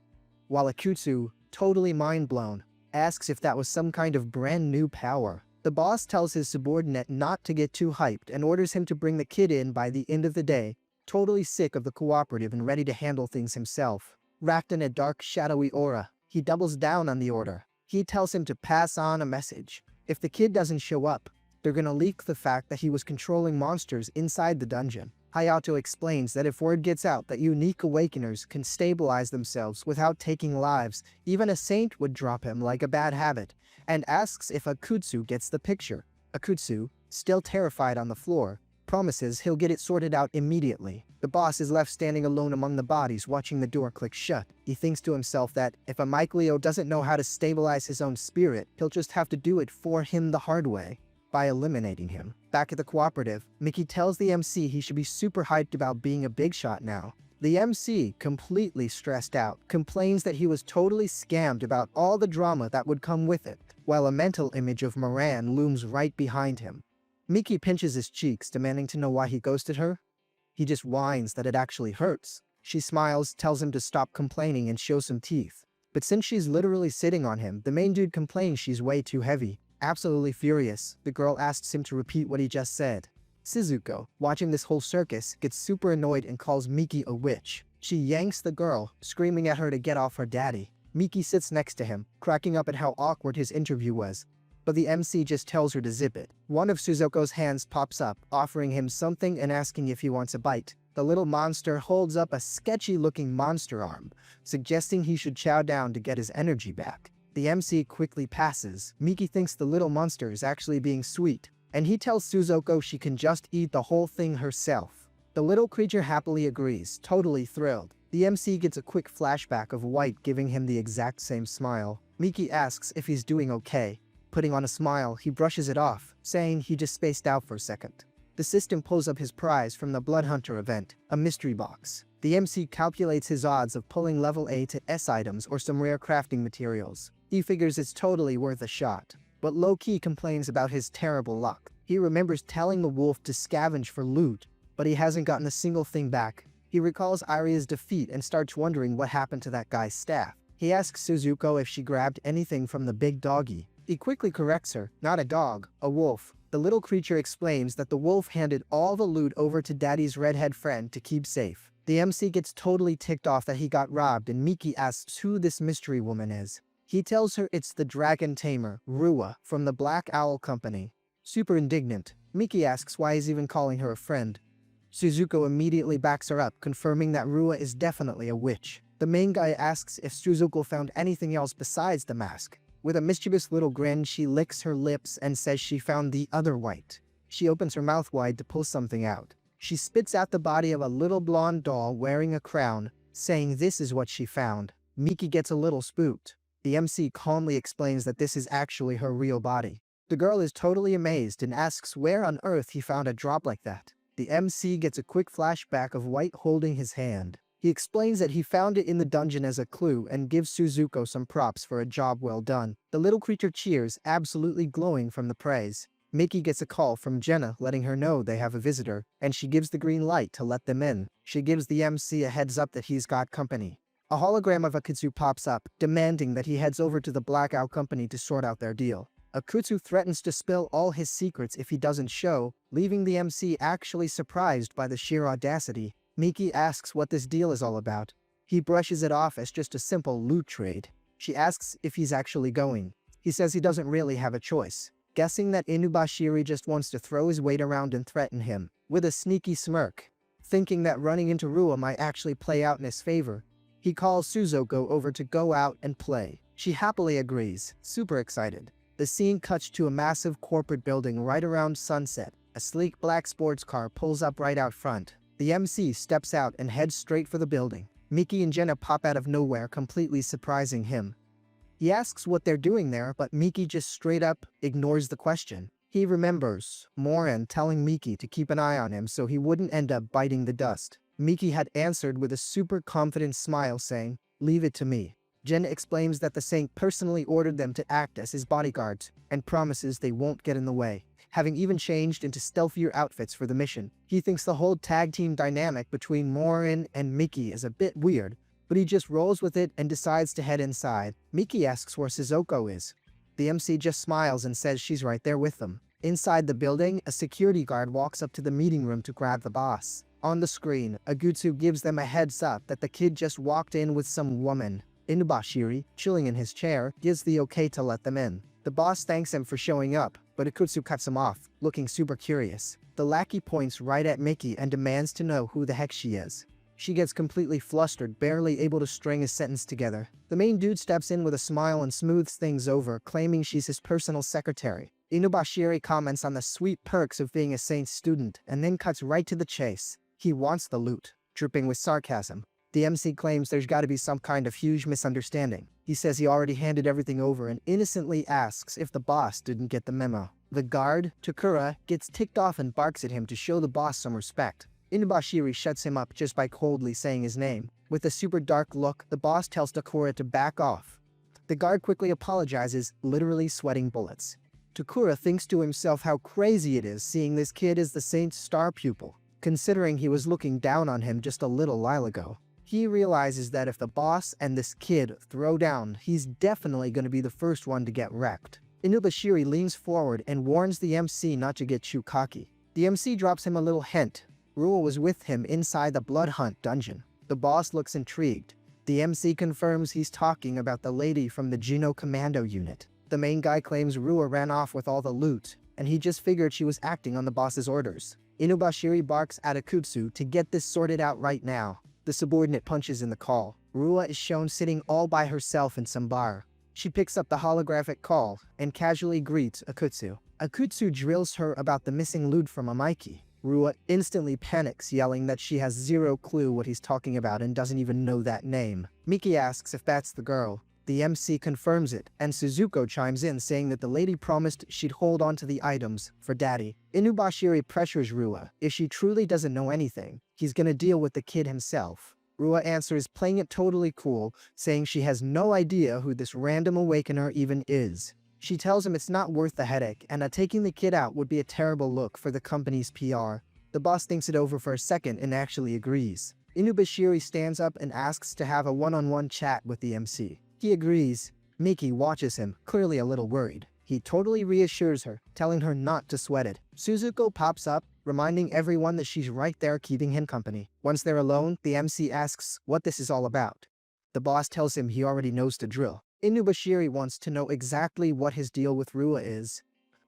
while Akutsu, totally mind-blown, asks if that was some kind of brand new power. The boss tells his subordinate not to get too hyped and orders him to bring the kid in by the end of the day, totally sick of the cooperative and ready to handle things himself. Wrapped in a dark, shadowy aura, he doubles down on the order. He tells him to pass on a message. If the kid doesn't show up, they're gonna leak the fact that he was controlling monsters inside the dungeon. Hayato explains that if word gets out that unique awakeners can stabilize themselves without taking lives, even a saint would drop him like a bad habit, and asks if Akutsu gets the picture. Akutsu, still terrified on the floor, promises he'll get it sorted out immediately. The boss is left standing alone among the bodies watching the door click shut. He thinks to himself that if a Mike Leo doesn't know how to stabilize his own spirit, he'll just have to do it for him the hard way, by eliminating him. Back at the cooperative, Mickey tells the MC he should be super hyped about being a big shot now. The MC, completely stressed out, complains that he was totally scammed about all the drama that would come with it, while a mental image of Moran looms right behind him. Mickey pinches his cheeks, demanding to know why he ghosted her. He just whines that it actually hurts. She smiles, tells him to stop complaining and show some teeth. But since she's literally sitting on him, the main dude complains she's way too heavy. Absolutely furious, the girl asks him to repeat what he just said. Shizuko, watching this whole circus, gets super annoyed and calls Miki a witch. She yanks the girl, screaming at her to get off her daddy. Miki sits next to him, cracking up at how awkward his interview was. But the MC just tells her to zip it. One of Suzuko's hands pops up, offering him something and asking if he wants a bite. The little monster holds up a sketchy-looking monster arm, suggesting he should chow down to get his energy back. The MC quickly passes. Miki thinks the little monster is actually being sweet, and he tells Suzuko she can just eat the whole thing herself. The little creature happily agrees, totally thrilled. The MC gets a quick flashback of White giving him the exact same smile. Miki asks if he's doing okay. Putting on a smile, he brushes it off, saying he just spaced out for a second. The system pulls up his prize from the Blood Hunter event, a mystery box. The MC calculates his odds of pulling level A to S items or some rare crafting materials. He figures it's totally worth a shot, but low-key complains about his terrible luck. He remembers telling the wolf to scavenge for loot, but he hasn't gotten a single thing back. He recalls Aria's defeat and starts wondering what happened to that guy's staff. He asks Suzuko if she grabbed anything from the big doggy, He quickly corrects her, not a dog, a wolf. The little creature explains that the wolf handed all the loot over to Daddy's redhead friend to keep safe. The MC gets totally ticked off that he got robbed and Miki asks who this mystery woman is. He tells her it's the dragon tamer, Rua, from the Black Owl Company. Super indignant, Miki asks why he's even calling her a friend. Suzuko immediately backs her up, confirming that Rua is definitely a witch. The main guy asks if Suzuko found anything else besides the mask. With a mischievous little grin, she licks her lips and says she found the other white. She opens her mouth wide to pull something out. She spits out the body of a little blonde doll wearing a crown, saying this is what she found. Miki gets a little spooked. The MC calmly explains that this is actually her real body. The girl is totally amazed and asks where on earth he found a drop like that. The MC gets a quick flashback of White holding his hand. He explains that he found it in the dungeon as a clue and gives Suzuko some props for a job well done. The little creature cheers, absolutely glowing from the praise. Miki gets a call from Jenna letting her know they have a visitor, and she gives the green light to let them in. She gives the MC a heads up that he's got company. A hologram of Akutsu pops up, demanding that he heads over to the Black Owl Company to sort out their deal. Akutsu threatens to spill all his secrets if he doesn't show, leaving the MC actually surprised by the sheer audacity. Miki asks what this deal is all about. He brushes it off as just a simple loot trade. She asks if he's actually going. He says he doesn't really have a choice, guessing that Inubashiri just wants to throw his weight around and threaten him, with a sneaky smirk. Thinking that running into Rua might actually play out in his favor, he calls Suzuko over to go out and play. She happily agrees, super excited. The scene cuts to a massive corporate building right around sunset. A sleek black sports car pulls up right out front. The MC steps out and heads straight for the building. Miki and Jenna pop out of nowhere, completely surprising him. He asks what they're doing there, but Miki just straight up ignores the question. He remembers Moran telling Miki to keep an eye on him so he wouldn't end up biting the dust. Miki had answered with a super confident smile saying, "Leave it to me." Jenna explains that the saint personally ordered them to act as his bodyguards and promises they won't get in the way, having even changed into stealthier outfits for the mission. He thinks the whole tag team dynamic between Morin and Miki is a bit weird, but he just rolls with it and decides to head inside. Miki asks where Suzuko is. The MC just smiles and says she's right there with them. Inside the building, a security guard walks up to the meeting room to grab the boss. On the screen, Agutsu gives them a heads up that the kid just walked in with some woman. Inubashiri, chilling in his chair, gives the okay to let them in. The boss thanks him for showing up, but Akutsu cuts him off, looking super curious. The lackey points right at Miki and demands to know who the heck she is. She gets completely flustered, barely able to string a sentence together. The main dude steps in with a smile and smooths things over, claiming she's his personal secretary. Inubashiri comments on the sweet perks of being a Saint's student, and then cuts right to the chase. He wants the loot, dripping with sarcasm. The MC claims there's gotta be some kind of huge misunderstanding. He says he already handed everything over and innocently asks if the boss didn't get the memo. The guard, Takura, gets ticked off and barks at him to show the boss some respect. Inubashiri shuts him up just by coldly saying his name. With a super dark look, the boss tells Takura to back off. The guard quickly apologizes, literally sweating bullets. Takura thinks to himself how crazy it is seeing this kid as the Saint's star pupil, considering he was looking down on him just a little while ago. He realizes that if the boss and this kid throw down, he's definitely going to be the first one to get wrecked. Inubashiri leans forward and warns the MC not to get too cocky. The MC drops him a little hint. Rua was with him inside the Blood Hunt dungeon. The boss looks intrigued. The MC confirms he's talking about the lady from the Juno Commando unit. The main guy claims Rua ran off with all the loot, and he just figured she was acting on the boss's orders. Inubashiri barks at Akutsu to get this sorted out right now. The subordinate punches in the call. Rua is shown sitting all by herself in some bar. She picks up the holographic call and casually greets Akutsu. Akutsu drills her about the missing loot from Amaiki. Rua instantly panics, yelling that she has zero clue what he's talking about and doesn't even know that name. Miki asks if that's the girl. The MC confirms it, and Suzuko chimes in saying that the lady promised she'd hold on to the items for Daddy. Inubashiri pressures Rua. If she truly doesn't know anything, he's gonna deal with the kid himself. Rua answers playing it totally cool, saying she has no idea who this random awakener even is. She tells him it's not worth the headache, and that taking the kid out would be a terrible look for the company's PR. The boss thinks it over for a second and actually agrees. Inubashiri stands up and asks to have a one-on-one chat with the MC. He agrees. Miki watches him, clearly a little worried. He totally reassures her, telling her not to sweat it. Suzuko pops up, reminding everyone that she's right there keeping him company. Once they're alone, the MC asks what this is all about. The boss tells him he already knows the drill. Inubashiri wants to know exactly what his deal with Rua is,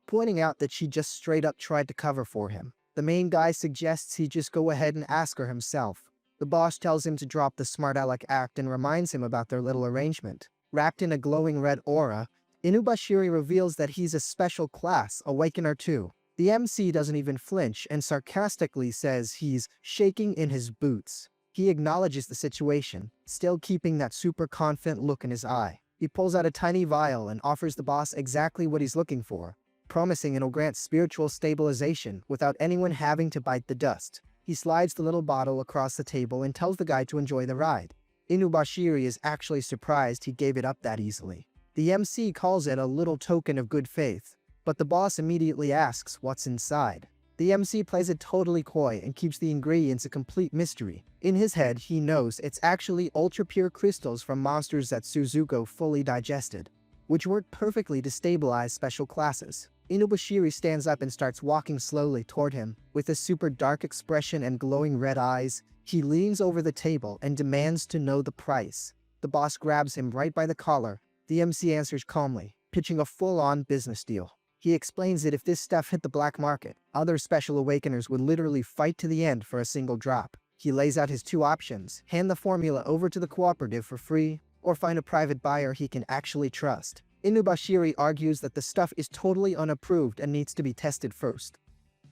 pointing out that she just straight up tried to cover for him. The main guy suggests he just go ahead and ask her himself. The boss tells him to drop the smart aleck act and reminds him about their little arrangement. Wrapped in a glowing red aura, Inubashiri reveals that he's a special class, Awakener 2. The MC doesn't even flinch and sarcastically says he's shaking in his boots. He acknowledges the situation, still keeping that super confident look in his eye. He pulls out a tiny vial and offers the boss exactly what he's looking for, promising it'll grant spiritual stabilization without anyone having to bite the dust. He slides the little bottle across the table and tells the guy to enjoy the ride. Inubashiri is actually surprised he gave it up that easily. The MC calls it a little token of good faith, but the boss immediately asks what's inside. The MC plays it totally coy and keeps the ingredients a complete mystery. In his head, he knows it's actually ultra-pure crystals from monsters that Suzuko fully digested, which work perfectly to stabilize special classes. Inubashiri stands up and starts walking slowly toward him. With a super dark expression and glowing red eyes, he leans over the table and demands to know the price. The boss grabs him right by the collar. The MC answers calmly, pitching a full-on business deal. He explains that if this stuff hit the black market, other special awakeners would literally fight to the end for a single drop. He lays out his two options: hand the formula over to the cooperative for free, or find a private buyer he can actually trust. Inubashiri argues that the stuff is totally unapproved and needs to be tested first.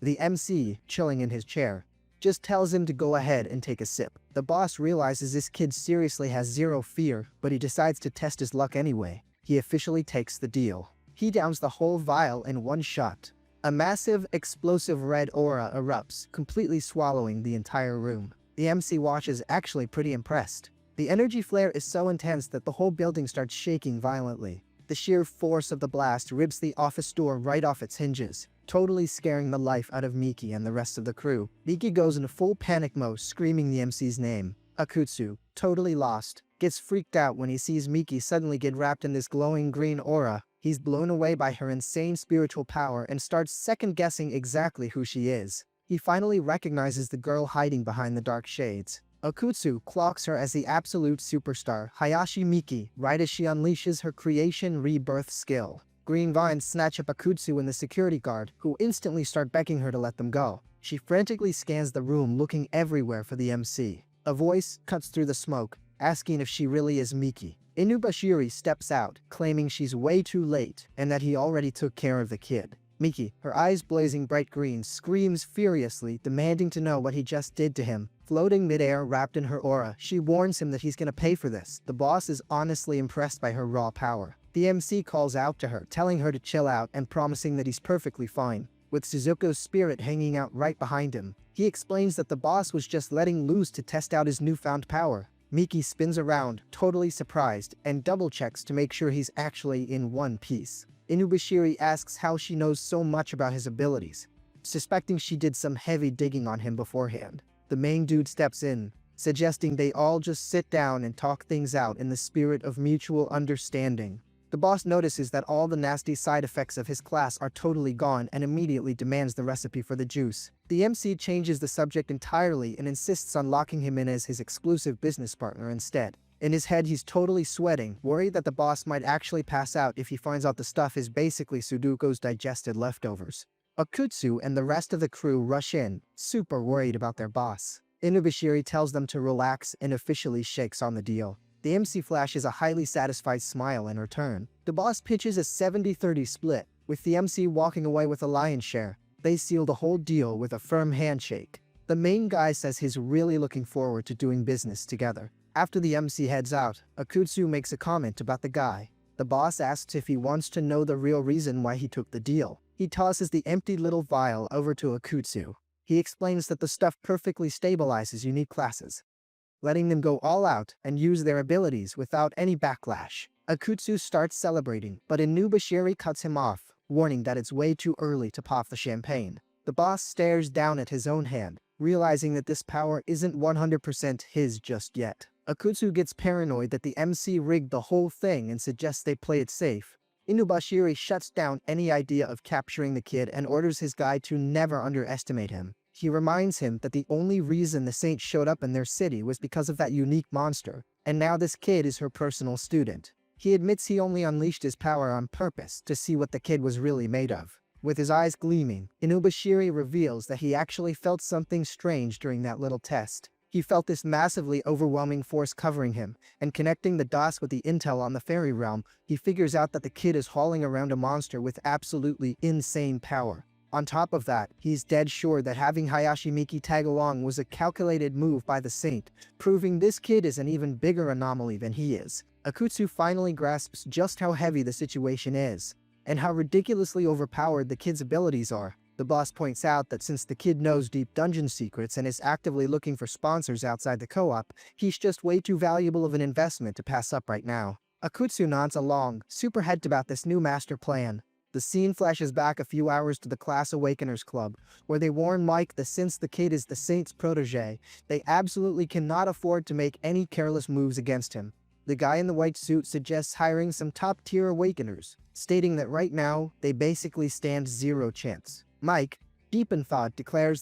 The MC, chilling in his chair, just tells him to go ahead and take a sip. The boss realizes this kid seriously has zero fear, but he decides to test his luck anyway. He officially takes the deal. He downs the whole vial in one shot. A massive, explosive red aura erupts, completely swallowing the entire room. The MC watches, actually pretty impressed. The energy flare is so intense that the whole building starts shaking violently. The sheer force of the blast rips the office door right off its hinges, totally scaring the life out of Miki and the rest of the crew. Miki goes into full panic mode, screaming the MC's name. Akutsu, totally lost, gets freaked out when he sees Miki suddenly get wrapped in this glowing green aura. He's blown away by her insane spiritual power and starts second-guessing exactly who she is. He finally recognizes the girl hiding behind the dark shades. Akutsu clocks her as the absolute superstar, Hayashi Miki, right as she unleashes her creation rebirth skill. Green vines snatch up Akutsu and the security guard, who instantly start begging her to let them go. She frantically scans the room, looking everywhere for the MC. A voice cuts through the smoke, asking if she really is Miki. Inubashiri steps out, claiming she's way too late and that he already took care of the kid. Miki, her eyes blazing bright green, screams furiously, demanding to know what he just did to him. Floating midair wrapped in her aura, she warns him that he's gonna pay for this. The boss is honestly impressed by her raw power. The MC calls out to her, telling her to chill out and promising that he's perfectly fine. With Suzuko's spirit hanging out right behind him, he explains that the boss was just letting loose to test out his newfound power. Miki spins around, totally surprised, and double-checks to make sure he's actually in one piece. Inubashiri asks how she knows so much about his abilities, suspecting she did some heavy digging on him beforehand. The main dude steps in, suggesting they all just sit down and talk things out in the spirit of mutual understanding. The boss notices that all the nasty side effects of his class are totally gone and immediately demands the recipe for the juice. The MC changes the subject entirely and insists on locking him in as his exclusive business partner instead. In his head, he's totally sweating, worried that the boss might actually pass out if he finds out the stuff is basically Sudoku's digested leftovers. Akutsu and the rest of the crew rush in, super worried about their boss. Inubashiri tells them to relax and officially shakes on the deal. The MC flashes a highly satisfied smile in return. The boss pitches a 70-30 split, with the MC walking away with a lion's share. They seal the whole deal with a firm handshake. The main guy says he's really looking forward to doing business together. After the MC heads out, Akutsu makes a comment about the guy. The boss asks if he wants to know the real reason why he took the deal. He tosses the empty little vial over to Akutsu. He explains that the stuff perfectly stabilizes unique classes, letting them go all out and use their abilities without any backlash. Akutsu starts celebrating, but Inubashiri cuts him off, warning that it's way too early to pop the champagne. The boss stares down at his own hand, realizing that this power isn't 100% his just yet. Akutsu gets paranoid that the MC rigged the whole thing and suggests they play it safe, Inubashiri shuts down any idea of capturing the kid and orders his guy to never underestimate him. He reminds him that the only reason the Saint showed up in their city was because of that unique monster, and now this kid is her personal student. He admits he only unleashed his power on purpose to see what the kid was really made of. With his eyes gleaming, Inubashiri reveals that he actually felt something strange during that little test. He felt this massively overwhelming force covering him, and connecting the dots with the intel on the fairy realm, he figures out that the kid is hauling around a monster with absolutely insane power. On top of that, he's dead sure that having Hayashimiki tag along was a calculated move by the Saint, proving this kid is an even bigger anomaly than he is. Akutsu finally grasps just how heavy the situation is, and how ridiculously overpowered the kid's abilities are. The boss points out that since the kid knows deep dungeon secrets and is actively looking for sponsors outside the co-op, he's just way too valuable of an investment to pass up right now. Akutsu nods along, super hyped about this new master plan. The scene flashes back a few hours to the Class Awakeners Club, where they warn Mike that since the kid is the Saint's protege, they absolutely cannot afford to make any careless moves against him. The guy in the white suit suggests hiring some top-tier Awakeners, stating that right now, they basically stand zero chance. Mike, deep in thought, declares